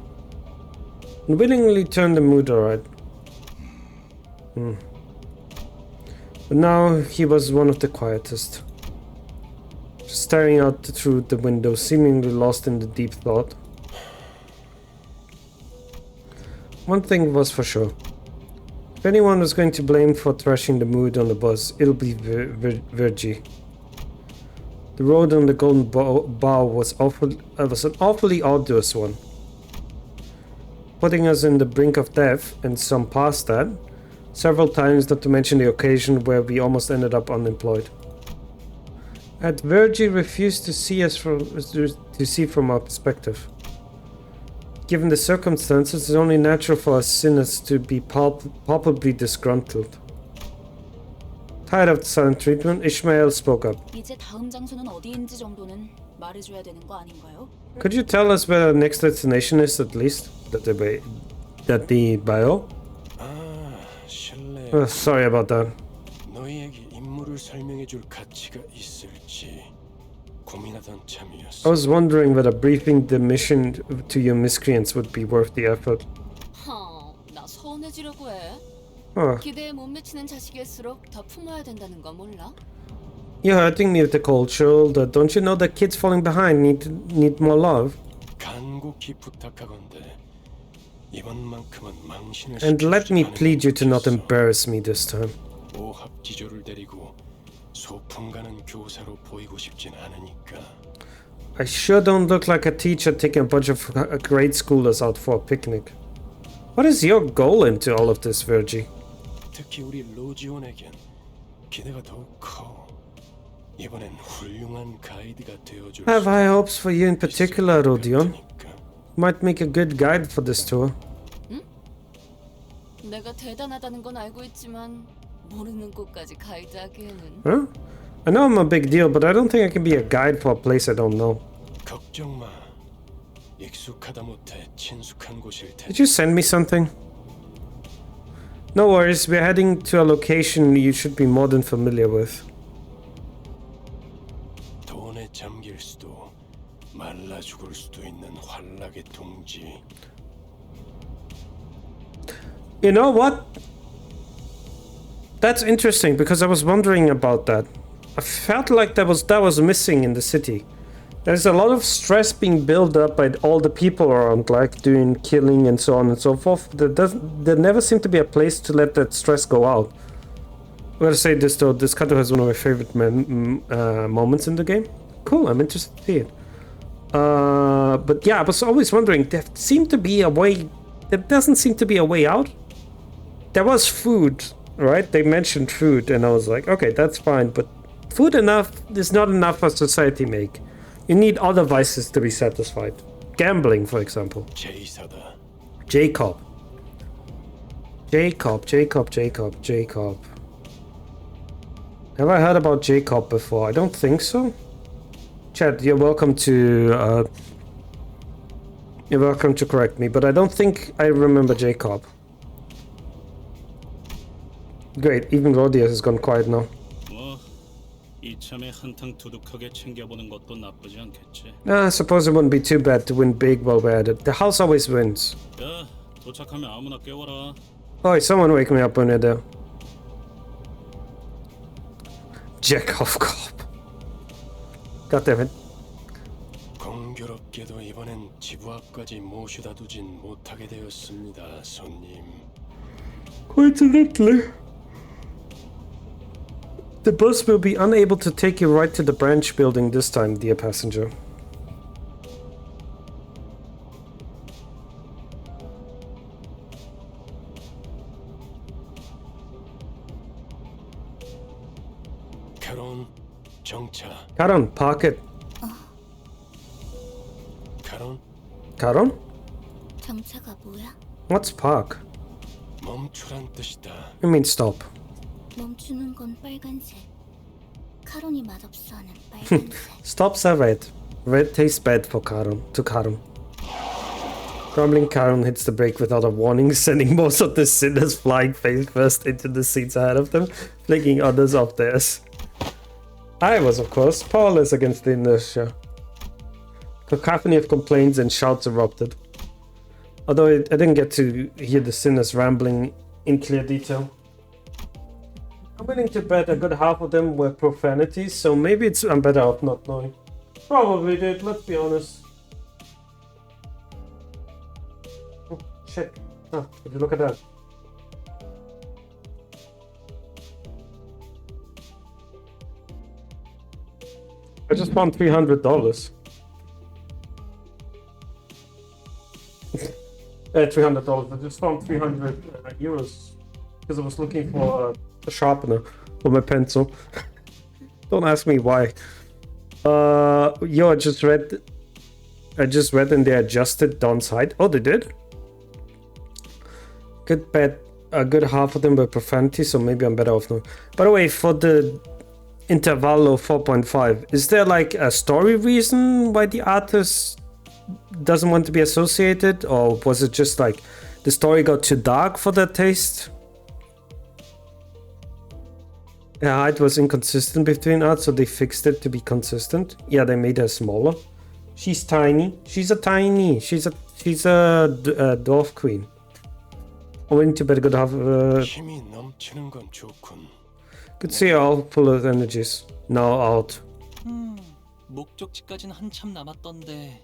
[SPEAKER 1] turn the mood alright. But now he was one of the quietest. Staring out through the window, seemingly lost in the deep thought. One thing was for sure. If anyone was going to blame for thrashing the mood on the bus, it'll be Virgie. The road on the Golden Bough was an awfully arduous one, putting us in the brink of death, and some past that, several times, not to mention the occasion where we almost ended up unemployed. And Virgie refused to see us from our perspective. Given the circumstances, it's only natural for us sinners to be palpably disgruntled. Tired of the silent treatment, Ishmael spoke up.
[SPEAKER 12] 이제 다음 장소는 어디인지 정도는 말해줘야 되는 거 아닌가요?
[SPEAKER 1] Could you tell us where our next destination is, at least? That the bio? Oh, sorry about that.
[SPEAKER 15] 너희에게 임무를 설명해줄 가치가 있을지 고민하던 참이었어.
[SPEAKER 1] I was wondering whether briefing the mission to your miscreants would be worth the effort.
[SPEAKER 12] 나 서운해지려고 해. 기대에 못 미치는 자식일수록 더 품어야 된다는 거 몰라?
[SPEAKER 1] You're hurting me with the cold shoulder. Don't you know that kids falling behind need more love?
[SPEAKER 15] 간곡히 부탁하건대 이번만큼은 망신을
[SPEAKER 1] And let me plead you to not embarrass me this time.
[SPEAKER 15] 오합지졸을 데리고 소풍 가는 교사로 보이고 싶진 않으니까.
[SPEAKER 1] I sure don't look like a teacher taking a bunch of grade schoolers out for a picnic. What is your goal into all of this, Virgie?
[SPEAKER 15] 특히 우리 로지온에겐 기대가 더욱 커. 이번엔 훌륭한 가이드가 되어줄.
[SPEAKER 1] I have high hopes for you in particular, Rodion. Might make a good guide for this tour.
[SPEAKER 12] 응? 내가 대단하다는 건 알고 있지만 모르는 곳까지 가이드하기에는.
[SPEAKER 1] Huh? I know I'm a big deal, but I don't think I can be a guide for a place I don't know.
[SPEAKER 15] 걱정 마. 익숙하다 못해 친숙한 곳일 텐데.
[SPEAKER 1] Did you send me something? No worries, we're heading to a location you should be more than familiar with.
[SPEAKER 15] 돈에 잠길 수도 말라 죽을 수도 있는 환락의 둥지.
[SPEAKER 1] You know what? That's interesting because I was wondering about that. I felt like that was missing in the city. There's a lot of stress being built up by all the people around, like doing killing and so on and so forth. There never seemed to be a place to let that stress go out. I gotta say this though, this cutter has one of my favorite moments in the game. Cool, I'm interested to see it. But yeah, I was always wondering, there doesn't seem to be a way out. There was food, right? They mentioned food, and I was like, okay, that's fine, but food is not enough for society make. You need other vices to be satisfied. Gambling, for example. Jacob. Have I heard about Jacob before? I don't think so. Chad, you're welcome to correct me, but I don't think I remember Jacob. Great, even Rhodia has gone quiet now. I suppose it wouldn't be too bad to win big while we're at it. The house always wins. Oh, someone wake me up when you're there. Jacob Cop. God damn it.
[SPEAKER 15] 공교롭게도 이번엔 지부 앞까지 모셔다 두진 못하게 되었습니다, 손님.
[SPEAKER 1] Coincidentally, the bus will be unable to take you right to the branch building this time, dear passenger. Karon, park it. Karon?
[SPEAKER 5] 정차가 뭐야?
[SPEAKER 1] What's park?
[SPEAKER 15] 멈추란 뜻이다.
[SPEAKER 1] I mean stop.
[SPEAKER 5] 멈추는 건 빨간색. 카론이 맛없어 하는 빨간색.
[SPEAKER 1] Stops are red. Red tastes bad for Karon. To Karon. Grumbling Karon hits the brake without a warning, sending most of the sinners flying face first into the seats ahead of them, flicking others off theirs. I was, of course, powerless against the inertia. Cacophony of complaints and shouts erupted. Although I didn't get to hear the sinners rambling in clear detail. I'm willing to bet a good half of them were profanities, so maybe I'm better off not knowing. Probably did, let's be honest. Oh, shit. Oh, would you look at that? I just found $300. $300. I just found 300 euros because I was looking for a sharpener for my pencil. Don't ask me why. Yo, I just read and they adjusted Don's height. Oh, they did? Good bet. A good half of them were profanity, so maybe I'm better off now. By the way, for the Intervallo 4.5, is there like a story reason why the artist doesn't want to be associated, or was it just like the story got too dark for their taste? Her height was inconsistent between art, so they fixed it to be consistent. Yeah, they made her smaller. She's tiny. She's a dwarf queen. I'm willing to bet a good half. Could see her all full of energies. Now out.
[SPEAKER 17] 목적지까지는 한참 남았던데.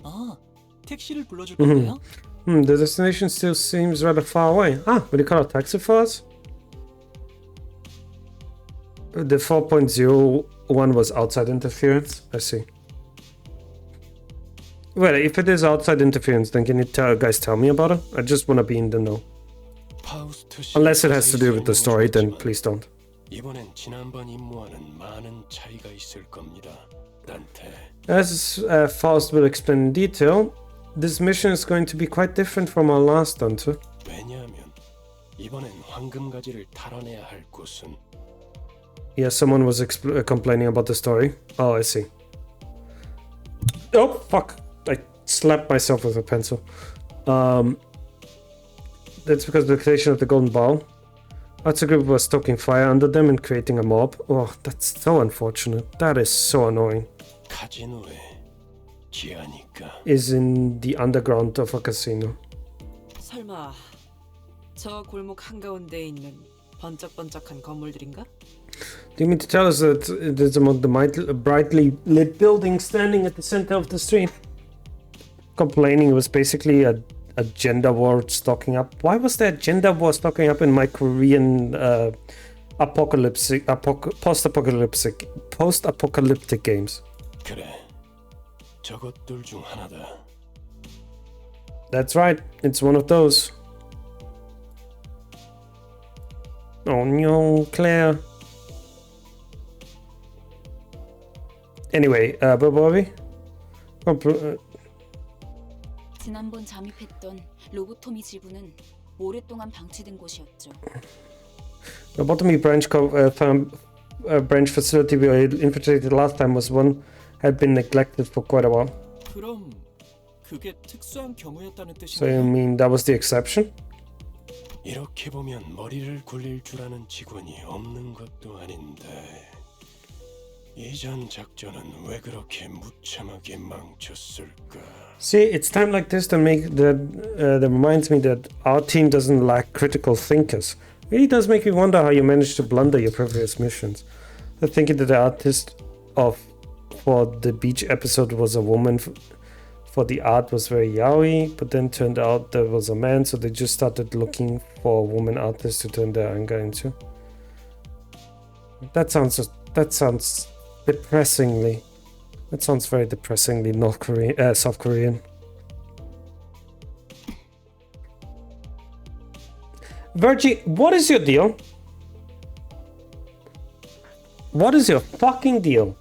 [SPEAKER 17] 아, 택시를 불러줄 건가요?
[SPEAKER 1] The destination still seems rather far away. Will you call a taxi for us? The 4.01 was outside interference. I see. Well, if it is outside interference, then can you guys tell me about it? I just want to be in the know. Unless it has to do with the story, then please don't.
[SPEAKER 15] 이번엔 지난번 임무와는 많은 차이가 있을 겁니다, 단테.
[SPEAKER 1] As Faust will explain in detail, this mission is going to be quite different from our last Dante.
[SPEAKER 15] 왜냐하면 이번엔 황금가지를 탈환해야 할 곳은.
[SPEAKER 1] Yeah, someone was complaining about the story. Oh, I see. Oh, fuck. I slapped myself with a pencil. That's because of the creation of the Golden Bowl. Other group was stoking fire under them and creating a mob. Oh, that's so unfortunate. That is so annoying. Is in the underground of a casino.
[SPEAKER 3] 설마 저 골목 한가운데에 있는 번쩍번쩍한 건물들인가?
[SPEAKER 1] Do you mean to tell us that it is among the brightly lit buildings standing at the center of the street? Complaining it was basically a gender war stocking up. Why was there a gender war stocking up in my Korean post-apocalyptic games.
[SPEAKER 15] 그래, 저것들 중 하나다.
[SPEAKER 1] That's right, it's one of those. Oh no, Claire. Anyway, Bobby?
[SPEAKER 5] 지난번 잠입했던 로보토미 지부는 오랫동안 방치된 곳이었죠.
[SPEAKER 1] Lobotomy branch branch facility we infiltrated last time was one had been neglected for quite a while.
[SPEAKER 17] 그럼 그게 특수한 경우였다는
[SPEAKER 1] So you
[SPEAKER 17] 뜻인가요?
[SPEAKER 1] mean that was the exception?
[SPEAKER 15] 이렇게 보면 머리를 굴릴 줄 아는 직원이 없는 것도 아닌데 이전 작전은 왜 그렇게 무참하게 망쳤을까?
[SPEAKER 1] See, it's time like this to make that reminds me that our team doesn't lack critical thinkers. Really does make me wonder how you managed to blunder your previous missions. The thinking that the artist for the beach episode was a woman for the art was very yaoi, but then turned out there was a man, so they just started looking for a woman artist to turn their anger into. That sounds depressingly. That sounds very depressingly South Korean. Virgie, what is your deal? What is your fucking deal?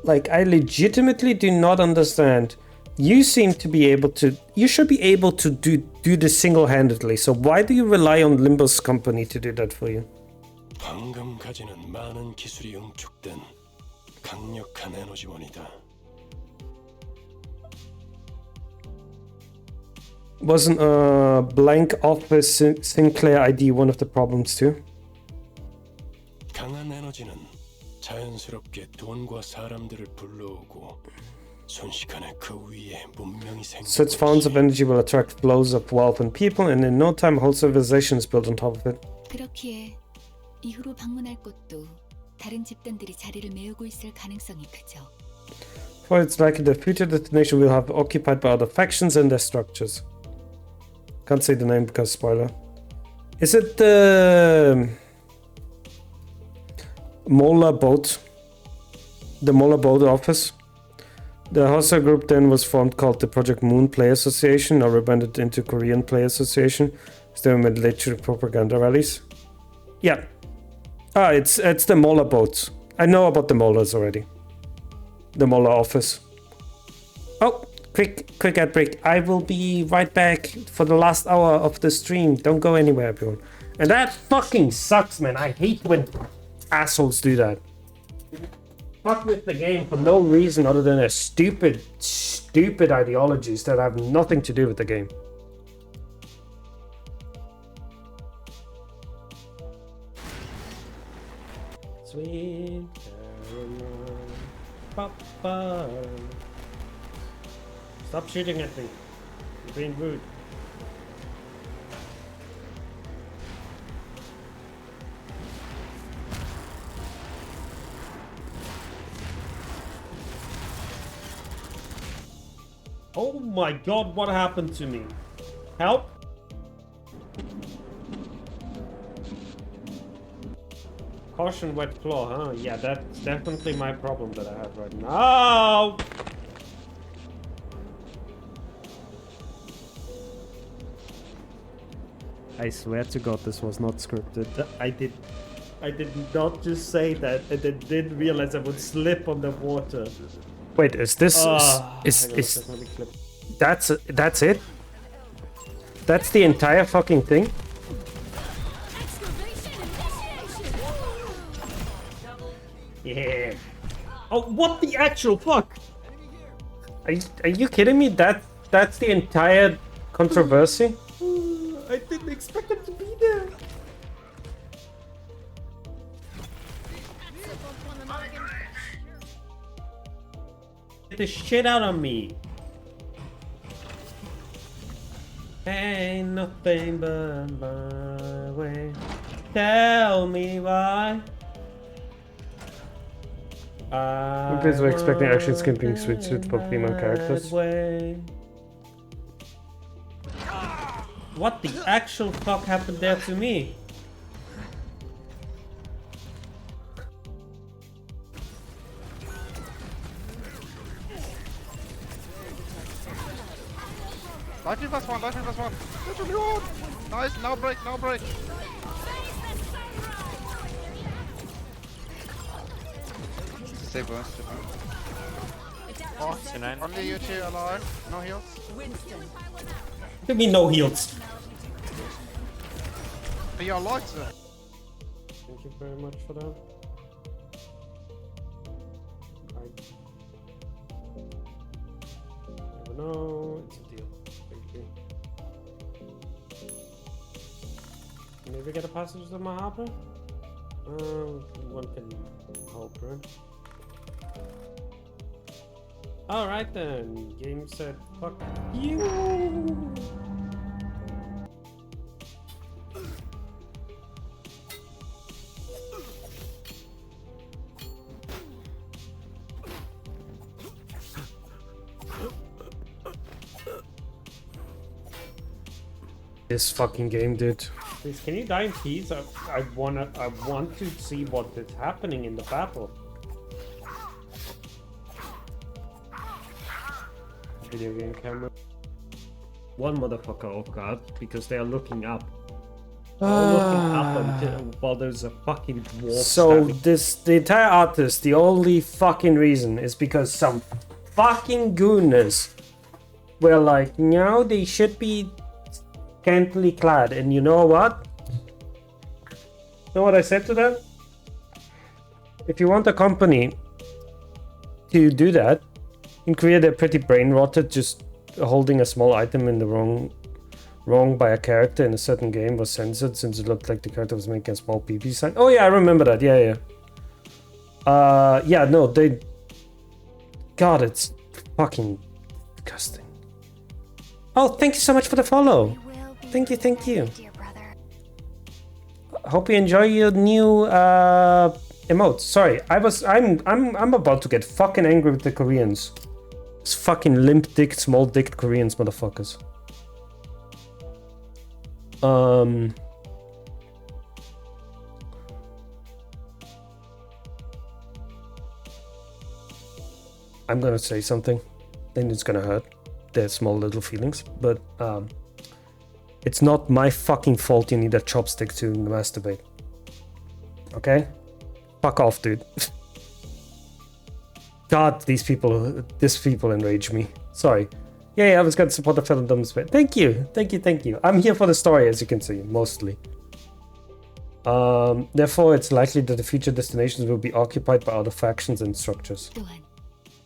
[SPEAKER 1] Like, I legitimately do not understand. You seem to be able to... You should be able to do this single-handedly. So why do you rely on Limbus Company to do that for you?
[SPEAKER 15] 방금 가지는 많은 기술이 응축된 강력한 에너지원이다.
[SPEAKER 1] Wasn't a blank office Sinclair ID one of the problems too?
[SPEAKER 15] 강한 에너지는 자연스럽게 돈과 사람들을 불러오고 순식간에 그 위에 문명이 생기고
[SPEAKER 1] Such fountains of energy will attract flows of wealth and people, and in no time whole civilization is built on top of it.
[SPEAKER 5] 그렇기에 이후로 방문할 곳도 다른 집단들이 자리를 메우고 있을 가능성이 크죠.
[SPEAKER 1] For it's likely the future destination will have occupied by other factions and their structures. Can't say the name because spoiler. Is it the Mola boat? The Mola boat office? The hostile group then was formed called the Project Moon Play Association, or rebranded into Korean Play Association. They made literary propaganda rallies. Yeah. It's the Mola boats. I know about the Molas already. The Mola office. Oh, quick ad break. I will be right back for the last hour of the stream. Don't go anywhere, everyone. And that fucking sucks, man. I hate when assholes do that. Fuck with the game for no reason other than a stupid ideologies that have nothing to do with the game. Sweet Caroline, Papa. Stop shooting at me. You're being rude. Oh my god, what happened to me? Help? Caution, wet claw, huh? Yeah, that's definitely my problem that I have right now. I swear to god this was not scripted. I did not just say that and then didn't realize I would slip on the water. Wait, is this is that's it? That's the entire fucking thing? Yeah. Oh, what the actual fuck? Are you kidding me? That's the entire controversy? I didn't expect it to be there. Get the shit out of me. Ain't nothing but my way. Tell me why. I'm busy expecting action skipping switches for female characters. What the actual fuck happened there to me?
[SPEAKER 18] Life plus one, life plus one. Literally one. Nice, now break, now break. Save one, save one. Oh, only you two alive. No heals.
[SPEAKER 1] What do you mean no heals?
[SPEAKER 18] But you're alive, sir.
[SPEAKER 1] Thank you very much for that. Never know, it's a deal. Thank you. Maybe get a passage to my harbor? One can hope, right? Alright then, game set, fuck you! This fucking game, dude. Please, can you die in peace? I want to see what is happening in the battle. Video game camera. One motherfucker off guard because they are looking up. Looking up until while there's a fucking dwarf. So the entire artist, the only fucking reason is because some fucking gooners were like, no, they should be scantily clad, and you know what? You know what I said to them? If you want a company to do that, and create a pretty brain rotted, just holding a small item in the wrong by a character in a certain game was censored since it looked like the character was making a small PP sign. Oh yeah, I remember that. Yeah. Yeah, no, they... God, it's fucking disgusting. Oh, thank you so much for the follow. Thank you. Hope you enjoy your new emotes. Sorry, I'm about to get fucking angry with the Koreans. It's fucking limp-dicked, small-dicked Koreans, motherfuckers. I'm gonna say something, and it's gonna hurt their small little feelings, but it's not my fucking fault you need a chopstick to masturbate. Okay? Fuck off, dude. God, these people enrage me. Sorry. Yeah, I was gonna support the fellow dumb spit. Thank you. I'm here for the story, as you can see, mostly. Therefore, it's likely that the future destinations will be occupied by other factions and structures.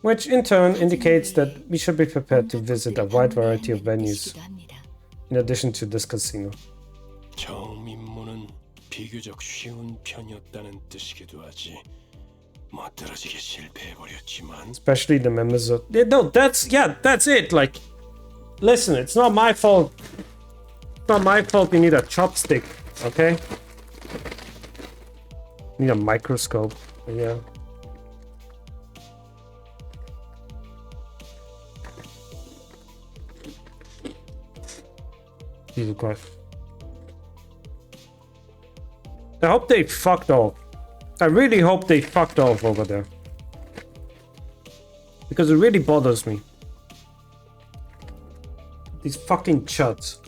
[SPEAKER 1] Which, in turn, indicates that we should be prepared to visit a wide variety of venues, in addition to this casino.
[SPEAKER 15] 정임무는 비교적 쉬운 편이었다는 뜻이기도 하지. 멋들어지게 실패해버렸지만.
[SPEAKER 1] Especially the members of... No, that's it. Like, listen, it's not my fault. It's not my fault you need a chopstick, okay? You need a microscope, yeah. Jesus Christ. I hope they fucked off. I really hope they fucked off over there. Because it really bothers me. These fucking chuds.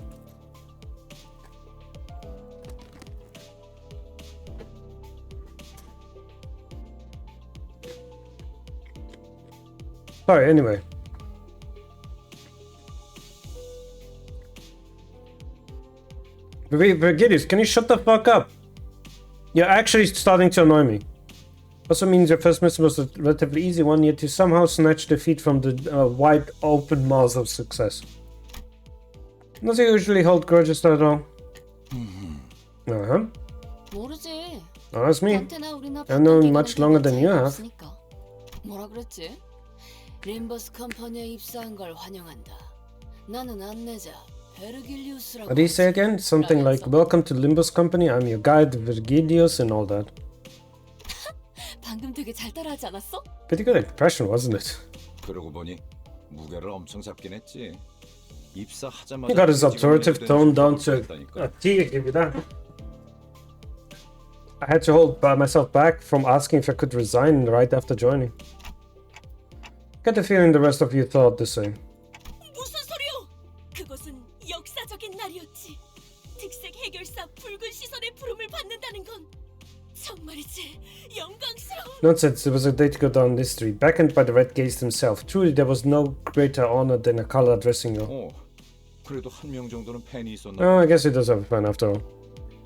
[SPEAKER 1] Sorry, anyway. Virgilius, can you shut the fuck up? You're actually starting to annoy me. Also means your first mission was a relatively easy one, yet you somehow snatched defeat from the wide open mouth of success. Does he usually hold grudges at all?
[SPEAKER 12] 모르지.
[SPEAKER 1] Oh, that's me. I've known much longer than you have.
[SPEAKER 12] 뭐라 그랬지? 림버스 컴퍼니에 입사한 걸 환영한다. 나는 안내자.
[SPEAKER 1] What do you say again? Something like, welcome to Limbus Company, I'm your guide, Virgilius, and all that.
[SPEAKER 12] 방금 되게 잘 따라하지 않았어?
[SPEAKER 1] Pretty good impression, wasn't it?
[SPEAKER 7] 그러고 보니 무게를 엄청 잡긴 했지. 입사하자마자
[SPEAKER 1] He got his authoritative tone down to a T, give you that. I had to hold myself back from asking if I could resign right after joining. Get the feeling the rest of you thought the same. Nonsense, it was a day to go down this street, beckoned by the red gaze himself. Truly, there was no greater honor than a color addressing you.
[SPEAKER 7] 그래도 한 명 정도는 팬이 있었나?
[SPEAKER 1] Oh, I guess he does have a fan after all.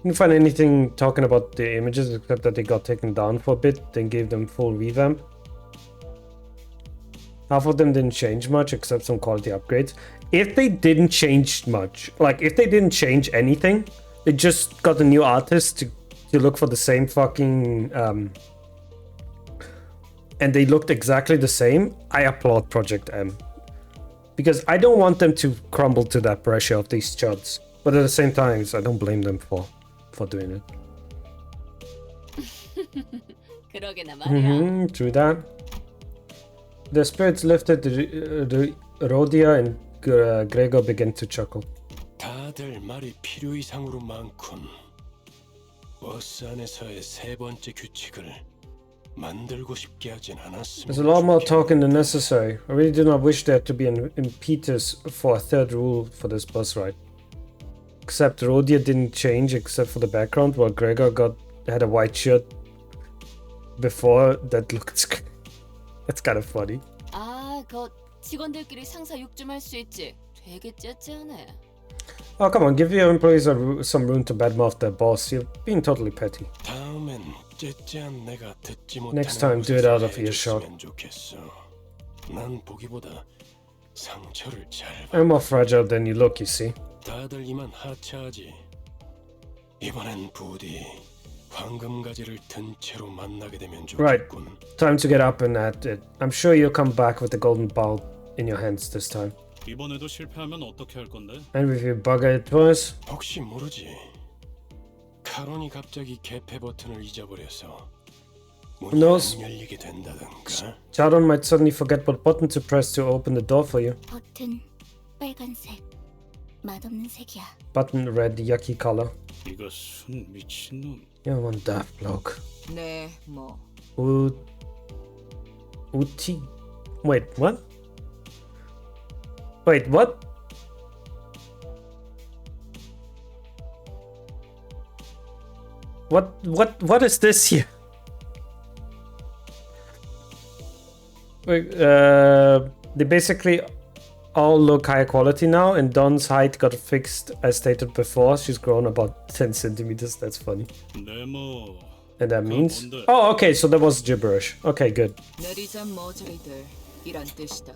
[SPEAKER 1] Didn't find anything talking about the images except that they got taken down for a bit, then gave them full revamp. Half of them didn't change much except some quality upgrades. If they didn't change much, like if they didn't change anything, they just got a new artist to look for the same fucking and they looked exactly the same, I applaud Project M. Because I don't want them to crumble to that pressure of these chuds. But at the same time, I don't blame them for doing it.
[SPEAKER 12] 그러게나 말이야.
[SPEAKER 1] True that. The spirits lifted, Rhodia and Gregor began to chuckle.
[SPEAKER 15] 다들 말이 필요 이상으로 많군. 버스 안에서의 세 번째 규칙을 만들고 싶게 하진 않았으면.
[SPEAKER 1] There's a lot more talking than necessary. I really do not wish there to be an impetus for a third rule for this bus ride. Except Rhodia didn't change except for the background, while Gregor had a white shirt before that looked. That's kind of funny.
[SPEAKER 12] 아, 그 직원들끼리 상사 욕 좀 할 수 있지. 되게 째째하네.
[SPEAKER 1] Oh, come on, give your employees some room to badmouth their boss. You're being totally petty.
[SPEAKER 15] 다음엔 째째한 내가 듣지
[SPEAKER 1] Next time, do it out of earshot.
[SPEAKER 15] 난 보기보다 상처를 잘
[SPEAKER 1] I'm more fragile than you look, you see.
[SPEAKER 15] 다들 이만 하차하지. 이번엔 부디 황금가지를 든 채로 만나게 되면
[SPEAKER 1] Right,
[SPEAKER 15] 좋겠군.
[SPEAKER 1] time to get up and at it. I'm sure you'll come back with the golden ball in your hands this time.
[SPEAKER 8] 이번에도 실패하면 어떻게 할 건데?
[SPEAKER 1] And if you bugger it twice,
[SPEAKER 15] 혹시 모르지. 카론이 갑자기 개폐 버튼을 잊어버려서 문이
[SPEAKER 1] knows?
[SPEAKER 15] 안 열리게 된다든가.
[SPEAKER 1] Chardon might suddenly forget what button to press to open the door for you.
[SPEAKER 6] 버튼 빨간색. 맛없는 색이야.
[SPEAKER 1] Button red, yucky color.
[SPEAKER 8] 이거 순 미친놈.
[SPEAKER 1] You're one daft bloke.
[SPEAKER 3] 네, 뭐.
[SPEAKER 1] Uti. Wait, what? Wait, what? What is this here? Wait, they basically all look higher quality now, and Dawn's height got fixed as stated before. She's grown about 10 centimeters. That's funny.
[SPEAKER 8] 네모.
[SPEAKER 1] And that means... Oh, okay, so that was gibberish. Okay, good.
[SPEAKER 3] 내리자 머저리들 이란 뜻이다.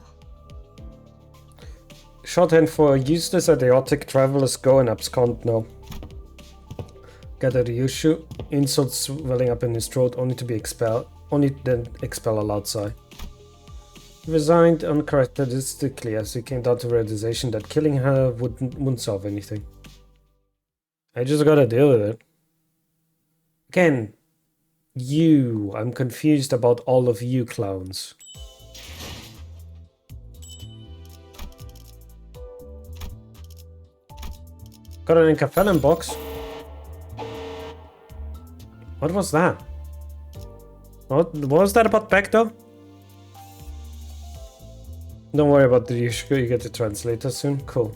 [SPEAKER 1] Shorthand for useless idiotic travelers go and abscond now. Gather the issue. Insults swelling up in his throat, only to be expelled. Only then expel a loud sigh. He resigned uncharacteristically as he came down to the realization that killing her wouldn't solve anything. I just gotta deal with it. Again, I'm confused about all of you clowns. Got an Incafellan box. What was that? What was that about back though? Don't worry about the issue, you get the translator soon. Cool.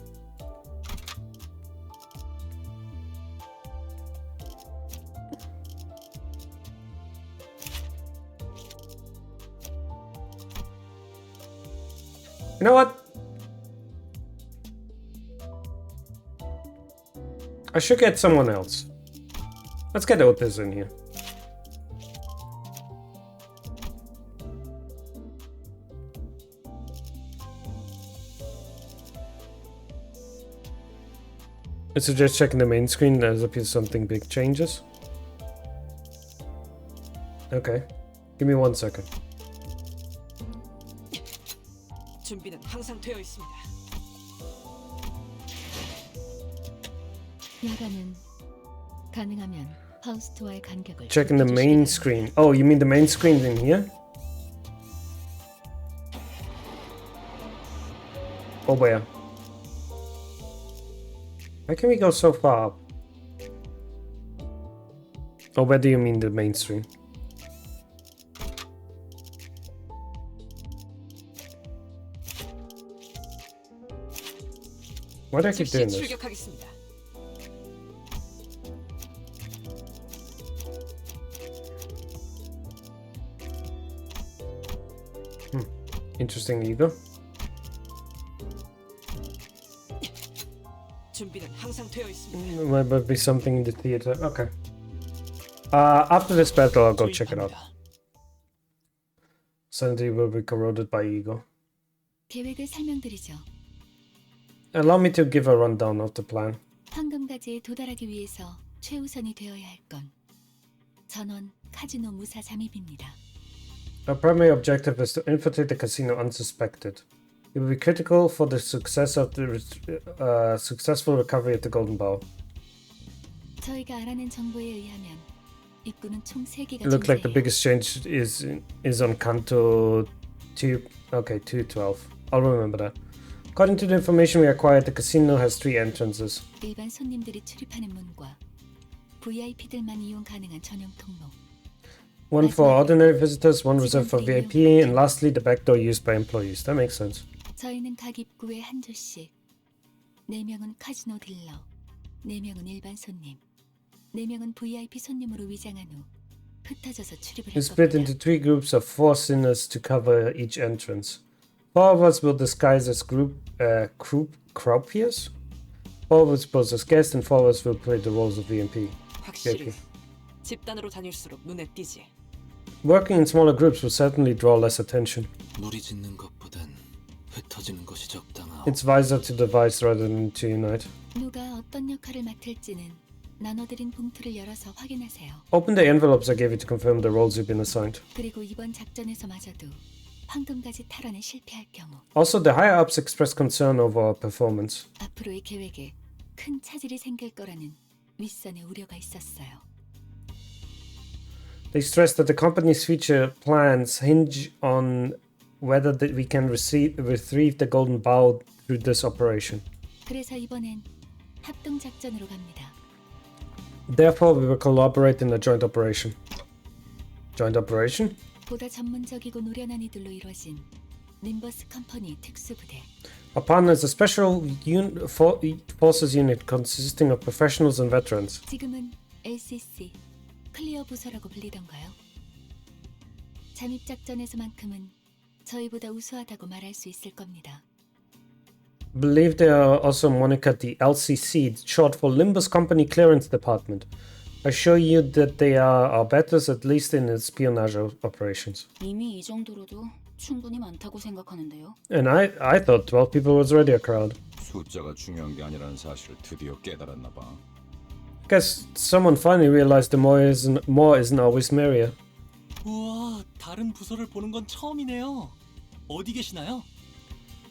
[SPEAKER 1] You know what? I should get someone else. Let's get Otis in here. I suggest checking the main screen. There's appears something big changes. Okay. Give me 1 second.
[SPEAKER 3] 준비는 항상 되어 있습니다.
[SPEAKER 5] 야간은 가능하면 하우스트와의 간격을
[SPEAKER 1] Checking the main screen. Oh, you mean the main screen in here? Oh, where? Why can we go so far up? Oh, where do you mean the main screen? Why do I keep doing this?
[SPEAKER 3] 출격하겠습니다.
[SPEAKER 1] interesting ego.
[SPEAKER 3] 준비는 항상 되어 있습니다.
[SPEAKER 1] Might be something in the theater. Okay. After this battle, I'll go check it out. Sanity will be corroded by ego.
[SPEAKER 5] 계획을 설명드리죠.
[SPEAKER 1] Allow me to give a rundown of the plan.
[SPEAKER 5] 황금가지에 도달하기 위해서 최우선이 되어야 할 건 전원 카지노 무사 잠입입니다.
[SPEAKER 1] Our primary objective is to infiltrate the casino unsuspected. It will be critical for the success of the successful recovery of the Golden Bowl.
[SPEAKER 5] 저희가 알아낸 정보에 의하면 입구는 총 3개가
[SPEAKER 1] It looks like the
[SPEAKER 5] 존재해요.
[SPEAKER 1] biggest change is on Canto 2. Okay, 212. I'll remember that. According to the information we acquired, the casino has 3 entrances.
[SPEAKER 5] 일반 손님들이 출입하는 문과 VIP들만 이용 가능한 전용 통로.
[SPEAKER 1] One for ordinary visitors, one reserved for VIP, and lastly the back door used by employees. That makes sense.
[SPEAKER 5] 저희는 각 입구에 한 조씩 4명은 카지노 딜러, 4명은 일반 손님, 4명은 VIP 손님으로 위장한 후 흩어져서 출입을 할
[SPEAKER 1] It's split
[SPEAKER 5] 겁니다.
[SPEAKER 1] into 3 groups of 4 sinners to cover each entrance. 4 of us will disguise as croupiers. 4 of us pose as guests, and 4 of us will play the roles of VIP.
[SPEAKER 3] 확실히 집단으로 다닐수록 눈에 띄지.
[SPEAKER 1] Working in smaller groups will certainly draw less attention.
[SPEAKER 9] 무리 짓는 것보단 흩어지는 것이 적당하오.
[SPEAKER 1] It's wiser to divide rather than to unite.
[SPEAKER 5] 누가 어떤 역할을 맡을지는 나눠드린 봉투를 열어서 확인하세요.
[SPEAKER 1] Open the envelopes I gave you to confirm the roles you've been assigned.
[SPEAKER 5] 그리고 이번 작전에서마저도 황금가지 탈환에 실패할 경우
[SPEAKER 1] Also, the higher-ups expressed concern over our performance.
[SPEAKER 5] 앞으로의 계획에 큰 차질이 생길 거라는 윗선의 우려가 있었어요.
[SPEAKER 1] They stressed that the company's future plans hinge on whether we can retrieve the Golden Bowl through this operation.
[SPEAKER 5] 그래서 이번엔 합동 작전으로 갑니다.
[SPEAKER 1] Therefore, we will collaborate in a joint operation. Joint operation?
[SPEAKER 5] 보다 전문적이고 노련한 이들로 이루어진 님버스 컴퍼니 특수부대.
[SPEAKER 1] Our partner is a special forces unit consisting of professionals and veterans.
[SPEAKER 5] 지금은 LCC 클리어 부서라고 불리던가요? 잠입 작전에서만큼은 저희보다 우수하다고 말할 수 있을 겁니다.
[SPEAKER 1] Believe they are also monikered the LCC, short for Limbus Company Clearance Department. I assure you that they are our betters, at least in espionage operations.
[SPEAKER 12] 이미 이 정도로도 충분히 많다고 생각하는데요.
[SPEAKER 1] And I thought 12 people was already a crowd.
[SPEAKER 7] 숫자가 중요한 게 아니라는 사실을 드디어 깨달았나 봐.
[SPEAKER 1] Guess someone finally realized the more isn't always merrier.
[SPEAKER 17] 우와, 다른 부서를 보는 건 처음이네요. 어디 계시나요?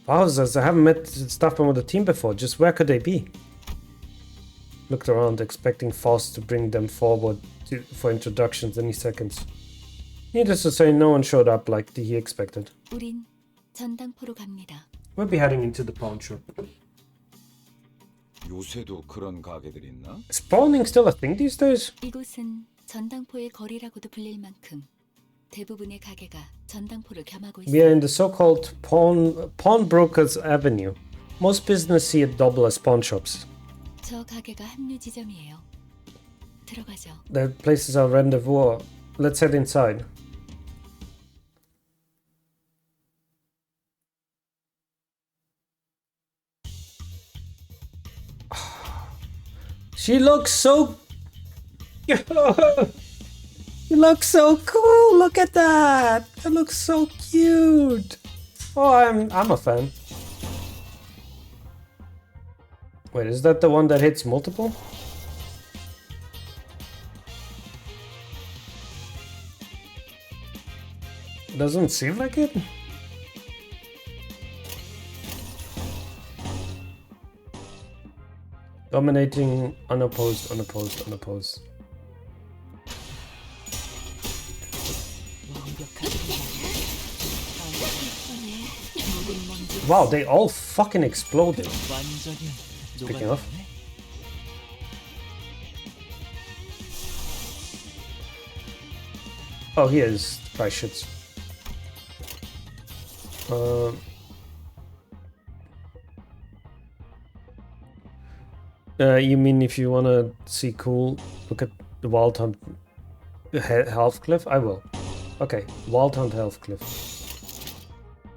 [SPEAKER 1] Wowzers, I haven't met staff from the team before. Just where could they be? Looked around, expecting Faust to bring them forward for introductions any seconds. Needless to say, no one showed up like he expected.
[SPEAKER 5] 우린 전당포로 갑니다.
[SPEAKER 1] We'll be heading into the pawn shop.
[SPEAKER 7] 요새도 그런 가게들 있나?
[SPEAKER 1] Is pawning still a thing these days?
[SPEAKER 5] 이곳은 전당포의 거리라고도 불릴 만큼 대부분의 가게가 전당포를 겸하고
[SPEAKER 1] We are
[SPEAKER 5] 있어요.
[SPEAKER 1] in the so-called pawnbrokers avenue. Most business see it double as pawn shops.
[SPEAKER 5] 저 가게가 합류 지점이에요. 들어가죠.
[SPEAKER 1] The place is our rendezvous. Let's head inside. She looks so... You look so cool. Look at that. That looks so cute. Oh, I'm a fan. Wait, is that the one that hits multiple? Doesn't seem like it. Dominating, unopposed, unopposed, unopposed. Wow, they all fucking exploded. Speaking of. Oh, he is price shits. You mean if you wanna see cool, look at the Wild Hunt Health Cliff? I will. Okay, Wild Hunt Health Cliff.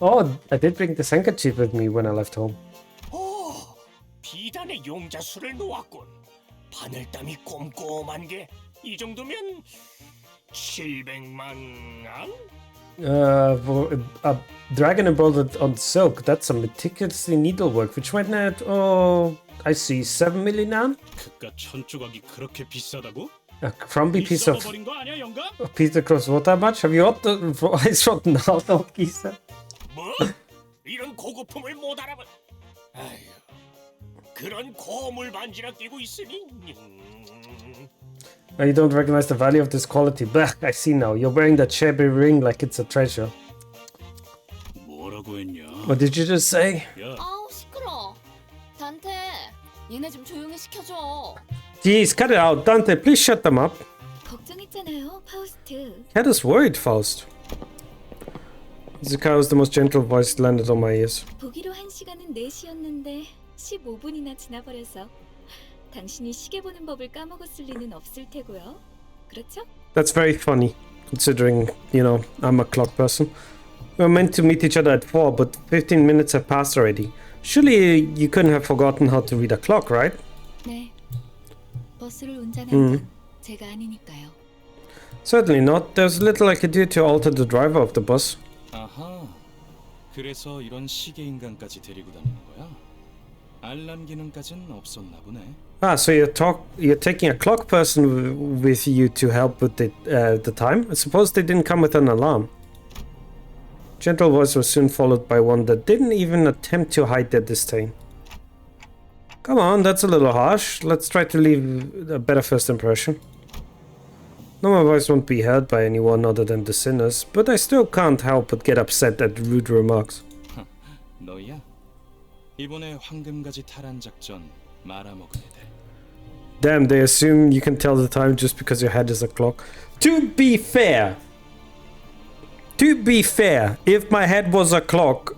[SPEAKER 1] Oh, I did bring this handkerchief with me when I left home.
[SPEAKER 19] 오, 비단의 용자수를 놓았군. 바늘땀이 꼼꼼한 게 이 정도면 700만 안?
[SPEAKER 1] For a dragon embroidered on silk, that's a meticulously needlework, which went at, oh, I see, 7 million an?
[SPEAKER 8] 그깟 천조각이 그렇게 비싸다고?
[SPEAKER 1] A crumbly piece of
[SPEAKER 8] 버린 거 아니야, 영감?
[SPEAKER 1] Peter Cross, what that much? Have you got the eyes rotten out of Gisa?
[SPEAKER 19] 뭐? 이런 고급품을 못 알아봐. 아휴, 그런 고물 반지나 끼고 있으니.
[SPEAKER 1] You don't recognize the value of this quality. Bah, I see now. You're wearing that shabby ring like it's a treasure.
[SPEAKER 8] 뭐라고 했냐?
[SPEAKER 1] What did you just say?
[SPEAKER 12] 아우 시끄러. 단테, 얘네 좀 조용히 시켜줘.
[SPEAKER 1] Jeez, cut it out. Dante, please shut them up.
[SPEAKER 6] 걱정했잖아요, 파우스트.
[SPEAKER 1] Had us worried, Faust. Zukao's the most gentle voice landed on my ears.
[SPEAKER 6] 보기로 한 시간은 4시였는데 15분이나 지나버려서 당신이 시계 보는 법을 까먹었을 리는 없을 테고요. 그렇죠?
[SPEAKER 1] That's very funny, considering, you know, I'm a clock person. We were meant to meet each other at 4, but 15 minutes have passed already. Surely you couldn't have forgotten how to read a clock, right?
[SPEAKER 5] 네. 버스를 운전한 건 제가 아니니까요.
[SPEAKER 1] Certainly not. There's little I could do to alter the driver of the bus.
[SPEAKER 2] 아하. 그래서 이런 시계 인간까지 데리고 다니는 거야? 알람 기능까지는 없었나 보네.
[SPEAKER 1] Ah, so you're taking a clock person with you to help with the time? I suppose they didn't come with an alarm. Gentle voice was soon followed by one that didn't even attempt to hide their disdain. Come on, that's a little harsh. Let's try to leave a better first impression. No, my voice won't be heard by anyone other than the sinners, but I still can't help but get upset at rude remarks.
[SPEAKER 2] 너야? 이번에 황금가지 탈환 작전 말아먹은 애들.
[SPEAKER 1] Damn, they assume you can tell the time just because your head is a clock. To be fair, if my head was a clock,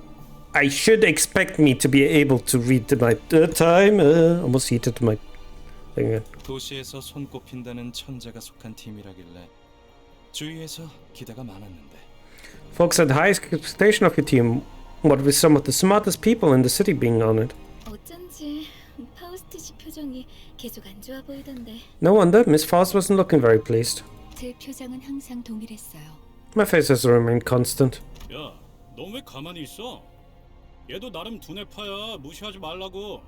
[SPEAKER 1] I should expect me to be able to read my time. Almost heated my thing.
[SPEAKER 2] 도시에서 손꼽힌다는 천재가 속한 팀이라길래 주위에서 기대가 많았는데.
[SPEAKER 1] Folks had high expectation of your team. What with some of the smartest people in the city being on it.
[SPEAKER 6] 어쩐지 파우스트 씨 표정이 계속 안 좋아 보이던데.
[SPEAKER 1] No wonder Miss Faust wasn't looking very pleased.
[SPEAKER 5] 제 표정은 항상 동일했어요.
[SPEAKER 1] My face has remained constant.
[SPEAKER 8] 야, 너 왜 가만히 있어? 얘도 나름 두뇌파야. 무시하지 말라고.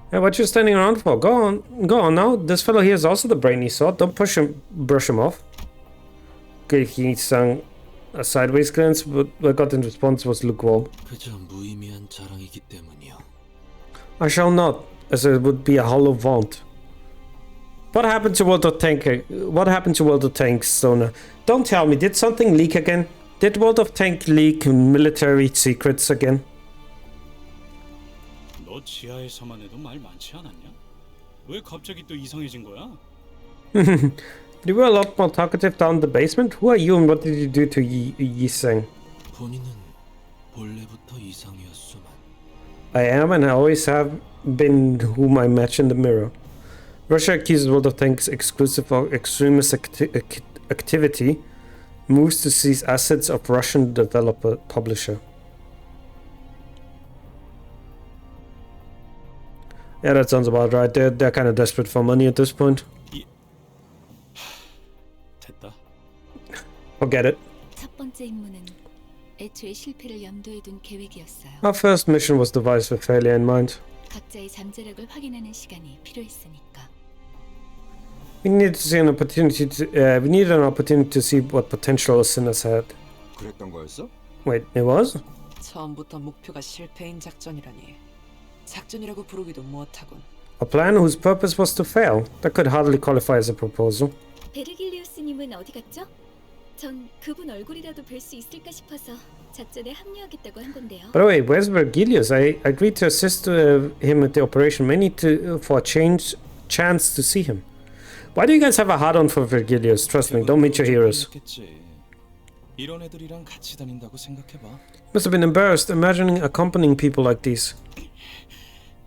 [SPEAKER 1] Hey, what you standing around for? Go on now. This fellow here is also the brainy sort. Don't brush him off. He sang a sideways glance, but what I got in response was lukewarm.
[SPEAKER 9] 그저 무의미한 자랑이기 때문이요.
[SPEAKER 1] I shall not, as it would be a hollow vaunt. What happened to World of Tank? What happened to World of Tanks, Sona? Don't tell me. Did something leak again? Did World of Tank leak military secrets again?
[SPEAKER 8] 너 지하에서만 해도 말 많지 않았냐? 왜 갑자기 또 이상해진 거야?
[SPEAKER 1] You were a lot more talkative down the basement. Who are you and what did you do to Yi-Seng?
[SPEAKER 9] 본인은 본래부터 이상이었소만.
[SPEAKER 1] I am and I always have been whom I match in the mirror. Russia accuses World of Tanks exclusive of extremist activity, moves to seize assets of Russian developer publisher. Yeah, that sounds about right. They're kind of desperate for money at this point.
[SPEAKER 8] 됐다.
[SPEAKER 1] Forget it.
[SPEAKER 5] 첫 번째 임무는 애초에 실패를 염두에 둔 계획이었어요.
[SPEAKER 1] Our first mission was devised with failure in mind.
[SPEAKER 5] 각자의 잠재력을 확인하는 시간이 필요했으니까.
[SPEAKER 1] We needed to see an opportunity we needed an opportunity to see what potential sinners had.
[SPEAKER 7] 그랬던 거였어?
[SPEAKER 1] Wait, it was?
[SPEAKER 3] 처음부터 목표가 실패인 작전이라니. 작전이라고 부르기도 못하군.
[SPEAKER 1] A plan whose purpose was to fail. That could hardly qualify as a proposal.
[SPEAKER 6] 베르길리우스님은 어디 갔죠? 전 그분 얼굴이라도 뵐 수 있을까 싶어서 작전에 합류하겠다고 한 건데요.
[SPEAKER 1] By the way, where's Vergilius? I agreed to assist him with the operation. We need for a chance to see him. Why do you guys have a hard-on for Vergilius? Trust me, don't meet your heroes.
[SPEAKER 2] 이런 애들이랑 같이 다닌다고 생각해봐.
[SPEAKER 1] Must have been embarrassed imagining accompanying people like these.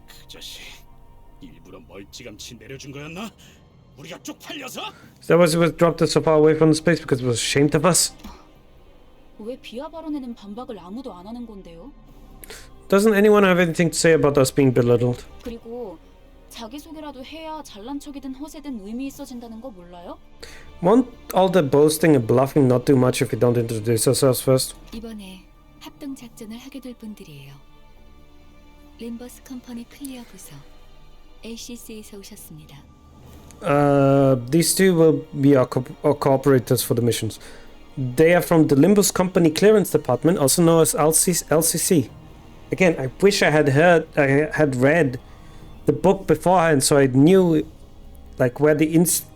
[SPEAKER 8] 그 자식 일부러 멀찌감치 내려준 거였나? 우리가 쪽팔려서?
[SPEAKER 1] Is that why he was dropped us so far away from the space because he was ashamed of us?
[SPEAKER 12] 왜 비하 발언에는 반박을 아무도 안 하는 건데요?
[SPEAKER 1] Doesn't anyone have anything to say about us being belittled?
[SPEAKER 12] 그리고 자기소개라도 해야 잘난 척이든 허세든 의미 있어진다는 거 몰라요?
[SPEAKER 1] Won't all the boasting and bluffing not do much if we don't introduce ourselves first?
[SPEAKER 5] 이번에 합동 작전을 하게 될 분들이에요. 림버스 컴퍼니 클리어 부서 ACC에서 오셨습니다.
[SPEAKER 1] These two will be our cooperators for the missions. They are from the Limbus Company Clearance Department, also known as LCC. Again, I wish I had read the book beforehand, so I knew like where the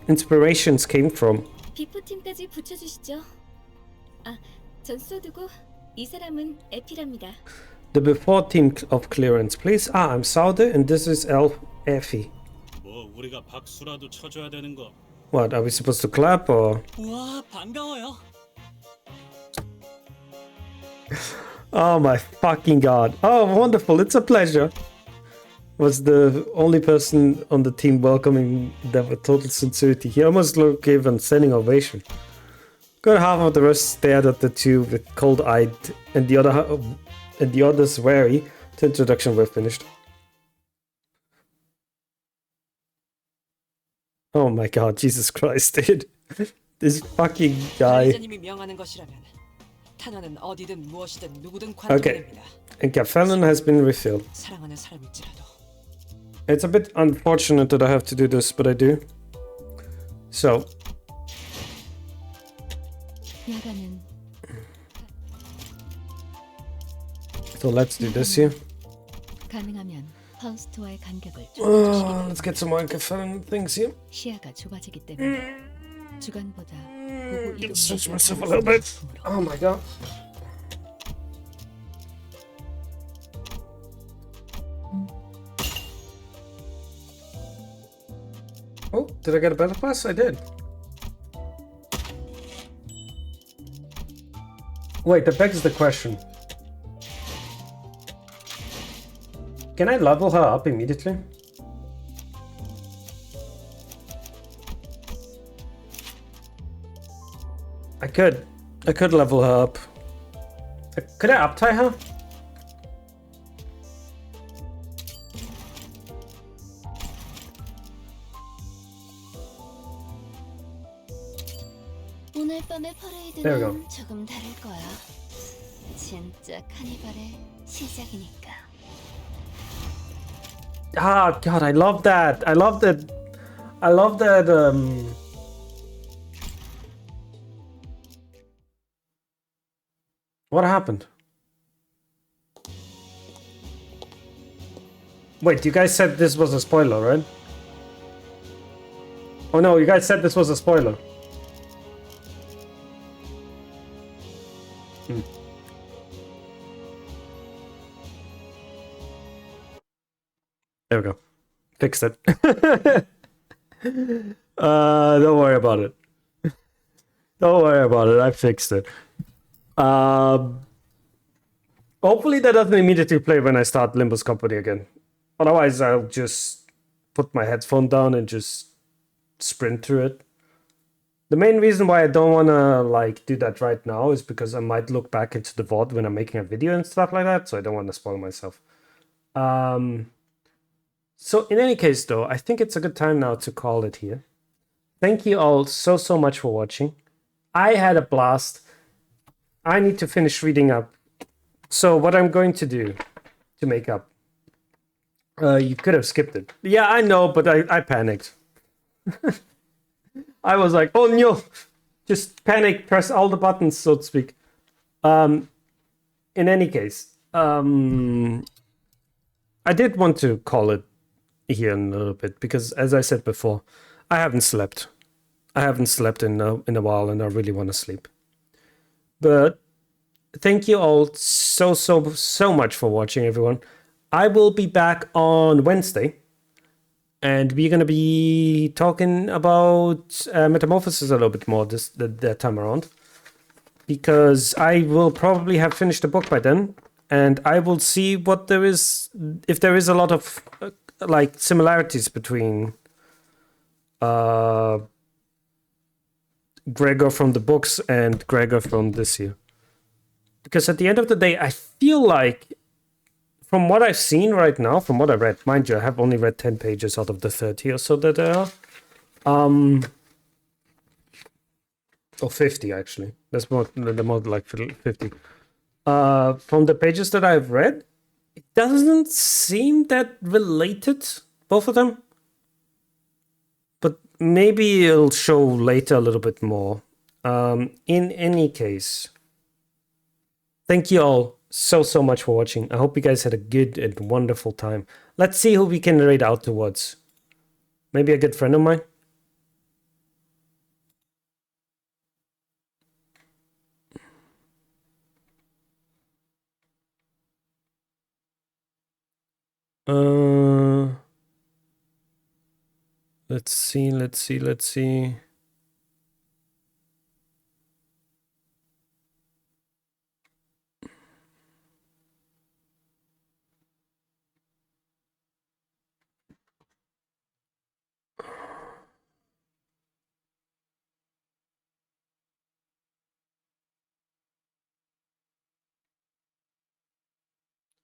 [SPEAKER 1] inspirations came from.
[SPEAKER 6] 비포팀까지 붙여주시죠. 아, 전 소드고 이 사람은 에피랍니다.
[SPEAKER 1] The before team of clearance, please. I'm Saude, and this is Effie.
[SPEAKER 8] 뭐 우리가 박수라도 쳐줘야 되는 거.
[SPEAKER 1] What, are we supposed to clap or?
[SPEAKER 17] 우와, 반가워요.
[SPEAKER 1] Oh my fucking god. Oh, wonderful. It's a pleasure. Was the only person on the team welcoming them with total sincerity. He almost gave a standing ovation. Good half of the rest stared at the two with cold-eyed, and the others wary. The introduction were finished. Oh my god, Jesus Christ, dude. This fucking guy.
[SPEAKER 3] 관리자님이 명하는 것이라면 탄원은 어디든 무엇이든 누구든
[SPEAKER 1] Okay,
[SPEAKER 3] 관통됩니다.
[SPEAKER 1] and Capfelin has been refilled.
[SPEAKER 3] 사랑하는 사람일지라도
[SPEAKER 1] It's a bit unfortunate that I have to do this, but I do. So. So let's do this here.
[SPEAKER 5] 가능하면 파우스트와의 간격을
[SPEAKER 1] Let's get some more Capfelin things here.
[SPEAKER 5] 시야가 좁아지기 때문에 주간보다 보고 이동.
[SPEAKER 1] Stretch myself a little bit. Oh my god. Oh, did I get a better pass? I did. Wait, that begs the question. Can I level her up immediately? I could. I could level her up. Could I uptie her?
[SPEAKER 12] 오늘 밤의
[SPEAKER 1] There we go.
[SPEAKER 12] 퍼레이드는 조금 다를 거야. 진짜 카니발의 시작이니까.
[SPEAKER 1] Ah, God, I love that. I love that. I love that. What happened? Wait, you guys said this was a spoiler, right? Oh no, you guys said this was a spoiler. There we go. Fixed it. Don't worry about it. Don't worry about it. I fixed it. Hopefully that doesn't immediately play when I start Limbus Company again. Otherwise, I'll just put my headphone down and just sprint through it. The main reason why I don't want to like do that right now is because I might look back into the VOD when I'm making a video and stuff like that, so I don't want to spoil myself. So in any case though, I think it's a good time now to call it here. Thank you all so much for watching. I had a blast. I need to finish reading up. So what I'm going to do to make up. You could have skipped it. Yeah, I know, but I panicked. I was like, oh no, just panic, press all the buttons, so to speak. In any case, I did want to call it here in a little bit because, as I said before, I haven't slept. I haven't slept in a while, and I really want to sleep. But thank you all so much for watching, everyone. I will be back on Wednesday. And we're going to be talking about Metamorphosis a little bit more that time around. Because I will probably have finished the book by then. And I will see what there is, if there is a lot of like similarities between Gregor from the books and Gregor from this year. Because at the end of the day, I feel like, from what I've seen right now, from what I read, mind you, I have only read 10 pages out of the 30 or so that there are. Or 50 actually. That's more like 50. From the pages that I've read, it doesn't seem that related, both of them. But maybe it'll show later a little bit more. In any case, thank you all so much for watching. I hope you guys had a good and wonderful time. Let's see who we can raid out towards. Maybe a good friend of mine. Let's see.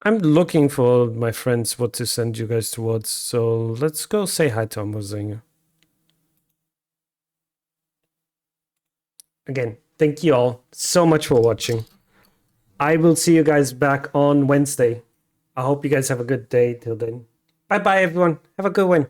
[SPEAKER 1] I'm looking for my friends what to send you guys towards, so let's go say hi to Ambozinga. Again, thank you all so much for watching. I will see you guys back on Wednesday. I hope you guys have a good day till then. Bye bye everyone. Have a good one.